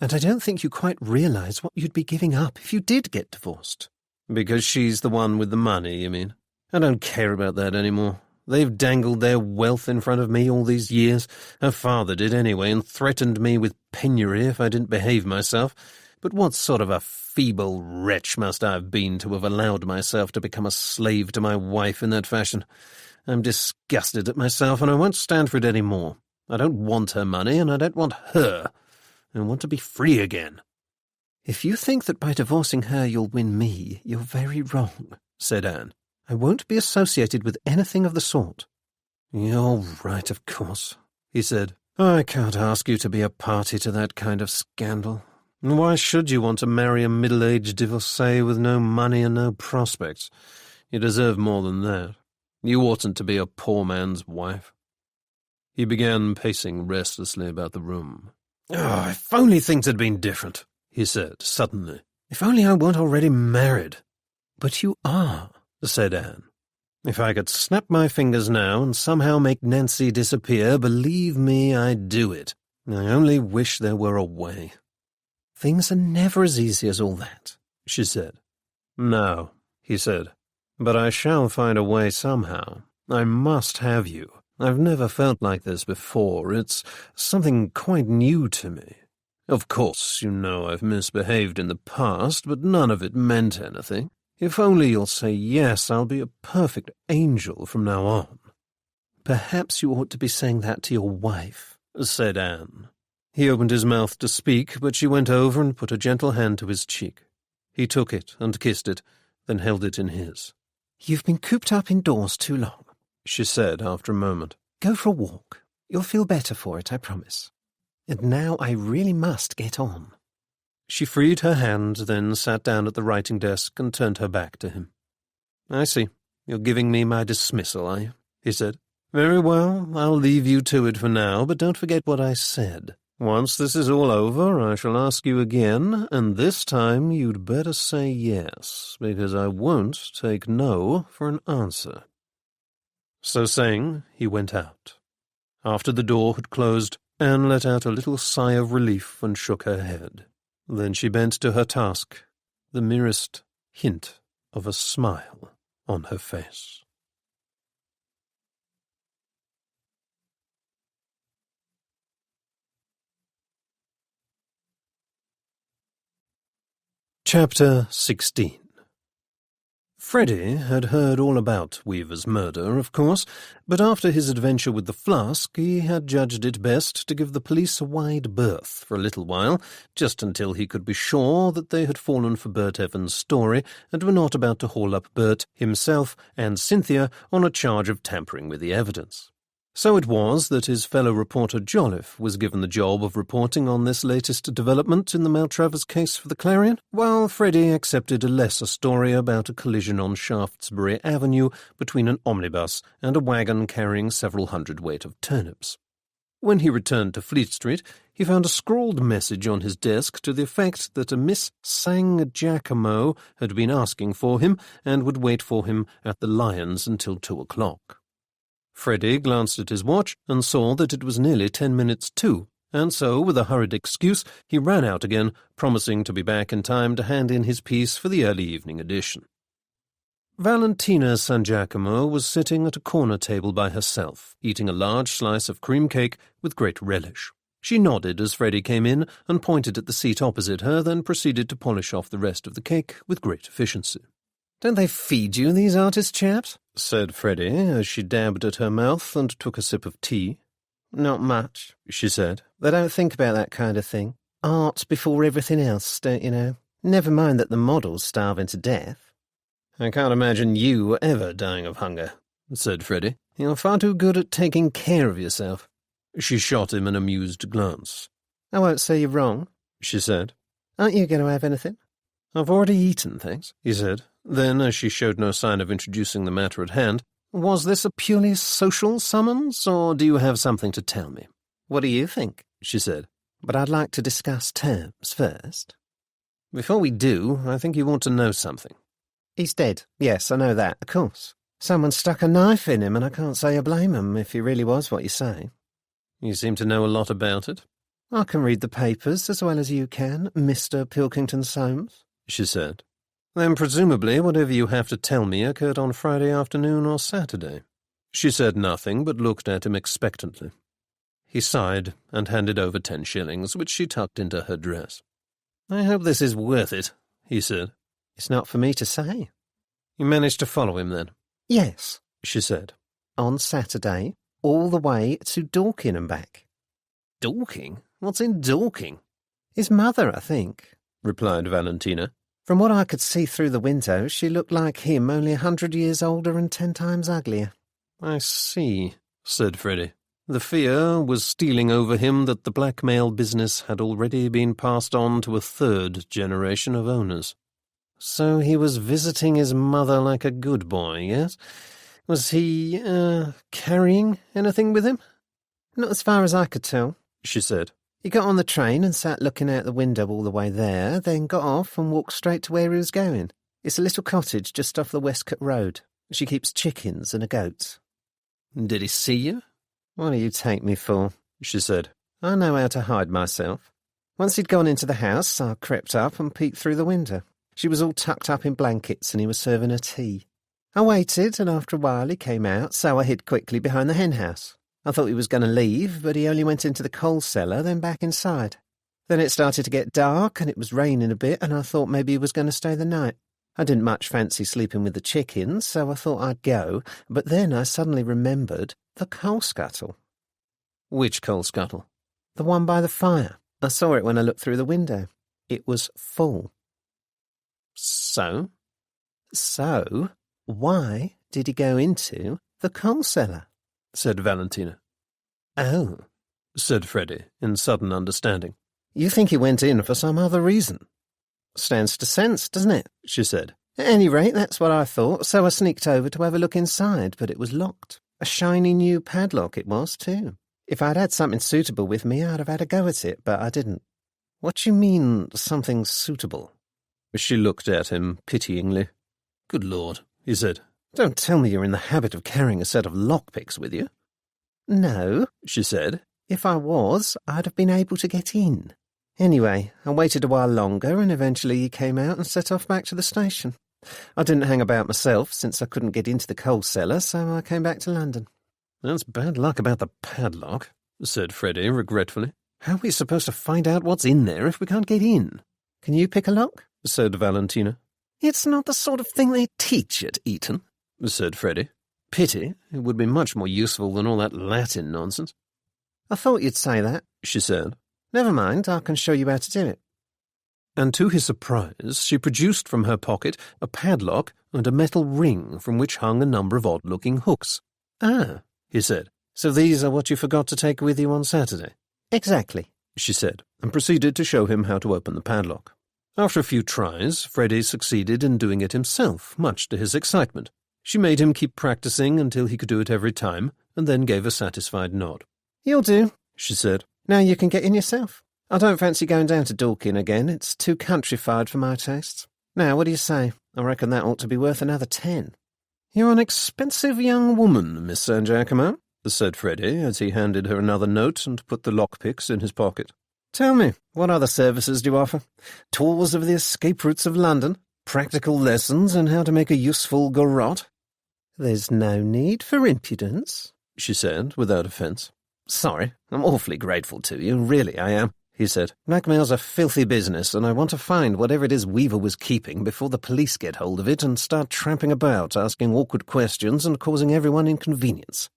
And I don't think you quite realise what you'd be giving up if you did get divorced. Because she's the one with the money, you mean? I don't care about that anymore. They've dangled their wealth in front of me all these years. Her father did anyway, and threatened me with penury if I didn't behave myself. But what sort of a feeble wretch must I have been to have allowed myself to become a slave to my wife in that fashion? I'm disgusted at myself, and I won't stand for it any more. I don't want her money, and I don't want her. I want to be free again. If you think that by divorcing her you'll win me, you're very wrong, said Anne. I won't be associated with anything of the sort. You're right, of course, he said. I can't ask you to be a party to that kind of scandal. Why should you want to marry a middle-aged divorcee with no money and no prospects? You deserve more than that. You oughtn't to be a poor man's wife. He began pacing restlessly about the room. Oh, if only things had been different, he said suddenly. If only I weren't already married. But you are, said Anne. If I could snap my fingers now and somehow make Nancy disappear, believe me, I'd do it. I only wish there were a way. Things are never as easy as all that, she said. No, he said. But I shall find a way somehow. I must have you. I've never felt like this before. It's something quite new to me. Of course, you know I've misbehaved in the past, but none of it meant anything. If only you'll say yes, I'll be a perfect angel from now on. Perhaps you ought to be saying that to your wife, said Anne. He opened his mouth to speak, but she went over and put a gentle hand to his cheek. He took it and kissed it, then held it in his. You've been cooped up indoors too long, she said after a moment. Go for a walk. You'll feel better for it, I promise. And now I really must get on. She freed her hand, then sat down at the writing desk and turned her back to him. I see. You're giving me my dismissal, are you? He said. Very well, I'll leave you to it for now, but don't forget what I said. Once this is all over, I shall ask you again, and this time you'd better say yes, because I won't take no for an answer." So saying, he went out. After the door had closed, Anne let out a little sigh of relief and shook her head. Then she bent to her task, the merest hint of a smile on her face. Chapter 16. Freddie had heard all about Weaver's murder, of course, but after his adventure with the flask, he had judged it best to give the police a wide berth for a little while, just until he could be sure that they had fallen for Bert Evans' story and were not about to haul up Bert, himself, and Cynthia on a charge of tampering with the evidence. So it was that his fellow reporter Jolliffe was given the job of reporting on this latest development in the Maltravers case for the Clarion, while Freddie accepted a lesser story about a collision on Shaftesbury Avenue between an omnibus and a wagon carrying several hundredweight of turnips. When he returned to Fleet Street, he found a scrawled message on his desk to the effect that a Miss Sang Giacomo had been asking for him and would wait for him at the Lions until 2 o'clock. Freddie glanced at his watch and saw that it was nearly 10 minutes to, and so, with a hurried excuse, he ran out again, promising to be back in time to hand in his piece for the early evening edition. Valentina San Giacomo was sitting at a corner table by herself, eating a large slice of cream cake with great relish. She nodded as Freddie came in and pointed at the seat opposite her, then proceeded to polish off the rest of the cake with great efficiency. "Don't they feed you, these artist chaps?" said Freddie, as she dabbed at her mouth and took a sip of tea. "Not much," she said. "They don't think about that kind of thing. Art before everything else, don't you know? Never mind that the model's starving to death." "I can't imagine you ever dying of hunger," said Freddie. "You're far too good at taking care of yourself." She shot him an amused glance. "I won't say you're wrong," she said. "Aren't you going to have anything?" "I've already eaten, thanks," he said. Then, as she showed no sign of introducing the matter at hand, "Was this a purely social summons, or do you have something to tell me?" "What do you think?" she said. "But I'd like to discuss terms first." "Before we do, I think you want to know something." "He's dead. Yes, I know that, of course. Someone stuck a knife in him, and I can't say I blame him if he really was what you say." "You seem to know a lot about it." "I can read the papers as well as you can, Mr. Pilkington Soames," she said. "Then presumably whatever you have to tell me occurred on Friday afternoon or Saturday." She said nothing, but looked at him expectantly. He sighed and handed over 10 shillings, which she tucked into her dress. "I hope this is worth it," he said. "It's not for me to say." "You managed to follow him, then?" "Yes," she said. "On Saturday, all the way to Dorking and back." "Dorking? What's in Dorking?" "His mother, I think," replied Valentina. "From what I could see through the window, she looked like him, only 100 years older and 10 times uglier." "I see," said Freddie. The fear was stealing over him that the Blackmail business had already been passed on to a 3rd generation of owners. "So he was visiting his mother like a good boy, yes? Was he, carrying anything with him?" "Not as far as I could tell," she said. "He got on the train and sat looking out the window all the way there, then got off and walked straight to where he was going. It's a little cottage just off the Westcott Road. She keeps chickens and a goat." "Did he see you?" "What do you take me for?" she said. "I know how to hide myself. Once he'd gone into the house, I crept up and peeked through the window. She was all tucked up in blankets and he was serving her tea. I waited, and after a while he came out, so I hid quickly behind the hen house. I thought he was going to leave, but he only went into the coal cellar, then back inside. Then it started to get dark, and it was raining a bit, and I thought maybe he was going to stay the night. I didn't much fancy sleeping with the chickens, so I thought I'd go, but then I suddenly remembered the coal scuttle." "Which coal scuttle?" "The one by the fire. I saw it when I looked through the window. It was full." "So?" "So, why did he go into the coal cellar?" said Valentina. "Oh," said Freddie, in sudden understanding. "You think he went in for some other reason?" "Stands to sense, doesn't it?" she said. "At any rate, that's what I thought, so I sneaked over to have a look inside, but it was locked. A shiny new padlock it was, too." If I'd had something suitable with me, I'd have had a go at it, but I didn't. What do you mean, something suitable? She looked at him pityingly. Good Lord, he said. Don't tell me you're in the habit of carrying a set of lockpicks with you. No, she said. If I was, I'd have been able to get in. Anyway, I waited a while longer, and eventually he came out and set off back to the station. I didn't hang about myself, since I couldn't get into the coal cellar, so I came back to London. That's bad luck about the padlock, said Freddie regretfully. How are we supposed to find out what's in there if we can't get in? Can you pick a lock? Said Valentina. It's not the sort of thing they teach at Eton, said Freddie. Pity. It would be much more useful than all that Latin nonsense. I thought you'd say that, she said. Never mind, I can show you how to do it. And to his surprise, she produced from her pocket a padlock and a metal ring from which hung a number of odd-looking hooks. Ah, he said. So these are what you forgot to take with you on Saturday? Exactly, she said, and proceeded to show him how to open the padlock. After a few tries, Freddie succeeded in doing it himself, much to his excitement. She made him keep practicing until he could do it every time, and then gave a satisfied nod. You'll do, she said. Now you can get in yourself. I don't fancy going down to Dorking again. It's too countrified for my tastes. Now, what do you say? I reckon that ought to be worth another 10. You're an expensive young woman, Miss San Giacomo, said Freddie, as he handed her another note and put the lockpicks in his pocket. Tell me, what other services do you offer? Tours of the escape routes of London? Practical lessons on how to make a useful garrote? There's no need for impudence, she said, without offence. Sorry, I'm awfully grateful to you, really I am, he said. Blackmail's a filthy business, and I want to find whatever it is Weaver was keeping before the police get hold of it and start tramping about, asking awkward questions and causing everyone inconvenience.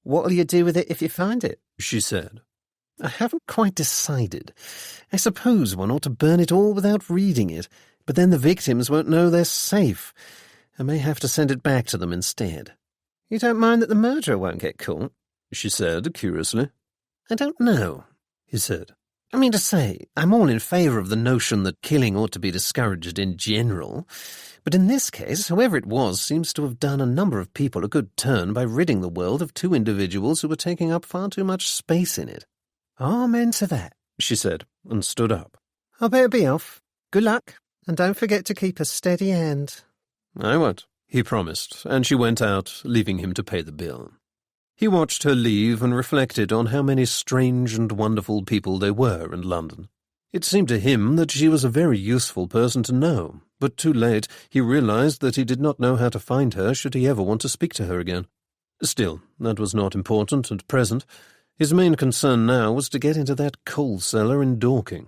What'll you do with it if you find it? She said. I haven't quite decided. I suppose one ought to burn it all without reading it, but then the victims won't know they're safe. I may have to send it back to them instead. You don't mind that the murderer won't get caught? She said, curiously. I don't know, he said. I mean to say, I'm all in favour of the notion that killing ought to be discouraged in general, but in this case, whoever it was seems to have done a number of people a good turn by ridding the world of 2 individuals who were taking up far too much space in it. Amen to that, she said, and stood up. I'll better be off. Good luck, and don't forget to keep a steady hand. I won't, he promised, and she went out, leaving him to pay the bill. He watched her leave and reflected on how many strange and wonderful people there were in London. It seemed to him that she was a very useful person to know, but too late he realized that he did not know how to find her should he ever want to speak to her again. Still, that was not important at present. His main concern now was to get into that coal cellar in Dorking.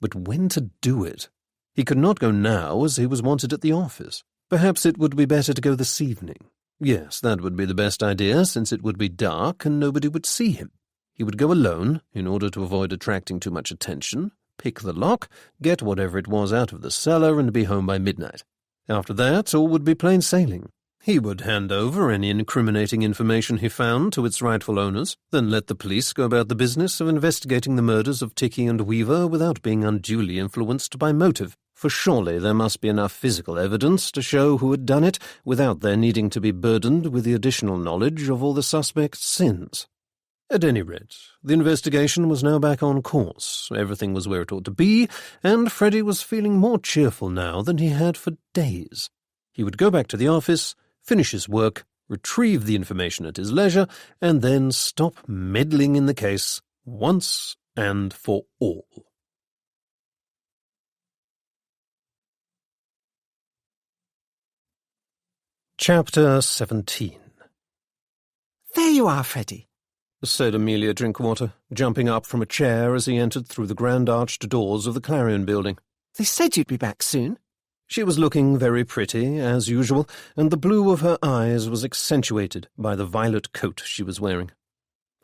But when to do it? He could not go now, as he was wanted at the office. Perhaps it would be better to go this evening. Yes, that would be the best idea, since it would be dark and nobody would see him. He would go alone, in order to avoid attracting too much attention, pick the lock, get whatever it was out of the cellar, and be home by midnight. After that, all would be plain sailing. He would hand over any incriminating information he found to its rightful owners, then let the police go about the business of investigating the murders of Ticky and Weaver without being unduly influenced by motive, for surely there must be enough physical evidence to show who had done it without their needing to be burdened with the additional knowledge of all the suspects' sins. At any rate, the investigation was now back on course, everything was where it ought to be, and Freddie was feeling more cheerful now than he had for days. He would go back to the office, finish his work, retrieve the information at his leisure, and then stop meddling in the case once and for all. Chapter 17. There you are, Freddie, said Amelia Drinkwater, jumping up from a chair as he entered through the grand arched doors of the Clarion building. They said you'd be back soon. She was looking very pretty, as usual, and the blue of her eyes was accentuated by the violet coat she was wearing.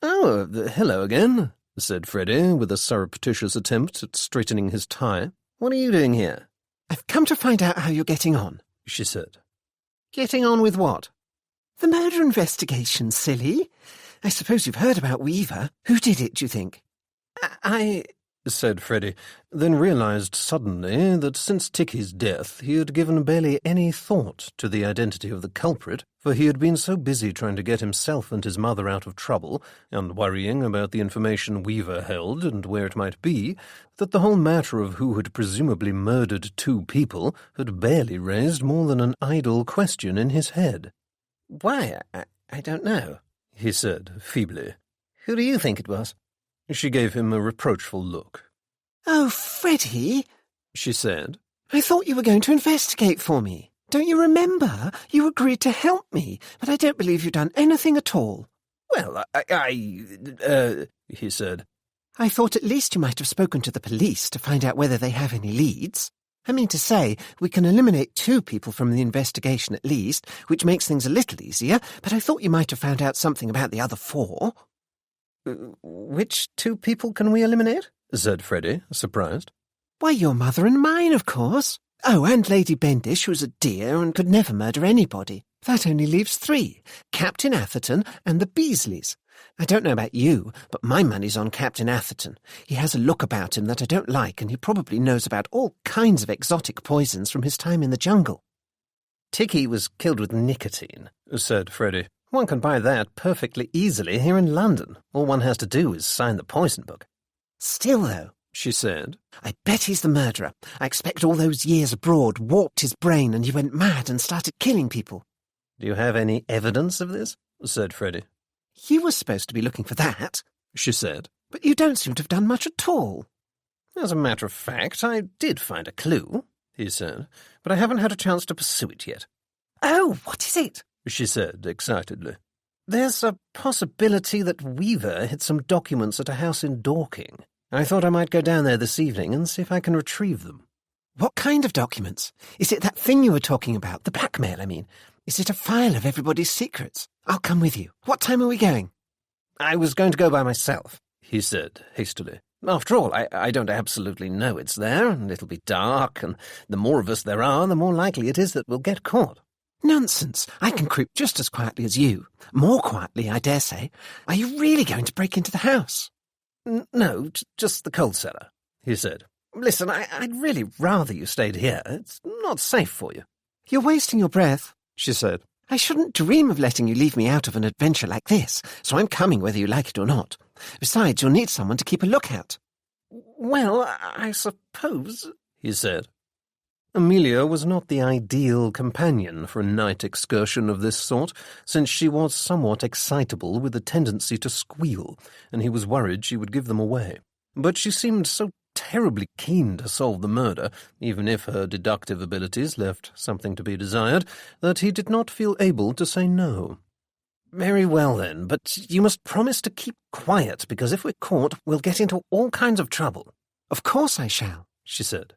Oh, hello again, said Freddie, with a surreptitious attempt at straightening his tie. What are you doing here? I've come to find out how you're getting on, she said. Getting on with what? The murder investigation, silly. I suppose you've heard about Weaver. Who did it, do you think? said Freddie, then realized suddenly that since Ticky's death he had given barely any thought to the identity of the culprit, for he had been so busy trying to get himself and his mother out of trouble, and worrying about the information Weaver held and where it might be, that the whole matter of who had presumably murdered 2 people had barely raised more than an idle question in his head. "Why, I don't know," he said feebly. "Who do you think it was?" She gave him a reproachful look. "Oh, Freddie," she said. "I thought you were going to investigate for me. Don't you remember? You agreed to help me, but I don't believe you've done anything at all." "Well, he said. "I thought at least you might have spoken to the police to find out whether they have any leads. I mean to say, we can eliminate 2 people from the investigation at least, which makes things a little easier, but I thought you might have found out something about the other 4. "Which 2 people can we eliminate?" said Freddie, surprised. "Why, your mother and mine, of course. Oh, and Lady Bendish, who's a dear and could never murder anybody. That only leaves 3, Captain Atherton and the Beasleys. I don't know about you, but my money's on Captain Atherton. He has a look about him that I don't like, and he probably knows about all kinds of exotic poisons from his time in the jungle." "Ticky was killed with nicotine," said Freddie. "One can buy that perfectly easily here in London. All one has to do is sign the poison book." "Still, though," she said, "I bet he's the murderer. I expect all those years abroad warped his brain and he went mad and started killing people." "Do you have any evidence of this?" said Freddie. "You were supposed to be looking for that," she said, "but you don't seem to have done much at all." "As a matter of fact, I did find a clue," he said, "but I haven't had a chance to pursue it yet." "Oh, what is it?" she said excitedly. "There's a possibility that Weaver hid some documents at a house in Dorking. I thought I might go down there this evening and see if I can retrieve them." "What kind of documents? Is it that thing you were talking about, the blackmail, I mean? Is it a file of everybody's secrets? I'll come with you. What time are we going?" "I was going to go by myself," he said hastily. "After all, I don't absolutely know it's there, and it'll be dark, and the more of us there are, the more likely it is that we'll get caught." "Nonsense. I can creep just as quietly as you. More quietly, I dare say. Are you really going to break into the house?" No, just the coal cellar," he said. "Listen, I'd really rather you stayed here. It's not safe for you." "You're wasting your breath," she said. "I shouldn't dream of letting you leave me out of an adventure like this, so I'm coming whether you like it or not. Besides, you'll need someone to keep a lookout." "Well, I suppose," he said. Amelia was not the ideal companion for a night excursion of this sort, since she was somewhat excitable with a tendency to squeal, and he was worried she would give them away. But she seemed so terribly keen to solve the murder, even if her deductive abilities left something to be desired, that he did not feel able to say no. "Very well, then, but you must promise to keep quiet, because if we're caught, we'll get into all kinds of trouble." "Of course I shall," she said.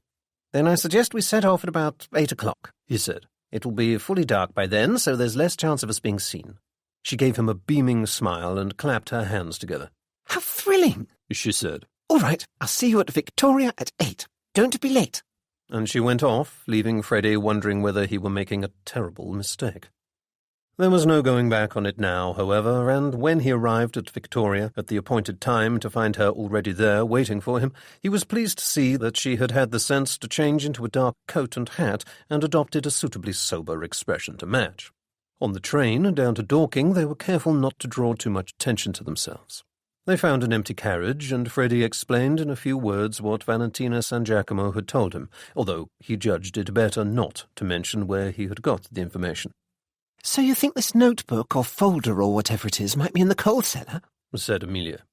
"Then I suggest we set off at about 8 o'clock, he said. "It will be fully dark by then, so there's less chance of us being seen." She gave him a beaming smile and clapped her hands together. "How thrilling," she said. "All right, I'll see you at Victoria at 8. Don't be late." And she went off, leaving Freddie wondering whether he were making a terrible mistake. There was no going back on it now, however, and when he arrived at Victoria at the appointed time to find her already there waiting for him, he was pleased to see that she had had the sense to change into a dark coat and hat and adopted a suitably sober expression to match. On the train down to Dorking, they were careful not to draw too much attention to themselves. They found an empty carriage, and Freddie explained in a few words what Valentina San Giacomo had told him, although he judged it better not to mention where he had got the information. "So you think this notebook or folder or whatever it is might be in the coal cellar?" said Amelia.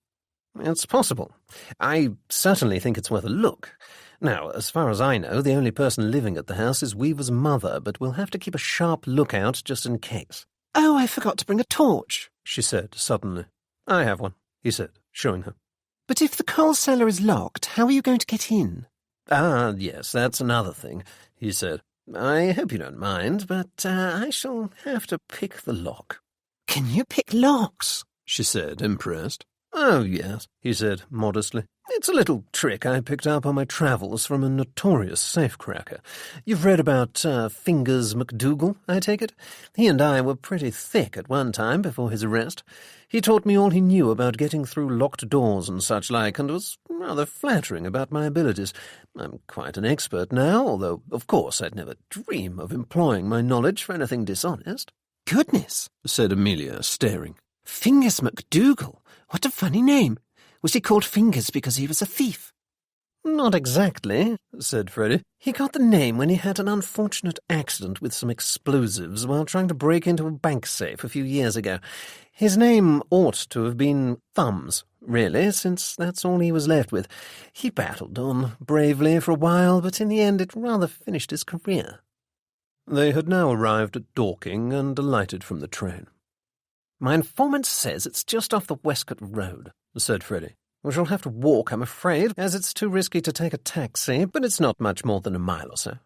"It's possible. I certainly think it's worth a look. Now, as far as I know, the only person living at the house is Weaver's mother, but we'll have to keep a sharp lookout just in case." "Oh, I forgot to bring a torch," she said suddenly. "I have one," he said, showing her. "But if the coal cellar is locked, how are you going to get in?" "Ah, yes, that's another thing," he said. "I hope you don't mind, but I shall have to pick the lock." "Can you pick locks?" she said, impressed. "Oh, yes," he said modestly. It's a little trick I picked up on my travels from a notorious safecracker. You've read about Fingers McDougal, I take it? He and I were pretty thick at one time before his arrest. He taught me all he knew about getting through locked doors and such like, and was rather flattering about my abilities. I'm quite an expert now, although, of course, I'd never dream of employing my knowledge for anything dishonest. Goodness, said Amelia, staring. Fingers McDougal. What a funny name. Was he called Fingers because he was a thief? Not exactly, said Freddie. He got the name when he had an unfortunate accident with some explosives while trying to break into a bank safe a few years ago. His name ought to have been Thumbs, really, since that's all he was left with. He battled on bravely for a while, but in the end it rather finished his career. They had now arrived at Dorking and alighted from the train. "My informant says it's just off the Westcott Road," said Freddie. "We shall have to walk, I'm afraid, as it's too risky to take a taxi, but it's not much more than a mile or so."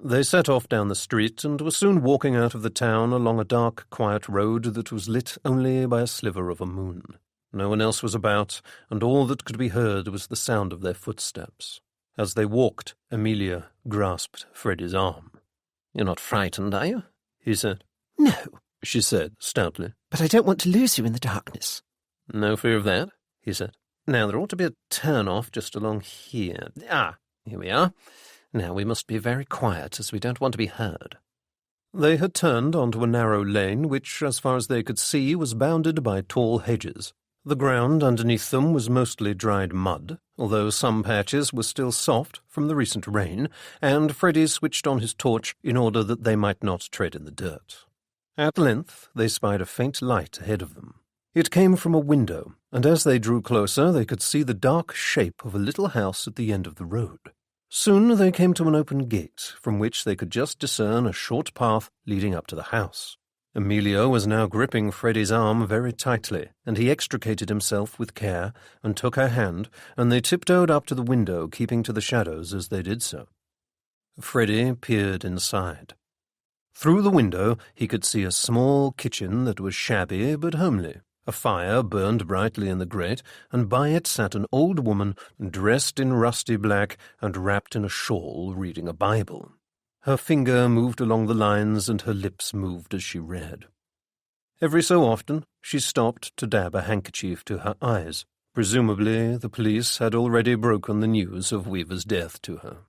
They set off down the street and were soon walking out of the town along a dark, quiet road that was lit only by a sliver of a moon. No one else was about, and all that could be heard was the sound of their footsteps. As they walked, Amelia grasped Freddie's arm. "You're not frightened, are you?" he said. "No," she said stoutly. "but I don't want to lose you in the darkness." "No fear of that," he said. "Now, there ought to be a turn-off just along here. Ah, here we are. Now we must be very quiet, as we don't want to be heard." They had turned onto a narrow lane which, as far as they could see, was bounded by tall hedges. The ground underneath them was mostly dried mud, although some patches were still soft from the recent rain, and Freddie switched on his torch in order that they might not tread in the dirt. At length they spied a faint light ahead of them. It came from a window, and as they drew closer they could see the dark shape of a little house at the end of the road. Soon they came to an open gate, from which they could just discern a short path leading up to the house. Amelia was now gripping Freddie's arm very tightly, and he extricated himself with care and took her hand, and they tiptoed up to the window, keeping to the shadows as they did so. Freddie peered inside. Through the window he could see a small kitchen that was shabby but homely. A fire burned brightly in the grate, and by it sat an old woman dressed in rusty black and wrapped in a shawl reading a Bible. Her finger moved along the lines and her lips moved as she read. Every so often she stopped to dab a handkerchief to her eyes. Presumably the police had already broken the news of Weaver's death to her.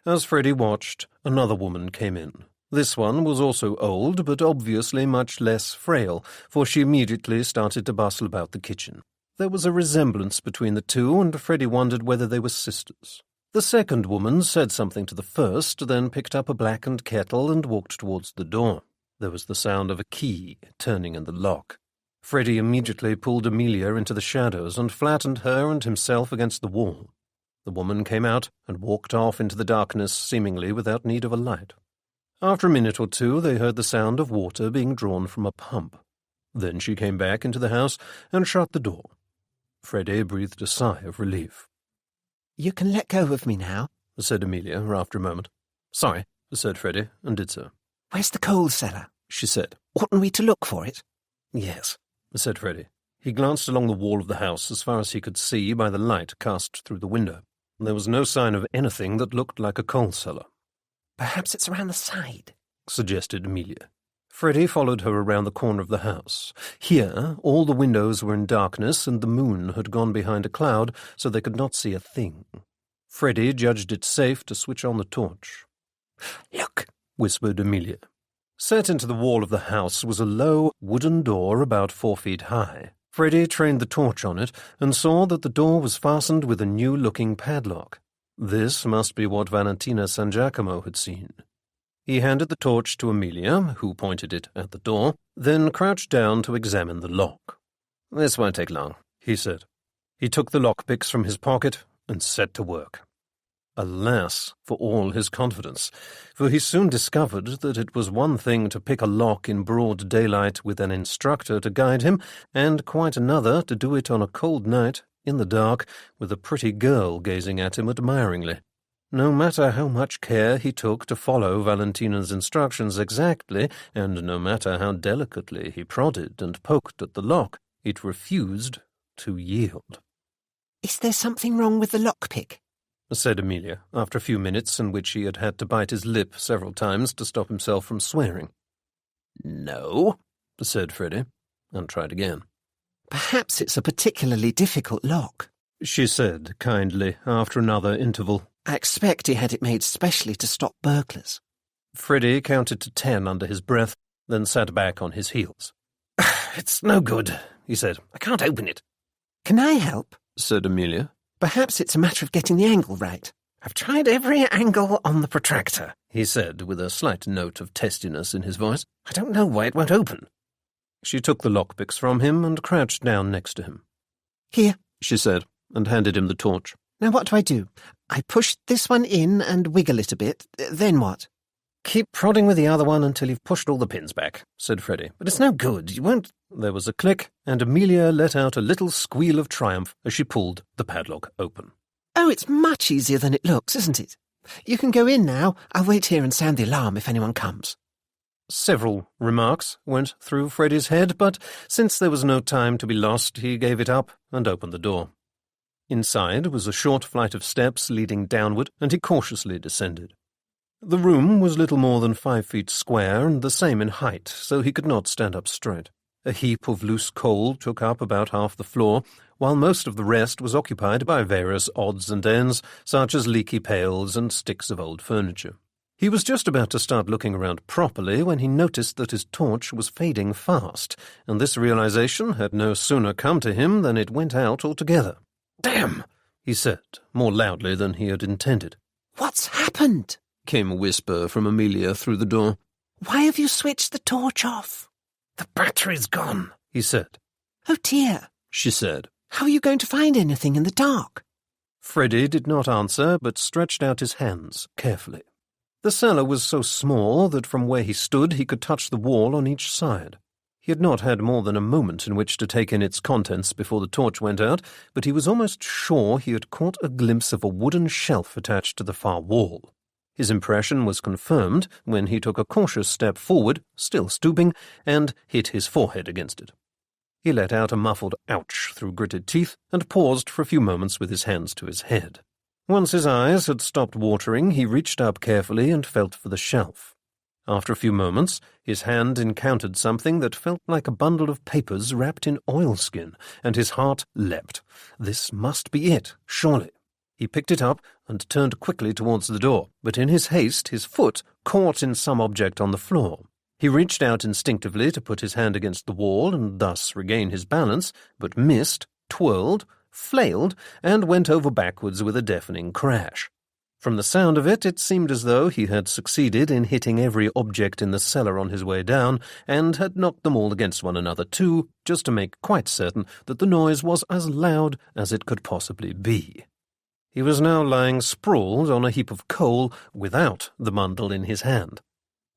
As Freddie watched, another woman came in. This one was also old, but obviously much less frail, for she immediately started to bustle about the kitchen. There was a resemblance between the two, and Freddie wondered whether they were sisters. The second woman said something to the first, then picked up a blackened kettle and walked towards the door. There was the sound of a key turning in the lock. Freddie immediately pulled Amelia into the shadows and flattened her and himself against the wall. The woman came out and walked off into the darkness, seemingly without need of a light. After a minute or two they heard the sound of water being drawn from a pump. Then she came back into the house and shut the door. Freddie breathed a sigh of relief. "You can let go of me now," said Amelia after a moment. "Sorry," said Freddie, and did so. "Where's the coal cellar?" she said. "Oughtn't we to look for it?" "Yes," said Freddie. He glanced along the wall of the house as far as he could see by the light cast through the window. There was no sign of anything that looked like a coal cellar. "Perhaps it's around the side," suggested Amelia. Freddie followed her around the corner of the house. Here, all the windows were in darkness, and the moon had gone behind a cloud, so they could not see a thing. Freddie judged it safe to switch on the torch. "Look," whispered Amelia. Set into the wall of the house was a low, wooden door about 4 feet high. Freddie trained the torch on it and saw that the door was fastened with a new-looking padlock. This must be what Valentina San Giacomo had seen. He handed the torch to Amelia, who pointed it at the door, then crouched down to examine the lock. "This won't take long," he said. He took the lockpicks from his pocket and set to work. Alas, for all his confidence, for he soon discovered that it was one thing to pick a lock in broad daylight with an instructor to guide him, and quite another to do it on a cold night, in the dark, with a pretty girl gazing at him admiringly. No matter how much care he took to follow Valentina's instructions exactly, and no matter how delicately he prodded and poked at the lock, it refused to yield. Is there something wrong with the lockpick? said Amelia, after a few minutes in which he had had to bite his lip several times to stop himself from swearing. No, said Freddie, and tried again. Perhaps it's a particularly difficult lock, she said kindly after another interval. I expect he had it made specially to stop burglars. Freddie counted to 10 under his breath, then sat back on his heels. It's no good, he said. I can't open it. Can I help? Said Amelia. Perhaps it's a matter of getting the angle right. I've tried every angle on the protractor, he said, with a slight note of testiness in his voice. I don't know why it won't open. She took the lockpicks from him and crouched down next to him. Here, she said, and handed him the torch. Now what do? I push this one in and wiggle it a bit. Then what? Keep prodding with the other one until you've pushed all the pins back, said Freddie. But it's no good. You won't... There was a click, and Amelia let out a little squeal of triumph as she pulled the padlock open. Oh, it's much easier than it looks, isn't it? You can go in now. I'll wait here and sound the alarm if anyone comes. Several remarks went through Freddie's head, but since there was no time to be lost, he gave it up and opened the door. Inside was a short flight of steps leading downward, and he cautiously descended. The room was little more than 5 feet square and the same in height, so he could not stand up straight. A heap of loose coal took up about half the floor, while most of the rest was occupied by various odds and ends, such as leaky pails and sticks of old furniture. He was just about to start looking around properly when he noticed that his torch was fading fast, and this realization had no sooner come to him than it went out altogether. "Damn!" he said, more loudly than he had intended. What's happened? Came a whisper from Amelia through the door. Why have you switched the torch off? The battery's gone, he said. Oh dear, she said. How are you going to find anything in the dark? Freddie did not answer, but stretched out his hands carefully. The cellar was so small that from where he stood he could touch the wall on each side. He had not had more than a moment in which to take in its contents before the torch went out, but he was almost sure he had caught a glimpse of a wooden shelf attached to the far wall. His impression was confirmed when he took a cautious step forward, still stooping, and hit his forehead against it. He let out a muffled ouch through gritted teeth and paused for a few moments with his hands to his head. Once his eyes had stopped watering, he reached up carefully and felt for the shelf. After a few moments, his hand encountered something that felt like a bundle of papers wrapped in oilskin, and his heart leapt. This must be it, surely. He picked it up and turned quickly towards the door, but in his haste his foot caught in some object on the floor. He reached out instinctively to put his hand against the wall and thus regain his balance, but missed, twirled, flailed, and went over backwards with a deafening crash. From the sound of it, it seemed as though he had succeeded in hitting every object in the cellar on his way down, and had knocked them all against one another too, just to make quite certain that the noise was as loud as it could possibly be. He was now lying sprawled on a heap of coal without the bundle in his hand.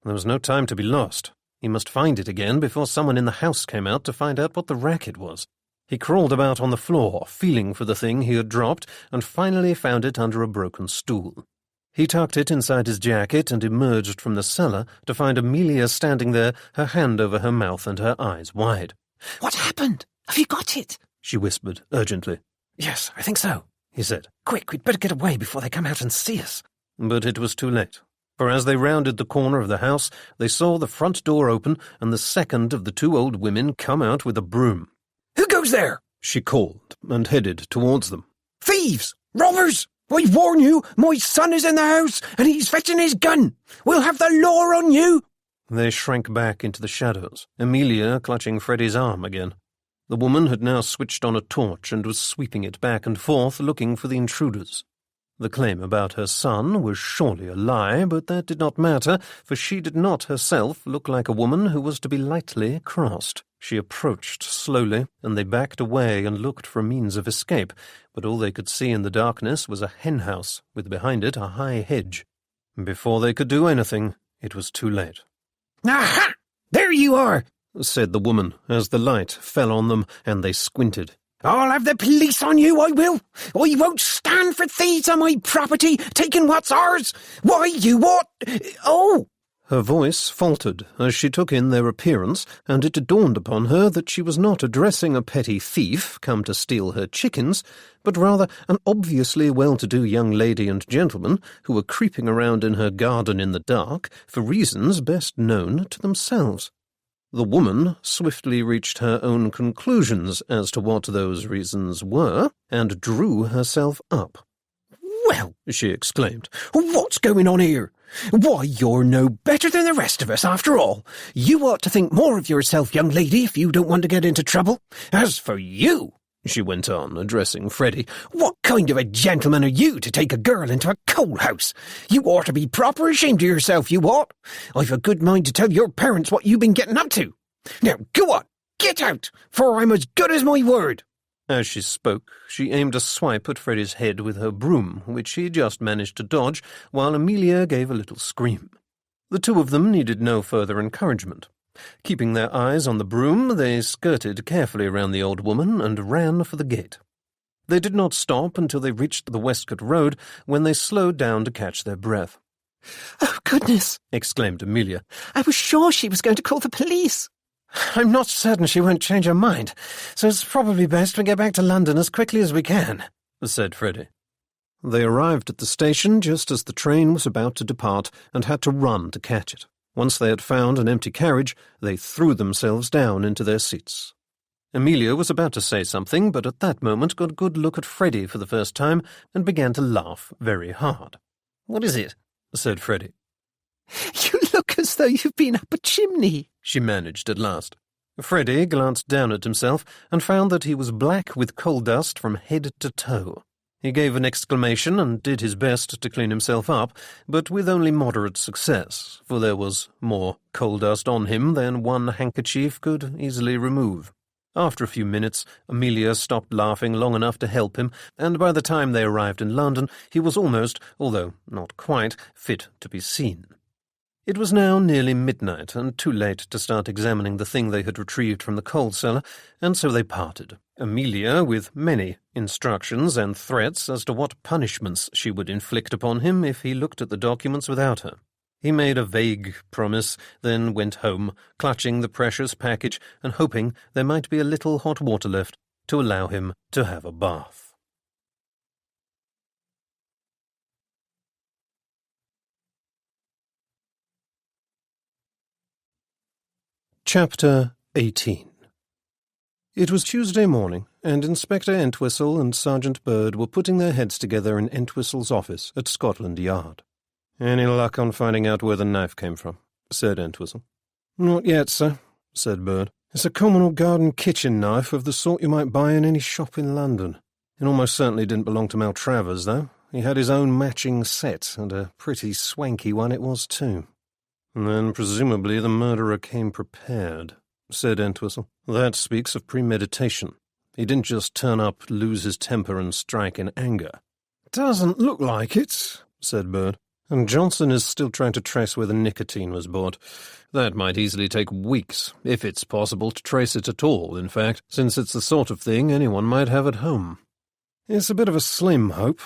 There was no time to be lost. He must find it again before someone in the house came out to find out what the racket was. He crawled about on the floor, feeling for the thing he had dropped, and finally found it under a broken stool. He tucked it inside his jacket and emerged from the cellar to find Amelia standing there, her hand over her mouth and her eyes wide. What happened? Have you got it? She whispered urgently. Yes, I think so, he said. Quick, we'd better get away before they come out and see us. But it was too late. For as they rounded the corner of the house, they saw the front door open and the second of the two old women come out with a broom. Who goes there? She called, and headed towards them. Thieves! Robbers! I warn you, my son is in the house, and he's fetching his gun. We'll have the law on you. They shrank back into the shadows, Amelia clutching Freddie's arm again. The woman had now switched on a torch and was sweeping it back and forth, looking for the intruders. The claim about her son was surely a lie, but that did not matter, for she did not herself look like a woman who was to be lightly crossed. She approached slowly, and they backed away and looked for a means of escape, but all they could see in the darkness was a hen-house, with behind it a high hedge. Before they could do anything, it was too late. Aha! There you are, said the woman, as the light fell on them, and they squinted. I'll have the police on you, I will. I won't stand for thieves on my property, taking what's ours. Why, you ought... Oh! Her voice faltered as she took in their appearance, and it dawned upon her that she was not addressing a petty thief come to steal her chickens, but rather an obviously well-to-do young lady and gentleman who were creeping around in her garden in the dark for reasons best known to themselves. The woman swiftly reached her own conclusions as to what those reasons were, and drew herself up. "Well," she exclaimed, "what's going on here? Why, you're no better than the rest of us, after all. You ought to think more of yourself, young lady, if you don't want to get into trouble. As for you," she went on, addressing Freddie, "what kind of a gentleman are you to take a girl into a coal house? You ought to be proper ashamed of yourself, you ought. I've a good mind to tell your parents what you've been getting up to. Now, go on, get out, for I'm as good as my word." As she spoke, she aimed a swipe at Freddie's head with her broom, which he just managed to dodge, while Amelia gave a little scream. The two of them needed no further encouragement. Keeping their eyes on the broom, they skirted carefully around the old woman and ran for the gate. They did not stop until they reached the Westcott Road, when they slowed down to catch their breath. "Oh, goodness!" exclaimed Amelia. "I was sure she was going to call the police." "I'm not certain she won't change her mind, so it's probably best we get back to London as quickly as we can," said Freddie. They arrived at the station just as the train was about to depart and had to run to catch it. Once they had found an empty carriage, they threw themselves down into their seats. Amelia was about to say something, but at that moment got a good look at Freddie for the first time and began to laugh very hard. "What is it?" said Freddie. "You look as though you've been up a chimney," she managed at last. Freddie glanced down at himself and found that he was black with coal dust from head to toe. He gave an exclamation and did his best to clean himself up, but with only moderate success, for there was more coal dust on him than one handkerchief could easily remove. After a few minutes, Amelia stopped laughing long enough to help him, and by the time they arrived in London, he was almost, although not quite, fit to be seen. It was now nearly midnight, and too late to start examining the thing they had retrieved from the coal cellar, and so they parted, Amelia with many instructions and threats as to what punishments she would inflict upon him if he looked at the documents without her. He made a vague promise, then went home, clutching the precious package and hoping there might be a little hot water left to allow him to have a bath. Chapter 18. It was Tuesday morning, and Inspector Entwistle and Sergeant Bird were putting their heads together in Entwistle's office at Scotland Yard. "Any luck on finding out where the knife came from?" said Entwistle. "Not yet, sir," said Bird. "It's a common old garden kitchen knife of the sort you might buy in any shop in London. It almost certainly didn't belong to Maltravers, though. He had his own matching set, and a pretty swanky one it was, too." "Then presumably the murderer came prepared," said Entwistle. "That speaks of premeditation. He didn't just turn up, lose his temper, and strike in anger." "Doesn't look like it," said Bird. "And Johnson is still trying to trace where the nicotine was bought. That might easily take weeks, if it's possible to trace it at all, in fact, since it's the sort of thing anyone might have at home." "It's a bit of a slim hope,"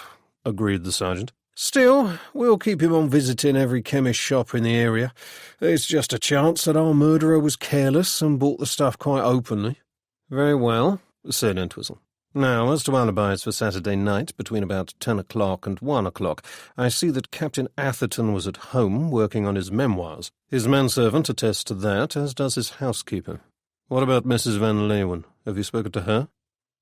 agreed the sergeant. "Still, we'll keep him on visiting every chemist shop in the area. There's just a chance that our murderer was careless and bought the stuff quite openly." "Very well," said Entwistle. "Now, as to alibis for Saturday night, between about 10 o'clock and 1 o'clock, I see that Captain Atherton was at home working on his memoirs. His manservant attests to that, as does his housekeeper. What about Mrs. Van Leeuwen? Have you spoken to her?"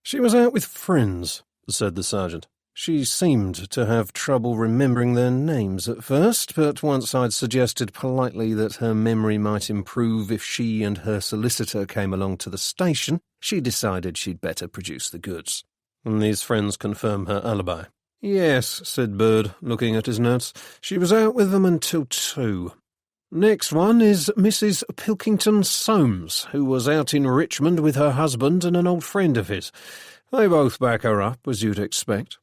"She was out with friends," said the sergeant. "She seemed to have trouble remembering their names at first, but once I'd suggested politely that her memory might improve if she and her solicitor came along to the station, she decided she'd better produce the goods." "And these friends confirm her alibi?" "Yes," said Bird, looking at his notes. "She was out with them until 2. Next one is Mrs. Pilkington Soames, who was out in Richmond with her husband and an old friend of his. They both back her up, as you'd expect."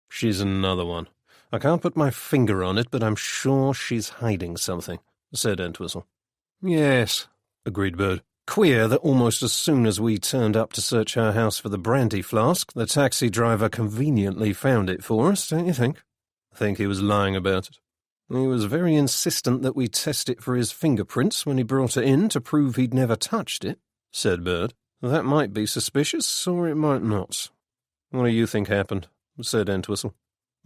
She's another one. I can't put my finger on it, but I'm sure she's hiding something," said Entwistle. "Yes," agreed Bird. "Queer that almost as soon as we turned up to search her house for the brandy flask, the taxi driver conveniently found it for us, don't you think?" "I think he was lying about it." He was very insistent that we test it for his fingerprints when he brought it in to prove he'd never touched it, said Bird. That might be suspicious, or it might not. What do you think happened? Said Entwistle.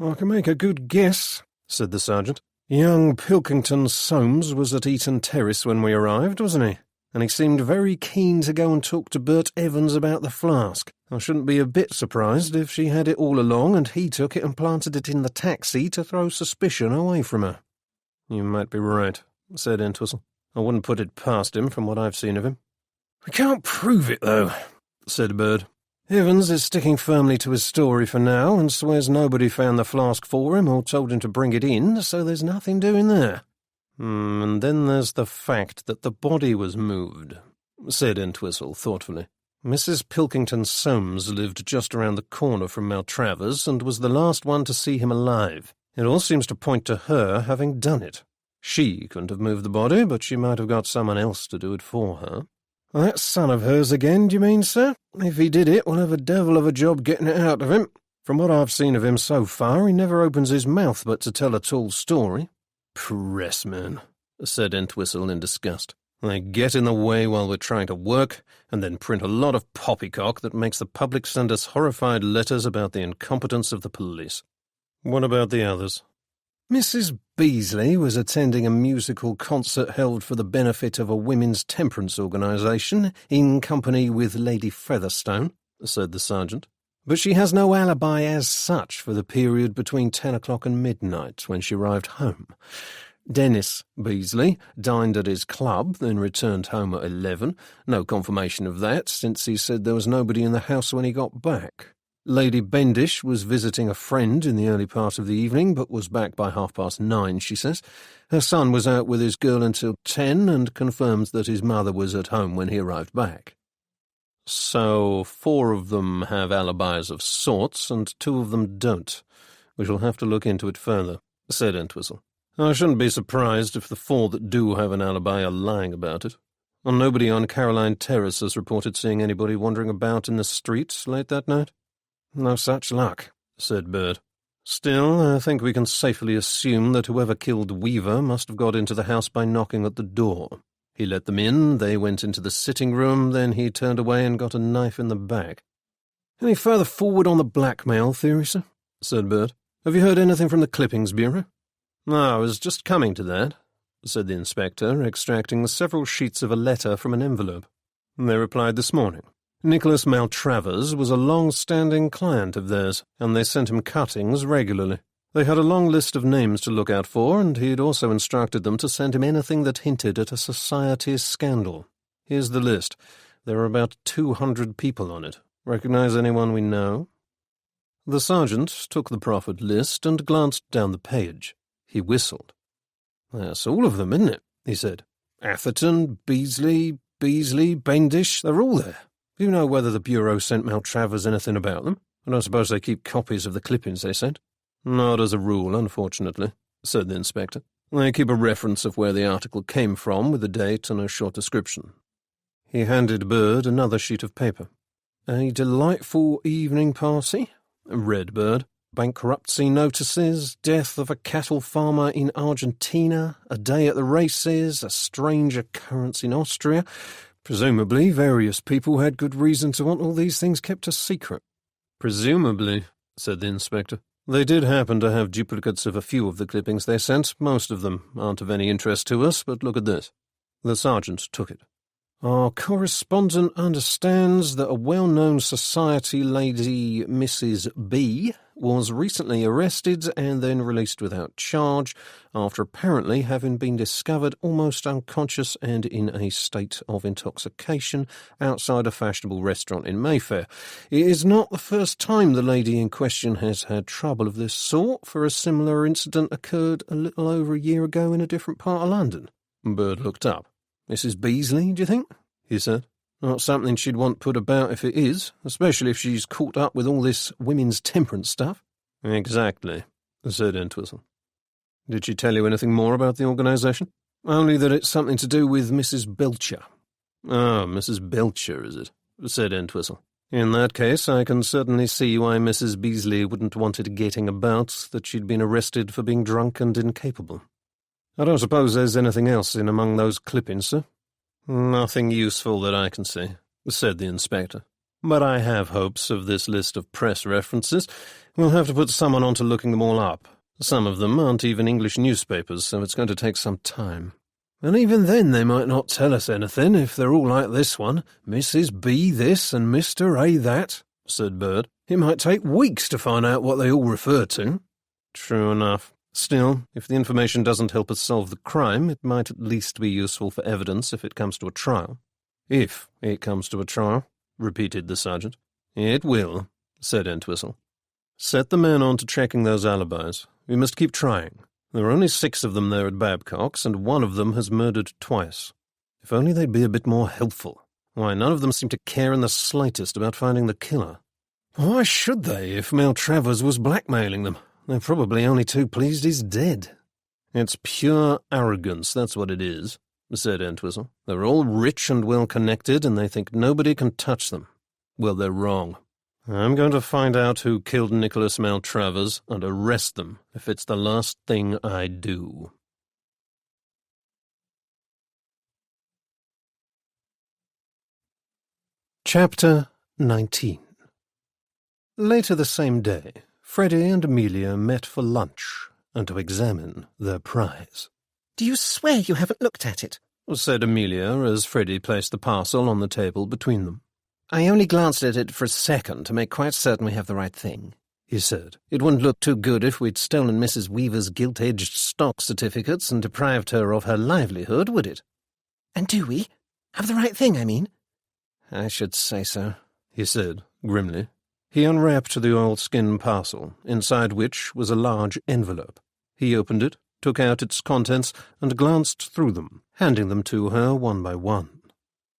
I can make a good guess, said the sergeant. Young Pilkington Soames was at Eaton Terrace when we arrived, wasn't he? And he seemed very keen to go and talk to Bert Evans about the flask. I shouldn't be a bit surprised if she had it all along and he took it and planted it in the taxi to throw suspicion away from her. You might be right, said Entwistle. I wouldn't put it past him from what I've seen of him. We can't prove it, though, said Bird. Evans is sticking firmly to his story for now and swears nobody found the flask for him or told him to bring it in, so there's nothing doing there. And then there's the fact that the body was moved, said Entwistle thoughtfully. Mrs. Pilkington Soames lived just around the corner from Maltravers and was the last one to see him alive. It all seems to point to her having done it. She couldn't have moved the body, but she might have got someone else to do it for her. That son of hers again, do you mean, sir? If he did it, we'll have a devil of a job getting it out of him. From what I've seen of him so far, he never opens his mouth but to tell a tall story. Pressmen, said Entwistle in disgust. They get in the way while we're trying to work, and then print a lot of poppycock that makes the public send us horrified letters about the incompetence of the police. What about the others? Mrs. Beasley was attending a musical concert held for the benefit of a women's temperance organisation in company with Lady Featherstone, said the sergeant. But she has no alibi as such for the period between 10 o'clock and midnight when she arrived home. Dennis Beasley dined at his club, then returned home at 11. No confirmation of that, since he said there was nobody in the house when he got back. Lady Bendish was visiting a friend in the early part of the evening, but was back by 9:30, she says. Her son was out with his girl until 10 and confirms that his mother was at home when he arrived back. So 4 of them have alibis of sorts, and 2 of them don't. We shall have to look into it further, said Entwistle. I shouldn't be surprised if the 4 that do have an alibi are lying about it. And nobody on Caroline Terrace has reported seeing anybody wandering about in the streets late that night. No such luck, said Bird. Still, I think we can safely assume that whoever killed Weaver must have got into the house by knocking at the door. He let them in, they went into the sitting room, then he turned away and got a knife in the back. Any further forward on the blackmail theory, sir? Said Bird. Have you heard anything from the Clippings Bureau? No, I was just coming to that, said the inspector, extracting several sheets of a letter from an envelope. They replied this morning. Nicholas Maltravers was a long-standing client of theirs, and they sent him cuttings regularly. They had a long list of names to look out for, and he had also instructed them to send him anything that hinted at a society scandal. Here's the list. There are about 200 people on it. Recognize anyone we know? The sergeant took the proffered list and glanced down the page. He whistled. That's all of them, isn't it? He said. Atherton, Beasley, Bendish, they're all there. Do you know whether the Bureau sent Maltravers anything about them? I don't suppose they keep copies of the clippings they sent. Not as a rule, unfortunately, said the inspector. They keep a reference of where the article came from with the date and a short description. He handed Bird another sheet of paper. A delightful evening party, read Bird. Bankruptcy notices, death of a cattle farmer in Argentina, a day at the races, a strange occurrence in Austria. Presumably, various people had good reason to want all these things kept a secret. Presumably, said the inspector. They did happen to have duplicates of a few of the clippings they sent. Most of them aren't of any interest to us, but look at this. The sergeant took it. Our correspondent understands that a well-known society lady, Mrs. B, was recently arrested and then released without charge after apparently having been discovered almost unconscious and in a state of intoxication outside a fashionable restaurant in Mayfair. It is not the first time the lady in question has had trouble of this sort, for a similar incident occurred a little over a year ago in a different part of London. Bird looked up. Mrs. Beasley, do you think? He said. Not something she'd want put about if it is, especially if she's caught up with all this women's temperance stuff. Exactly, said Entwistle. Did she tell you anything more about the organisation? Only that it's something to do with Mrs. Belcher. Oh, Mrs. Belcher, is it? Said Entwistle. In that case, I can certainly see why Mrs. Beasley wouldn't want it getting about that she'd been arrested for being drunk and incapable. I don't suppose there's anything else in among those clippings, sir? Nothing useful that I can see, said the inspector. But I have hopes of this list of press references. We'll have to put someone on to looking them all up. Some of them aren't even English newspapers, so it's going to take some time. And even then they might not tell us anything if they're all like this one, Mrs. B this and Mr. A that, said Bird. It might take weeks to find out what they all refer to. True enough. Still, if the information doesn't help us solve the crime, it might at least be useful for evidence if it comes to a trial. If it comes to a trial, repeated the sergeant. It will, said Entwistle. Set the men on to checking those alibis. We must keep trying. There are only 6 of them there at Babcock's, and one of them has murdered twice. If only they'd be a bit more helpful. Why, none of them seem to care in the slightest about finding the killer. Why should they, if Maltravers was blackmailing them? They're probably only too pleased he's dead. It's pure arrogance, that's what it is, said Entwistle. They're all rich and well-connected, and they think nobody can touch them. Well, they're wrong. I'm going to find out who killed Nicholas Maltravers and arrest them if it's the last thing I do. Chapter 19. Later the same day, Freddie and Amelia met for lunch and to examine their prize. "Do you swear you haven't looked at it?" said Amelia as Freddie placed the parcel on the table between them. "I only glanced at it for a second to make quite certain we have the right thing," he said. "It wouldn't look too good if we'd stolen Mrs. Weaver's gilt-edged stock certificates and deprived her of her livelihood, would it?" "And do we? Have the right thing, I mean?" "I should say so," he said grimly. He unwrapped the oilskin parcel, inside which was a large envelope. He opened it, took out its contents, and glanced through them, handing them to her one by one.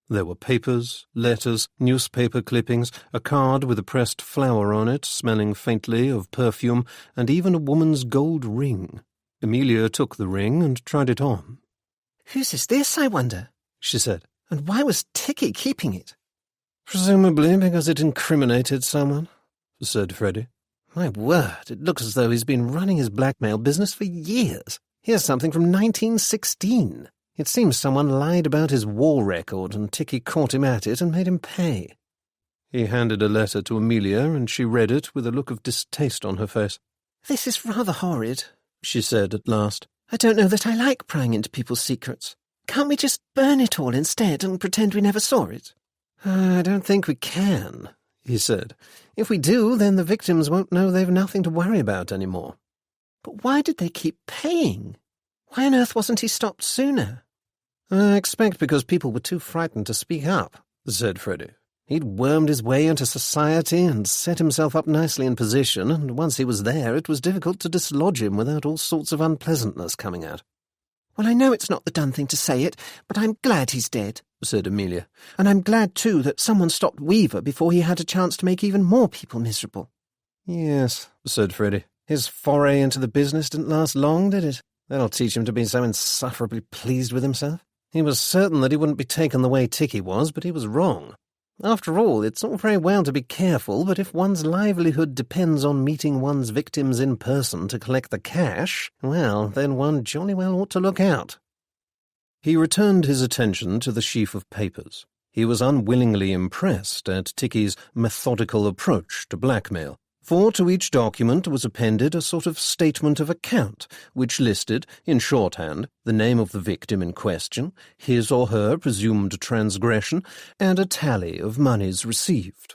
There were papers, letters, newspaper clippings, a card with a pressed flower on it, smelling faintly of perfume, and even a woman's gold ring. Amelia took the ring and tried it on. "Whose is this, I wonder?" she said. "And why was Ticky keeping it?" "Presumably because it incriminated someone," said Freddie. "My word, it looks as though he's been running his blackmail business for years. Here's something from 1916. It seems someone lied about his war record, and Ticky caught him at it and made him pay." He handed a letter to Amelia, and she read it with a look of distaste on her face. "This is rather horrid," she said at last. "I don't know that I like prying into people's secrets. Can't we just burn it all instead and pretend we never saw it?" "I don't think we can," he said. "If we do, then the victims won't know they've nothing to worry about anymore." "But why did they keep paying? Why on earth wasn't he stopped sooner?" "I expect because people were too frightened to speak up," said Freddie. "He'd wormed his way into society and set himself up nicely in position, and once he was there it was difficult to dislodge him without all sorts of unpleasantness coming out." "Well, I know it's not the done thing to say it, but I'm glad he's dead," said Amelia. "And I'm glad, too, that someone stopped Weaver before he had a chance to make even more people miserable." "Yes," said Freddie. "His foray into the business didn't last long, did it? That'll teach him to be so insufferably pleased with himself. He was certain that he wouldn't be taken the way Ticky was, but he was wrong. After all, it's all very well to be careful, but if one's livelihood depends on meeting one's victims in person to collect the cash, well, then one jolly well ought to look out." He returned his attention to the sheaf of papers. He was unwillingly impressed at Ticky's methodical approach to blackmail, for to each document was appended a sort of statement of account, which listed, in shorthand, the name of the victim in question, his or her presumed transgression, and a tally of moneys received.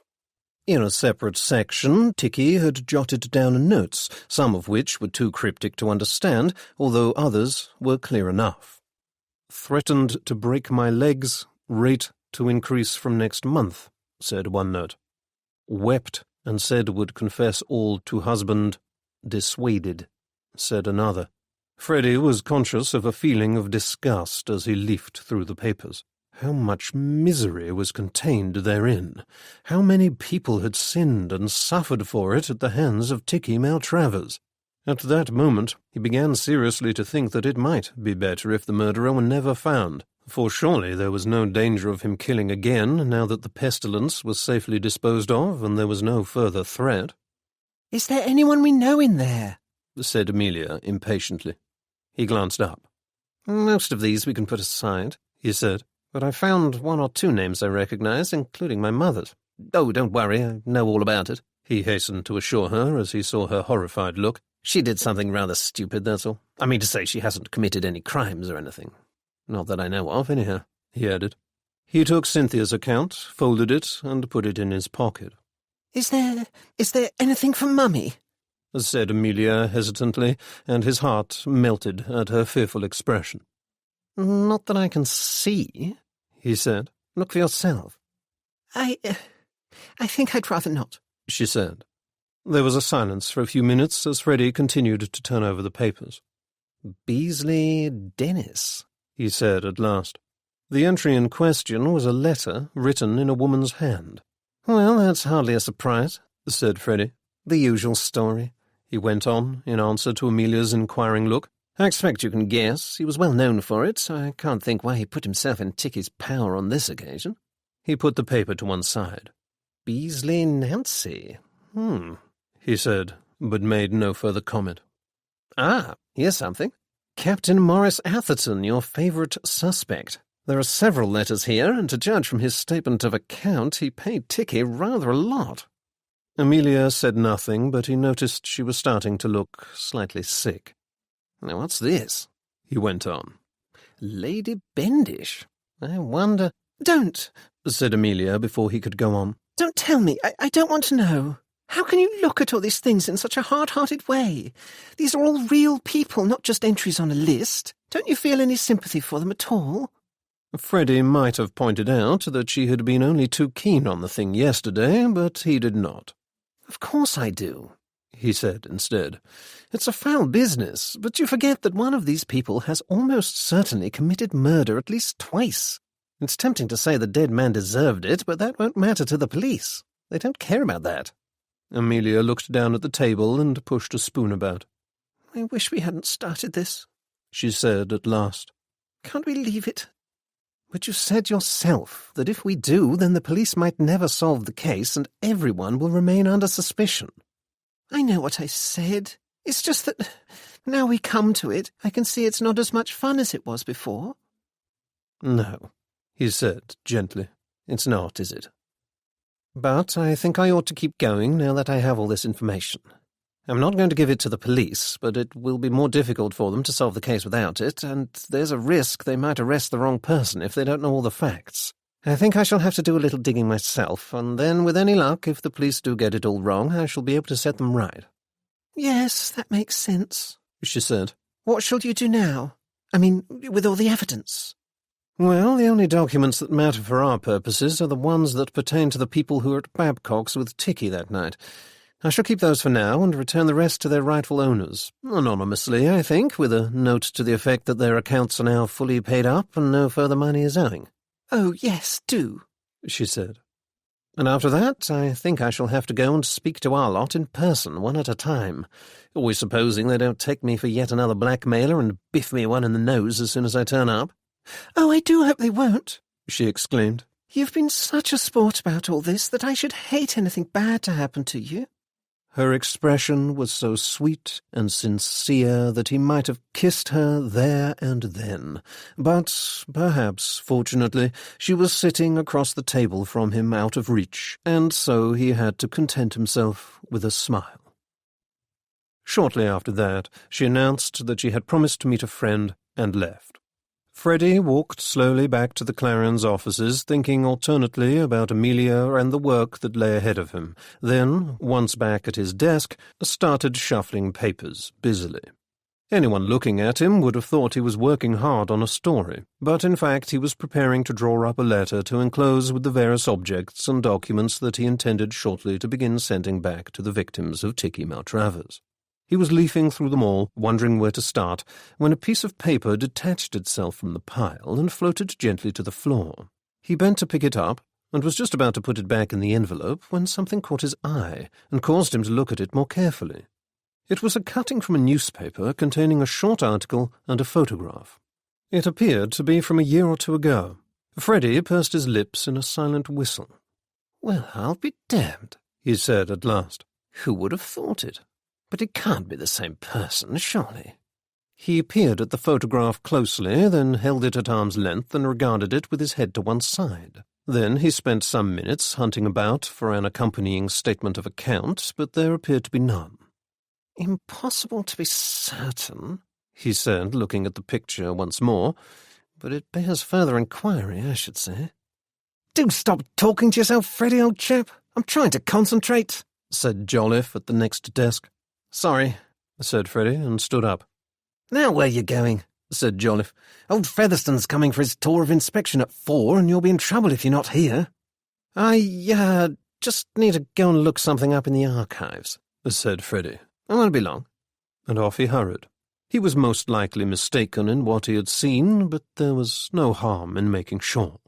In a separate section, Ticky had jotted down notes, some of which were too cryptic to understand, although others were clear enough. "Threatened to break my legs, rate to increase from next month," said one note. "Wept and said would confess all to husband, dissuaded," said another. Freddie was conscious of a feeling of disgust as he leafed through the papers. How much misery was contained therein! How many people had sinned and suffered for it at the hands of Ticky Maltravers! At that moment he began seriously to think that it might be better if the murderer were never found, for surely there was no danger of him killing again now that the pestilence was safely disposed of and there was no further threat. "Is there anyone we know in there?" said Amelia impatiently. He glanced up. Most of these we can put aside, he said, but I found one or two names I recognize, including my mother's. Oh, don't worry, I know all about it, he hastened to assure her as he saw her horrified look. She did something rather stupid, that's all. I mean to say, she hasn't committed any crimes or anything. Not that I know of, anyhow, he added. He took Cynthia's account, folded it, and put it in his pocket. Is there anything for Mummy? Said Amelia hesitantly, and his heart melted at her fearful expression. Not that I can see, he said. Look for yourself. I think I'd rather not, she said. There was a silence for a few minutes as Freddie continued to turn over the papers. Beasley Dennis, he said at last. The entry in question was a letter written in a woman's hand. Well, that's hardly a surprise, said Freddie. The usual story, he went on, in answer to Amelia's inquiring look. I expect you can guess. He was well known for it, so I can't think why he put himself in Ticky's power on this occasion. He put the paper to one side. Beasley Nancy. He said, but made no further comment. Ah, here's something. Captain Morris Atherton, your favourite suspect. There are several letters here, and to judge from his statement of account, he paid Ticky rather a lot. Amelia said nothing, but he noticed she was starting to look slightly sick. Now what's this? He went on. Lady Bendish. I wonder... Don't, said Amelia before he could go on. Don't tell me. I don't want to know. How can you look at all these things in such a hard-hearted way? These are all real people, not just entries on a list. Don't you feel any sympathy for them at all? Freddie might have pointed out that she had been only too keen on the thing yesterday, but he did not. Of course I do, he said instead. It's a foul business, but you forget that one of these people has almost certainly committed murder at least twice. It's tempting to say the dead man deserved it, but that won't matter to the police. They don't care about that. Amelia looked down at the table and pushed a spoon about. I wish we hadn't started this, she said at last. Can't we leave it? But you said yourself that if we do, then the police might never solve the case and everyone will remain under suspicion. I know what I said. It's just that, now we come to it, I can see it's not as much fun as it was before. No, he said gently. It's not, is it? But I think I ought to keep going now that I have all this information. I'm not going to give it to the police, but it will be more difficult for them to solve the case without it, and there's a risk they might arrest the wrong person if they don't know all the facts. I think I shall have to do a little digging myself, and then, with any luck, if the police do get it all wrong, I shall be able to set them right. Yes, that makes sense, she said. What shall you do now? I mean, with all the evidence? Well, the only documents that matter for our purposes are the ones that pertain to the people who were at Babcock's with Ticky that night. I shall keep those for now and return the rest to their rightful owners. Anonymously, I think, with a note to the effect that their accounts are now fully paid up and no further money is owing. Oh, yes, do, she said. And after that, I think I shall have to go and speak to our lot in person, one at a time, always supposing they don't take me for yet another blackmailer and biff me one in the nose as soon as I turn up. Oh, I do hope they won't, she exclaimed. You've been such a sport about all this that I should hate anything bad to happen to you. Her expression was so sweet and sincere that he might have kissed her there and then, but perhaps, fortunately, she was sitting across the table from him out of reach, and so he had to content himself with a smile. Shortly after that, she announced that she had promised to meet a friend and left. Freddie walked slowly back to the Clarion's offices, thinking alternately about Amelia and the work that lay ahead of him. Then, once back at his desk, started shuffling papers busily. Anyone looking at him would have thought he was working hard on a story, but in fact he was preparing to draw up a letter to enclose with the various objects and documents that he intended shortly to begin sending back to the victims of Ticky Maltravers. He was leafing through them all, wondering where to start, when a piece of paper detached itself from the pile and floated gently to the floor. He bent to pick it up, and was just about to put it back in the envelope when something caught his eye and caused him to look at it more carefully. It was a cutting from a newspaper containing a short article and a photograph. It appeared to be from a year or two ago. Freddie pursed his lips in a silent whistle. "Well, I'll be damned," he said at last. "Who would have thought it? But it can't be the same person, surely." He peered at the photograph closely, then held it at arm's length and regarded it with his head to one side. Then he spent some minutes hunting about for an accompanying statement of account, but there appeared to be none. "Impossible to be certain," he said, looking at the picture once more, "but it bears further inquiry, I should say." "Do stop talking to yourself, Freddie, old chap. I'm trying to concentrate," said Jolliffe at the next desk. "Sorry," said Freddie, and stood up. "Now where you going?" said Jolliffe. "Old Featherstone's coming for his tour of inspection at 4, and you'll be in trouble if you're not here." "I just need to go and look something up in the archives," said Freddie. "I won't be long." And off he hurried. He was most likely mistaken in what he had seen, but there was no harm in making sure.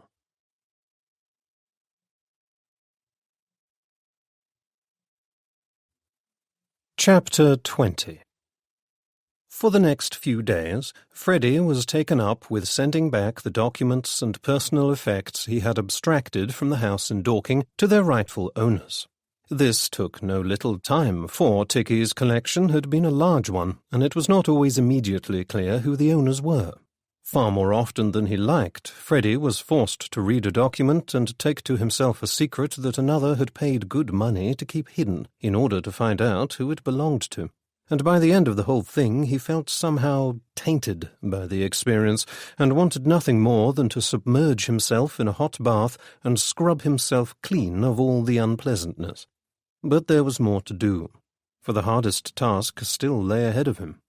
Chapter 20. For the next few days, Freddie was taken up with sending back the documents and personal effects he had abstracted from the house in Dorking to their rightful owners. This took no little time, for Ticky's collection had been a large one, and it was not always immediately clear who the owners were. Far more often than he liked, Freddie was forced to read a document and take to himself a secret that another had paid good money to keep hidden, in order to find out who it belonged to. And by the end of the whole thing he felt somehow tainted by the experience, and wanted nothing more than to submerge himself in a hot bath and scrub himself clean of all the unpleasantness. But there was more to do, for the hardest task still lay ahead of him.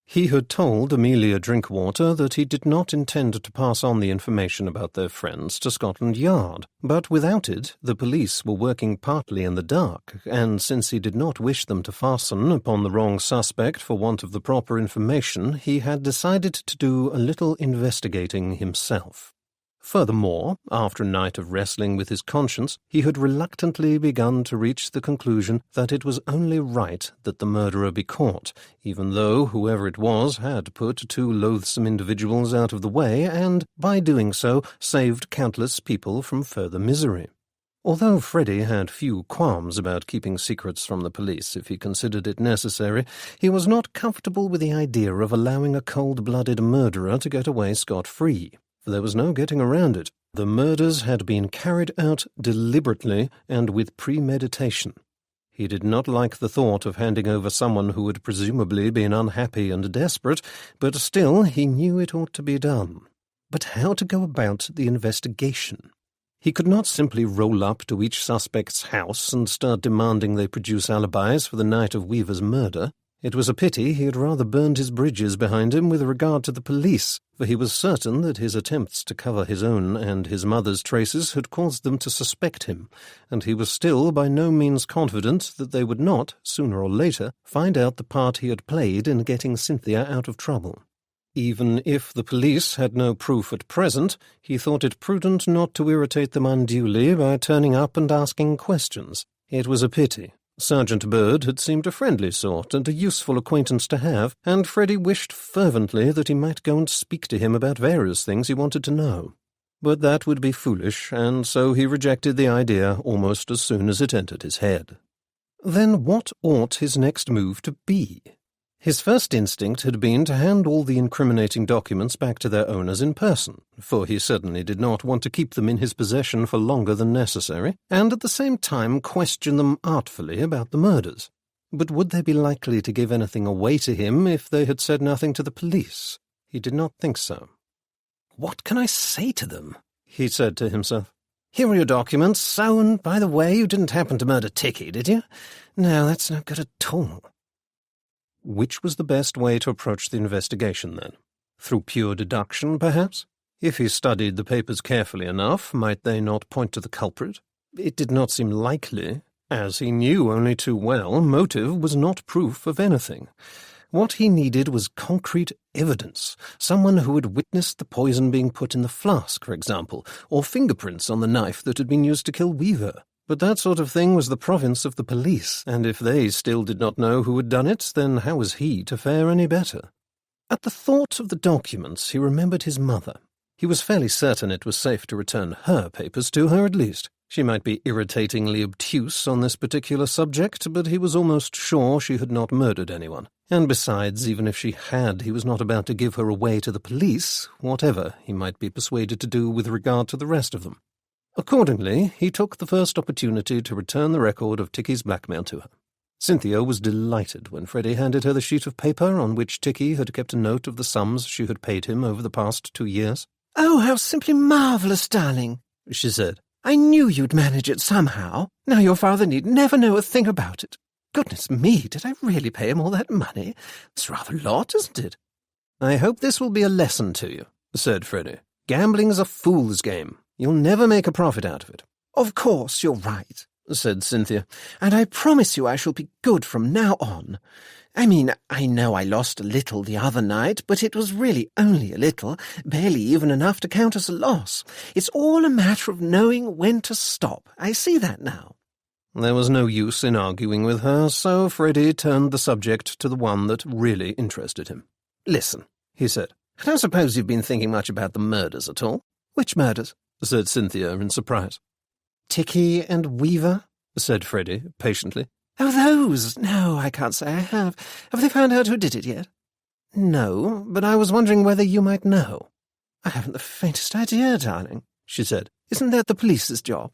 He had told Amelia Drinkwater that he did not intend to pass on the information about their friends to Scotland Yard, but without it the police were working partly in the dark, and since he did not wish them to fasten upon the wrong suspect for want of the proper information, he had decided to do a little investigating himself. Furthermore, after a night of wrestling with his conscience, he had reluctantly begun to reach the conclusion that it was only right that the murderer be caught, even though whoever it was had put two loathsome individuals out of the way and, by doing so, saved countless people from further misery. Although Freddie had few qualms about keeping secrets from the police if he considered it necessary, he was not comfortable with the idea of allowing a cold-blooded murderer to get away scot-free. There was no getting around it. The murders had been carried out deliberately and with premeditation. He did not like the thought of handing over someone who had presumably been unhappy and desperate, but still he knew it ought to be done. But how to go about the investigation? He could not simply roll up to each suspect's house and start demanding they produce alibis for the night of Weaver's murder. It was a pity he had rather burned his bridges behind him with regard to the police, for he was certain that his attempts to cover his own and his mother's traces had caused them to suspect him, and he was still by no means confident that they would not, sooner or later, find out the part he had played in getting Cynthia out of trouble. Even if the police had no proof at present, he thought it prudent not to irritate them unduly by turning up and asking questions. It was a pity. Sergeant Bird had seemed a friendly sort and a useful acquaintance to have, and Freddie wished fervently that he might go and speak to him about various things he wanted to know. But that would be foolish, and so he rejected the idea almost as soon as it entered his head. Then what ought his next move to be? His first instinct had been to hand all the incriminating documents back to their owners in person, for he certainly did not want to keep them in his possession for longer than necessary, and at the same time question them artfully about the murders. But would they be likely to give anything away to him if they had said nothing to the police? He did not think so. "What can I say to them?" he said to himself. "Here are your documents, so, and by the way, you didn't happen to murder Ticky, did you? No, that's no good at all." Which was the best way to approach the investigation, then? Through pure deduction, perhaps? If he studied the papers carefully enough, might they not point to the culprit? It did not seem likely. As he knew only too well, motive was not proof of anything. What he needed was concrete evidence, someone who had witnessed the poison being put in the flask, for example, or fingerprints on the knife that had been used to kill Weaver. But that sort of thing was the province of the police, and if they still did not know who had done it, then how was he to fare any better? At the thought of the documents, he remembered his mother. He was fairly certain it was safe to return her papers to her, at least. She might be irritatingly obtuse on this particular subject, but he was almost sure she had not murdered anyone. And besides, even if she had, he was not about to give her away to the police, whatever he might be persuaded to do with regard to the rest of them. Accordingly, he took the first opportunity to return the record of Ticky's blackmail to her. Cynthia was delighted when Freddie handed her the sheet of paper on which Ticky had kept a note of the sums she had paid him over the past 2 years. "Oh, how simply marvellous, darling," she said. "I knew you'd manage it somehow. Now your father need never know a thing about it. Goodness me, did I really pay him all that money? It's rather a lot, isn't it?" "I hope this will be a lesson to you," said Freddie. "Gambling's a fool's game. You'll never make a profit out of it." "Of course, you're right," said Cynthia, "and I promise you I shall be good from now on. I mean, I know I lost a little the other night, but it was really only a little, barely even enough to count as a loss. It's all a matter of knowing when to stop. I see that now." There was no use in arguing with her, so Freddie turned the subject to the one that really interested him. "Listen," he said, "I don't suppose you've been thinking much about the murders at all?" "Which murders?" said Cynthia in surprise. "Ticky and Weaver," said Freddie patiently. "Oh, those! No, I can't say I have. Have they found out who did it yet?" "No, but I was wondering whether you might know." "I haven't the faintest idea, darling," she said. "Isn't that the police's job?"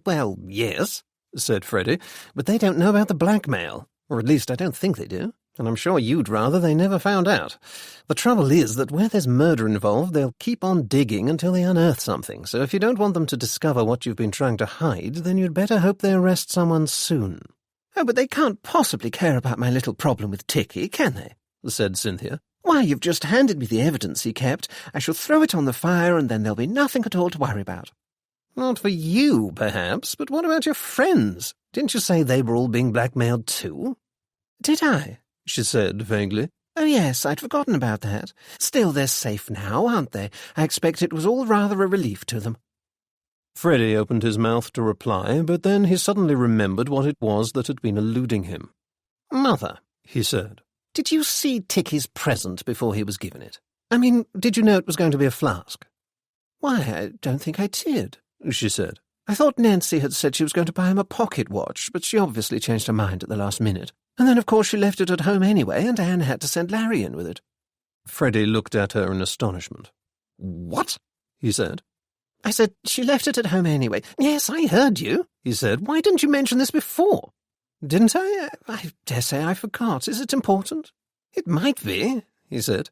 "Well, yes," said Freddie, "but they don't know about the blackmail, or at least I don't think they do, and I'm sure you'd rather they never found out. The trouble is that where there's murder involved, they'll keep on digging until they unearth something, so if you don't want them to discover what you've been trying to hide, then you'd better hope they arrest someone soon." "Oh, but they can't possibly care about my little problem with Ticky, can they?" said Cynthia. "Why, you've just handed me the evidence he kept. I shall throw it on the fire, and then there'll be nothing at all to worry about." "Not for you, perhaps, but what about your friends? Didn't you say they were all being blackmailed too?" "Did I?" she said vaguely. "Oh, yes, I'd forgotten about that. Still, they're safe now, aren't they? I expect it was all rather a relief to them." Freddie opened his mouth to reply, but then he suddenly remembered what it was that had been eluding him. "Mother," he said, "did you see Ticky's present before he was given it? I mean, did you know it was going to be a flask?" "Why, I don't think I did," she said. "I thought Nancy had said she was going to buy him a pocket watch, but she obviously changed her mind at the last minute. And then, of course, she left it at home anyway, and Anne had to send Larry in with it." Freddie looked at her in astonishment. "What?" he said. "I said she left it at home anyway. Yes, I heard you," he said. "Why didn't you mention this before?" "Didn't I? I dare say I forgot. Is it important?" "It might be," he said.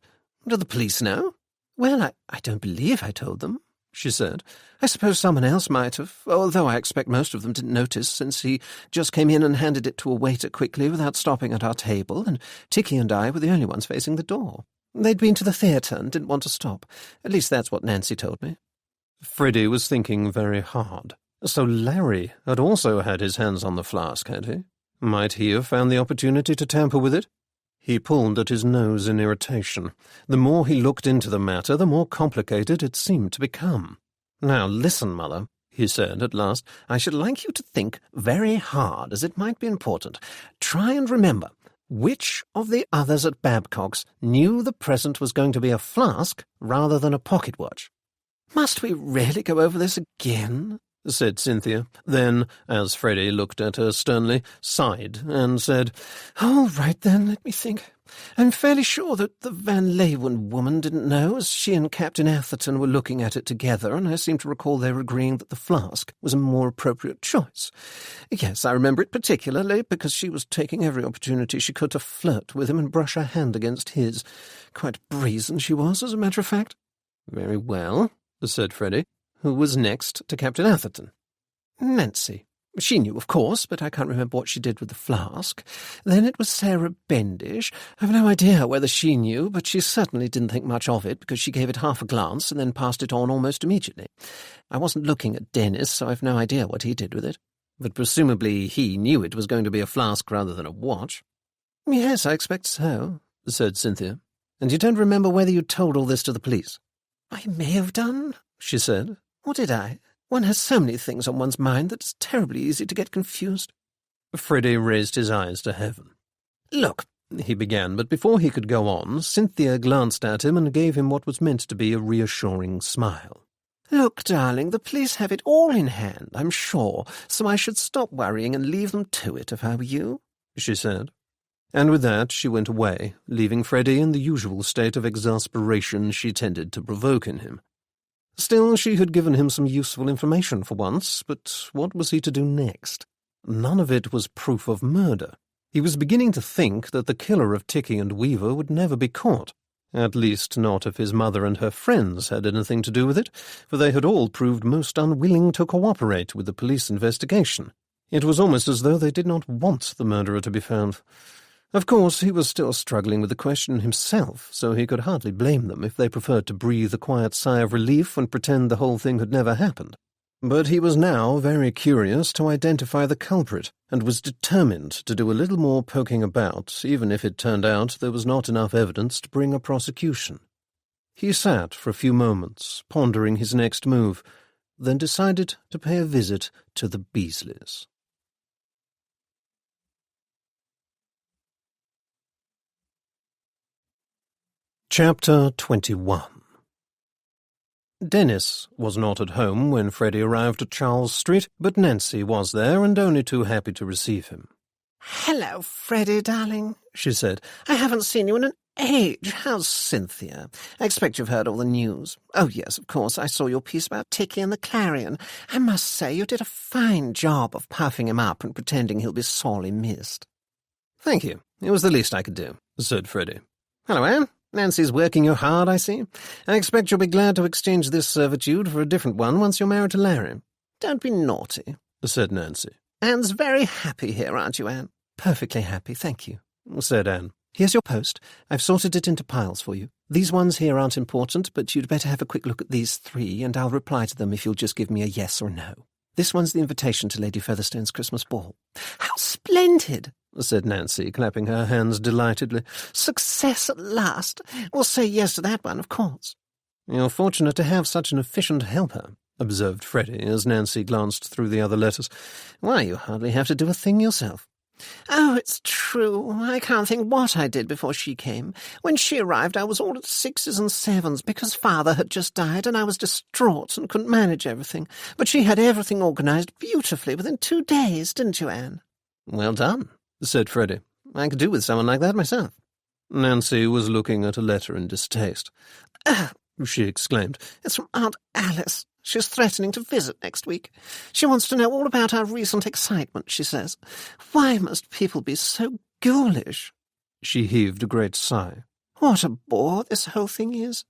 "Do the police know?" "Well, I don't believe I told them," she said. "I suppose someone else might have, although I expect most of them didn't notice, since he just came in and handed it to a waiter quickly without stopping at our table, and Ticky and I were the only ones facing the door. They'd been to the theatre and didn't want to stop. At least that's what Nancy told me." Freddie was thinking very hard. So Larry had also had his hands on the flask, had he? Might he have found the opportunity to tamper with it? He pulled at his nose in irritation. The more he looked into the matter, the more complicated it seemed to become. "Now listen, Mother," he said at last. "I should like you to think very hard, as it might be important. Try and remember, which of the others at Babcock's knew the present was going to be a flask rather than a pocket watch?" "Must we really go over this again?" said Cynthia. Then, as Freddie looked at her sternly, sighed and said, "All right, then, let me think. I'm fairly sure that the Van Leeuwen woman didn't know, as she and Captain Atherton were looking at it together, and I seem to recall they were agreeing that the flask was a more appropriate choice. Yes, I remember it particularly, because she was taking every opportunity she could to flirt with him and brush her hand against his. Quite brazen she was, as a matter of fact." "Very well," said Freddie. "Who was next to Captain Atherton?" "Nancy. She knew, of course, but I can't remember what she did with the flask. Then it was Sarah Bendish. I've no idea whether she knew, but she certainly didn't think much of it, because she gave it half a glance and then passed it on almost immediately. I wasn't looking at Dennis, so I've no idea what he did with it." "But presumably he knew it was going to be a flask rather than a watch." "Yes, I expect so," said Cynthia. "And you don't remember whether you told all this to the police?" "I may have done," she said. "Or did I? One has so many things on one's mind that it's terribly easy to get confused." Freddie raised his eyes to heaven. "Look," he began, but before he could go on, Cynthia glanced at him and gave him what was meant to be a reassuring smile. "Look, darling, the police have it all in hand, I'm sure, so I should stop worrying and leave them to it if I were you," she said. And with that she went away, leaving Freddie in the usual state of exasperation she tended to provoke in him. Still, she had given him some useful information for once, but what was he to do next? None of it was proof of murder. He was beginning to think that the killer of Ticky and Weaver would never be caught. At least not if his mother and her friends had anything to do with it, for they had all proved most unwilling to cooperate with the police investigation. It was almost as though they did not want the murderer to be found. Of course, he was still struggling with the question himself, so he could hardly blame them if they preferred to breathe a quiet sigh of relief and pretend the whole thing had never happened. But he was now very curious to identify the culprit, and was determined to do a little more poking about, even if it turned out there was not enough evidence to bring a prosecution. He sat for a few moments, pondering his next move, then decided to pay a visit to the Beasleys. Chapter 21. Dennis was not at home when Freddie arrived at Charles Street, but Nancy was there and only too happy to receive him. "Hello, Freddie, darling," she said. "I haven't seen you in an age. How's Cynthia? I expect you've heard all the news. Oh, yes, of course, I saw your piece about Ticky and the Clarion. I must say you did a fine job of puffing him up and pretending he'll be sorely missed." "Thank you. It was the least I could do," said Freddie. "Hello, Anne. Nancy's working you hard, I see. I expect you'll be glad to exchange this servitude for a different one once you're married to Larry." "Don't be naughty," said Nancy. "Anne's very happy here, aren't you, Anne?" "Perfectly happy, thank you," said Anne. "Here's your post. I've sorted it into piles for you. These ones here aren't important, but you'd better have a quick look at these 3, and I'll reply to them if you'll just give me a yes or no. This one's the invitation to Lady Featherstone's Christmas ball." "How splendid!" said Nancy, clapping her hands delightedly. "Success at last. We'll say yes to that one, of course." "You're fortunate to have such an efficient helper," observed Freddie, as Nancy glanced through the other letters. "Why, you hardly have to do a thing yourself." "Oh, it's true. I can't think what I did before she came. When she arrived, I was all at 6s and 7s because Father had just died and I was distraught and couldn't manage everything. But she had everything organised beautifully within 2 days, didn't you, Anne?" "Well done," said Freddie. "I could do with someone like that myself." Nancy was looking at a letter in distaste. She exclaimed. "It's from Aunt Alice. She's threatening to visit next week. She wants to know all about our recent excitement, she says. Why must people be so ghoulish?" She heaved a great sigh. "What a bore this whole thing is.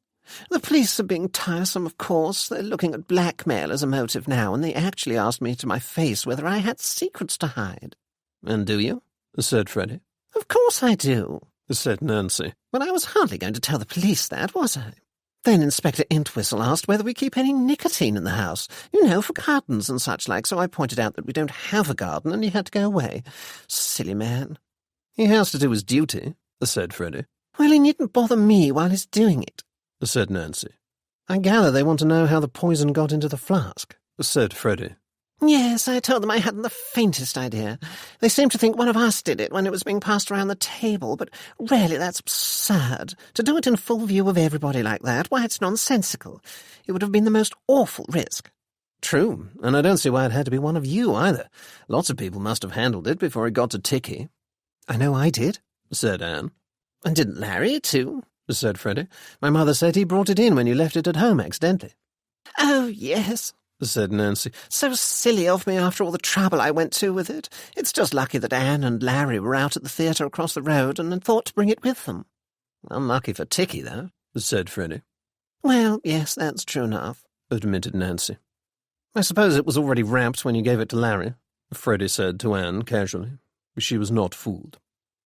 The police are being tiresome, of course. They're looking at blackmail as a motive now, and they actually asked me to my face whether I had secrets to hide." "And do you?" said Freddie. "Of course I do," said Nancy. "But I was hardly going to tell the police that, was I? Then Inspector Entwistle asked whether we keep any nicotine in the house, for gardens and such like, so I pointed out that we don't have a garden and he had to go away. Silly man." "He has to do his duty," said Freddie. "Well, he needn't bother me while he's doing it," said Nancy. "I gather they want to know how the poison got into the flask," said Freddie. "Yes, I told them I hadn't the faintest idea. They seemed to think one of us did it when it was being passed around the table, but really that's absurd. To do it in full view of everybody like that, why, it's nonsensical. It would have been the most awful risk." "True, and I don't see why it had to be one of you either. Lots of people must have handled it before it got to Ticky." "I know I did," said Anne. "And didn't Larry, too?" said Freddie. "My mother said he brought it in when you left it at home accidentally." "Oh, yes," said Nancy. "So silly of me after all the trouble I went to with it. It's just lucky that Anne and Larry were out at the theatre across the road and had thought to bring it with them." "Unlucky for Ticky, though," said Freddie. "Well, yes, that's true enough," admitted Nancy. "I suppose it was already wrapped when you gave it to Larry," Freddie said to Anne casually. She was not fooled.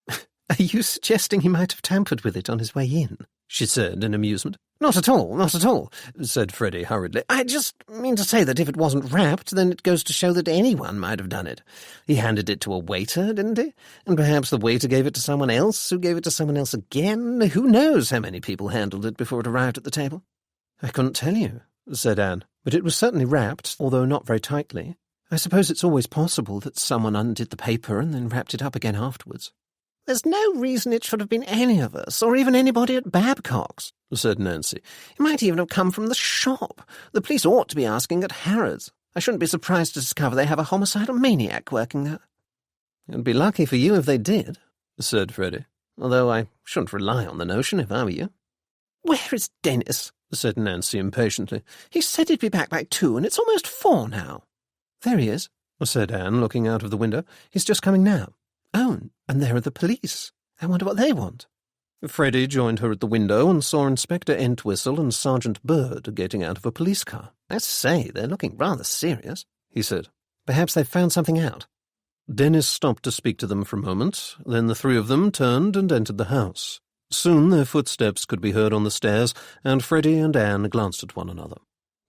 "Are you suggesting he might have tampered with it on his way in?" she said in amusement. Not at all, said Freddie hurriedly. "I just mean to say that if it wasn't wrapped, then it goes to show that anyone might have done it. He handed it to a waiter, didn't he? And perhaps the waiter gave it to someone else, who gave it to someone else again. Who knows how many people handled it before it arrived at the table?" "I couldn't tell you," said Anne, "but it was certainly wrapped, although not very tightly. I suppose it's always possible that someone undid the paper and then wrapped it up again afterwards." "There's no reason it should have been any of us, or even anybody at Babcock's," said Nancy. "It might even have come from the shop. The police ought to be asking at Harrods. I shouldn't be surprised to discover they have a homicidal maniac working there." "It'd be lucky for you if they did," said Freddie, although I shouldn't rely on the notion if I were you. Where is Dennis? Said Nancy impatiently. He said he'd be back by 2, and it's almost 4 now. There he is, said Anne, looking out of the window. He's just coming now. Oh, and there are the police. I wonder what they want. Freddie joined her at the window and saw Inspector Entwistle and Sergeant Bird getting out of a police car. I say, they're looking rather serious, he said. Perhaps they've found something out. Dennis stopped to speak to them for a moment. Then the 3 of them turned and entered the house. Soon their footsteps could be heard on the stairs, and Freddie and Anne glanced at one another.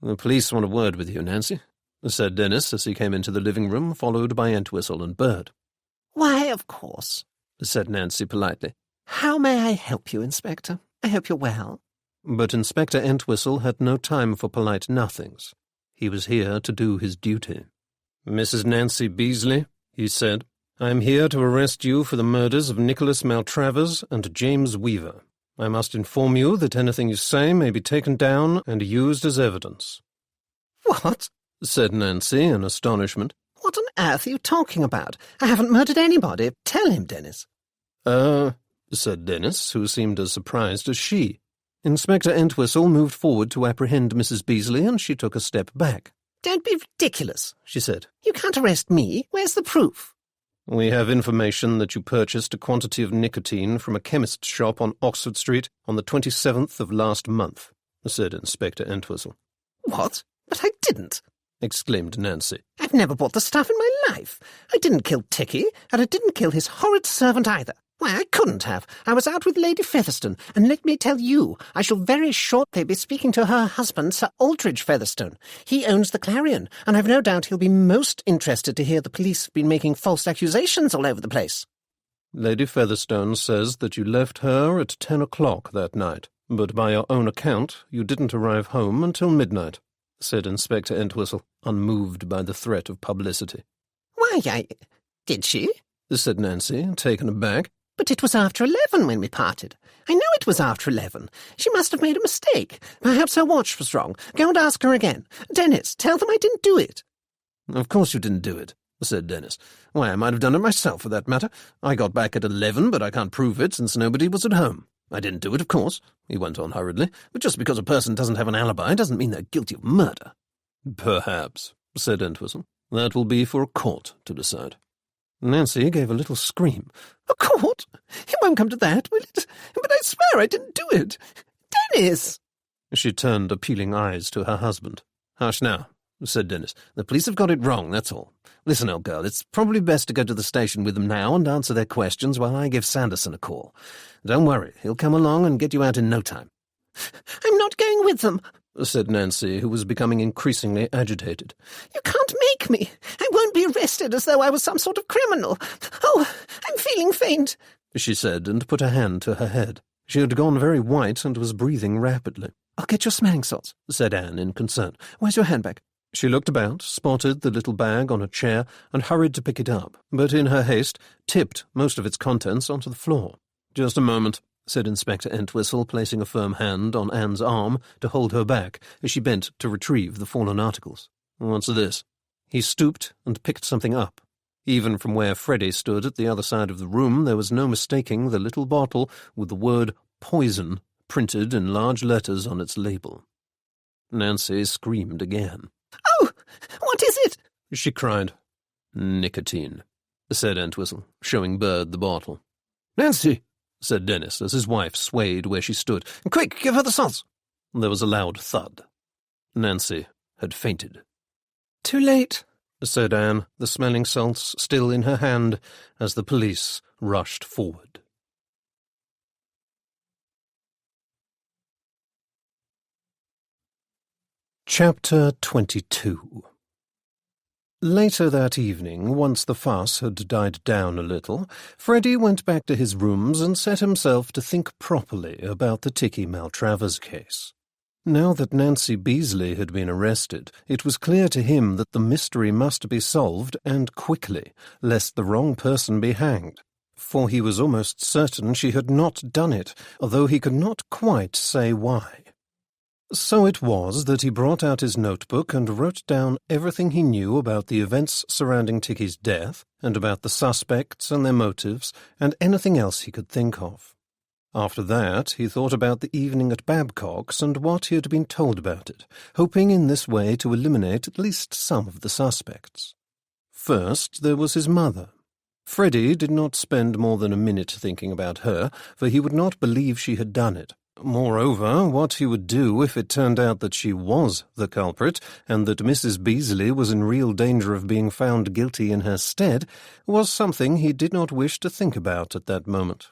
"The police want a word with you, Nancy," said Dennis as he came into the living room, followed by Entwistle and Bird. "Why, of course," said Nancy politely. "How may I help you, Inspector? I hope you're well." But Inspector Entwistle had no time for polite nothings. He was here to do his duty. "Mrs. Nancy Beasley," he said, "I am here to arrest you for the murders of Nicholas Maltravers and James Weaver. I must inform you that anything you say may be taken down and used as evidence." "What?" said Nancy in astonishment. "What on earth are you talking about? I haven't murdered anybody. Tell him, Dennis." Said Dennis, who seemed as surprised as she. Inspector Entwistle moved forward to apprehend Mrs. Beasley, and she took a step back. "Don't be ridiculous," she said. "You can't arrest me. Where's the proof?" "We have information that you purchased a quantity of nicotine from a chemist's shop on Oxford Street on the 27th of last month," said Inspector Entwistle. "What? But I didn't," exclaimed Nancy. "I've never bought the stuff in my life. I didn't kill Ticky, and I didn't kill his horrid servant either. Why, I couldn't have. I was out with Lady Featherstone, and let me tell you, I shall very shortly be speaking to her husband, Sir Aldridge Featherstone. He owns the Clarion, and I've no doubt he'll be most interested to hear the police have been making false accusations all over the place." "Lady Featherstone says that you left her at 10 o'clock that night, but by your own account you didn't arrive home until midnight," said Inspector Entwistle, unmoved by the threat of publicity. "Why, did she?" said Nancy, taken aback. "But it was after 11 when we parted. I know it was after 11. She must have made a mistake. Perhaps her watch was wrong. Go and ask her again. Dennis, tell them I didn't do it." "Of course you didn't do it," said Dennis. "Why, I might have done it myself, for that matter. I got back at 11, but I can't prove it, since nobody was at home. I didn't do it, of course," he went on hurriedly, "but just because a person doesn't have an alibi doesn't mean they're guilty of murder." "Perhaps," said Entwistle. "That will be for a court to decide." Nancy gave a little scream. "A court? It won't come to that, will it? But I swear I didn't do it. Dennis!" She turned appealing eyes to her husband. "Hush now," said Dennis. "The police have got it wrong, that's all. Listen, old girl, it's probably best to go to the station with them now and answer their questions while I give Sanderson a call. Don't worry, he'll come along and get you out in no time." "I'm not going with them," said Nancy, who was becoming increasingly agitated. "You can't make me. I won't be arrested as though I was some sort of criminal. Oh, I'm feeling faint," she said, and put a hand to her head. She had gone very white and was breathing rapidly. "I'll get your smelling salts," said Anne in concern. "Where's your handbag?" She looked about, spotted the little bag on a chair, and hurried to pick it up, but in her haste tipped most of its contents onto the floor. "Just a moment," said Inspector Entwistle, placing a firm hand on Anne's arm to hold her back as she bent to retrieve the fallen articles. "What's this?" He stooped and picked something up. Even from where Freddie stood at the other side of the room, there was no mistaking the little bottle with the word "poison" printed in large letters on its label. Nancy screamed again. "Oh, what is it?" she cried. "Nicotine," said Entwistle, showing Bird the bottle. "Nancy!" said Dennis, as his wife swayed where she stood. "Quick, give her the salts!" There was a loud thud. Nancy had fainted. "Too late," said Anne, the smelling salts still in her hand, as the police rushed forward. Chapter 22. Later that evening, once the fuss had died down a little, Freddie went back to his rooms and set himself to think properly about the Ticky Maltravers case. Now that Nancy Beasley had been arrested, it was clear to him that the mystery must be solved, and quickly, lest the wrong person be hanged. For he was almost certain she had not done it, although he could not quite say why. So it was that he brought out his notebook and wrote down everything he knew about the events surrounding Ticky's death, and about the suspects and their motives, and anything else he could think of. After that, he thought about the evening at Babcock's and what he had been told about it, hoping in this way to eliminate at least some of the suspects. First, there was his mother. Freddie did not spend more than a minute thinking about her, for he would not believe she had done it. Moreover, what he would do if it turned out that she was the culprit, and that Mrs. Beasley was in real danger of being found guilty in her stead, was something he did not wish to think about at that moment.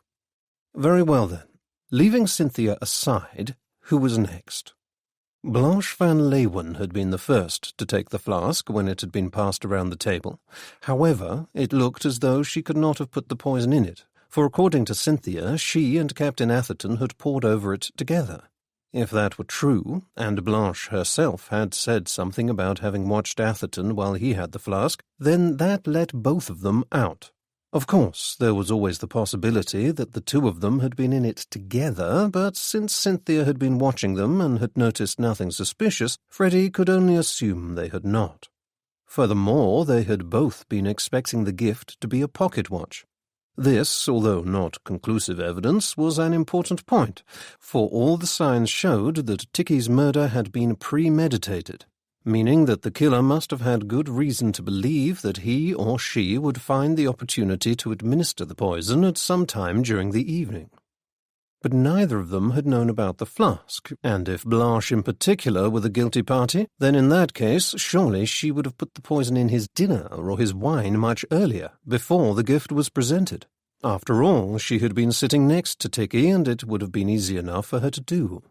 Very well, then. Leaving Cynthia aside, who was next? Blanche Van Leeuwen had been the first to take the flask when it had been passed around the table. However, it looked as though she could not have put the poison in it, for according to Cynthia, she and Captain Atherton had poured over it together. If that were true, and Blanche herself had said something about having watched Atherton while he had the flask, then that let both of them out. Of course, there was always the possibility that the two of them had been in it together, but since Cynthia had been watching them and had noticed nothing suspicious, Freddie could only assume they had not. Furthermore, they had both been expecting the gift to be a pocket watch. This, although not conclusive evidence, was an important point, for all the signs showed that Ticky's murder had been premeditated, meaning that the killer must have had good reason to believe that he or she would find the opportunity to administer the poison at some time during the evening. But neither of them had known about the flask, and if Blanche in particular were the guilty party, then in that case surely she would have put the poison in his dinner or his wine much earlier, before the gift was presented. After all, she had been sitting next to Ticky, and it would have been easy enough for her to do.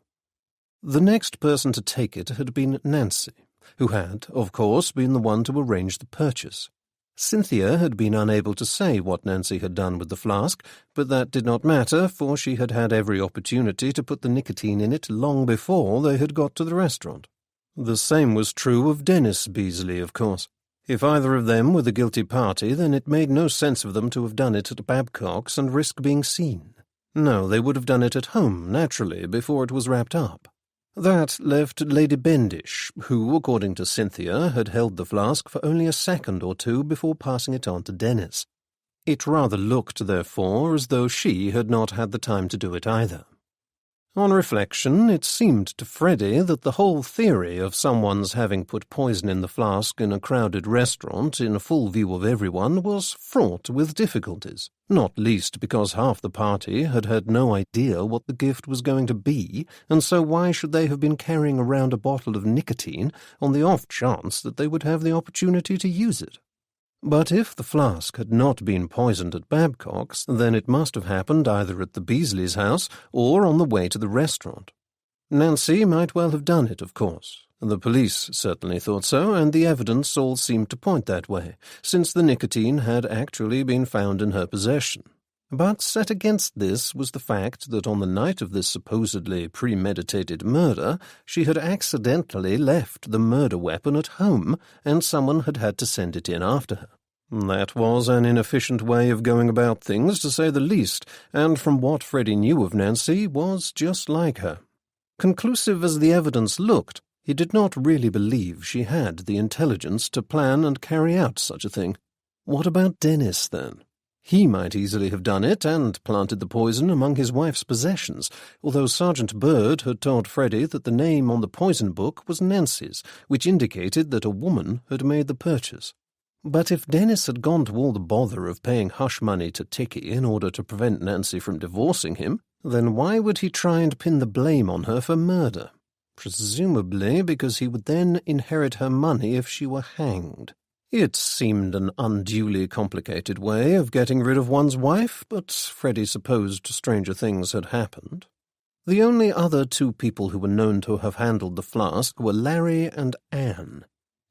The next person to take it had been Nancy, who had, of course, been the one to arrange the purchase. Cynthia had been unable to say what Nancy had done with the flask, but that did not matter, for she had had every opportunity to put the nicotine in it long before they had got to the restaurant. The same was true of Dennis Beasley, of course. If either of them were the guilty party, then it made no sense of them to have done it at Babcock's and risk being seen. No, they would have done it at home, naturally, before it was wrapped up. That left Lady Bendish, who, according to Cynthia, had held the flask for only a second or two before passing it on to Dennis. It rather looked, therefore, as though she had not had the time to do it either. On reflection, it seemed to Freddie that the whole theory of someone's having put poison in the flask in a crowded restaurant in full view of everyone was fraught with difficulties, not least because half the party had had no idea what the gift was going to be, and so why should they have been carrying around a bottle of nicotine on the off chance that they would have the opportunity to use it? But if the flask had not been poisoned at Babcock's, then it must have happened either at the Beasleys' house or on the way to the restaurant. Nancy might well have done it, of course. The police certainly thought so, and the evidence all seemed to point that way, since the nicotine had actually been found in her possession. But set against this was the fact that on the night of this supposedly premeditated murder, she had accidentally left the murder weapon at home, and someone had had to send it in after her. That was an inefficient way of going about things, to say the least, and from what Freddie knew of Nancy, was just like her. Conclusive as the evidence looked, he did not really believe she had the intelligence to plan and carry out such a thing. What about Dennis, then? He might easily have done it and planted the poison among his wife's possessions, although Sergeant Bird had told Freddie that the name on the poison book was Nancy's, which indicated that a woman had made the purchase. But if Dennis had gone to all the bother of paying hush money to Ticky in order to prevent Nancy from divorcing him, then why would he try and pin the blame on her for murder? Presumably because he would then inherit her money if she were hanged. It seemed an unduly complicated way of getting rid of one's wife, but Freddie supposed stranger things had happened. The only other two people who were known to have handled the flask were Larry and Anne.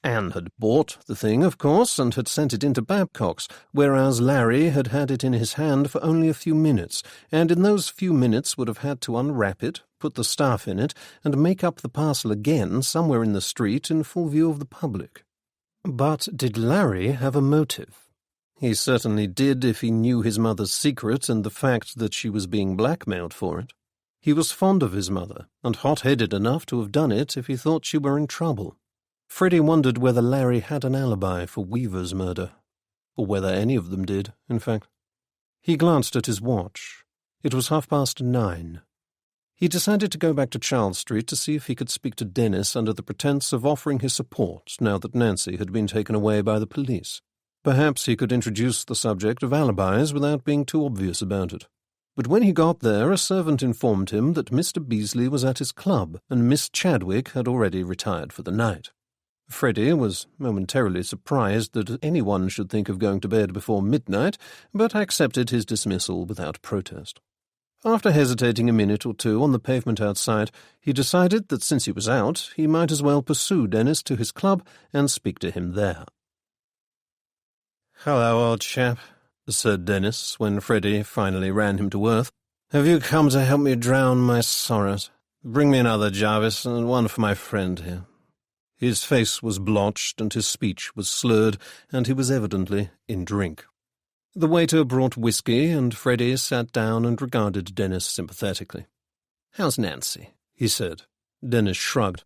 Anne had bought the thing, of course, and had sent it into Babcock's, whereas Larry had had it in his hand for only a few minutes, and in those few minutes would have had to unwrap it, put the stuff in it, and make up the parcel again somewhere in the street in full view of the public. But did Larry have a motive? He certainly did if he knew his mother's secret and the fact that she was being blackmailed for it. He was fond of his mother, and hot-headed enough to have done it if he thought she were in trouble. Freddie wondered whether Larry had an alibi for Weaver's murder. or whether any of them did, in fact. He glanced at his watch. It was 9:30. He decided to go back to Charles Street to see if he could speak to Dennis under the pretense of offering his support now that Nancy had been taken away by the police. Perhaps he could introduce the subject of alibis without being too obvious about it. But when he got there, a servant informed him that Mr. Beasley was at his club and Miss Chadwick had already retired for the night. Freddie was momentarily surprised that anyone should think of going to bed before midnight, but accepted his dismissal without protest. After hesitating a minute or two on the pavement outside, he decided that since he was out, he might as well pursue Dennis to his club and speak to him there. "Hello, old chap," said Dennis, when Freddie finally ran him to earth. "Have you come to help me drown my sorrows? Bring me another, Jarvis, and one for my friend here." His face was blotched and his speech was slurred, and he was evidently in drink. The waiter brought whiskey, and Freddie sat down and regarded Dennis sympathetically. "How's Nancy?" he said. Dennis shrugged.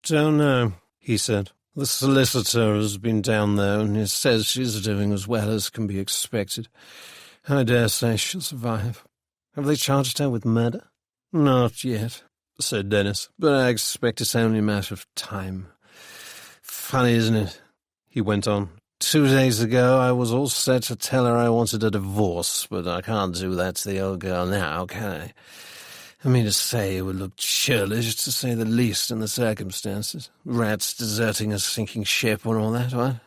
"Don't know," he said. "The solicitor has been down there, and he says she's doing as well as can be expected. I dare say she'll survive." "Have they charged her with murder?" "Not yet," said Dennis, "but I expect it's only a matter of time. Funny, isn't it?" he went on. 2 days ago I was all set to tell her I wanted a divorce, but I can't do that to the old girl now, can I? I mean to say, it would look churlish, to say the least, in the circumstances. Rats deserting a sinking ship and all that, what?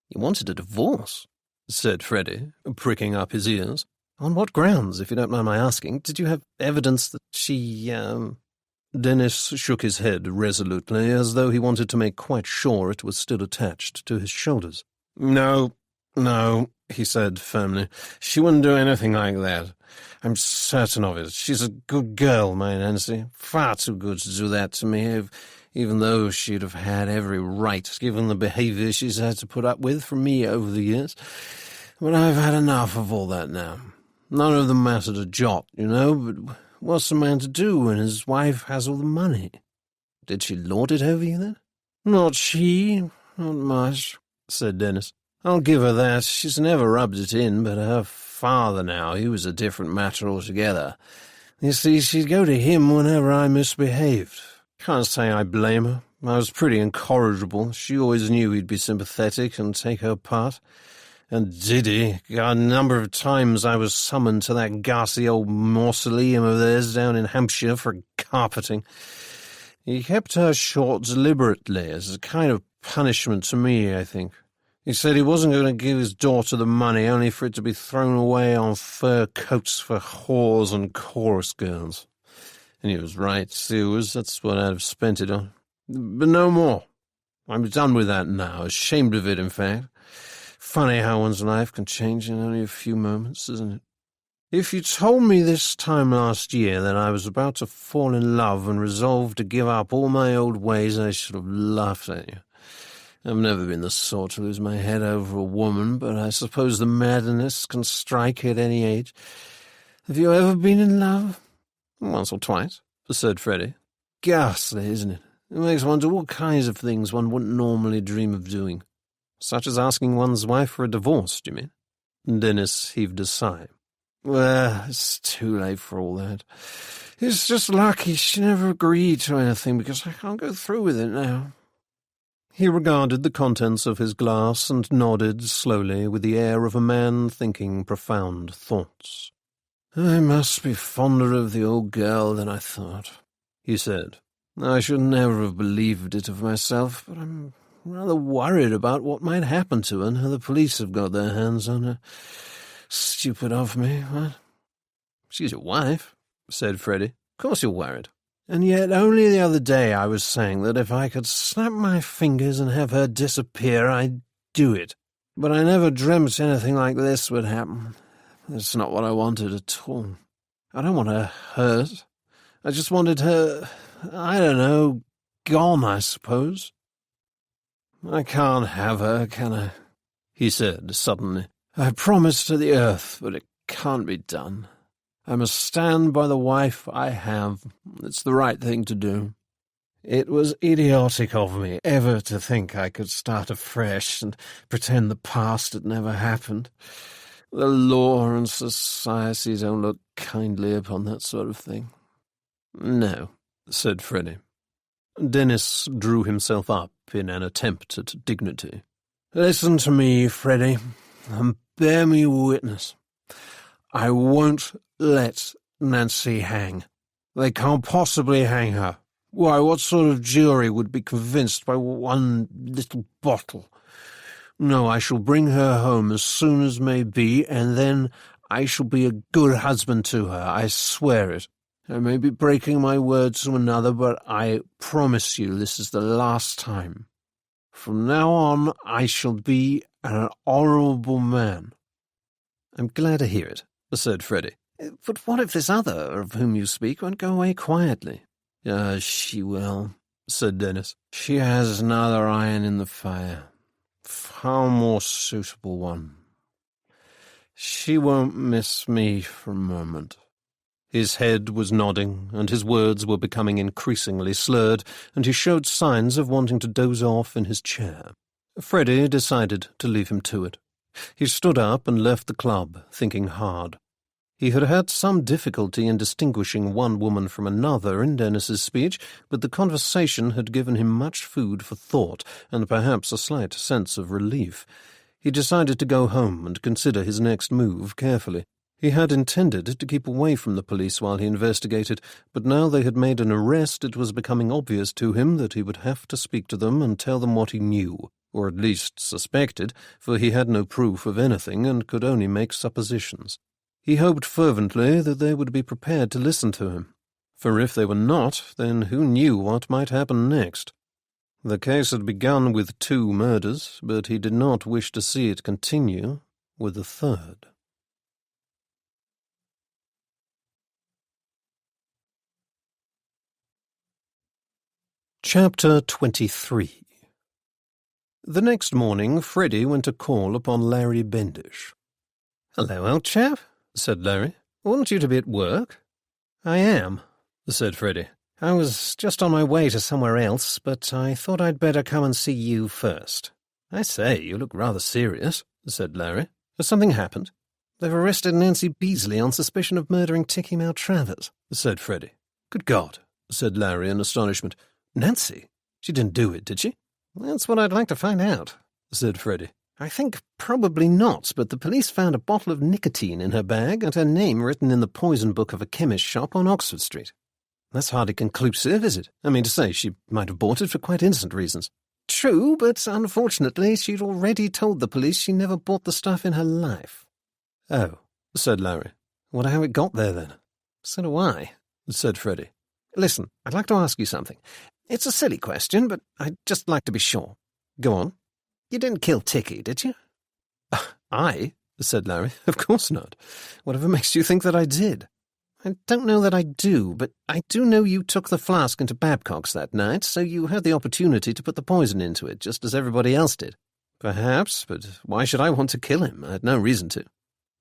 "You wanted a divorce?" said Freddie, pricking up his ears. "On what grounds, if you don't mind my asking? Did you have evidence that she, Dennis shook his head resolutely, as though he wanted to make quite sure it was still attached to his shoulders. No, he said firmly. "She wouldn't do anything like that. I'm certain of it. She's a good girl, my Nancy. Far too good to do that to me, even though she'd have had every right, given the behaviour she's had to put up with from me over the years. But I've had enough of all that now. None of them mattered a jot, you know, but what's a man to do when his wife has all the money?" "Did she lord it over you, then?" "Not she, not much," said Dennis. "I'll give her that. She's never rubbed it in, but her father now, he was a different matter altogether. You see, she'd go to him whenever I misbehaved. Can't say I blame her. I was pretty incorrigible. She always knew he'd be sympathetic and take her part. And did he? A number of times I was summoned to that ghastly old mausoleum of theirs down in Hampshire for carpeting. He kept her short deliberately, as a kind of punishment to me, I think. He said he wasn't going to give his daughter the money only for it to be thrown away on fur coats for whores and chorus girls. And he was right, that's what I'd have spent it on. But no more. I'm done with that now, ashamed of it, in fact. Funny how one's life can change in only a few moments, isn't it? If you told me this time last year that I was about to fall in love and resolved to give up all my old ways, I should have laughed at you. I've never been the sort to lose my head over a woman, but I suppose the madness can strike at any age. Have you ever been in love?" "Once or twice," said Freddie. "Ghastly, isn't it? It makes one do all kinds of things one wouldn't normally dream of doing." "Such as asking one's wife for a divorce, do you mean?" Dennis heaved a sigh. "Well, it's too late for all that. It's just lucky she never agreed to anything, because I can't go through with it now." He regarded the contents of his glass and nodded slowly with the air of a man thinking profound thoughts. "I must be fonder of the old girl than I thought," he said. "I should never have believed it of myself, but I'm rather worried about what might happen to her now the police have got their hands on her. Stupid of me, what?" "She's your wife," said Freddie. "Of course you're worried." "And yet only the other day I was saying that if I could snap my fingers and have her disappear, I'd do it. But I never dreamt anything like this would happen. It's not what I wanted at all. I don't want her hurt. I just wanted her, I don't know, gone, I suppose." "I can't have her, can I?" he said suddenly. "I promised to the earth, but it can't be done. I must stand by the wife I have. It's the right thing to do." It was idiotic of me ever to think I could start afresh and pretend the past had never happened. The law and society don't look kindly upon that sort of thing. No, said Freddie. Dennis drew himself up in an attempt at dignity. Listen to me, Freddie, and bear me witness. I won't let Nancy hang. They can't possibly hang her. Why, what sort of jury would be convinced by one little bottle? No, I shall bring her home as soon as may be, and then I shall be a good husband to her, I swear it. I may be breaking my word to another, but I promise you this is the last time. From now on, I shall be an honourable man. I'm glad to hear it, said Freddie. But what if this other of whom you speak won't go away quietly? She will, said Dennis. She has another iron in the fire. Far more suitable one. She won't miss me for a moment. His head was nodding, and his words were becoming increasingly slurred, and he showed signs of wanting to doze off in his chair. Freddie decided to leave him to it. He stood up and left the club, thinking hard. He had had some difficulty in distinguishing one woman from another in Dennis's speech, but the conversation had given him much food for thought, and perhaps a slight sense of relief. He decided to go home and consider his next move carefully. He had intended to keep away from the police while he investigated, but now they had made an arrest, it was becoming obvious to him that he would have to speak to them and tell them what he knew, or at least suspected, for he had no proof of anything and could only make suppositions. He hoped fervently that they would be prepared to listen to him, for if they were not, then who knew what might happen next? The case had begun with 2 murders, but he did not wish to see it continue with a third. Chapter 23. The next morning, Freddie went to call upon Larry Bendish. "Hello, old chap," said Larry. "Oughtn't you to be at work?" "I am," said Freddie. "I was just on my way to somewhere else, but I thought I'd better come and see you first." "I say, you look rather serious," said Larry. "Has something happened?" "They've arrested Nancy Beasley on suspicion of murdering Tiki Maltravers," said Freddie. "Good God," said Larry in astonishment. "Nancy? She didn't do it, did she?" "That's what I'd like to find out," said Freddie. "I think probably not, but the police found a bottle of nicotine in her bag and her name written in the poison book of a chemist's shop on Oxford Street." "That's hardly conclusive, is it? I mean to say, she might have bought it for quite innocent reasons." "True, but unfortunately she'd already told the police she never bought the stuff in her life." "Oh," said Larry. "Wonder how it got there, then?" "So do I," said Freddie. "Listen, I'd like to ask you something. It's a silly question, but I'd just like to be sure." "Go on." "You didn't kill Tiki, did you?" "I?" said Larry. "Of course not. Whatever makes you think that I did?" "I don't know that I do, but I do know you took the flask into Babcock's that night, so you had the opportunity to put the poison into it, just as everybody else did." "Perhaps, but why should I want to kill him? I had no reason to."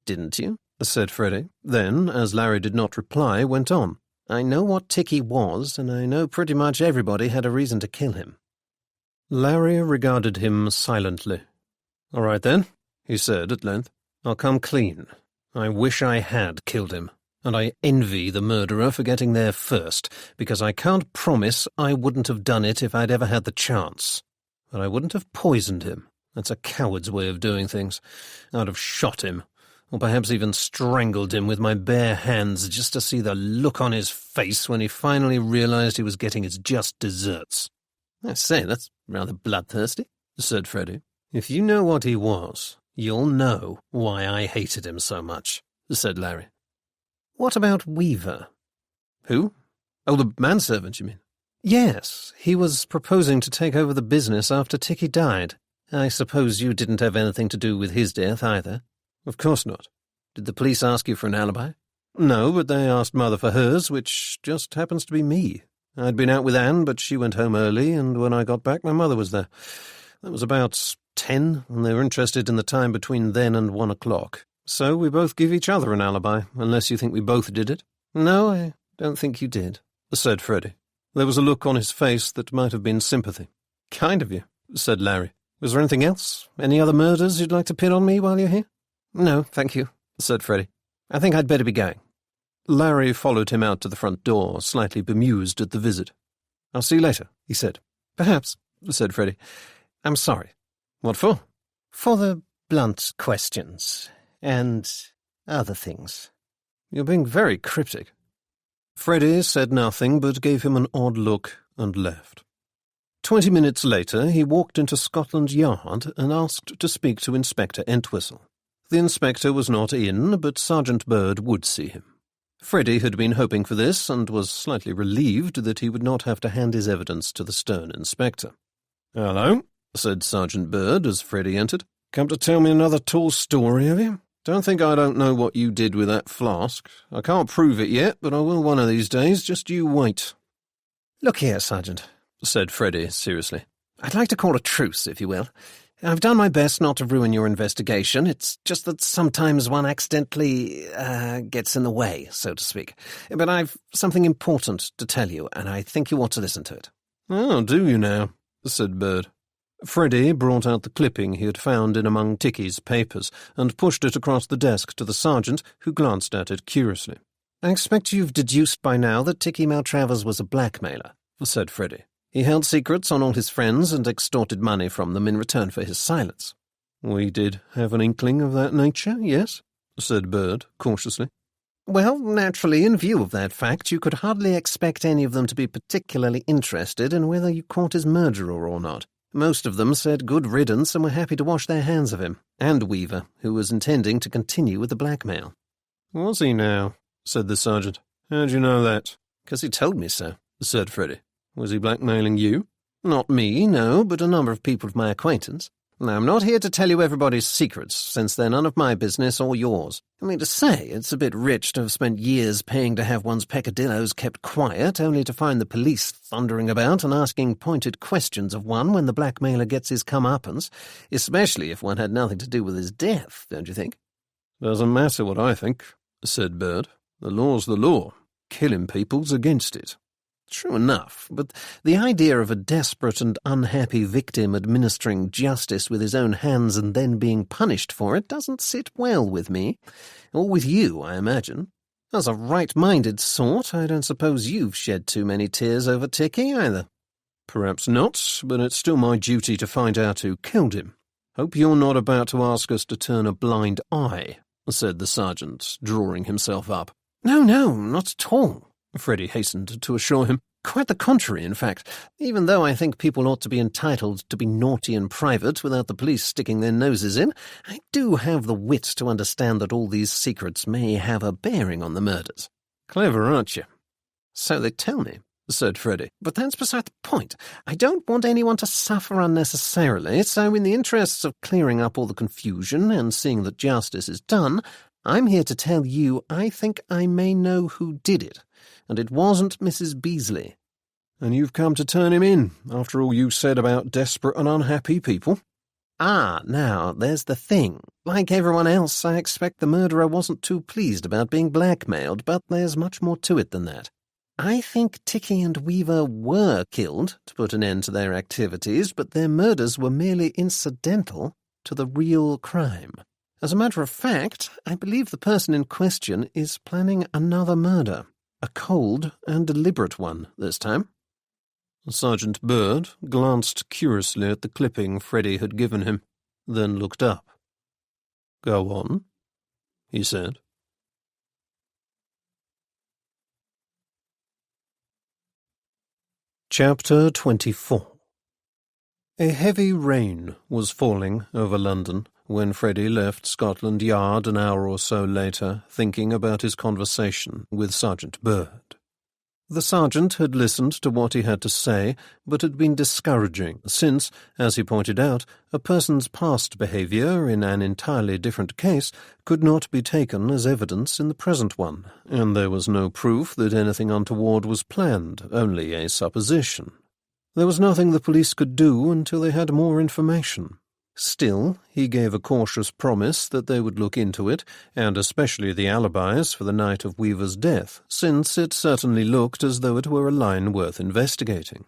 "Didn't you?" said Freddie. Then, as Larry did not reply, went on. "I know what Tiki was, and I know pretty much everybody had a reason to kill him." Larry regarded him silently. "All right, then," he said at length. "I'll come clean. I wish I had killed him, and I envy the murderer for getting there first, because I can't promise I wouldn't have done it if I'd ever had the chance. But I wouldn't have poisoned him. That's a coward's way of doing things. I'd have shot him, or perhaps even strangled him with my bare hands just to see the look on his face when he finally realized he was getting his just deserts." "I say, that's rather bloodthirsty," said Freddie. "If you know what he was, you'll know why I hated him so much," said Larry. "What about Weaver?" "Who? Oh, the manservant, you mean?" "Yes, he was proposing to take over the business after Tiki died. I suppose you didn't have anything to do with his death either?" "Of course not." "Did the police ask you for an alibi?" "No, but they asked Mother for hers, which just happens to be me. I'd been out with Anne, but she went home early, and when I got back, my mother was there. That was about 10, and they were interested in the time between then and 1 o'clock. So we both give each other an alibi, unless you think we both did it." "No, I don't think you did," said Freddie. There was a look on his face that might have been sympathy. "Kind of you," said Larry. "Was there anything else? Any other murders you'd like to pin on me while you're here?" "No, thank you," said Freddie. "I think I'd better be going." Larry followed him out to the front door, slightly bemused at the visit. "I'll see you later," he said. "Perhaps," said Freddie. "I'm sorry." "What for?" "For the blunt questions. And other things." "You're being very cryptic." Freddie said nothing but gave him an odd look and left. 20 minutes later, he walked into Scotland Yard and asked to speak to Inspector Entwistle. The inspector was not in, but Sergeant Bird would see him. Freddie had been hoping for this and was slightly relieved that he would not have to hand his evidence to the stern inspector. "Hello," said Sergeant Bird as Freddie entered. "Come to tell me another tall story, have you? Don't think I don't know what you did with that flask. I can't prove it yet, but I will one of these days. Just you wait." "Look here, Sergeant," said Freddie seriously. "I'd like to call a truce, if you will. I've done my best not to ruin your investigation. It's just that sometimes one accidentally gets in the way, so to speak. But I've something important to tell you, and I think you ought to listen to it." "Oh, do you now?" said Bird. Freddie brought out the clipping he had found in among Ticky's papers and pushed it across the desk to the sergeant, who glanced at it curiously. "I expect you've deduced by now that Ticky Maltravers was a blackmailer," said Freddie. "He held secrets on all his friends and extorted money from them in return for his silence." "We did have an inkling of that nature, yes," said Bird cautiously. "Well, naturally, in view of that fact, you could hardly expect any of them to be particularly interested in whether you caught his murderer or not. Most of them said good riddance and were happy to wash their hands of him, and Weaver, who was intending to continue with the blackmail." "Was he now?" said the sergeant. "How'd you know that?" "'Cause he told me so," said Freddie. "Was he blackmailing you?" "Not me, no, but a number of people of my acquaintance. Now, I'm not here to tell you everybody's secrets, since they're none of my business or yours. I mean to say, it's a bit rich to have spent years paying to have one's peccadilloes kept quiet, only to find the police thundering about and asking pointed questions of one when the blackmailer gets his comeuppance, especially if one had nothing to do with his death, don't you think?" "Doesn't matter what I think," said Bird. "The law's the law. Killing people's against it." "True enough, but the idea of a desperate and unhappy victim administering justice with his own hands and then being punished for it doesn't sit well with me. Or with you, I imagine. As a right-minded sort, I don't suppose you've shed too many tears over Ticky, either." "Perhaps not, but it's still my duty to find out who killed him. Hope you're not about to ask us to turn a blind eye," said the sergeant, drawing himself up. "No, not at all," Freddie hastened to assure him. "Quite the contrary, in fact. Even though I think people ought to be entitled to be naughty in private without the police sticking their noses in, I do have the wit to understand that all these secrets may have a bearing on the murders." "Clever, aren't you?" "So they tell me," said Freddie. "But that's beside the point. I don't want anyone to suffer unnecessarily, so in the interests of clearing up all the confusion and seeing that justice is done, I'm here to tell you I think I may know who did it. And it wasn't Mrs. Beasley." "And you've come to turn him in, after all you said about desperate and unhappy people?" Now, there's the thing. Like everyone else, I expect the murderer wasn't too pleased about being blackmailed, but there's much more to it than that. I think Ticky and Weaver were killed to put an end to their activities, but their murders were merely incidental to the real crime. As a matter of fact, I believe the person in question is planning another murder. A cold and deliberate one this time." Sergeant Bird glanced curiously at the clipping Freddie had given him, then looked up. "Go on," he said. Chapter 24. A heavy rain was falling over London when Freddie left Scotland Yard an hour or so later, thinking about his conversation with Sergeant Bird. The sergeant had listened to what he had to say, but had been discouraging, since, as he pointed out, a person's past behaviour in an entirely different case could not be taken as evidence in the present one, and there was no proof that anything untoward was planned, only a supposition. There was nothing the police could do until they had more information. Still, he gave a cautious promise that they would look into it, and especially the alibis for the night of Weaver's death, since it certainly looked as though it were a line worth investigating.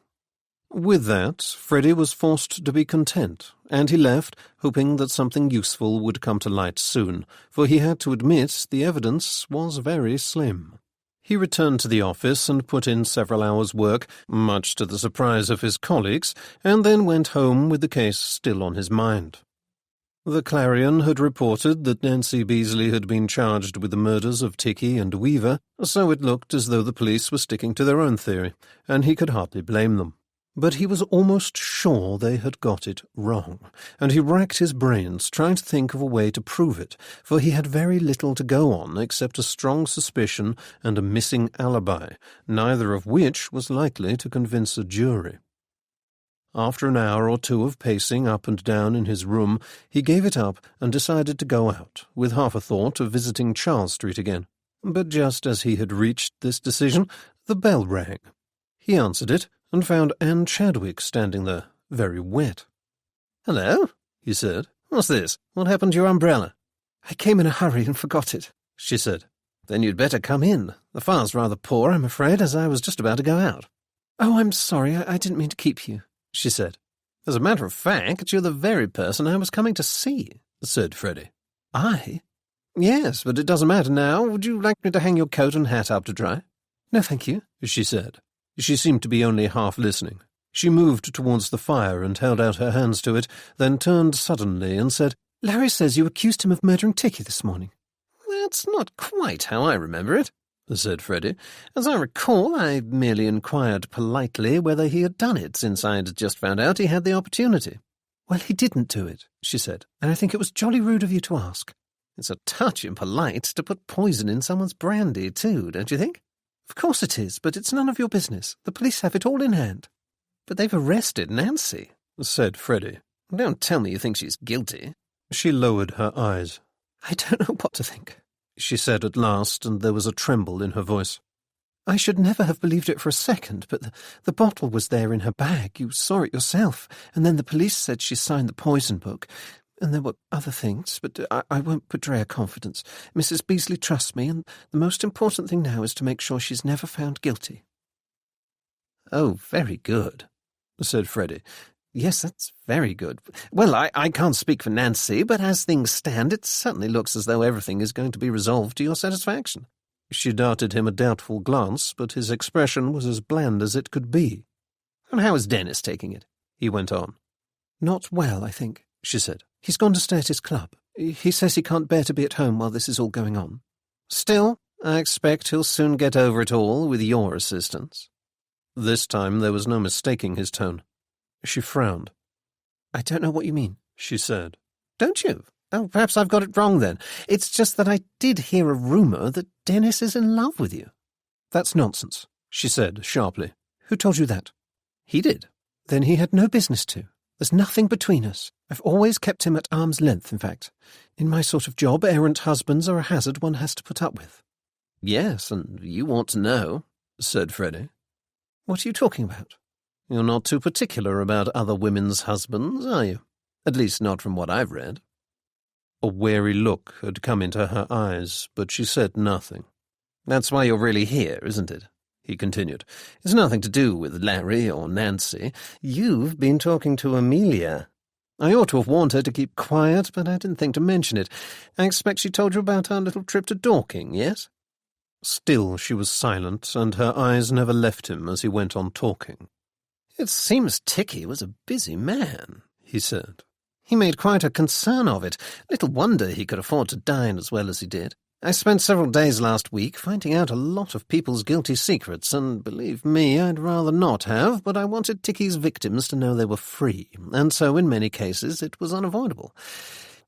With that, Freddie was forced to be content, and he left, hoping that something useful would come to light soon, for he had to admit the evidence was very slim. He returned to the office and put in several hours' work, much to the surprise of his colleagues, and then went home with the case still on his mind. The Clarion had reported that Nancy Beasley had been charged with the murders of Ticky and Weaver, so it looked as though the police were sticking to their own theory, and he could hardly blame them. But he was almost sure they had got it wrong, and he racked his brains trying to think of a way to prove it, for he had very little to go on except a strong suspicion and a missing alibi, neither of which was likely to convince a jury. After an hour or two of pacing up and down in his room, he gave it up and decided to go out, with half a thought of visiting Charles Street again. But just as he had reached this decision, the bell rang. He answered it, and found Anne Chadwick standing there, very wet. "Hello," he said. "What's this? What happened to your umbrella?" "I came in a hurry and forgot it," she said. "Then you'd better come in. The fire's rather poor, I'm afraid, as I was just about to go out." "Oh, I'm sorry. I didn't mean to keep you," she said. "As a matter of fact, you're the very person I was coming to see," said Freddie. "I?" "Yes, but it doesn't matter now. Would you like me to hang your coat and hat up to dry?" "No, thank you," she said. She seemed to be only half listening. She moved towards the fire and held out her hands to it, then turned suddenly and said, "Larry says you accused him of murdering Ticky this morning." "That's not quite how I remember it," said Freddie. "As I recall, I merely inquired politely whether he had done it, since I'd just found out he had the opportunity." "Well, he didn't do it," she said, "and I think it was jolly rude of you to ask." "It's a touch impolite to put poison in someone's brandy, too, don't you think?" "Of course it is, but it's none of your business. The police have it all in hand." "But they've arrested Nancy," said Freddie. "Don't tell me you think she's guilty." She lowered her eyes. "I don't know what to think," she said at last, and there was a tremble in her voice. "I should never have believed it for a second, but the bottle was there in her bag. You saw it yourself, and then the police said she signed the poison book. And there were other things, but I won't betray her confidence. Mrs. Beasley trusts me, and the most important thing now is to make sure she's never found guilty." "Oh, very good," said Freddie. "Yes, that's very good. Well, I can't speak for Nancy, but as things stand, it certainly looks as though everything is going to be resolved to your satisfaction." She darted him a doubtful glance, but his expression was as bland as it could be. "And how is Dennis taking it?" he went on. "Not well, I think," she said. "He's gone to stay at his club. He says he can't bear to be at home while this is all going on." "Still, I expect he'll soon get over it all with your assistance." This time there was no mistaking his tone. She frowned. "I don't know what you mean," she said. "Don't you? Oh, perhaps I've got it wrong then. It's just that I did hear a rumour that Dennis is in love with you." "That's nonsense," she said sharply. "Who told you that?" "He did." "Then he had no business to. There's nothing between us. I've always kept him at arm's length, in fact. In my sort of job, errant husbands are a hazard one has to put up with." "Yes, and you ought to know," said Freddie. "What are you talking about?" "You're not too particular about other women's husbands, are you? At least not from what I've read." A wary look had come into her eyes, but she said nothing. "That's why you're really here, isn't it?" he continued. "It's nothing to do with Larry or Nancy. You've been talking to Amelia. I ought to have warned her to keep quiet, but I didn't think to mention it. I expect she told you about our little trip to Dorking, yes?" Still she was silent, and her eyes never left him as he went on talking. "It seems Ticky was a busy man," he said. "He made quite a concern of it. Little wonder he could afford to dine as well as he did. I spent several days last week finding out a lot of people's guilty secrets, and believe me, I'd rather not have, but I wanted Ticky's victims to know they were free, and so in many cases it was unavoidable.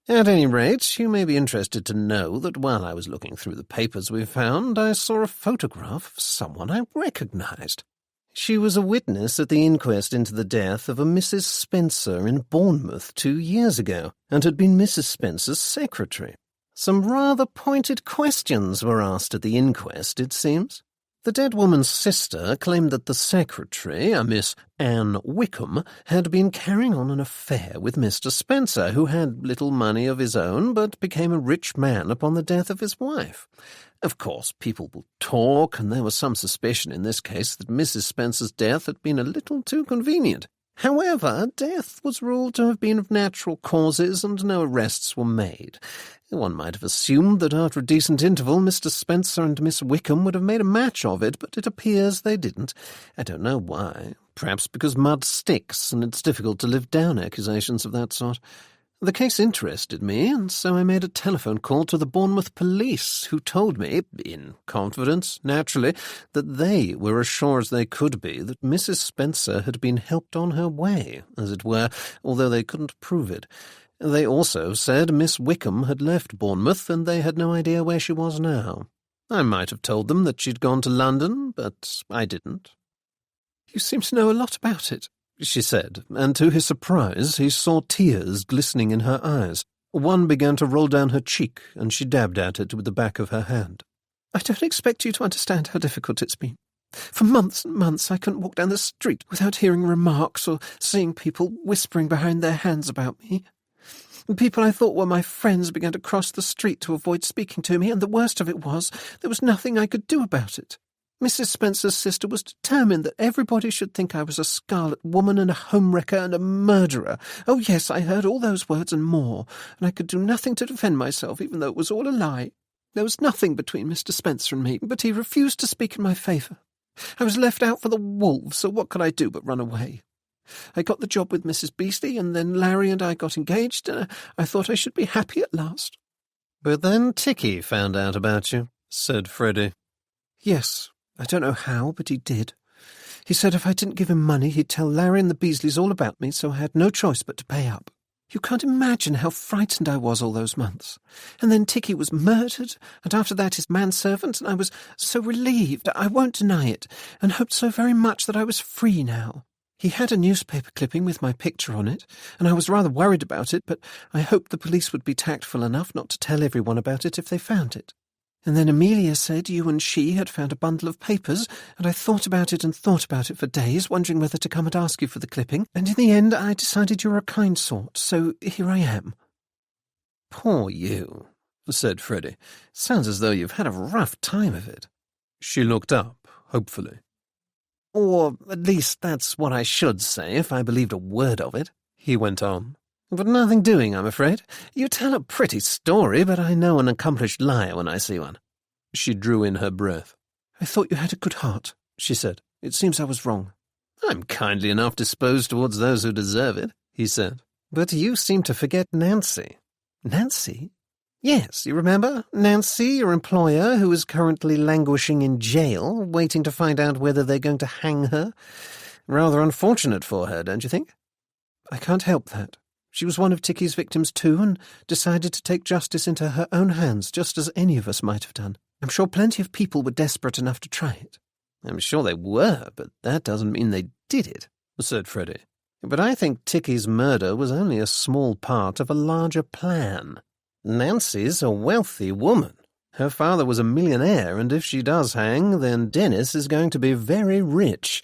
At any rate, you may be interested to know that while I was looking through the papers we found, I saw a photograph of someone I recognized. She was a witness at the inquest into the death of a Mrs. Spencer in Bournemouth 2 years ago, and had been Mrs. Spencer's secretary. Some rather pointed questions were asked at the inquest, it seems. The dead woman's sister claimed that the secretary, a Miss Anne Wickham, had been carrying on an affair with Mr. Spencer, who had little money of his own, but became a rich man upon the death of his wife. Of course, people will talk, and there was some suspicion in this case that Mrs. Spencer's death had been a little too convenient. However, death was ruled to have been of natural causes, and no arrests were made. One might have assumed that after a decent interval Mr. Spencer and Miss Wickham would have made a match of it, but it appears they didn't. I don't know why. Perhaps because mud sticks, and it's difficult to live down accusations of that sort. The case interested me, and so I made a telephone call to the Bournemouth police, who told me, in confidence, naturally, that they were as sure as they could be that Mrs. Spencer had been helped on her way, as it were, although they couldn't prove it. They also said Miss Wickham had left Bournemouth, and they had no idea where she was now. I might have told them that she'd gone to London, but I didn't. "You seem to know a lot about it," she said, and to his surprise he saw tears glistening in her eyes. One began to roll down her cheek, and she dabbed at it with the back of her hand. "I don't expect you to understand how difficult it's been. For months and months I couldn't walk down the street without hearing remarks or seeing people whispering behind their hands about me. People I thought were my friends began to cross the street to avoid speaking to me, and the worst of it was, there was nothing I could do about it. Mrs. Spencer's sister was determined that everybody should think I was a scarlet woman and a homewrecker and a murderer. Oh, yes, I heard all those words and more, and I could do nothing to defend myself, even though it was all a lie. There was nothing between Mr. Spencer and me, but he refused to speak in my favour. I was left out for the wolves, so what could I do but run away? I got the job with Mrs. Beasley, and then Larry and I got engaged, and I thought I should be happy at last." "But then Ticky found out about you," said Freddie. "Yes, I don't know how, but he did. He said if I didn't give him money, he'd tell Larry and the Beasleys all about me, so I had no choice but to pay up. You can't imagine how frightened I was all those months. And then Ticky was murdered, and after that his manservant, and I was so relieved, I won't deny it, and hoped so very much that I was free now. He had a newspaper clipping with my picture on it, and I was rather worried about it, but I hoped the police would be tactful enough not to tell everyone about it if they found it. And then Amelia said you and she had found a bundle of papers, and I thought about it for days, wondering whether to come and ask you for the clipping, and in the end I decided you were a kind sort, so here I am." "Poor you," said Freddie. "Sounds as though you've had a rough time of it." She looked up, hopefully. "Or at least that's what I should say if I believed a word of it," he went on. "But nothing doing, I'm afraid. You tell a pretty story, but I know an accomplished liar when I see one." She drew in her breath. "I thought you had a good heart," she said. "It seems I was wrong." "I'm kindly enough disposed towards those who deserve it," he said. "But you seem to forget Nancy." "Nancy?" "Yes, you remember? Nancy, your employer, who is currently languishing in jail, waiting to find out whether they're going to hang her. Rather unfortunate for her, don't you think?" "I can't help that. She was one of Ticky's victims too, and decided to take justice into her own hands, just as any of us might have done. I'm sure plenty of people were desperate enough to try it." "I'm sure they were, but that doesn't mean they did it," said Freddie. "But I think Ticky's murder was only a small part of a larger plan. Nancy's a wealthy woman. Her father was a millionaire, and if she does hang, then Dennis is going to be very rich.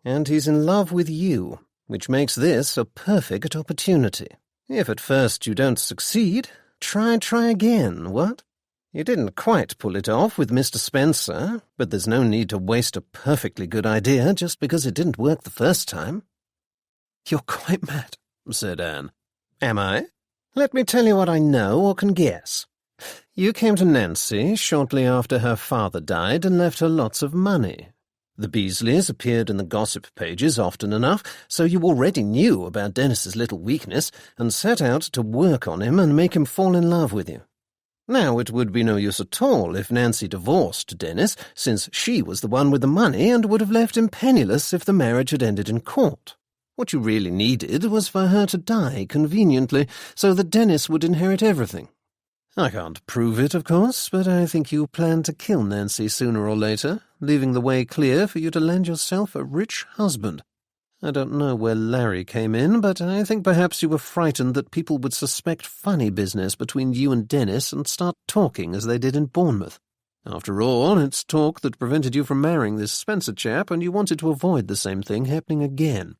And he's in love with you, which makes this a perfect opportunity. If at first you don't succeed, try again, what? You didn't quite pull it off with Mr. Spencer, but there's no need to waste a perfectly good idea just because it didn't work the first time." "You're quite mad," said Anne. "Am I? Let me tell you what I know or can guess. You came to Nancy shortly after her father died and left her lots of money. The Beasleys appeared in the gossip pages often enough, so you already knew about Dennis's little weakness and set out to work on him and make him fall in love with you. Now, it would be no use at all if Nancy divorced Dennis, since she was the one with the money and would have left him penniless if the marriage had ended in court. What you really needed was for her to die conveniently, so that Dennis would inherit everything. I can't prove it, of course, but I think you planned to kill Nancy sooner or later, leaving the way clear for you to land yourself a rich husband. I don't know where Larry came in, but I think perhaps you were frightened that people would suspect funny business between you and Dennis and start talking as they did in Bournemouth. After all, it's talk that prevented you from marrying this Spencer chap, and you wanted to avoid the same thing happening again.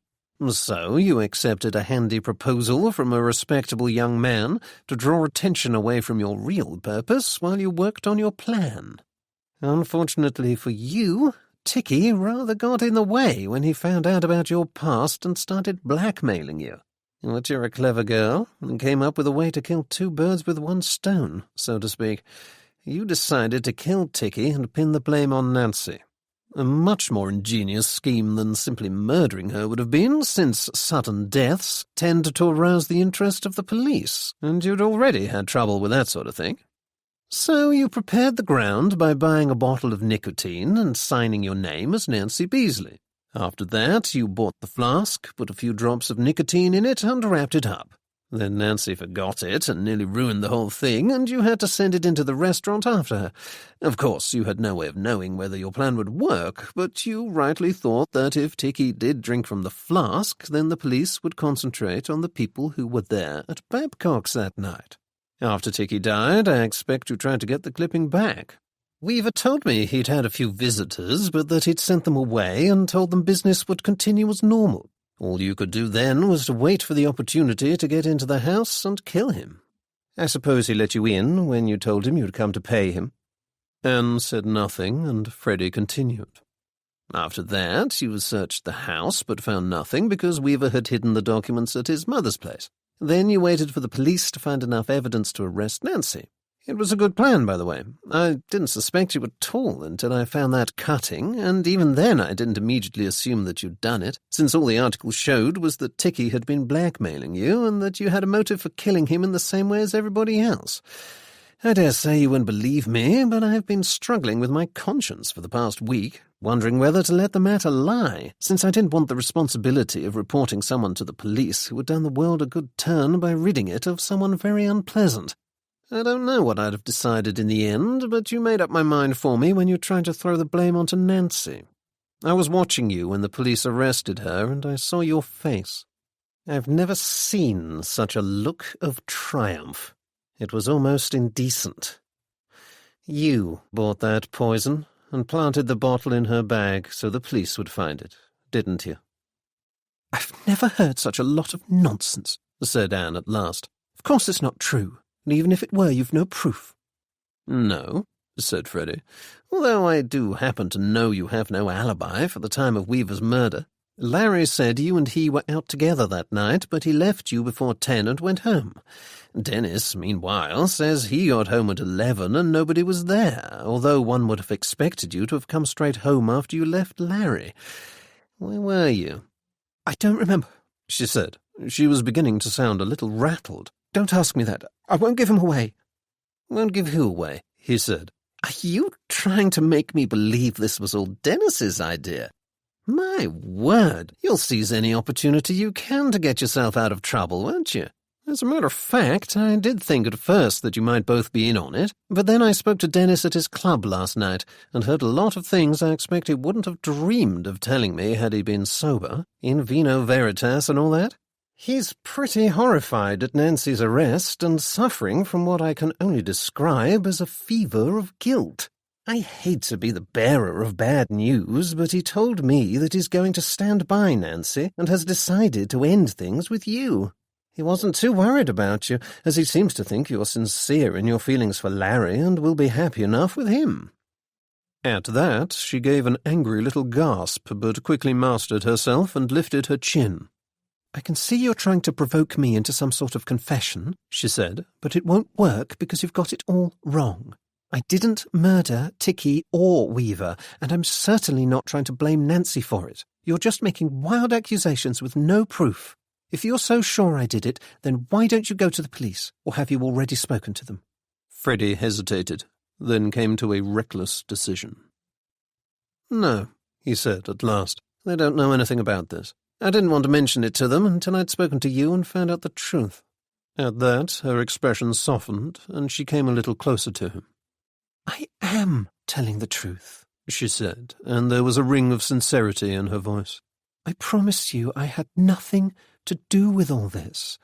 So you accepted a handy proposal from a respectable young man to draw attention away from your real purpose while you worked on your plan. Unfortunately for you, Ticky rather got in the way when he found out about your past and started blackmailing you. But you're a clever girl, and came up with a way to kill two birds with one stone, so to speak. You decided to kill Ticky and pin the blame on Nancy. A much more ingenious scheme than simply murdering her would have been, since sudden deaths tend to arouse the interest of the police, and you'd already had trouble with that sort of thing. So you prepared the ground by buying a bottle of nicotine and signing your name as Nancy Beasley. After that, you bought the flask, put a few drops of nicotine in it, and wrapped it up. Then Nancy forgot it and nearly ruined the whole thing, and you had to send it into the restaurant after her. Of course, you had no way of knowing whether your plan would work, but you rightly thought that if Ticky did drink from the flask, then the police would concentrate on the people who were there at Babcock's that night. After Ticky died, I expect you tried to get the clipping back. Weaver told me he'd had a few visitors, but that he'd sent them away and told them business would continue as normal. All you could do then was to wait for the opportunity to get into the house and kill him. I suppose he let you in when you told him you'd come to pay him. Anne said nothing, and Freddie continued. After that, you searched the house but found nothing because Weaver had hidden the documents at his mother's place. Then you waited for the police to find enough evidence to arrest Nancy. It was a good plan, by the way. I didn't suspect you at all until I found that cutting, and even then I didn't immediately assume that you'd done it, since all the article showed was that Ticky had been blackmailing you and that you had a motive for killing him in the same way as everybody else. I dare say you wouldn't believe me, but I've been struggling with my conscience for the past week, wondering whether to let the matter lie, since I didn't want the responsibility of reporting someone to the police who had done the world a good turn by ridding it of someone very unpleasant. I don't know what I'd have decided in the end, but you made up my mind for me when you tried to throw the blame onto Nancy. I was watching you when the police arrested her, and I saw your face. I've never seen such a look of triumph. It was almost indecent. You bought that poison and planted the bottle in her bag so the police would find it, didn't you? I've never heard such a lot of nonsense, said Anne at last. Of course it's not true. And even if it were, you've no proof. No, said Freddie, although I do happen to know you have no alibi for the time of Weaver's murder. Larry said you and he were out together that night, but he left you before 10 and went home. Dennis, meanwhile, says he got home at 11 and nobody was there, although one would have expected you to have come straight home after you left Larry. Where were you? I don't remember, she said. She was beginning to sound a little rattled. Don't ask me that. I won't give him away. Won't give who away? He said. Are you trying to make me believe this was all Dennis's idea? My word, you'll seize any opportunity you can to get yourself out of trouble, won't you? As a matter of fact, I did think at first that you might both be in on it, but then I spoke to Dennis at his club last night and heard a lot of things I expect he wouldn't have dreamed of telling me had he been sober, in vino veritas and all that. He's pretty horrified at Nancy's arrest and suffering from what I can only describe as a fever of guilt. I hate to be the bearer of bad news, but he told me that he's going to stand by Nancy and has decided to end things with you. He wasn't too worried about you, as he seems to think you're sincere in your feelings for Larry and will be happy enough with him. At that, she gave an angry little gasp, but quickly mastered herself and lifted her chin. I can see you're trying to provoke me into some sort of confession, she said, but it won't work because you've got it all wrong. I didn't murder Ticky or Weaver, and I'm certainly not trying to blame Nancy for it. You're just making wild accusations with no proof. If you're so sure I did it, then why don't you go to the police, or have you already spoken to them? Freddie hesitated, then came to a reckless decision. No, he said at last. They don't know anything about this. I didn't want to mention it to them until I'd spoken to you and found out the truth. At that, her expression softened, and she came a little closer to him. I am telling the truth, she said, and there was a ring of sincerity in her voice. I promise you I had nothing to do with all this.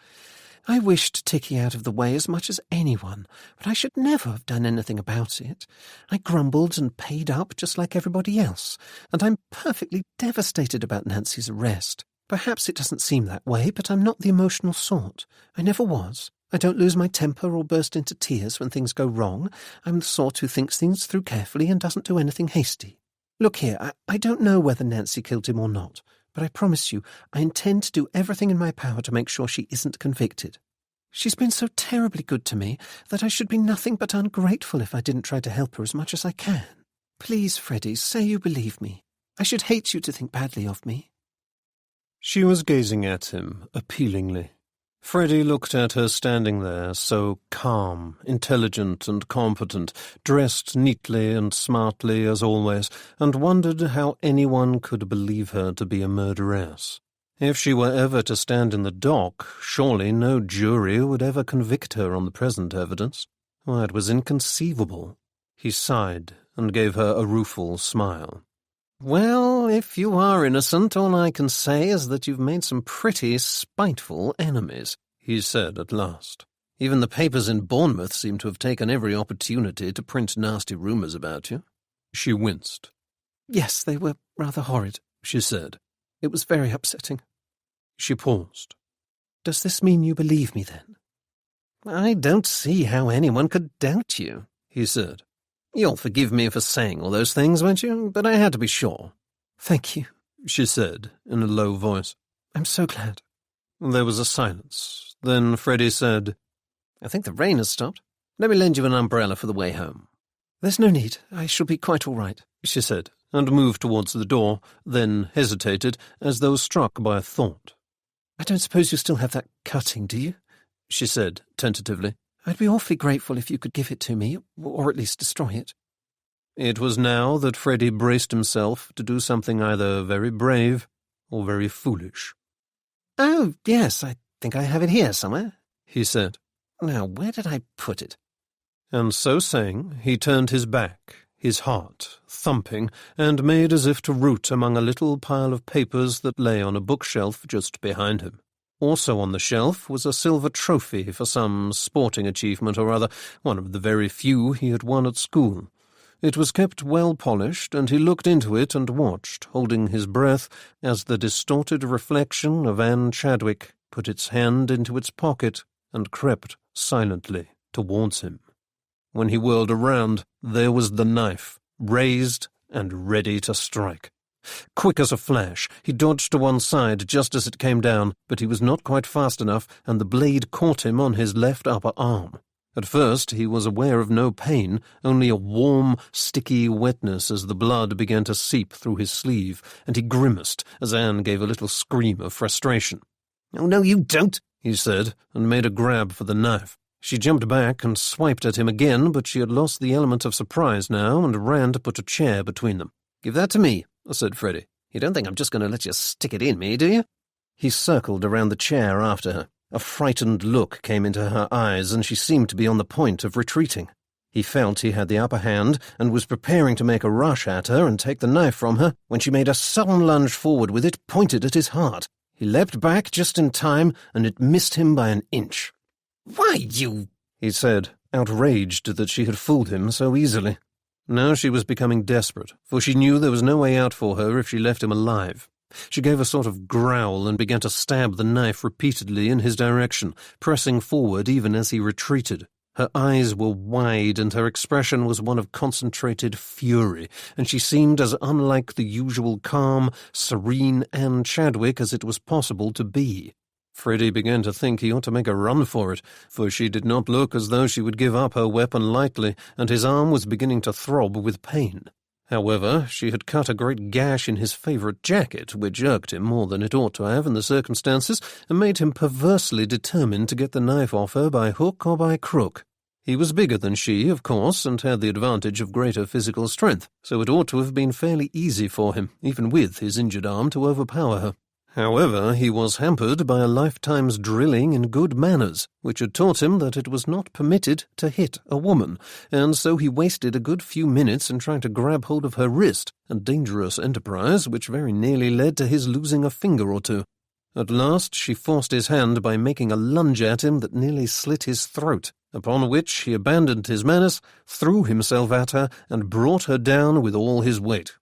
I wished Ticky out of the way as much as anyone, but I should never have done anything about it. I grumbled and paid up just like everybody else, and I'm perfectly devastated about Nancy's arrest. Perhaps it doesn't seem that way, but I'm not the emotional sort. I never was. I don't lose my temper or burst into tears when things go wrong. I'm the sort who thinks things through carefully and doesn't do anything hasty. Look here, I don't know whether Nancy killed him or not, but I promise you, I intend to do everything in my power to make sure she isn't convicted. She's been so terribly good to me that I should be nothing but ungrateful if I didn't try to help her as much as I can. Please, Freddie, say you believe me. I should hate you to think badly of me. She was gazing at him appealingly. Freddie looked at her standing there, so calm, intelligent and competent, dressed neatly and smartly as always, and wondered how anyone could believe her to be a murderess. If she were ever to stand in the dock, surely no jury would ever convict her on the present evidence. Why, it was inconceivable. He sighed and gave her a rueful smile. "Well, if you are innocent, all I can say is that you've made some pretty spiteful enemies," he said at last. "Even the papers in Bournemouth seem to have taken every opportunity to print nasty rumours about you." She winced. "Yes, they were rather horrid," she said. "It was very upsetting." She paused. "Does this mean you believe me, then?" "I don't see how anyone could doubt you," he said. "You'll forgive me for saying all those things, won't you? But I had to be sure." "Thank you," she said in a low voice. "I'm so glad." There was a silence. Then Freddie said, "I think the rain has stopped. Let me lend you an umbrella for the way home." "There's no need. I shall be quite all right," she said, and moved towards the door, then hesitated, as though struck by a thought. "I don't suppose you still have that cutting, do you?" she said tentatively. "I'd be awfully grateful if you could give it to me, or at least destroy it." It was now that Freddie braced himself to do something either very brave or very foolish. "Oh, yes, I think I have it here somewhere," he said. "Now, where did I put it?" And so saying, he turned his back, his heart thumping, and made as if to root among a little pile of papers that lay on a bookshelf just behind him. Also on the shelf was a silver trophy for some sporting achievement or other, one of the very few he had won at school. It was kept well polished, and he looked into it and watched, holding his breath, as the distorted reflection of Anne Chadwick put its hand into its pocket and crept silently towards him. When he whirled around, there was the knife, raised and ready to strike. Quick as a flash, he dodged to one side just as it came down, but he was not quite fast enough, and the blade caught him on his left upper arm. At first he was aware of no pain, only a warm, sticky wetness as the blood began to seep through his sleeve, and he grimaced as Anne gave a little scream of frustration. "Oh, no, you don't," he said, and made a grab for the knife. She jumped back and swiped at him again, but she had lost the element of surprise now and ran to put a chair between them. "Give that to me," said Freddie. "You don't think I'm just going to let you stick it in me, do you?" He circled around the chair after her. A frightened look came into her eyes, and she seemed to be on the point of retreating. He felt he had the upper hand, and was preparing to make a rush at her and take the knife from her, when she made a sudden lunge forward with it pointed at his heart. He leapt back just in time, and it missed him by an inch. "Why, you—" he said, outraged that she had fooled him so easily. Now she was becoming desperate, for she knew there was no way out for her if she left him alive. She gave a sort of growl and began to stab the knife repeatedly in his direction, pressing forward even as he retreated. Her eyes were wide, and her expression was one of concentrated fury, and she seemed as unlike the usual calm, serene Anne Chadwick as it was possible to be. Freddie began to think he ought to make a run for it, for she did not look as though she would give up her weapon lightly, and his arm was beginning to throb with pain. However, she had cut a great gash in his favourite jacket, which irked him more than it ought to have in the circumstances, and made him perversely determined to get the knife off her by hook or by crook. He was bigger than she, of course, and had the advantage of greater physical strength, so it ought to have been fairly easy for him, even with his injured arm, to overpower her. However, he was hampered by a lifetime's drilling in good manners, which had taught him that it was not permitted to hit a woman, and so he wasted a good few minutes in trying to grab hold of her wrist, a dangerous enterprise which very nearly led to his losing a finger or two. At last she forced his hand by making a lunge at him that nearly slit his throat, upon which he abandoned his menace, threw himself at her, and brought her down with all his weight.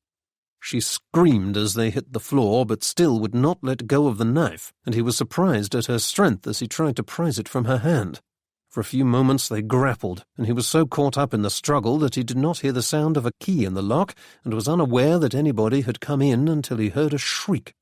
She screamed as they hit the floor, but still would not let go of the knife, and he was surprised at her strength as he tried to prise it from her hand. For a few moments they grappled, and he was so caught up in the struggle that he did not hear the sound of a key in the lock, and was unaware that anybody had come in until he heard a shriek.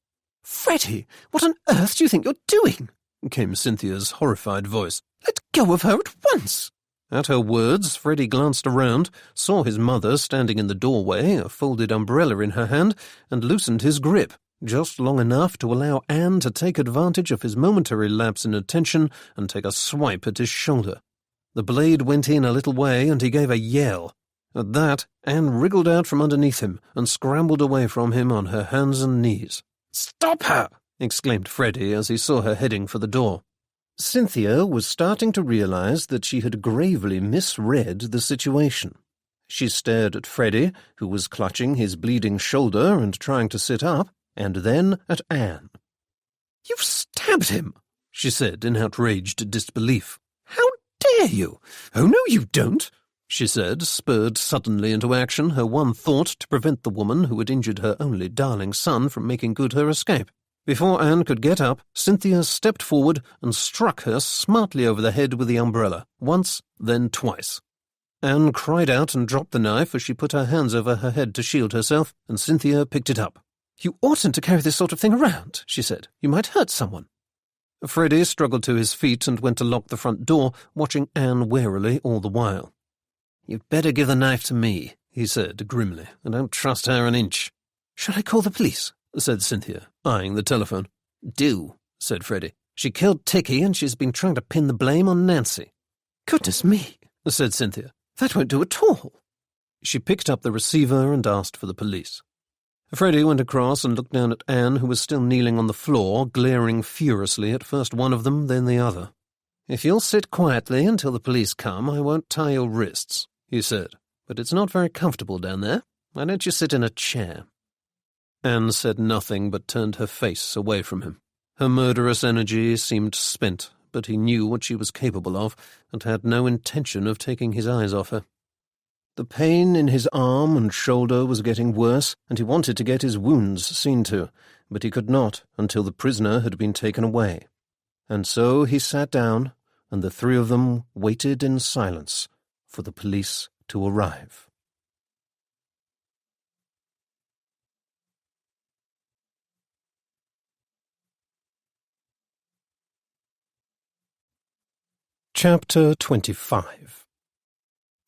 "Freddie, what on earth do you think you're doing?" came Cynthia's horrified voice. "Let go of her at once!" At her words, Freddie glanced around, saw his mother standing in the doorway, a folded umbrella in her hand, and loosened his grip, just long enough to allow Anne to take advantage of his momentary lapse in attention and take a swipe at his shoulder. The blade went in a little way, and he gave a yell. At that, Anne wriggled out from underneath him and scrambled away from him on her hands and knees. "Stop her!" exclaimed Freddie as he saw her heading for the door. Cynthia was starting to realize that she had gravely misread the situation. She stared at Freddie, who was clutching his bleeding shoulder and trying to sit up, and then at Anne. "You've stabbed him," she said in outraged disbelief. "How dare you? Oh, no, you don't," she said, spurred suddenly into action, her one thought to prevent the woman who had injured her only darling son from making good her escape. Before Anne could get up, Cynthia stepped forward and struck her smartly over the head with the umbrella, once, then twice. Anne cried out and dropped the knife as she put her hands over her head to shield herself, and Cynthia picked it up. "You oughtn't to carry this sort of thing around," she said. "You might hurt someone." Freddie struggled to his feet and went to lock the front door, watching Anne warily all the while. "You'd better give the knife to me," he said grimly. "I don't trust her an inch." "Shall I call the police?" said Cynthia, eyeing the telephone. "Do," said Freddie. "She killed Ticky, and she's been trying to pin the blame on Nancy." "Goodness me," said Cynthia. "That won't do at all." She picked up the receiver and asked for the police. Freddie went across and looked down at Anne, who was still kneeling on the floor, glaring furiously at first one of them, then the other. "If you'll sit quietly until the police come, I won't tie your wrists," he said. "But it's not very comfortable down there. Why don't you sit in a chair?" Anne said nothing but turned her face away from him. Her murderous energy seemed spent, but he knew what she was capable of, and had no intention of taking his eyes off her. The pain in his arm and shoulder was getting worse, and he wanted to get his wounds seen to, but he could not until the prisoner had been taken away. And so he sat down, and the three of them waited in silence for the police to arrive. Chapter 25.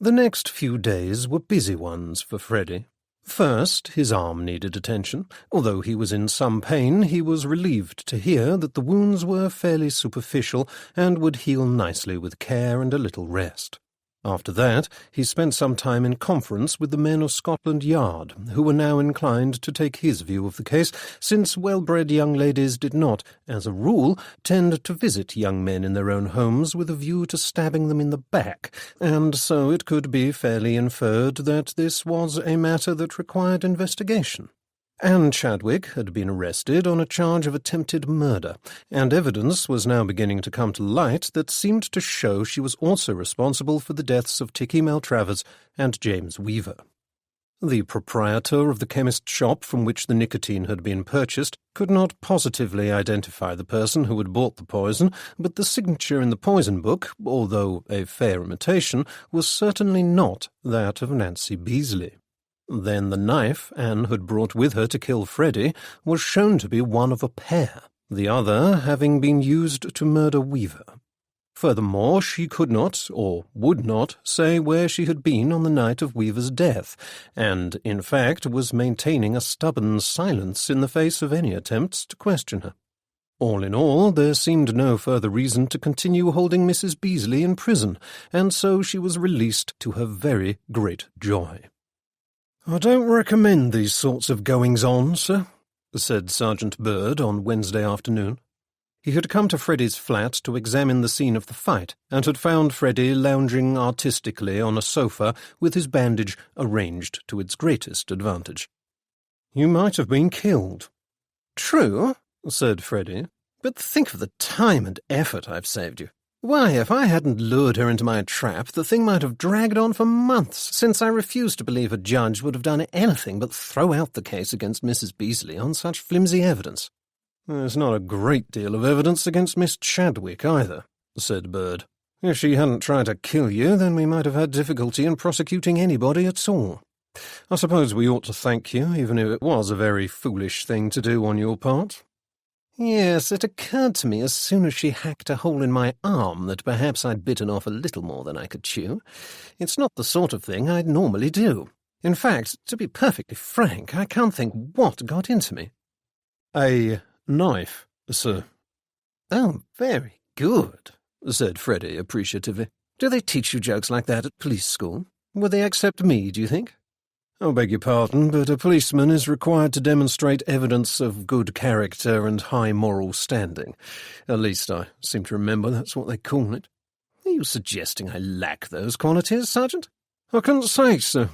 The next few days were busy ones for Freddie. First, his arm needed attention. Although he was in some pain, he was relieved to hear that the wounds were fairly superficial and would heal nicely with care and a little rest. After that, he spent some time in conference with the men of Scotland Yard, who were now inclined to take his view of the case, since well-bred young ladies did not, as a rule, tend to visit young men in their own homes with a view to stabbing them in the back, and so it could be fairly inferred that this was a matter that required investigation. Anne Chadwick had been arrested on a charge of attempted murder, and evidence was now beginning to come to light that seemed to show she was also responsible for the deaths of Ticky Maltravers and James Weaver. The proprietor of the chemist shop from which the nicotine had been purchased could not positively identify the person who had bought the poison, but the signature in the poison book, although a fair imitation, was certainly not that of Nancy Beasley. Then the knife Anne had brought with her to kill Freddie was shown to be one of a pair, the other having been used to murder Weaver. Furthermore, she could not, or would not, say where she had been on the night of Weaver's death, and, in fact, was maintaining a stubborn silence in the face of any attempts to question her. All in all, there seemed no further reason to continue holding Mrs. Beasley in prison, and so she was released to her very great joy. "I don't recommend these sorts of goings-on, sir," said Sergeant Bird on Wednesday afternoon. He had come to Freddie's flat to examine the scene of the fight, and had found Freddie lounging artistically on a sofa with his bandage arranged to its greatest advantage. "You might have been killed." "True," said Freddie, But think of the time and effort I've saved you. Why, if I hadn't lured her into my trap, the thing might have dragged on for months, since I refuse to believe a judge would have done anything but throw out the case against Mrs. Beasley on such flimsy evidence. There's not a great deal of evidence against Miss Chadwick, either, said Bird. If she hadn't tried to kill you, then we might have had difficulty in prosecuting anybody at all. I suppose we ought to thank you, even if it was a very foolish thing to do on your part. Yes, it occurred to me as soon as she hacked a hole in my arm that perhaps I'd bitten off a little more than I could chew. It's not the sort of thing I'd normally do. In fact, to be perfectly frank, I can't think what got into me. A knife, sir. Oh, very good, said Freddie appreciatively. Do they teach you jokes like that at police school? Would they accept me, do you think? I beg your pardon, but a policeman is required to demonstrate evidence of good character and high moral standing. At least I seem to remember that's what they call it. Are you suggesting I lack those qualities, Sergeant? I couldn't say so.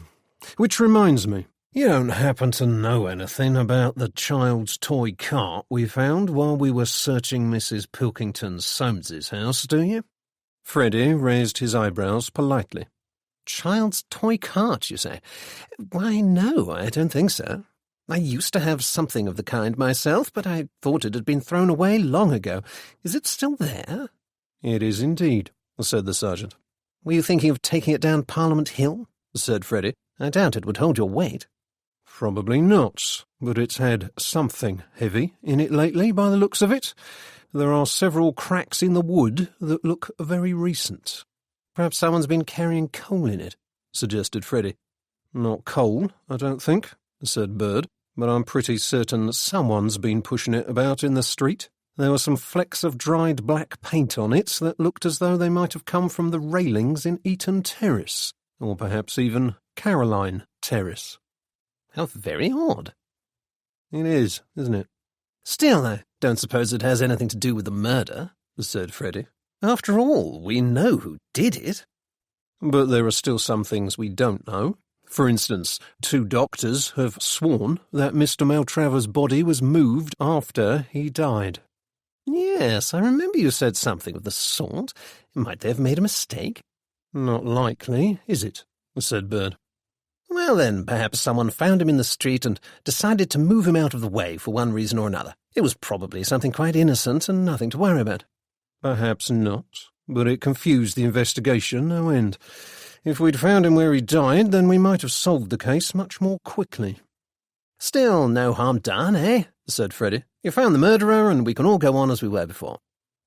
Which reminds me, you don't happen to know anything about the child's toy cart we found while we were searching Mrs. Pilkington Solmes's house, do you? Freddie raised his eyebrows politely. Child's toy cart, you say? Why, no, I don't think so. I used to have something of the kind myself, but I thought it had been thrown away long ago. Is it still there? It is indeed, said the sergeant. Were you thinking of taking it down Parliament Hill? Said Freddie. I doubt it would hold your weight. Probably not, but it's had something heavy in it lately, by the looks of it. There are several cracks in the wood that look very recent. Perhaps someone's been carrying coal in it, suggested Freddie. Not coal, I don't think, said Bird, but I'm pretty certain someone's been pushing it about in the street. There were some flecks of dried black paint on it that looked as though they might have come from the railings in Eaton Terrace, or perhaps even Caroline Terrace. How very odd. It is, isn't it? Still, I don't suppose it has anything to do with the murder, said Freddie. After all, we know who did it. But there are still some things we don't know. For instance, 2 doctors have sworn that Mr. Maltravers' body was moved after he died. Yes, I remember you said something of the sort. Might they have made a mistake? Not likely, is it? Said Bird. Well then, perhaps someone found him in the street and decided to move him out of the way for one reason or another. It was probably something quite innocent and nothing to worry about. Perhaps not, but it confused the investigation no end. If we'd found him where he died, then we might have solved the case much more quickly. Still, no harm done, eh? Said Freddie. You found the murderer, and we can all go on as we were before.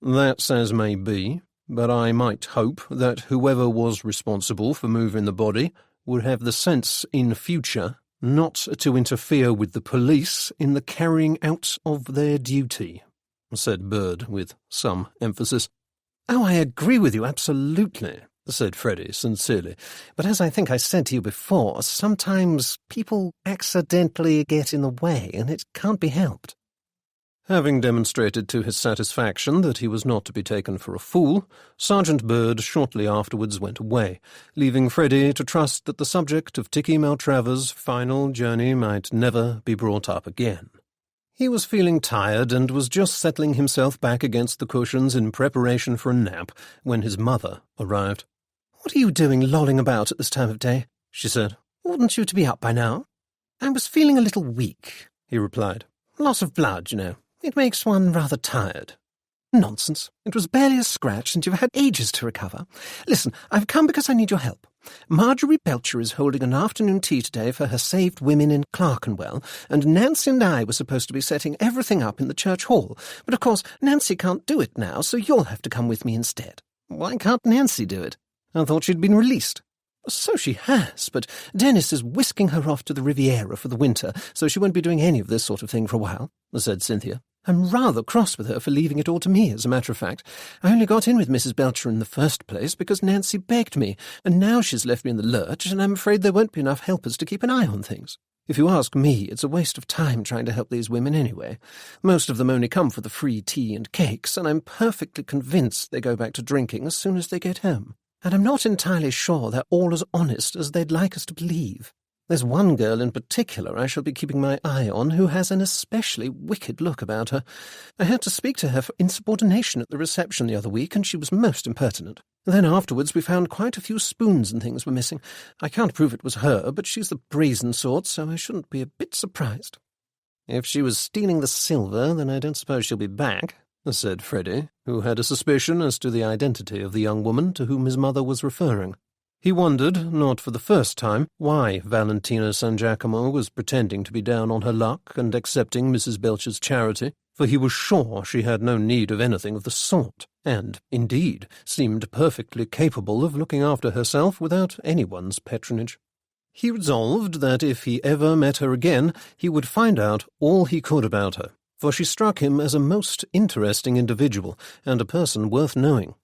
That's as may be, but I might hope that whoever was responsible for moving the body would have the sense in future not to interfere with the police in the carrying out of their duty, said Bird with some emphasis. Oh, I agree with you absolutely, said Freddie sincerely. But as I think I said to you before, sometimes people accidentally get in the way, and it can't be helped. Having demonstrated to his satisfaction that he was not to be taken for a fool, Sergeant Bird shortly afterwards went away, leaving Freddie to trust that the subject of Tikki Maltravers' final journey might never be brought up again. He was feeling tired and was just settling himself back against the cushions in preparation for a nap when his mother arrived. "What are you doing lolling about at this time of day?" she said. "Oughtn't you to be up by now?" "I was feeling a little weak," he replied. "Loss of blood, you know. It makes one rather tired." "Nonsense. It was barely a scratch, and you've had ages to recover. Listen, I've come because I need your help. Marjorie Belcher is holding an afternoon tea today for her saved women in Clerkenwell, and Nancy and I were supposed to be setting everything up in the church hall. But of course, Nancy can't do it now, so you'll have to come with me instead." "Why can't Nancy do it? I thought she'd been released." "So she has, but Dennis is whisking her off to the Riviera for the winter, so she won't be doing any of this sort of thing for a while," said Cynthia. "I'm rather cross with her for leaving it all to me, as a matter of fact. I only got in with Mrs. Belcher in the first place because Nancy begged me, and now she's left me in the lurch, and I'm afraid there won't be enough helpers to keep an eye on things. If you ask me, it's a waste of time trying to help these women anyway. Most of them only come for the free tea and cakes, and I'm perfectly convinced they go back to drinking as soon as they get home. And I'm not entirely sure they're all as honest as they'd like us to believe." There's one girl in particular I shall be keeping my eye on who has an especially wicked look about her. I had to speak to her for insubordination at the reception the other week, and she was most impertinent. Then afterwards we found quite a few spoons and things were missing. I can't prove it was her, but she's the brazen sort, so I shouldn't be a bit surprised." "If she was stealing the silver, then I don't suppose she'll be back," said Freddie, who had a suspicion as to the identity of the young woman to whom his mother was referring. He wondered, not for the first time, why Valentina San Giacomo was pretending to be down on her luck and accepting Mrs. Belcher's charity, for he was sure she had no need of anything of the sort, and, indeed, seemed perfectly capable of looking after herself without anyone's patronage. He resolved that if he ever met her again, he would find out all he could about her, for she struck him as a most interesting individual and a person worth knowing,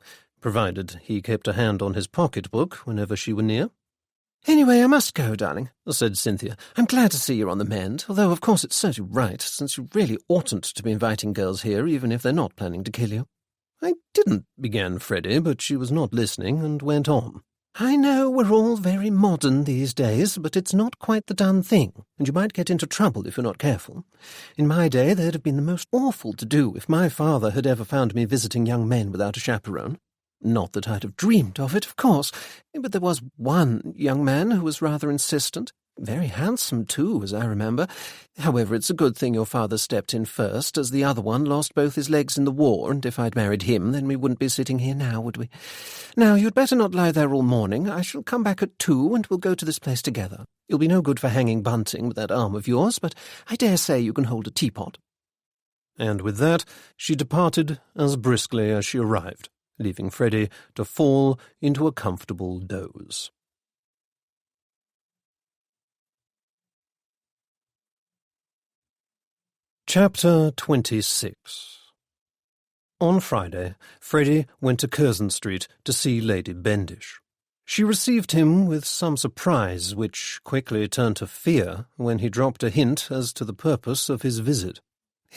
provided he kept a hand on his pocket-book whenever she were near. "Anyway, I must go, darling," said Cynthia. "I'm glad to see you're on the mend, although of course it serves you right, since you really oughtn't to be inviting girls here, even if they're not planning to kill you." "I didn't," began Freddie, but she was not listening and went on. "I know we're all very modern these days, but it's not quite the done thing, and you might get into trouble if you're not careful. In my day there'd have been the most awful to do if my father had ever found me visiting young men without a chaperone. Not that I'd have dreamed of it, of course, but there was one young man who was rather insistent. Very handsome, too, as I remember. However, it's a good thing your father stepped in first, as the other one lost both his legs in the war, and if I'd married him, then we wouldn't be sitting here now, would we? Now, you'd better not lie there all morning. I shall come back at 2, and we'll go to this place together. You'll be no good for hanging bunting with that arm of yours, but I dare say you can hold a teapot." And with that, she departed as briskly as she arrived, leaving Freddie to fall into a comfortable doze. Chapter 26. On Friday, Freddie went to Curzon Street to see Lady Bendish. She received him with some surprise, which quickly turned to fear when he dropped a hint as to the purpose of his visit.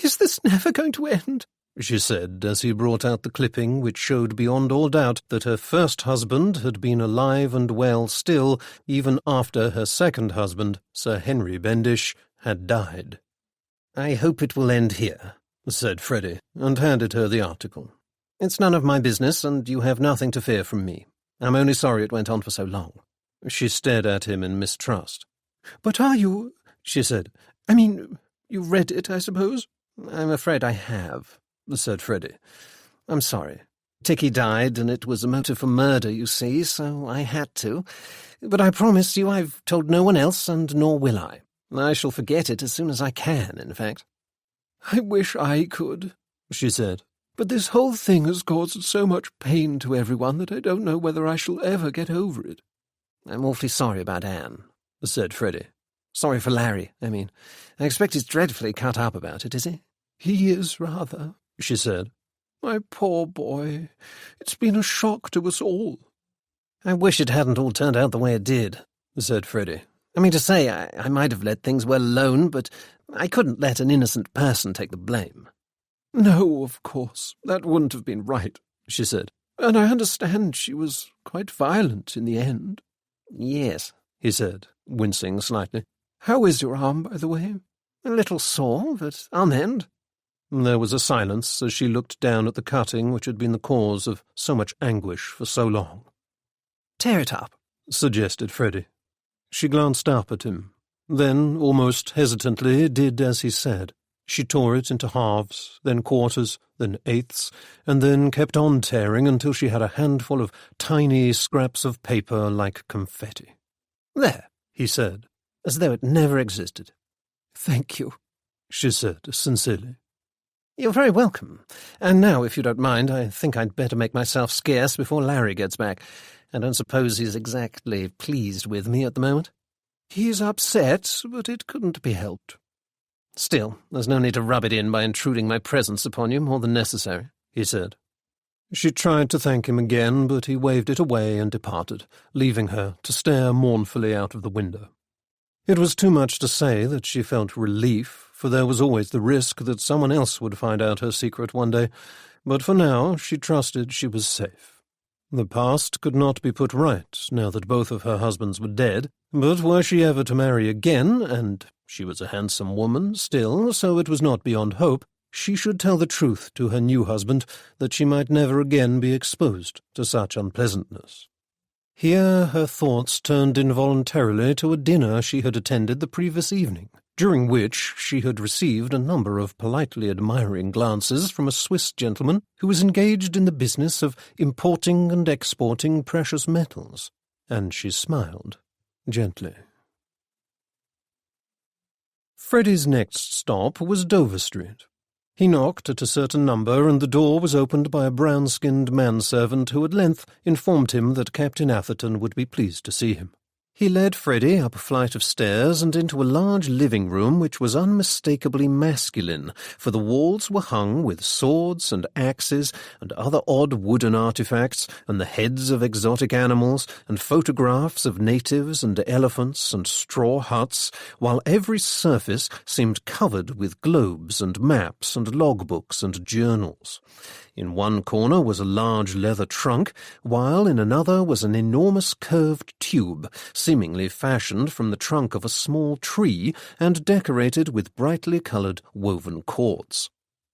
"Is this never going to end?" she said, as he brought out the clipping which showed beyond all doubt that her first husband had been alive and well still, even after her second husband, Sir Henry Bendish, had died. "I hope it will end here," said Freddie, and handed her the article. "It's none of my business, and you have nothing to fear from me. I'm only sorry it went on for so long." She stared at him in mistrust. "But are you—" she said. "I mean, you've read it, I suppose?" "I'm afraid I have," said Freddie. "I'm sorry. Ticky died, and it was a motive for murder, you see, so I had to. But I promise you I've told no one else, and nor will I. I shall forget it as soon as I can, in fact." "I wish I could," she said. "But this whole thing has caused so much pain to everyone that I don't know whether I shall ever get over it." "I'm awfully sorry about Anne," said Freddie. "Sorry for Larry, I mean. I expect he's dreadfully cut up about it, is he?" "He is, rather," she said. "My poor boy. It's been a shock to us all." "I wish it hadn't all turned out the way it did," said Freddie. "I mean to say, I might have let things well alone, but I couldn't let an innocent person take the blame." "No, of course, that wouldn't have been right," she said. "And I understand she was quite violent in the end." "Yes," he said, wincing slightly. "How is your arm, by the way?" "A little sore, but I'll mend." There was a silence as she looked down at the cutting which had been the cause of so much anguish for so long. "Tear it up," suggested Freddie. She glanced up at him, then, almost hesitantly, did as he said. She tore it into halves, then quarters, then eighths, and then kept on tearing until she had a handful of tiny scraps of paper like confetti. "There," he said, as though it never existed. "Thank you," she said sincerely. "You're very welcome. And now, if you don't mind, I think I'd better make myself scarce before Larry gets back. I don't suppose he's exactly pleased with me at the moment." "He's upset, but it couldn't be helped." "Still, there's no need to rub it in by intruding my presence upon you more than necessary," he said. She tried to thank him again, but he waved it away and departed, leaving her to stare mournfully out of the window. It was too much to say that she felt relief, for there was always the risk that someone else would find out her secret one day, but for now she trusted she was safe. The past could not be put right now that both of her husbands were dead, but were she ever to marry again, and she was a handsome woman still, so it was not beyond hope, she should tell the truth to her new husband, that she might never again be exposed to such unpleasantness. Here her thoughts turned involuntarily to a dinner she had attended the previous evening, during which she had received a number of politely admiring glances from a Swiss gentleman who was engaged in the business of importing and exporting precious metals, and she smiled gently. Freddie's next stop was Dover Street. He knocked at a certain number, and the door was opened by a brown-skinned manservant who at length informed him that Captain Atherton would be pleased to see him. He led Freddie up a flight of stairs and into a large living room which was unmistakably masculine, for the walls were hung with swords and axes and other odd wooden artifacts, and the heads of exotic animals, and photographs of natives and elephants and straw huts, while every surface seemed covered with globes and maps and logbooks and journals. In one corner was a large leather trunk, while in another was an enormous curved tube, seemingly fashioned from the trunk of a small tree and decorated with brightly coloured woven cords.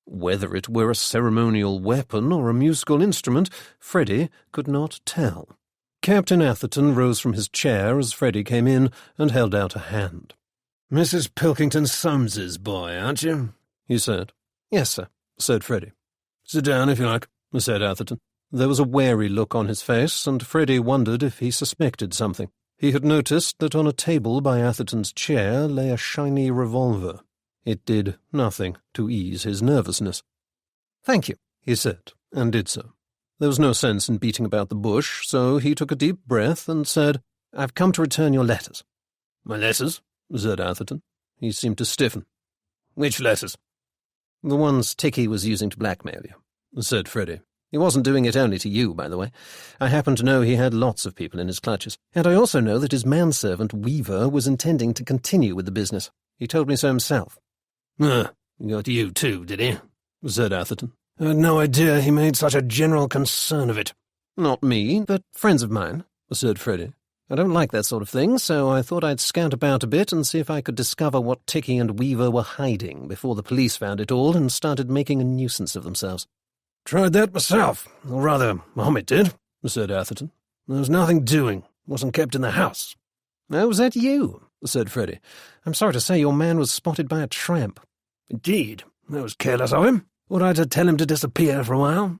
Whether it were a ceremonial weapon or a musical instrument, Freddie could not tell. Captain Atherton rose from his chair as Freddie came in and held out a hand. "Mrs. Pilkington Solmes's boy, aren't you?" he said. "Yes, sir," said Freddie. "Sit down, if you like," said Atherton. There was a wary look on his face, and Freddie wondered if he suspected something. He had noticed that on a table by Atherton's chair lay a shiny revolver. It did nothing to ease his nervousness. "Thank you," he said, and did so. There was no sense in beating about the bush, so he took a deep breath and said, "I've come to return your letters." "My letters?" said Atherton. He seemed to stiffen. "Which letters?" "The ones Ticky was using to blackmail you," said Freddie. "He wasn't doing it only to you, by the way. I happen to know he had lots of people in his clutches. And I also know that his manservant, Weaver, was intending to continue with the business. He told me so himself." "He got you too, did he?" said Atherton. "I had no idea he made such a general concern of it." "Not me, but friends of mine," said Freddie. "I don't like that sort of thing, so I thought I'd scout about a bit and see if I could discover what Ticky and Weaver were hiding before the police found it all and started making a nuisance of themselves." "Tried that myself, or rather, Mohammed did," said Atherton. "There was nothing doing. Wasn't kept in the house." "Oh, was that you?" said Freddie. "I'm sorry to say your man was spotted by a tramp." "Indeed. That was careless of him. Ought I to tell him to disappear for a while?"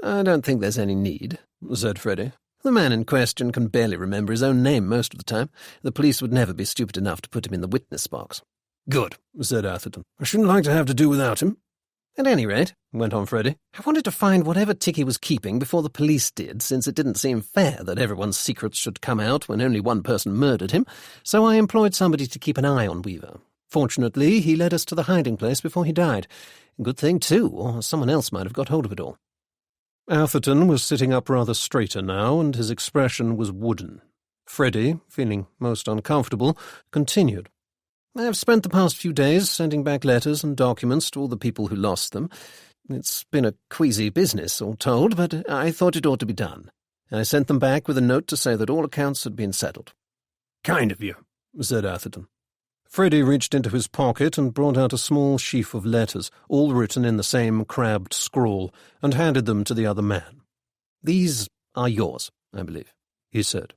"I don't think there's any need," said Freddie. "The man in question can barely remember his own name most of the time. The police would never be stupid enough to put him in the witness box." "Good," said Atherton. "I shouldn't like to have to do without him." "At any rate," went on Freddie, "I wanted to find whatever Ticky was keeping before the police did, since it didn't seem fair that everyone's secrets should come out when only one person murdered him, so I employed somebody to keep an eye on Weaver. Fortunately, he led us to the hiding place before he died. Good thing, too, or someone else might have got hold of it all." Atherton was sitting up rather straighter now, and his expression was wooden. Freddie, feeling most uncomfortable, continued. "I've spent the past few days sending back letters and documents to all the people who lost them. It's been a queasy business, all told, but I thought it ought to be done. I sent them back with a note to say that all accounts had been settled." "Kind of you," said Atherton. Freddie reached into his pocket and brought out a small sheaf of letters, all written in the same crabbed scrawl, and handed them to the other man. "These are yours, I believe," he said.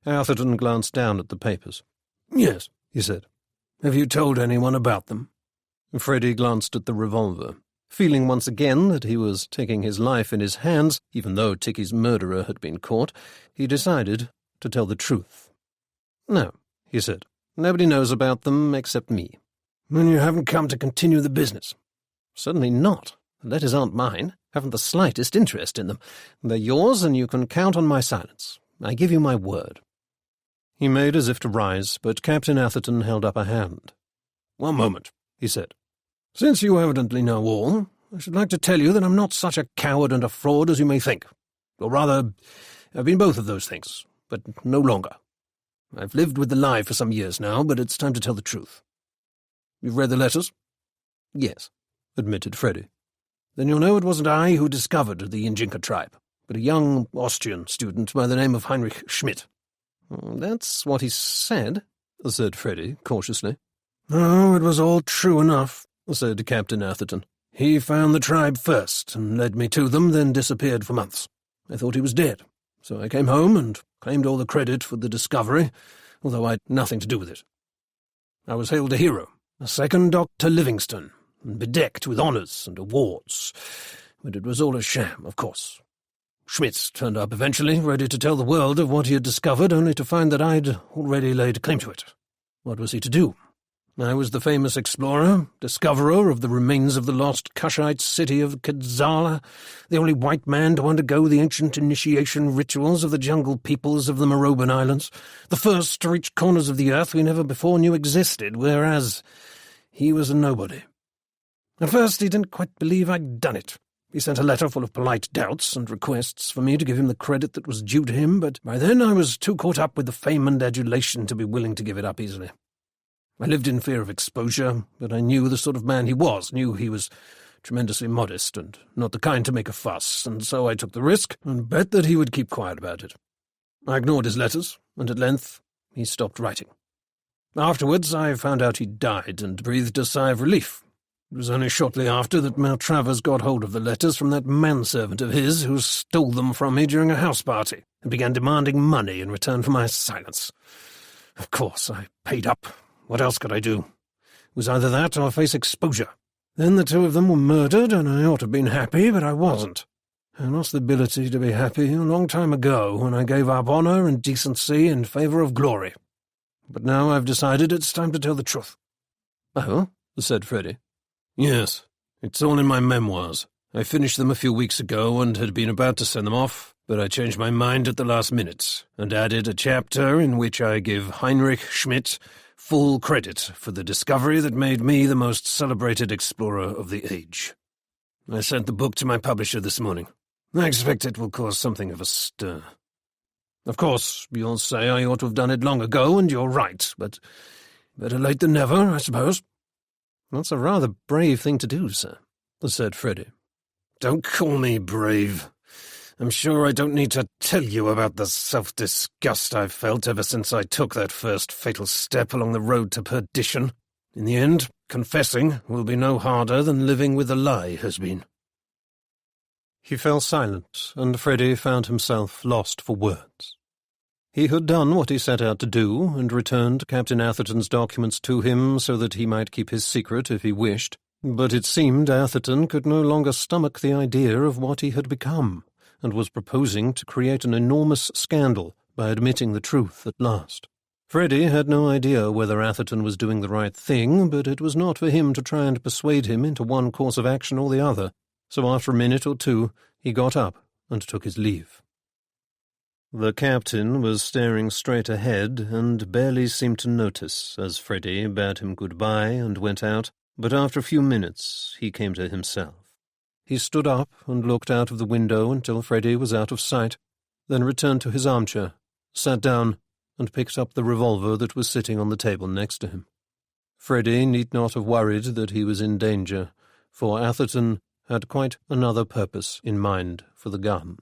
Atherton glanced down at the papers. "Yes," he said. "Have you told anyone about them?" Freddie glanced at the revolver. Feeling once again that he was taking his life in his hands, even though Ticky's murderer had been caught, he decided to tell the truth. "No," he said. "Nobody knows about them except me." "Then you haven't come to continue the business?" "Certainly not. The letters aren't mine. Haven't the slightest interest in them. They're yours, and you can count on my silence. I give you my word." He made as if to rise, but Captain Atherton held up a hand. "One moment," he said. "Since you evidently know all, I should like to tell you that I'm not such a coward and a fraud as you may think. Or rather, I've been both of those things, but no longer. I've lived with the lie for some years now, but it's time to tell the truth. You've read the letters?" "Yes," admitted Freddie. "Then you'll know it wasn't I who discovered the Injinka tribe. but a young Austrian student by the name of Heinrich Schmidt." "That's what he said," said Freddy cautiously. "Oh, it was all true enough," said Captain Atherton. "He found the tribe first and led me to them, then disappeared for months. I thought he was dead, so I came home and claimed all the credit for the discovery, although I'd nothing to do with it. I was hailed a hero, a second Dr. Livingstone, and bedecked with honours and awards, but it was all a sham, of course. Schmidt turned up eventually, ready to tell the world of what he had discovered, only to find that I'd already laid claim to it. What was he to do? I was the famous explorer, discoverer of the remains of the lost Kushite city of Kadzala, the only white man to undergo the ancient initiation rituals of the jungle peoples of the Moroban Islands, the first to reach corners of the earth we never before knew existed, whereas he was a nobody. At first he didn't quite believe I'd done it. He sent a letter full of polite doubts and requests for me to give him the credit that was due to him, but by then I was too caught up with the fame and adulation to be willing to give it up easily. I lived in fear of exposure, but I knew the sort of man he was, knew he was tremendously modest and not the kind to make a fuss, and so I took the risk and bet that he would keep quiet about it. I ignored his letters, and at length he stopped writing. Afterwards I found out he'd died and breathed a sigh of relief. It was only shortly after that Maltravers got hold of the letters from that manservant of his who stole them from me during a house party and began demanding money in return for my silence. Of course, I paid up. What else could I do? It was either that or face exposure. Then the two of them were murdered, and I ought to have been happy, but I wasn't. I lost the ability to be happy a long time ago when I gave up honour and decency in favour of glory. But now I've decided it's time to tell the truth." "Oh?" said Freddy. "Yes, it's all in my memoirs. I finished them a few weeks ago and had been about to send them off, but I changed my mind at the last minute and added a chapter in which I give Heinrich Schmidt full credit for the discovery that made me the most celebrated explorer of the age. I sent the book to my publisher this morning. I expect it will cause something of a stir. Of course, you'll say I ought to have done it long ago, and you're right, but better late than never, I suppose." "That's a rather brave thing to do, sir," said Freddy. "Don't call me brave. I'm sure I don't need to tell you about the self-disgust I've felt ever since I took that first fatal step along the road to perdition. In the end, confessing will be no harder than living with a lie has been." He fell silent, and Freddy found himself lost for words. He had done what he set out to do, and returned Captain Atherton's documents to him so that he might keep his secret if he wished, but it seemed Atherton could no longer stomach the idea of what he had become, and was proposing to create an enormous scandal by admitting the truth at last. Freddy had no idea whether Atherton was doing the right thing, but it was not for him to try and persuade him into one course of action or the other, so after a minute or two he got up and took his leave. The captain was staring straight ahead and barely seemed to notice as Freddy bade him goodbye and went out, but after a few minutes he came to himself. He stood up and looked out of the window until Freddy was out of sight, then returned to his armchair, sat down, and picked up the revolver that was sitting on the table next to him. Freddy need not have worried that he was in danger, for Atherton had quite another purpose in mind for the gun.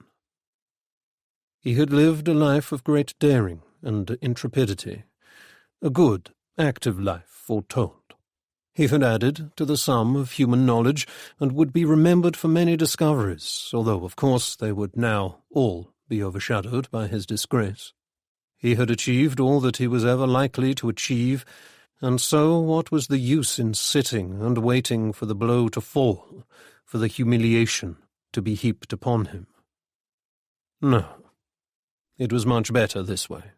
He had lived a life of great daring and intrepidity, a good, active life, foretold. He had added to the sum of human knowledge and would be remembered for many discoveries, although, of course, they would now all be overshadowed by his disgrace. He had achieved all that he was ever likely to achieve, and so what was the use in sitting and waiting for the blow to fall, for the humiliation to be heaped upon him? No. It was much better this way.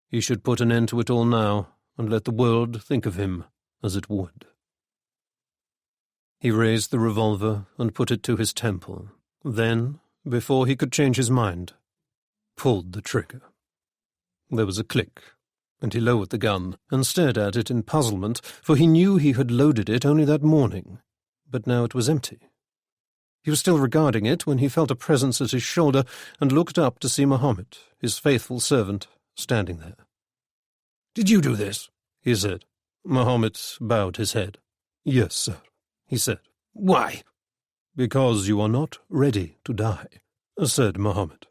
He should put an end to it all now, and let the world think of him as it would. He raised the revolver and put it to his temple, then, before he could change his mind, pulled the trigger. There was a click, and he lowered the gun and stared at it in puzzlement, for he knew he had loaded it only that morning, but now it was empty. He was still regarding it when he felt a presence at his shoulder and looked up to see Mohammed, his faithful servant, standing there. "Did you do this?" he said. Mohammed bowed his head. "Yes, sir," he said. "Why?" "Because you are not ready to die." said Mohammed.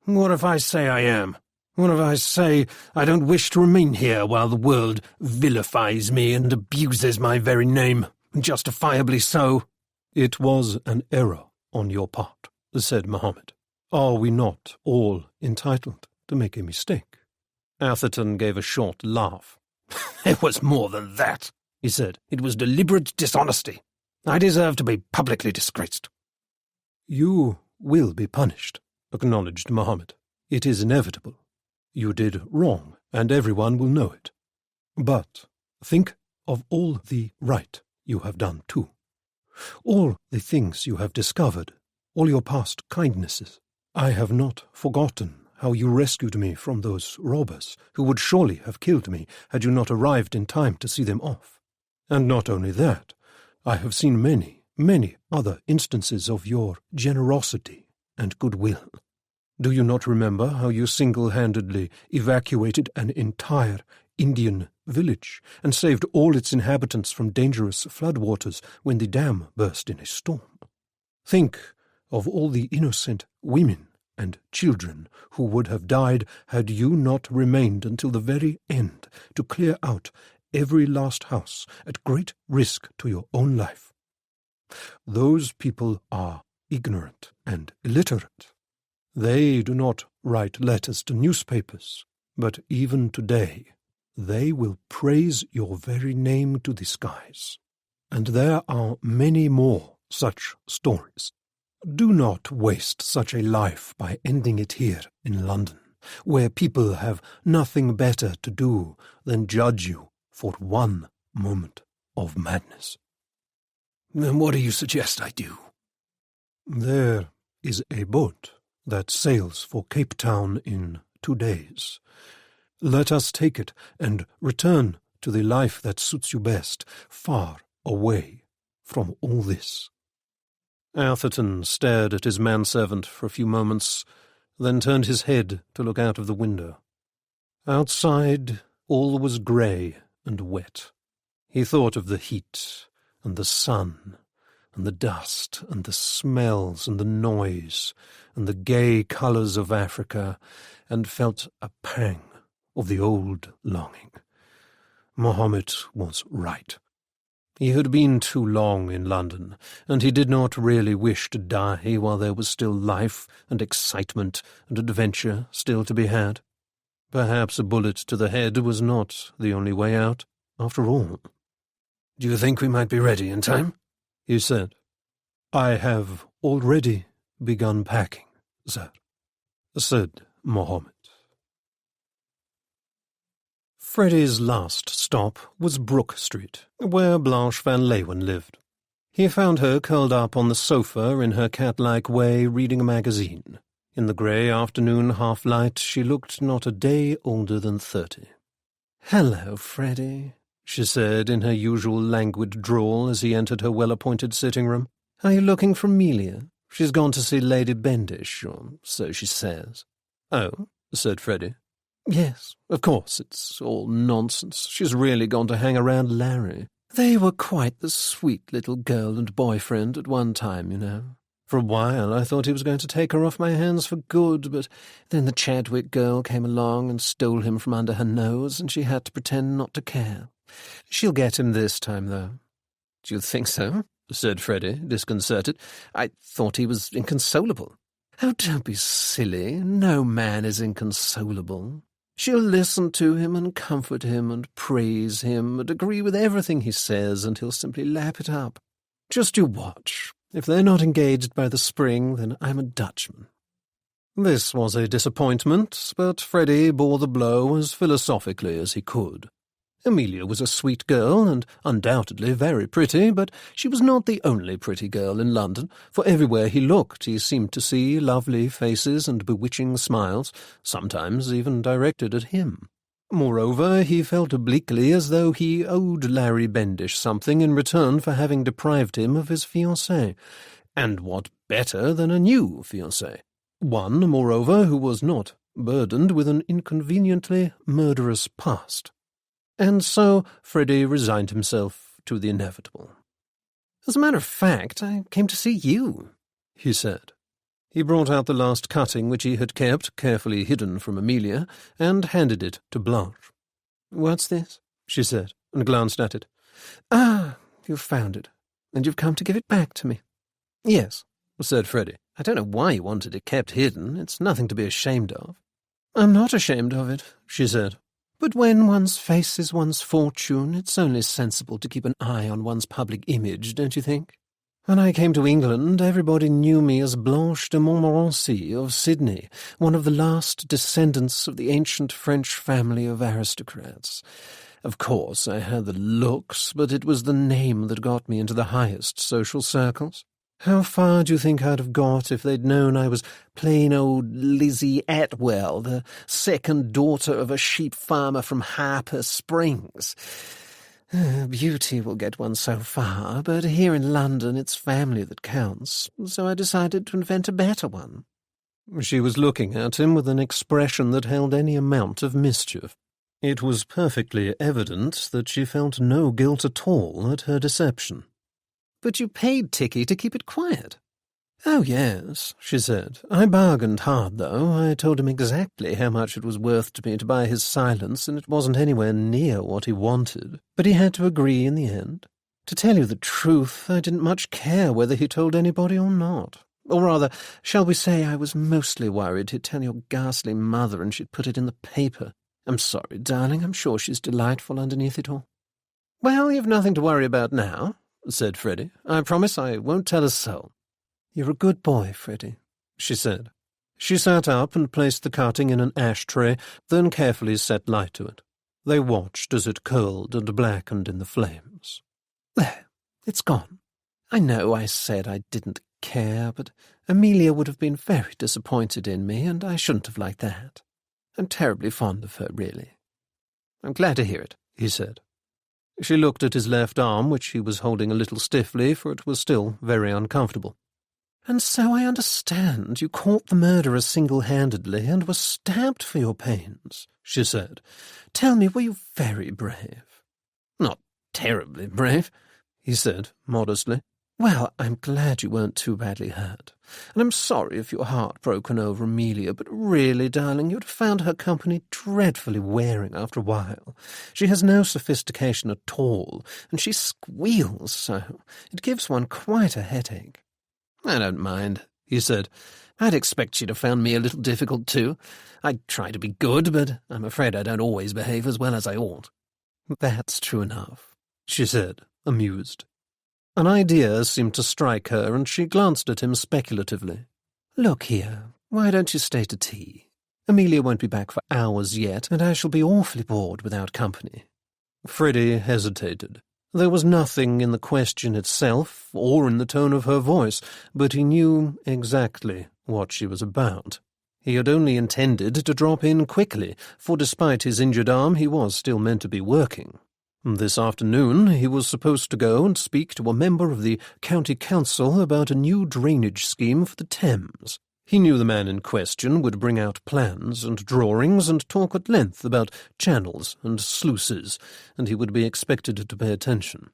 What if I say I am? What if I say I don't wish to remain here while the world vilifies me and abuses my very name, justifiably so? It was an error on your part, said Mohammed. Are we not all entitled to make a mistake? Atherton gave a short laugh. It was more than that, he said. It was deliberate dishonesty. I deserve to be publicly disgraced. You will be punished, acknowledged Mohammed. It is inevitable. You did wrong, and everyone will know it. But think of all the right you have done too. All the things you have discovered, all your past kindnesses. I have not forgotten how you rescued me from those robbers who would surely have killed me had you not arrived in time to see them off. And not only that, I have seen many, many other instances of your generosity and goodwill. Do you not remember how you single-handedly evacuated an entire Indian village and saved all its inhabitants from dangerous floodwaters when the dam burst in a storm? Think of all the innocent women and children who would have died had you not remained until the very end to clear out every last house at great risk to your own life. Those people are ignorant and illiterate. They do not write letters to newspapers, but even today they will praise your very name to the skies. And there are many more such stories. Do not waste such a life by ending it here in London, where people have nothing better to do than judge you for one moment of madness. Then what do you suggest I do? There is a boat that sails for Cape Town in 2 days. Let us take it and return to the life that suits you best, far away from all this. Atherton stared at his manservant for a few moments, then turned his head to look out of the window. Outside, all was grey and wet. He thought of the heat and the sun and the dust and the smells and the noise and the gay colours of Africa, and felt a pang of the old longing. Mohammed was right. He had been too long in London, and he did not really wish to die while there was still life and excitement and adventure still to be had. Perhaps a bullet to the head was not the only way out, after all. Do you think we might be ready in time? He said. I have already begun packing, sir, said Mohammed. Freddie's last stop was Brook Street, where Blanche Van Leeuwen lived. He found her curled up on the sofa in her cat-like way reading a magazine. In the grey afternoon half-light she looked not a day older than 30. "Hello, Freddie," she said in her usual languid drawl as he entered her well-appointed sitting-room. "Are you looking for Amelia? She's gone to see Lady Bendish, or so she says." "Oh," said Freddie. "Yes, of course, it's all nonsense. She's really gone to hang around Larry. They were quite the sweet little girl and boyfriend at one time, you know. For a while I thought he was going to take her off my hands for good, but then the Chadwick girl came along and stole him from under her nose, and she had to pretend not to care. She'll get him this time, though." "Do you think so?" said Freddie, disconcerted. "I thought he was inconsolable." "Oh, don't be silly. No man is inconsolable. She'll listen to him and comfort him and praise him and agree with everything he says, and he'll simply lap it up. Just you watch. If they're not engaged by the spring, then I'm a Dutchman." This was a disappointment, but Freddie bore the blow as philosophically as he could. Amelia was a sweet girl, and undoubtedly very pretty, but she was not the only pretty girl in London, for everywhere he looked he seemed to see lovely faces and bewitching smiles, sometimes even directed at him. Moreover, he felt obliquely as though he owed Larry Bendish something in return for having deprived him of his fiancée. And what better than a new fiancée? One, moreover, who was not burdened with an inconveniently murderous past. And so Freddie resigned himself to the inevitable. "As a matter of fact, I came to see you," he said. He brought out the last cutting which he had kept, carefully hidden from Amelia, and handed it to Blanche. "What's this?" she said, and glanced at it. "Ah, you've found it, and you've come to give it back to me." "Yes," said Freddie. "I don't know why you wanted it kept hidden. It's nothing to be ashamed of." "I'm not ashamed of it," she said. "But when one's faces one's fortune, it's only sensible to keep an eye on one's public image, don't you think? When I came to England, everybody knew me as Blanche de Montmorency of Sydney, one of the last descendants of the ancient French family of aristocrats. Of course, I had the looks, but it was the name that got me into the highest social circles. How far do you think I'd have got if they'd known I was plain old Lizzie Atwell, the second daughter of a sheep farmer from Harper Springs? Beauty will get one so far, but here in London it's family that counts, so I decided to invent a better one." She was looking at him with an expression that held any amount of mischief. It was perfectly evident that she felt no guilt at all at her deception. "But you paid Ticky to keep it quiet." "Oh, yes," she said. "I bargained hard, though. I told him exactly how much it was worth to me to buy his silence, and it wasn't anywhere near what he wanted. But he had to agree in the end. To tell you the truth, I didn't much care whether he told anybody or not. Or rather, shall we say I was mostly worried he'd tell your ghastly mother and she'd put it in the paper. I'm sorry, darling. I'm sure she's delightful underneath it all." "Well, you've nothing to worry about now," said Freddie. "I promise I won't tell a soul." "You're a good boy, Freddie," she said. She sat up and placed the cutting in an ashtray, then carefully set light to it. They watched as it curled and blackened in the flames. "There, it's gone. I know I said I didn't care, but Amelia would have been very disappointed in me, and I shouldn't have liked that. I'm terribly fond of her, really." "I'm glad to hear it," he said. She looked at his left arm, which he was holding a little stiffly, for it was still very uncomfortable. "And so I understand you caught the murderer single-handedly and were stabbed for your pains," she said. "Tell me, were you very brave?" "Not terribly brave," he said modestly. "Well, I'm glad you weren't too badly hurt, and I'm sorry if you're heartbroken over Amelia, but really, darling, you'd have found her company dreadfully wearing after a while. She has no sophistication at all, and she squeals so. It gives one quite a headache." "I don't mind," he said. "I'd expect she'd have found me a little difficult, too. I try to be good, but I'm afraid I don't always behave as well as I ought." "That's true enough," she said, amused. An idea seemed to strike her, and she glanced at him speculatively. "Look here, why don't you stay to tea? Amelia won't be back for hours yet, and I shall be awfully bored without company." Freddie hesitated. There was nothing in the question itself, or in the tone of her voice, but he knew exactly what she was about. He had only intended to drop in quickly, for despite his injured arm he was still meant to be working. This afternoon he was supposed to go and speak to a member of the county council about a new drainage scheme for the Thames. He knew the man in question would bring out plans and drawings and talk at length about channels and sluices, and he would be expected to pay attention.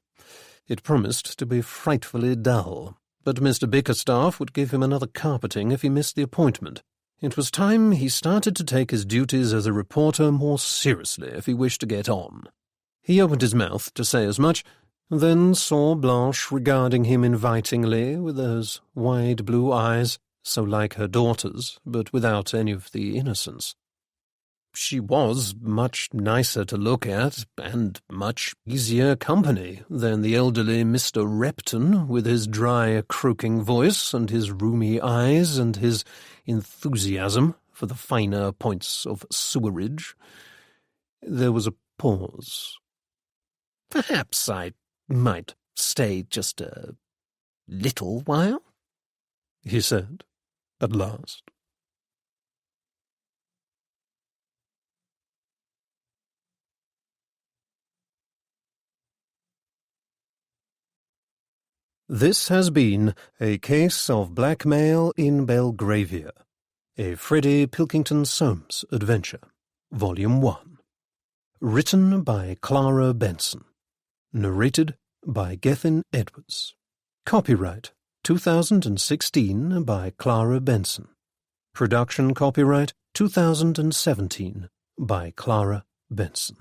It promised to be frightfully dull, but Mr. Bickerstaff would give him another carpeting if he missed the appointment. It was time he started to take his duties as a reporter more seriously if he wished to get on. He opened his mouth to say as much, then saw Blanche regarding him invitingly with those wide blue eyes, so like her daughter's, but without any of the innocence. She was much nicer to look at, and much easier company than the elderly Mr. Repton, with his dry, croaking voice, and his rheumy eyes, and his enthusiasm for the finer points of sewerage. There was a pause. "Perhaps I might stay just a little while," he said, at last. This has been A Case of Blackmail in Belgravia, a Freddie Pilkington Soames adventure, Volume 1. Written by Clara Benson. Narrated by Gethin Edwards. Copyright 2016 by Clara Benson. Production copyright 2017 by Clara Benson.